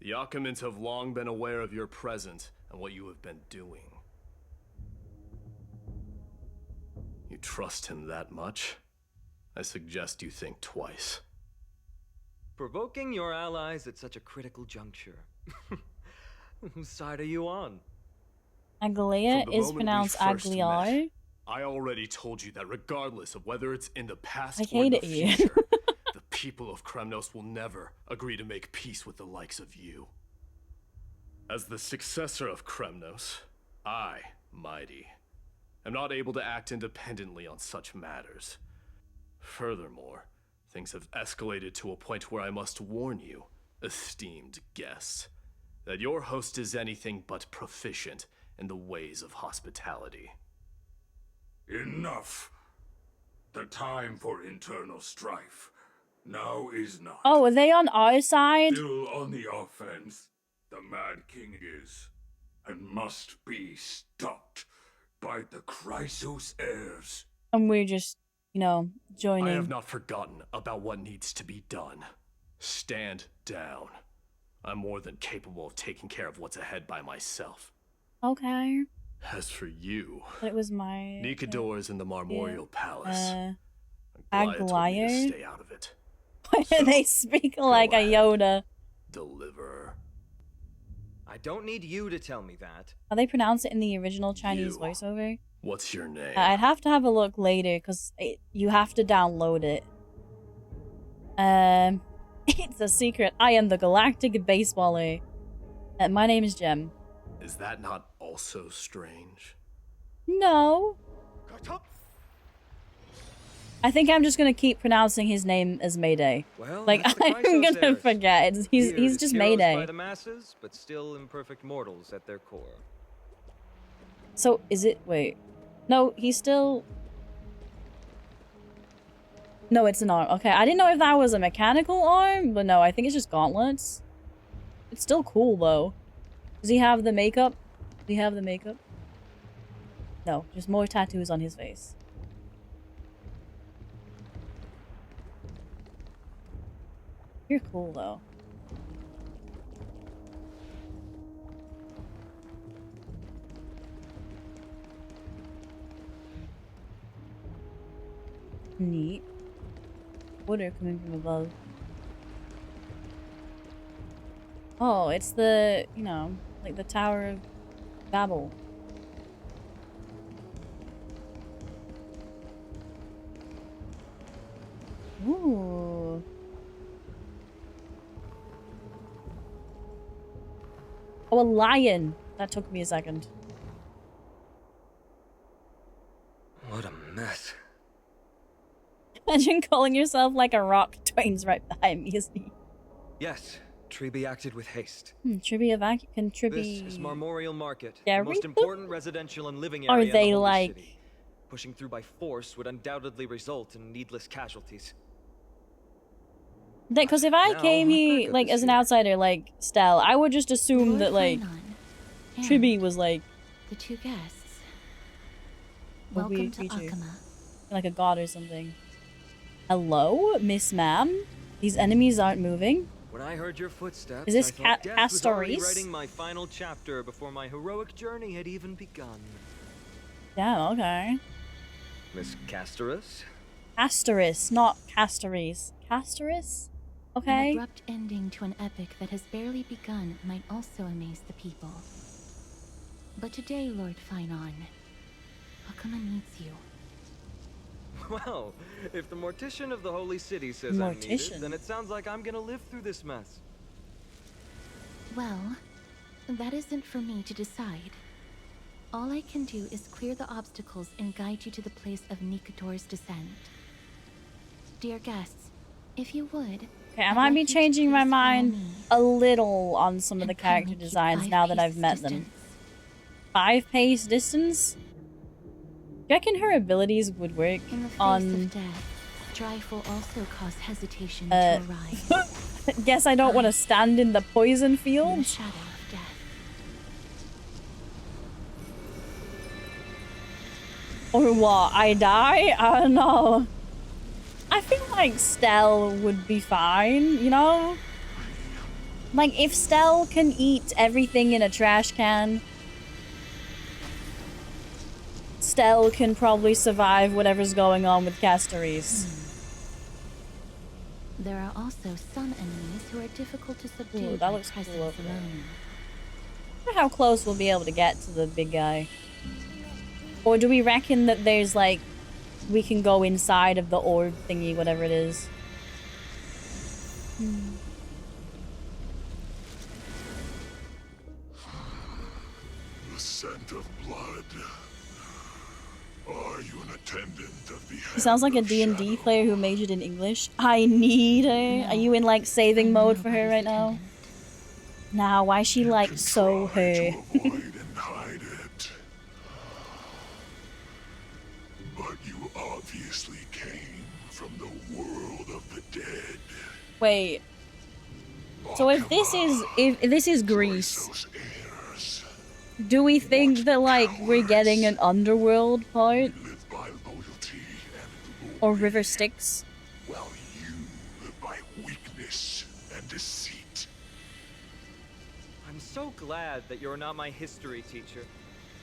The Occamans have long been aware of your presence and what you have been doing. You trust him that much? I suggest you think twice. Provoking your allies at such a critical juncture. Whose side are you on? Aglea is pronounced Agliar. I already told you that regardless of whether it's in the past I or in the hate you. future, the people of Kremnos will never agree to make peace with the likes of you. As the successor of Kremnos, I, Mighty, am not able to act independently on such matters. Furthermore, things have escalated to a point where I must warn you, esteemed guests, that your host is anything but proficient in the ways of hospitality. Enough. The time for internal strife now is not. Oh, are they on our side? Still on the offense, the Mad King is, and must be stopped by the Chrysos heirs. And we're just, you know, joining. I have not forgotten about what needs to be done. Stand down. I'm more than capable of taking care of what's ahead by myself. Okay. As for you, It was my... Nikador is in the Marmorial Palace. Aglaya? told me to stay out of it. Why do they speak like a Yoda? Deliver. I don't need you to tell me that. How they pronounce it in the original Chinese voiceover? What's your name? I'd have to have a look later because you have to download it. It's a secret. I am the Galactic Baseballer. My name is Jem. Is that not also strange? No. I think I'm just gonna keep pronouncing his name as Mayday. Well, like I'm gonna forget. He's just Mayday. By the masses, but still imperfect mortals at their core. So is it? Wait, no, he's still. No, it's an arm. Okay, I didn't know if that was a mechanical arm, but no, I think it's just gauntlets. It's still cool though. Does he have the makeup? Does he have the makeup? No, just more tattoos on his face. You're cool though. Neat. Water coming from above. Oh, it's the, you know, like the Tower of Babel. Ooh. Oh, a lion. That took me a second. What a mess. Imagine calling yourself like a rock. Twain's right behind me, isn't he? Yes, Triby acted with haste. Triby can Triby... This is Marmorial Market, Gary? the most important residential and living Are area they in the Holy like... City. Pushing through by force would undoubtedly result in needless casualties. Because if I came here, like, as an outsider, like, Stell, I would just assume that, like, Triby was, like... The two guests. Welcome Welcome to Akama. Like a god or something. Hello, Miss Ma'am? These enemies aren't moving? When I heard your footsteps, Is this I thought death was already Castoris? writing my final chapter before my heroic journey had even begun. Yeah, okay. Miss Castoris? Castoris, not Castoris. Castoris? Okay. An abrupt ending to an epic that has barely begun might also amaze the people. But today, Lord Finon, Akama needs you. Well, if the Mortician of the Holy City says I'm needed, then it sounds like I'm gonna live through this mess. Well, that isn't for me to decide. All I can do is clear the obstacles and guide you to the place of Nikador's descent. Dear guests, if you would... Okay, I might be changing my mind a little on some of the character designs now that I've met them. 5 pace distance? Do you reckon her abilities would work on strife will also cause hesitation to arise. Guess I don't want to stand in the poison field. The shadow of death. Or what? I die? I don't know. I feel like Stell would be fine, you know? Like, if Stell can eat everything in a trash can, Stell can probably survive whatever's going on with Castoris. There are also some enemies who are difficult to subdue. Ooh, that looks cool presence over there. alone. I wonder how close we'll be able to get to the big guy. Or do we reckon that there's, like, we can go inside of the orb thingy, whatever it is? The scent of blood. Are you an attendant of the He sounds like a D&D player who majored in English. I need her. Are you in, like, saving mode for her right now? Nah, why is she, like, so her? hide it? But you obviously came from the world of the dead. Wait. So if this is Greece, do we think that, like, we're getting an underworld part? Or River Styx? Well, you live by weakness and deceit. I'm so glad that you're not my history teacher.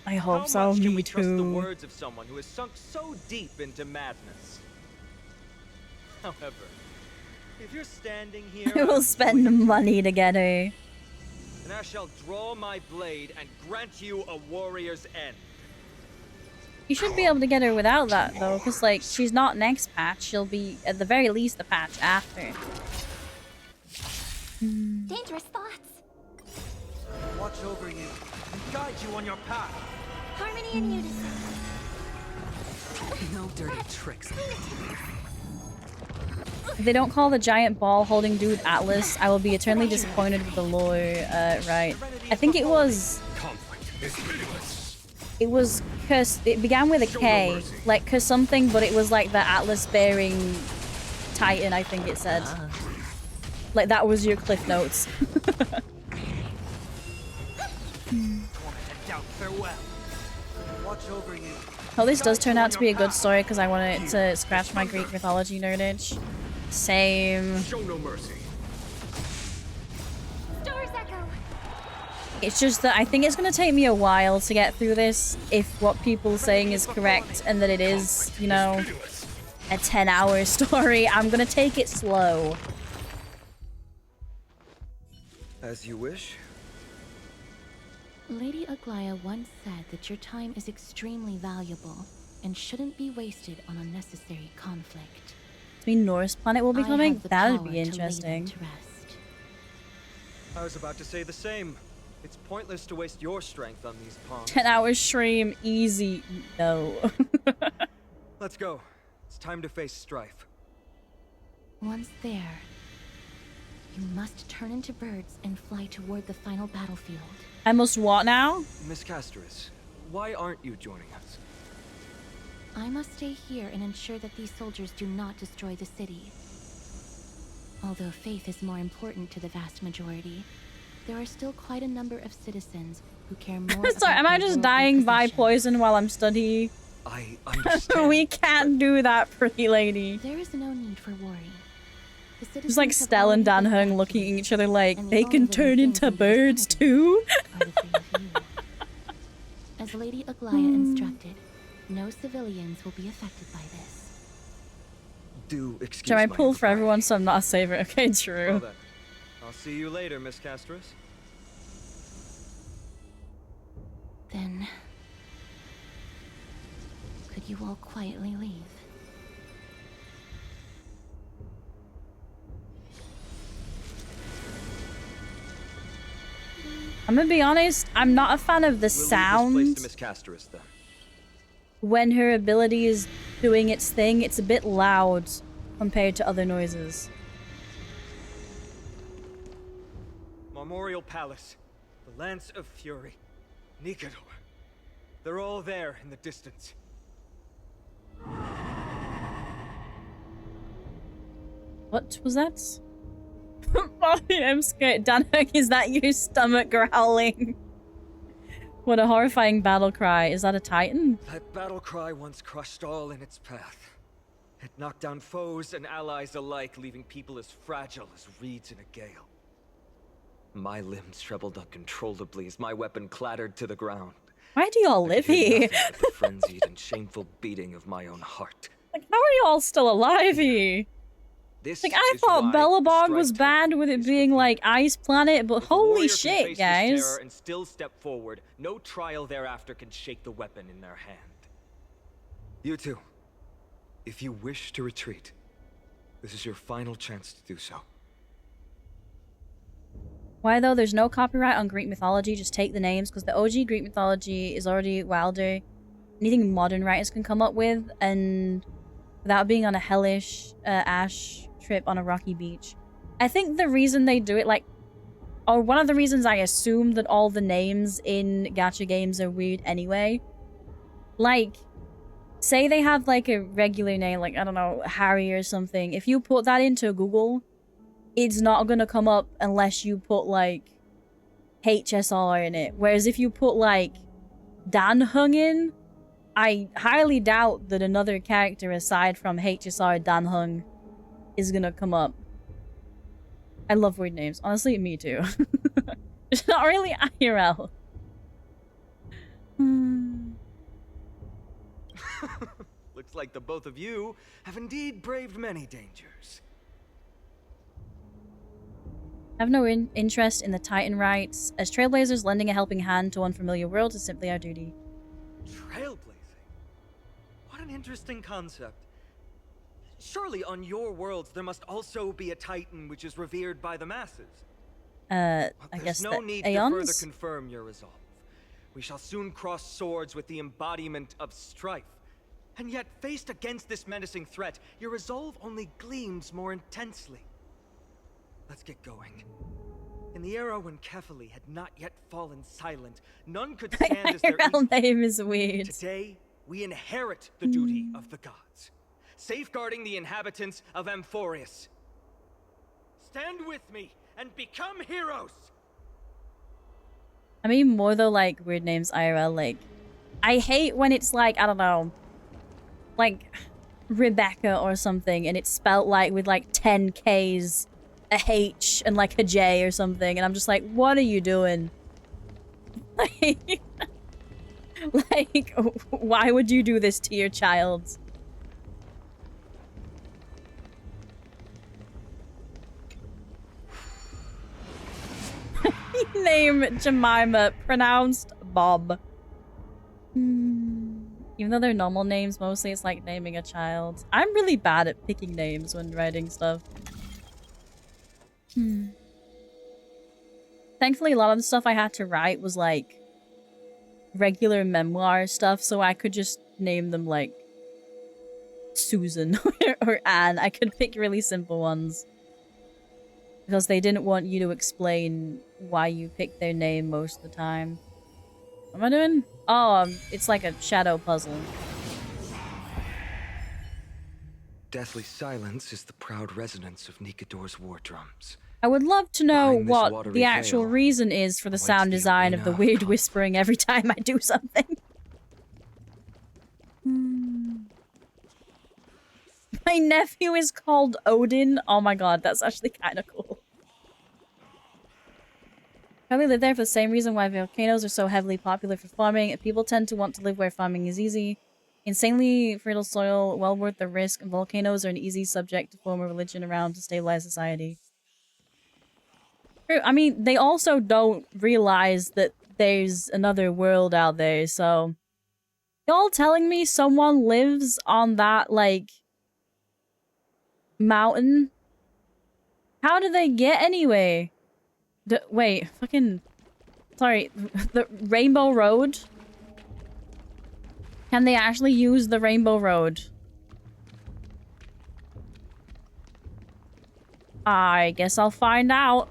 I hope How so, much can me we trust the too. words of someone who has sunk so deep into madness? However, if you're standing here, I will spend money to get her. and I shall draw my blade and grant you a warrior's end. You should be able to get her without that, though, because, like, she's not next patch. She'll be, at the very least, the patch after. Dangerous thoughts. Watch over you and guide you on your path. Harmony and unison. No dirty tricks. If they don't call the giant ball holding dude Atlas, I will be eternally disappointed with the lore. Right. I think it was... It was Cus... It began with a K. Like, Cus something, but it was like the Atlas-bearing Titan, I think it said. Like, that was your cliff notes. Watch over you. Oh, this does turn out to be a good story because I want it to scratch my Greek mythology nerd itch. Same. Show no mercy. Stars echo. It's just that I think it's going to take me a while to get through this if what people are saying is correct and that it is, you know, a 10-hour story. I'm going to take it slow. As you wish. Lady Aglaya once said that your time is extremely valuable and shouldn't be wasted on unnecessary conflict. I mean, Norse planet will be I coming? have the That'd power be to lay them interesting. to rest. I was about to say the same. It's pointless to waste your strength on these pawns. 10-hour stream, easy. No. Let's go. It's time to face strife. Once there, you must turn into birds and fly toward the final battlefield. I must what now? Miss Castoris, why aren't you joining us? I must stay here and ensure that these soldiers do not destroy the city. Although faith is more important to the vast majority, there are still quite a number of citizens who care more Sorry, am I just dying by poison while I'm studying? I understand. We can't do that, pretty lady. There is no need for worry. It's like Stell and Dan Hung looking at each other like, they can turn into birds too? As Lady Aglaya instructed, no civilians will be affected by this. Do excuse Shall I my pull for everyone so I'm not a saver? Okay, true. Well then, I'll see you later, Miss Castoris. Then, could you all quietly leave? I'm gonna be honest, I'm not a fan of the We'll leave this sound. place to Miss Castoris, then. When her ability is doing its thing, it's a bit loud compared to other noises. Memorial Palace, the Lance of Fury, Nikador. They're all there in the distance. What was that? Oh, I'm scared. Danhung, is that your stomach growling? What a horrifying battle cry. Is that a titan? That battle cry once crushed all in its path. It knocked down foes and allies alike, leaving people as fragile as reeds in a gale. My limbs trembled uncontrollably as my weapon clattered to the ground. Why do y'all live here? The frenzied and shameful beating of my own heart. Like, how are y'all still alive here? Like, I thought Bellabog was bad with it being like Ice Planet, but holy shit, guys. And still step forward. No trial thereafter can shake the weapon in their hand. You two, if you wish to retreat, this is your final chance to do so. Why though? There's no copyright on Greek mythology, just take the names, because the OG Greek mythology is already wilder. Anything modern writers can come up with, and without being on a hellish ash trip on a rocky beach. I think the reason they do it, like, or one of the reasons I assume that all the names in gacha games are weird anyway. Like, say they have like a regular name, like, I don't know, Harry or something. If you put that into Google, it's not gonna come up unless you put like HSR in it. Whereas if you put like Danhung in, I highly doubt that another character aside from HSR Danhung is gonna come up. I love weird names. Honestly, me too. It's not really IRL. Looks like the both of you have indeed braved many dangers. I have no interest in the Titan rights. As trailblazers, lending a helping hand to unfamiliar worlds is simply our duty. Trailblazing? What an interesting concept. Surely on your worlds there must also be a Titan which is revered by the masses. I guess no the need to Aeons? further confirm your resolve. We shall soon cross swords with the embodiment of strife. And yet, faced against this menacing threat, your resolve only gleams more intensely. Let's get going. In the era when Kefali had not yet fallen silent, none could stand as their IRL name is weird. Today, we inherit the duty of the gods, safeguarding the inhabitants of AMPHOREUS. Stand with me and become heroes! I mean, more though, like, weird names IRL, like, I hate when it's like, I don't know, like, Rebecca or something, and it's spelt, like, with, like, 10 Ks, a H, and, like, a J or something, and I'm just like, what are you doing? Like, like, why would you do this to your child? Name Jemima, pronounced Bob. Even though they're normal names, mostly it's like naming a child. I'm really bad at picking names when writing stuff. Thankfully, a lot of the stuff I had to write was like regular memoir stuff, so I could just name them like Susan or Anne. I could pick really simple ones. Because they didn't want you to explain why you picked their name most of the time. What am I doing? Oh, it's like a shadow puzzle. Deathly silence is the proud resonance of Nikador's war drums. I would love to know Behind this what watery the actual veil reason is for the sound design of the weird whispering every time I do something. My nephew is called Odin. Oh my god, that's actually kind of cool. Probably live there for the same reason why volcanoes are so heavily popular for farming. People tend to want to live where farming is easy. Insanely fertile soil, well worth the risk, and volcanoes are an easy subject to form a religion around to stabilize society. True. I mean, they also don't realize that there's another world out there, so... Y'all telling me someone lives on that, like... mountain? How do they get anyway? Wait, fucking... Sorry, the Rainbow Road? Can they actually use the Rainbow Road? I guess I'll find out.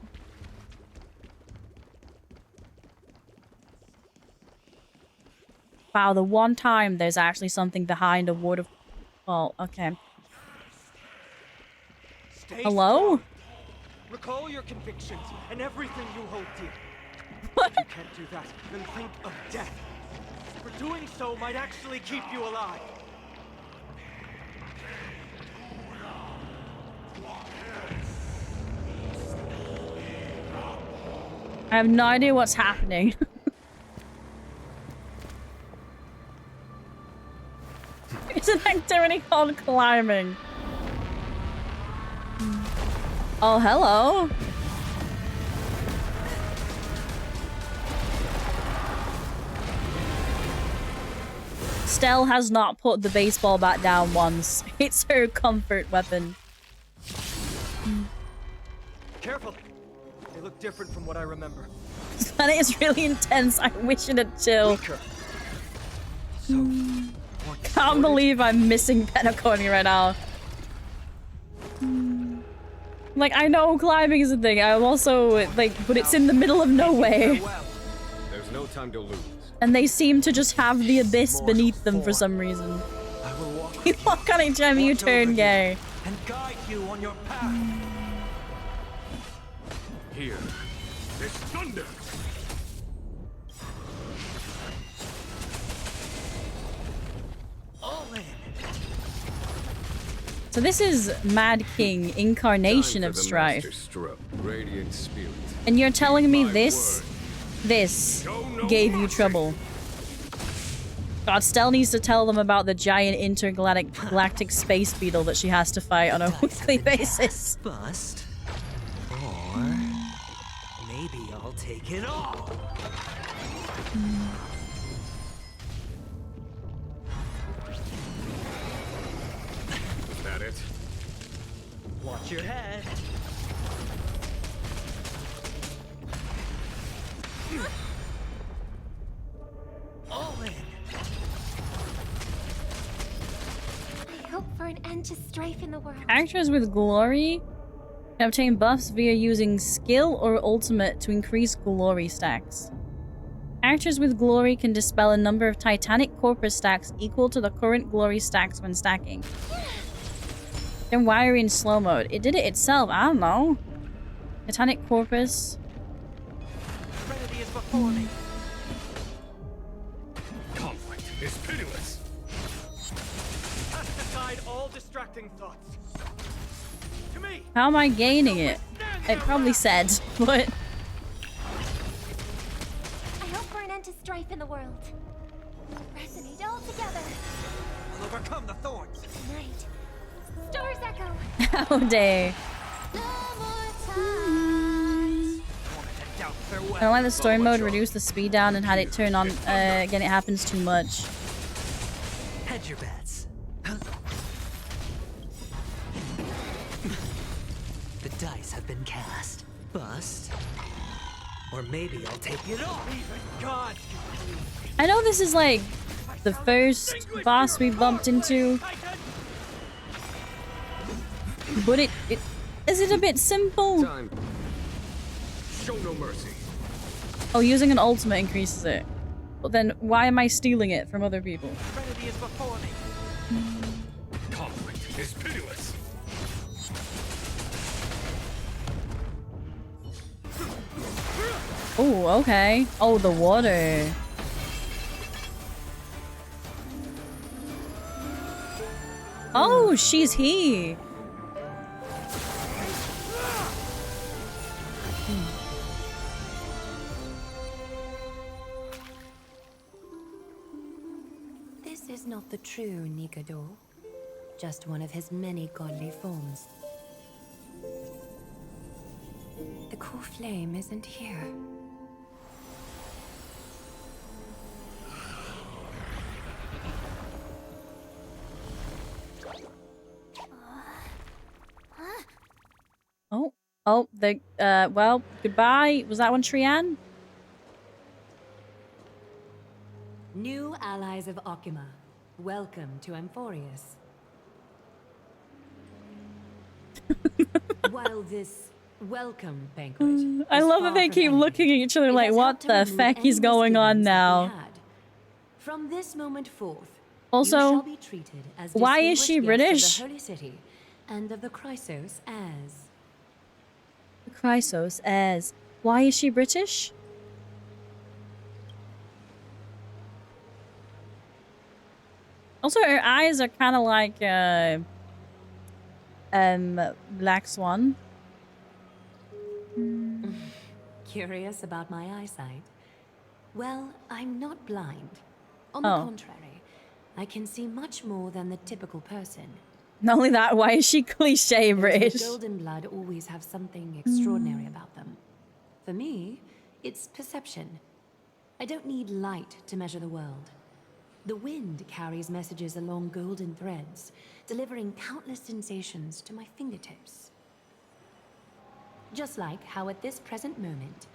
Wow, the one time there's actually something behind a waterfall. Okay. Stay Hello? Recall your convictions and everything you hold dear. What? If you can't do that, then think of death. For doing so might actually keep you alive. I have no idea what's happening. It's an activity called climbing. Oh, hello. Stell has not put the baseball bat down once. It's her comfort weapon. Careful. They look different from what I remember. This planet is really intense. I wish it'd chill. Can't believe I'm missing Penacony right now. Like, I know climbing is a thing. I'm also, like, but it's in the middle of nowhere. There's no time to lose. And they seem to just have the abyss beneath them for some reason. You walk on each time you turn gay. And guide you on your path. Here. There's thunder. All in. So this is Mad King, incarnation of strife. Radiant spirit. And you're telling me this gave you trouble. God, Stell needs to tell them about the giant intergalactic space beetle that she has to fight on a weekly basis. Bust. Or maybe I'll take it all. Is that it? Watch your head. All in. I hope for an end to strife in the world. Actors with glory can obtain buffs via using skill or ultimate to increase glory stacks. Actors with glory can dispel a number of titanic corpus stacks equal to the current glory stacks when stacking. Then why are we in slow mode? It did it itself. I don't know. Titanic corpus. Trinity is before me. Conflict is pitiless. Cast aside all distracting thoughts. To me. How am I gaining it? It probably said, but... I hope for an end to strife in the world. Resonate all together. We'll overcome the thorns. Tonight. Stars echo. How dare. I don't like the story mode, reduce the speed down and had it turn on again. It happens too much. Hedge your bets. The dice have been cast. Bust. Or maybe I'll take it all. God. I know this is like the first boss we bumped into, but is it a bit simple? Time. Show no mercy. Oh, using an ultimate increases it. But then why am I stealing it from other people? Trinity is before me. Conflict is pitiless. Oh, okay. Oh, the water. Oh, she's he. This is not the true Nikado, just one of his many godly forms. The core flame isn't here. Oh, well, goodbye. Was that one Trian? New allies of Okima, welcome to AMPHOREUS. While this welcome banquet, I love that they keep looking at each other like, what the feck is going on now? from this moment forth, Also, you shall be treated as why is she distinguished guests British? of the Holy City and of the Chrysos heirs. The Chrysos heirs. Why is she British? Also, her eyes are kind of like Black Swan. Curious about my eyesight? Well, I'm not blind. On the contrary, I can see much more than the typical person. Not only that, why is she cliche British? Golden blood always have something extraordinary about them. For me, it's perception. I don't need light to measure the world. The wind carries messages along golden threads, delivering countless sensations to my fingertips. Just like how at this present moment,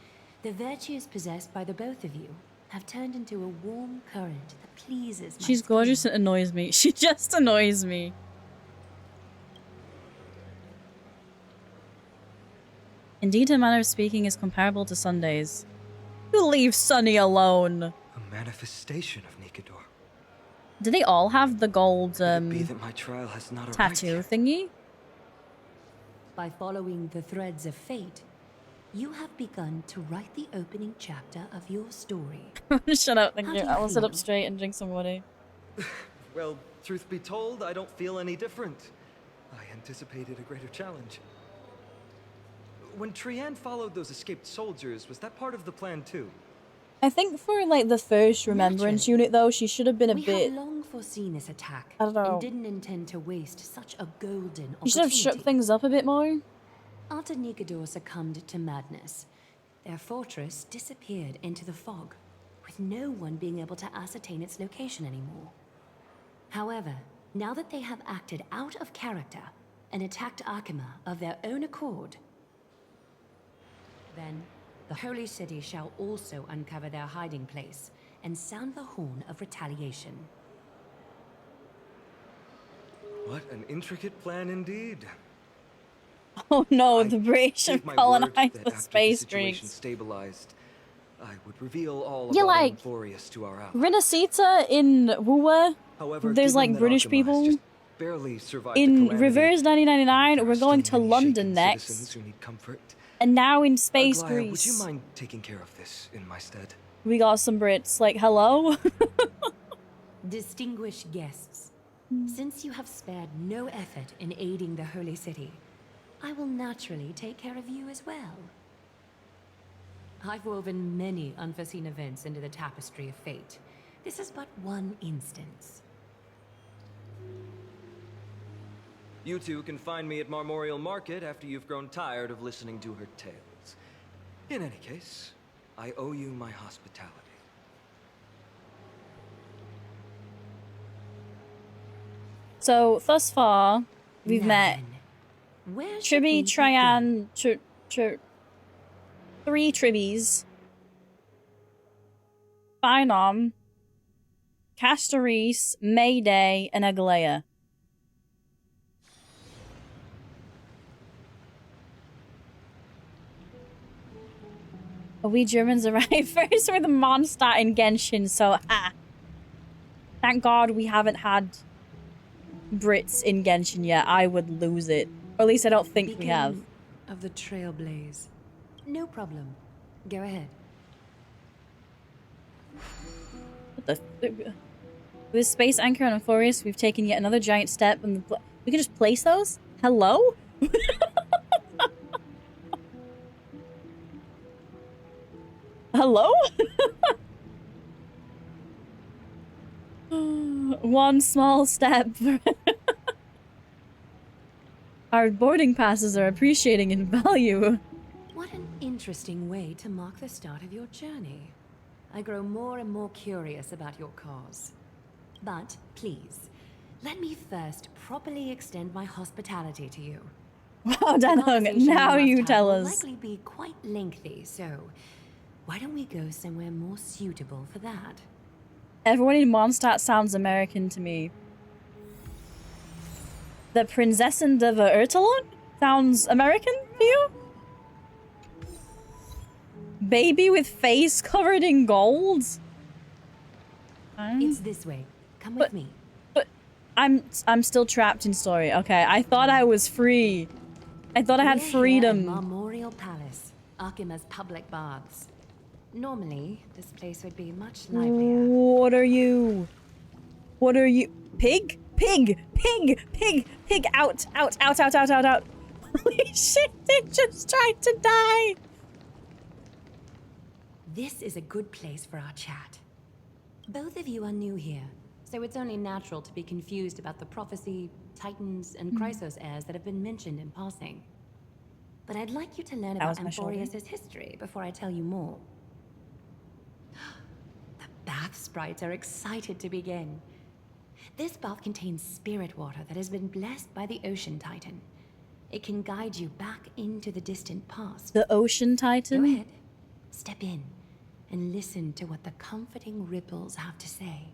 the virtues possessed by the both of you have turned into a warm current that pleases my She's skin. gorgeous and annoys me. She just annoys me. Indeed, her manner of speaking is comparable to Sunday's. You leave Sunny alone. A manifestation of Nikador. Do they all have the gold Be that my trial has not tattoo thingy? By following the threads of fate, you have begun to write the opening chapter of your story. Shut up, thank How you. do you I'll sit up feel? straight and drink some water. Well, truth be told, I don't feel any different. I anticipated a greater challenge. When Trianne followed those escaped soldiers, was that part of the plan too? I think for like the first remembrance unit though, she should have been a We bit. had long foreseen this attack I don't know. and didn't intend to waste such a golden You should have shook things up a bit more. After Nikador succumbed to madness, their fortress disappeared into the fog, with no one being able to ascertain its location anymore. However, now that they have acted out of character and attacked Arkema of their own accord, then the Holy City shall also uncover their hiding place and sound the horn of retaliation. What an intricate plan indeed. Oh no, the British have Gave my word colonized that the after space situation drinks. stabilized, I would reveal all Yeah, about like, AMPHOREUS to our allies. Renacita in Wuwa, However, there's given like that British Arkema has people. just barely survived the In calamity, Reverse 1999, there we're are going to still many London shaken next. citizens who need comfort. And now in Space Aglaia, Greece. would you mind taking care of this in my stead? We got some Brits. Like, hello? Distinguished guests, since you have spared no effort in aiding the Holy City, I will naturally take care of you as well. I've woven many unforeseen events into the tapestry of fate. This is but one instance. You two can find me at Marmorial Market after you've grown tired of listening to her tales. In any case, I owe you my hospitality. So, thus far, we've met Where should Tribby, we Trianne, three Tribbies, Phenom, Castoris, Mayday, and Aglaia. We Germans arrived first with the Mondstadt in Genshin, so thank God we haven't had Brits in Genshin yet. I would lose it. Or at least I don't think we have. Of the Trailblaze. No problem. Go ahead. What the? With Space Anchor and AMPHOREUS, we've taken yet another giant step, and we can just place those? Hello? Hello? One small step. Our boarding passes are appreciating in value. What an interesting way to mark the start of your journey. I grow more and more curious about your cause. But please, let me first properly extend my hospitality to you. Wow, Danhung, now you tell will us. likely be quite lengthy, so why don't we go somewhere more suitable for that? Everyone in Mondstadt sounds American to me. The Prinzessin de Ertelon sounds American to you? Baby with face covered in gold? It's this way. Come with me. But I'm still trapped in story. Okay, I thought I was free. I thought I had freedom. Memorial Palace, Akima's public baths. Normally, this place would be much livelier. What are you? What are you? Pig? Pig! Pig! Pig! Pig! Out! Out! Out! Out! Out! Out! Out! Holy shit! They just tried to die. This is a good place for our chat. Both of you are new here, so it's only natural to be confused about the prophecy, titans, and Chrysos heirs that have been mentioned in passing. But I'd like you to learn about AMPHOREUS' history before I tell you more. The bath sprites are excited to begin. This bath contains spirit water that has been blessed by the Ocean Titan. It can guide you back into the distant past. The Ocean Titan? Go ahead. Step in and listen to what the comforting ripples have to say.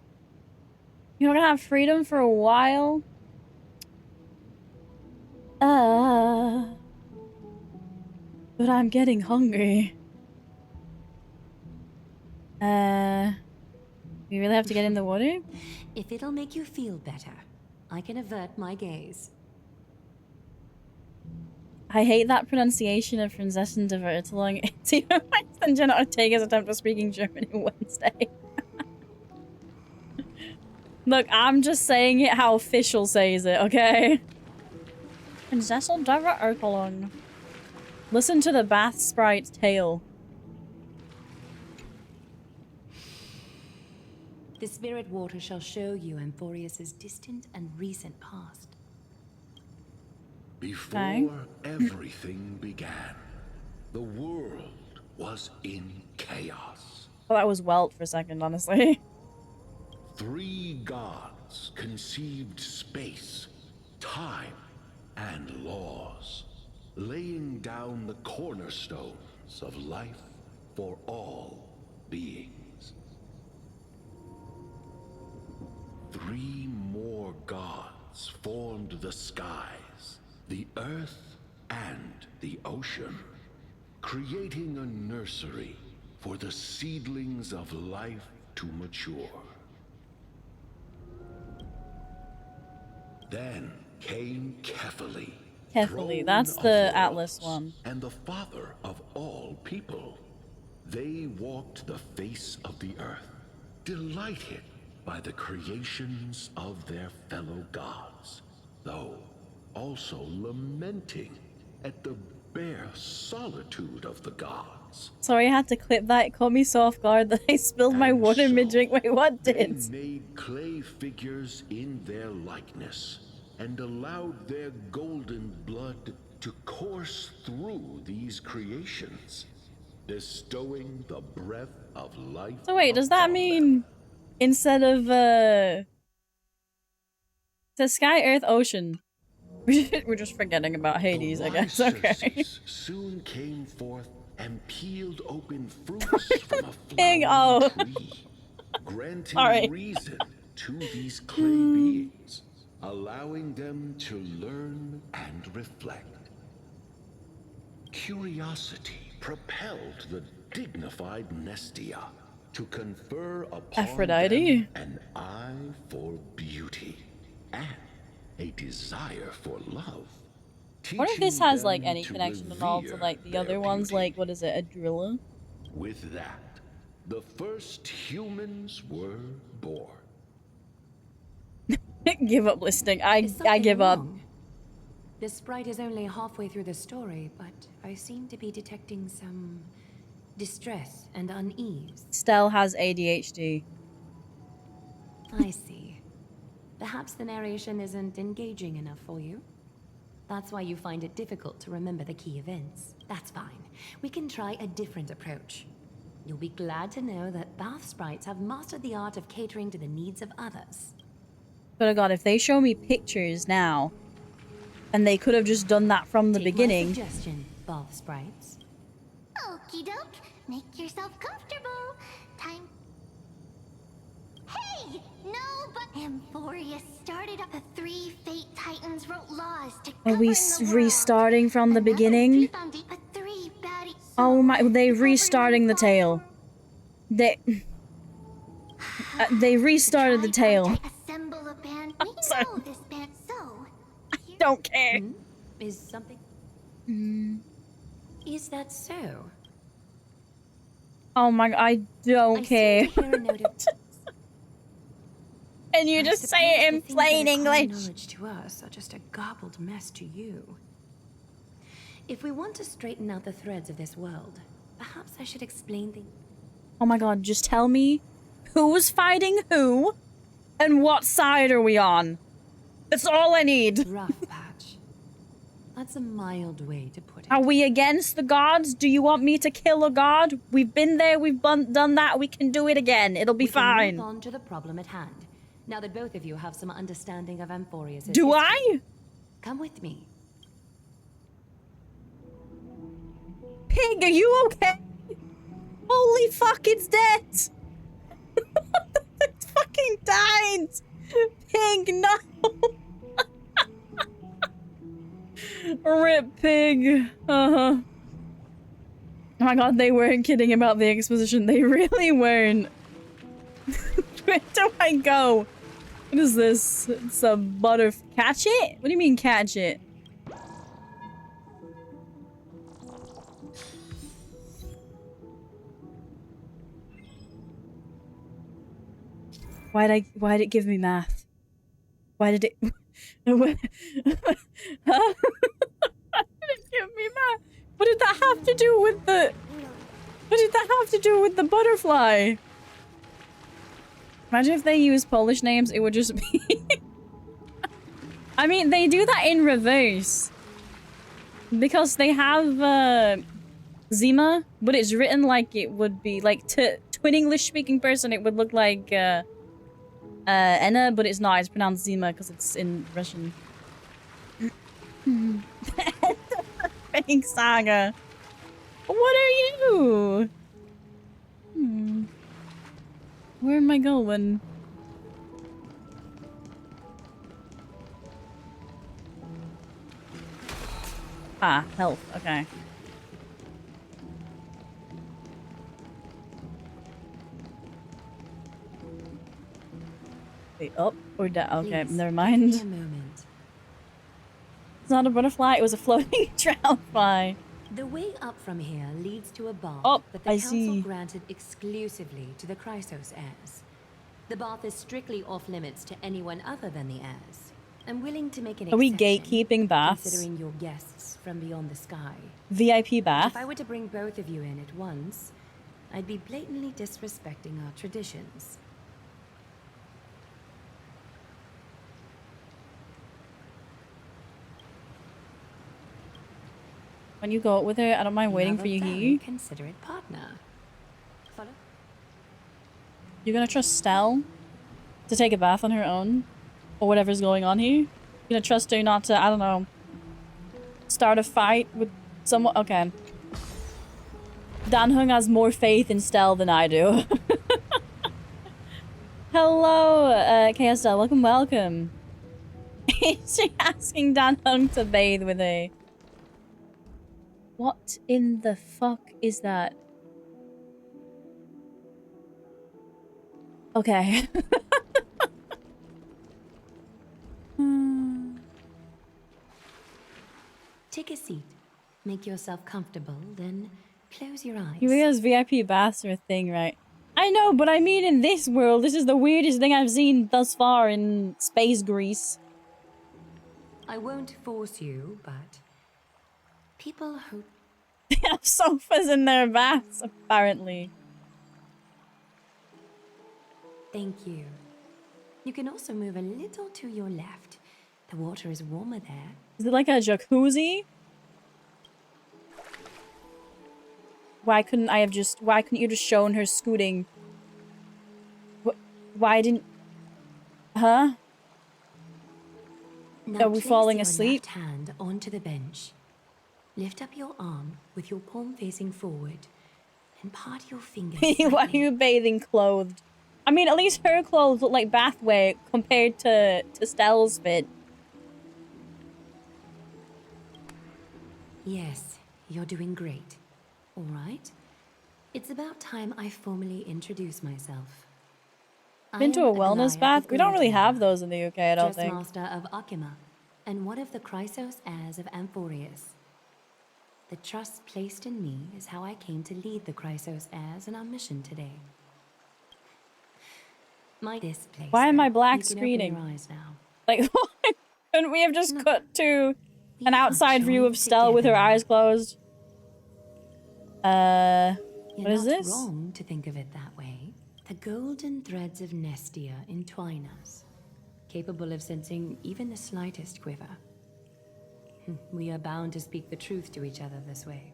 You're not gonna have freedom for a while? But I'm getting hungry. We really have to get in the water? If it'll make you feel better, I can avert my gaze. I hate that pronunciation of Prinzessin der Vertelung. It's even worse than Jenna Ortega's attempt at speaking German on Wednesday. Look, I'm just saying it how official says it, okay? Prinzessin der Vertelung. Listen to the bath sprite's tale. The spirit water shall show you AMPHOREUS' distant and recent past. Before everything began, the world was in chaos. Well, that was Welt for a second, honestly. 3 gods conceived space, time, and laws, laying down the cornerstones of life for all beings. 3 more gods formed the skies, the earth, and the ocean, creating a nursery for the seedlings of life to mature. Then came Kephali. Kephali, that's the Atlas one. And the father of all people. They walked the face of the earth, delighted by the creations of their fellow gods, though also lamenting at the bare solitude of the gods. Sorry, I had to clip that. It caught me so off guard that I spilled my water mid-drink. Wait, what did? They made clay figures in their likeness and allowed their golden blood to course through these creations, bestowing the breath of life. So wait, does that mean instead of the sky, earth, ocean? We're just forgetting about Hades, I guess. Okay. Soon came forth and peeled open fruits from a flowering tree, granting reason to these clay beings, allowing them to learn and reflect. Curiosity propelled the dignified Nestia to confer upon Aphrodite? them an eye for beauty and a desire for love. I wonder if this has like any connection at all to like the other ones, like what is it, Adrilla? With that, the first humans were born. Give up listing. I give up. The sprite is only halfway through the story, but I seem to be detecting some distress and unease. Stell has ADHD. I see. Perhaps the narration isn't engaging enough for you. That's why you find it difficult to remember the key events. That's fine. We can try a different approach. You'll be glad to know that bath sprites have mastered the art of catering to the needs of others. But oh god, if they show me pictures now, and they could have just done that from the beginning. My suggestion, bath sprites. Okie doke. Make yourself comfortable. Time. Hey! No, but AMPHOREUS started up. The 3 fate titans wrote laws to Are we restarting from the beginning? Oh my, they restarting the tale. They restarted the tale. Assemble a band We know this band, so Don't care. Is something... Mm. Is that so? Oh my god, I don't care. And you just say it in plain English. Knowledge to us are just a garbled mess to you. If we want to straighten out the threads of this world, perhaps I should explain things. Oh my god, just tell me who's fighting who and what side are we on. That's all I need. Rough patch. That's a mild way to put it. Are we against the gods? Do you want me to kill a god? We've been there, we've done that, we can do it again. It'll be fine. Move on to the problem at hand. Now that both of you have some understanding of AMPHOREUS' Do history, I? come with me. Pig, are you okay? Holy fuck, it's dead! It fucking died! Pig, no! Rip Pig. Oh my god, they weren't kidding about the exposition. They really weren't. Where do I go? What is this? It's a catch it? What do you mean catch it? Why'd it give me math? Why did it... Huh? Why did it give me math? What did that have to do with the... What did that have to do with the butterfly? Imagine if they use Polish names, it would just be... I mean, they do that in reverse. Because they have, Zima, but it's written like it would be, like, to an English-speaking person, it would look like, Enna, but it's not. It's pronounced Zima because it's in Russian. Fake saga. What are you? Where am I going? Ah, health. Okay. Wait, up or down? Okay, Please, never mind. give me a moment. It's not a butterfly, it was a floating dragonfly. The way up from here leads to a bath that the I council see. granted exclusively to the Chrysos heirs. The bath is strictly off limits to anyone other than the heirs. I'm willing to make an Are we exception, gatekeeping baths? considering your guests from beyond the sky. VIP bath? If I were to bring both of you in at once, I'd be blatantly disrespecting our traditions. When you go out with her, I don't mind waiting for you here. Considerate partner. Follow? You're gonna trust Stell to take a bath on her own? Or whatever's going on here? You're gonna trust her not to, I don't know, start a fight with someone? Okay. Dan Hung has more faith in Stell than I do. Hello, KSL. Welcome, welcome. Is she asking Dan Hung to bathe with her? What in the fuck is that? Okay. Take a seat. Make yourself comfortable, then close your eyes. You realize VIP baths are a thing, right? I know, but I mean in this world, this is the weirdest thing I've seen thus far in space Greece. I won't force you, but people who... They have sofas in their baths, apparently. Thank you. You can also move a little to your left. The water is warmer there. Is it like a jacuzzi? Why couldn't you just shown her scooting? Why didn't... Huh? Now Are we place falling your asleep? left hand onto the bench. Lift up your arm with your palm facing forward and part your fingers. Why are you bathing clothed? I mean, at least her clothes look like bathwear compared to Stell's fit. Yes, you're doing great. All right. It's about time I formally introduce myself. Been to a wellness bath? We don't really have those in the UK, I don't think. Master of Akima, and one of the Chrysos heirs of AMPHOREUS. The trust placed in me is how I came to lead the Chrysos heirs in our mission today. Why am I black screening? Like, couldn't we have just cut to an outside view of Stella with her eyes closed? What is this? You're not wrong to think of it that way. The golden threads of Nestia entwine us, capable of sensing even the slightest quiver. We are bound to speak the truth to each other this way.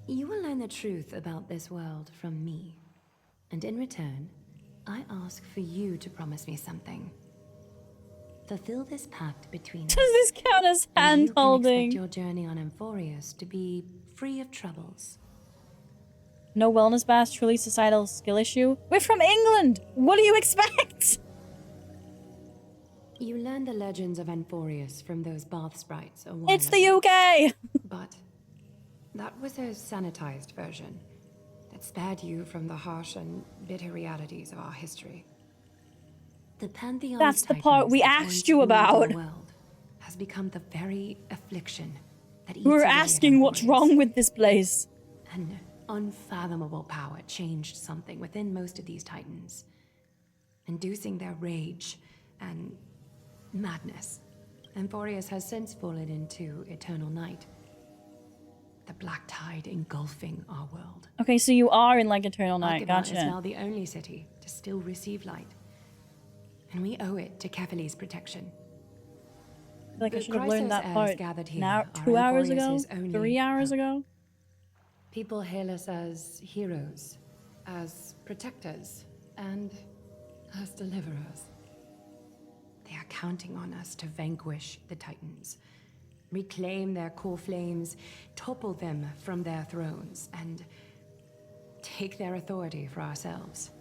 You will learn the truth about this world from me, and in return, I ask for you to promise me something. Fulfill this pact between us. Does this count as hand holding? You can expect your journey on AMPHOREUS to be free of troubles. No wellness bath, truly societal skill issue. We're from England! What do you expect? You learned the legends of AMPHOREUS from those bath sprites a while It's the UK! But that was a sanitized version that spared you from the harsh and bitter realities of our history. The pantheon That's the part we asked you about. World has become the very affliction that eats We're away asking what's wrong with this place. An unfathomable power changed something within most of these titans, inducing their rage and madness. AMPHOREUS has since fallen into eternal night, the black tide engulfing our world. Okay, so you are in like eternal night. Akima Gotcha. is now the only city to still receive light, and we owe it to Kefali's protection. I feel like I should have learned that part now, 2 hours ago, 3 hours ago. People hail us as heroes, as protectors, and as deliverers. They are counting on us to vanquish the Titans, reclaim their core flames, topple them from their thrones, and take their authority for ourselves.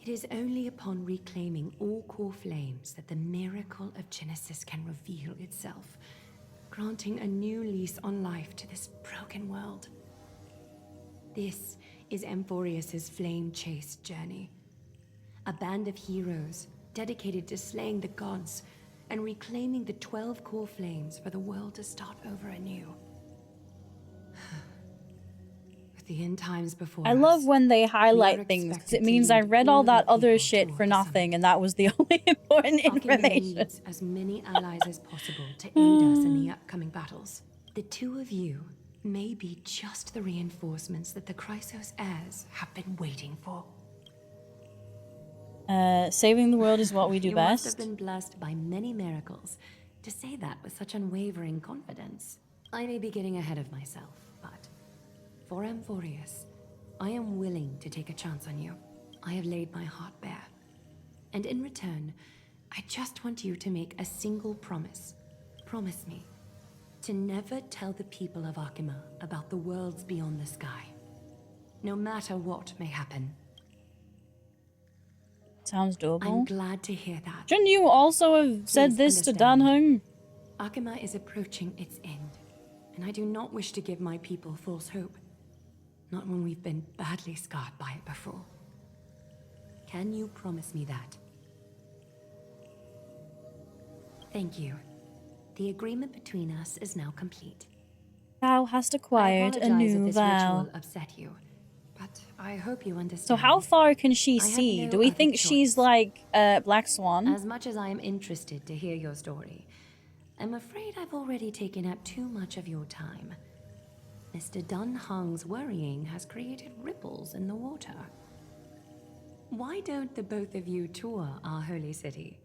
It is only upon reclaiming all core flames that the miracle of Genesis can reveal itself, granting a new lease on life to this broken world. This is AMPHOREUS' flame-chased journey. A band of heroes dedicated to slaying the gods and reclaiming the 12 core flames for the world to start over anew. With the end times before I love when they highlight things, because it means I read all that other shit for nothing, and that was the only important information. Needs as many allies as possible to aid us in the upcoming battles. The two of you may be just the reinforcements that the Chrysos heirs have been waiting for. Saving the world is what we do You best. must have been blessed by many miracles to say that with such unwavering confidence. I may be getting ahead of myself, but for AMPHOREUS, I am willing to take a chance on you. I have laid my heart bare. And in return, I just want you to make a single promise. Promise me to never tell the people of Akima about the worlds beyond the sky, no matter what may happen. Sounds doable. I'm glad to hear that. Shouldn't you also have said this to Dan Hung? Akima is approaching its end, and I do not wish to give my people false hope. Not when we've been badly scarred by it before. Can you promise me that? Thank you. The agreement between us is now complete. Thou hast acquired a new vow. Upset you, but I hope you understand. So how far can she see? Do we think she's like Black Swan? As much as I am interested to hear your story, I'm afraid I've already taken up too much of your time. Mr. Dun Hung's worrying has created ripples in the water. Why don't the both of you tour our holy city?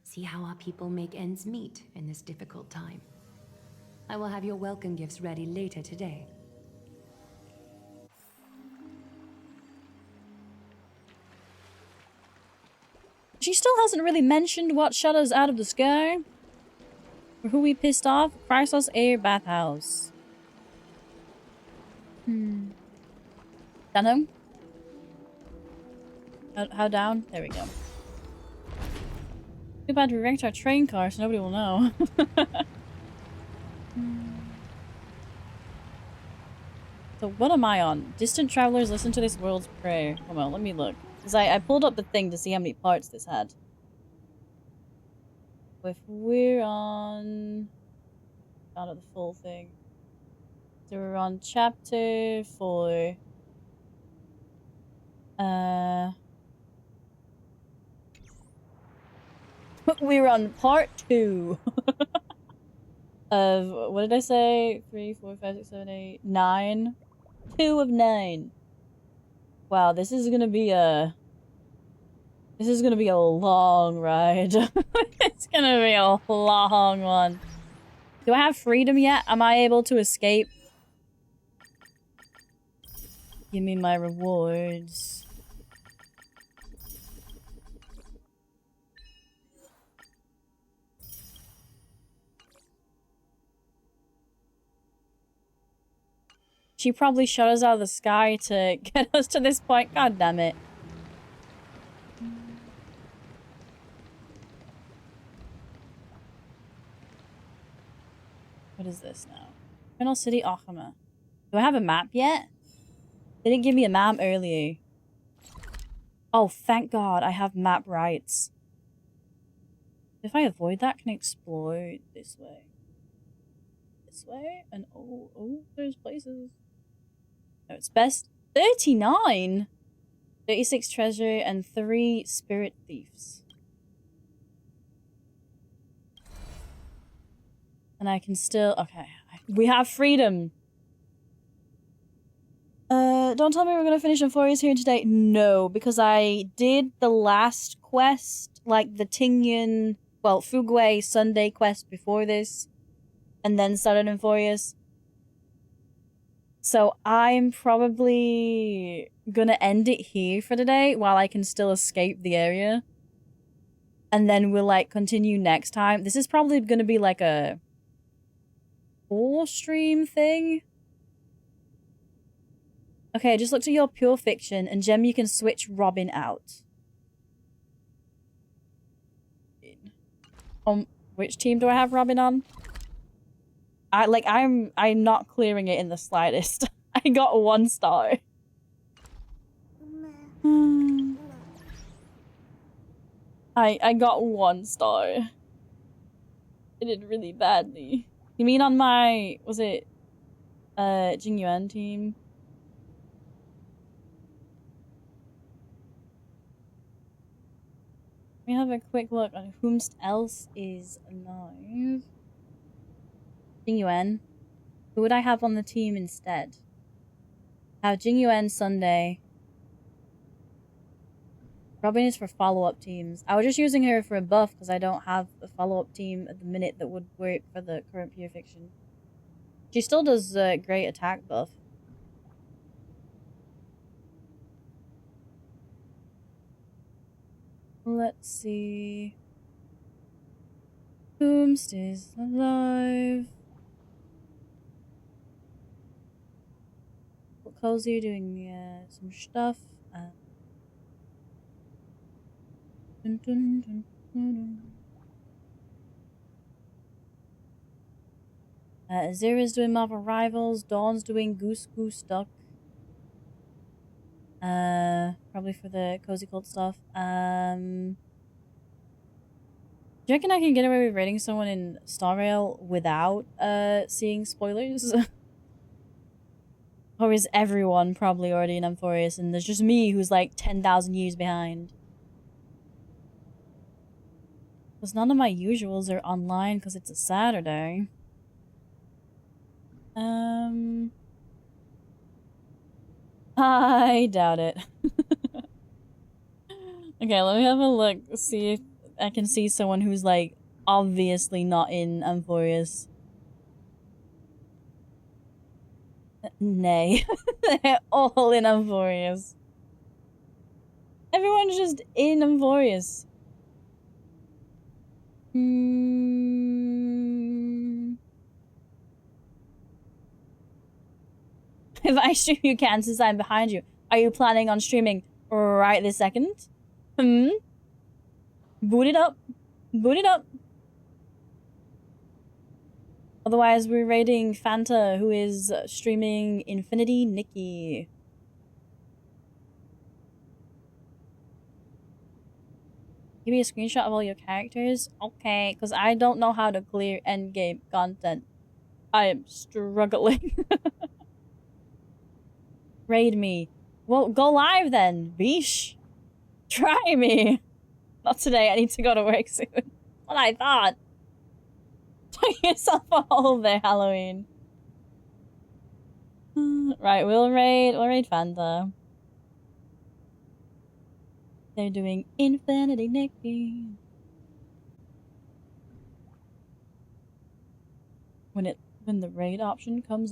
See how our people make ends meet in this difficult time. I will have your welcome gifts ready later today. She still hasn't really mentioned what shut us out of the sky. Or who we pissed off. Chrysos Air Bathhouse. Down home? How down? There we go. Too bad we wrecked our train car so nobody will know. So what am I on? Distant travelers listen to this world's prayer. Come on, let me look. Because I pulled up the thing to see how many parts this had. If we're on... Out of the full thing. So we're on chapter 4. We're on part 2. Of, what did I say? 3, 4, 5, 6, 7, 8, 9. 2 of 9. Wow, this is gonna be a long ride. It's gonna be a long one. Do I have freedom yet? Am I able to escape? Give me my rewards. She probably shot us out of the sky to get us to this point. God damn it. What is this now? Final City, Ochama. Do I have a map yet? They didn't give me a map earlier. Oh, thank God I have map rights. If I avoid that, can I explore this way? This way? And oh, there's places. No, it's best 39! 36 treasure and 3 spirit thieves. And I can still... Okay. We have freedom! Don't tell me we're gonna finish AMPHOREUS here today. No, because I did the last quest, like the Tingyan... Well, Fugway Sunday quest before this. And then started AMPHOREUS. So I'm probably gonna end it here for today while I can still escape the area. And then we'll like continue next time. This is probably gonna be like a 4-stream thing. Okay, just look to your pure fiction and Gem, you can switch Robin out. Which team do I have Robin on? I'm not clearing it in the slightest. I got 1 star. I got 1 star. I did really badly. You mean on my, was it Jingyuan team? Let me have a quick look on whomst else is alive. Jingyuan. Who would I have on the team instead? I have Jingyuan Sunday. Robin is for follow-up teams. I was just using her for a buff because I don't have a follow-up team at the minute that would work for the current pure fiction. She still does a great attack buff. Let's see. Whomst is alive. Cozy doing some stuff. Dun, dun, dun, dun, dun. Azira's doing Marvel Rivals. Dawn's doing Goose Goose Duck. Probably for the Cozy Cult stuff. Do you reckon I can get away with rating someone in Star Rail without seeing spoilers? Or is everyone probably already in AMPHOREUS and there's just me who's like 10,000 years behind? Because none of my usuals are online because it's a Saturday. I doubt it. Okay, let me have a look, see if I can see someone who's like obviously not in AMPHOREUS. Nay. They're all in AMPHOREUS. Everyone's just in AMPHOREUS. If I stream you can since I'm behind you. Are you planning on streaming right this second? Boot it up. Boot it up. Otherwise, we're raiding Fanta, who is streaming Infinity Nikki. Give me a screenshot of all your characters? Okay, because I don't know how to clear endgame content. I am struggling. Raid me. Well, go live then, Beesh. Try me. Not today, I need to go to work soon. What I thought. Take yourself a holiday, Halloween. Right, we'll raid Fanta. They're doing Infinity Nikki. When the raid option comes up.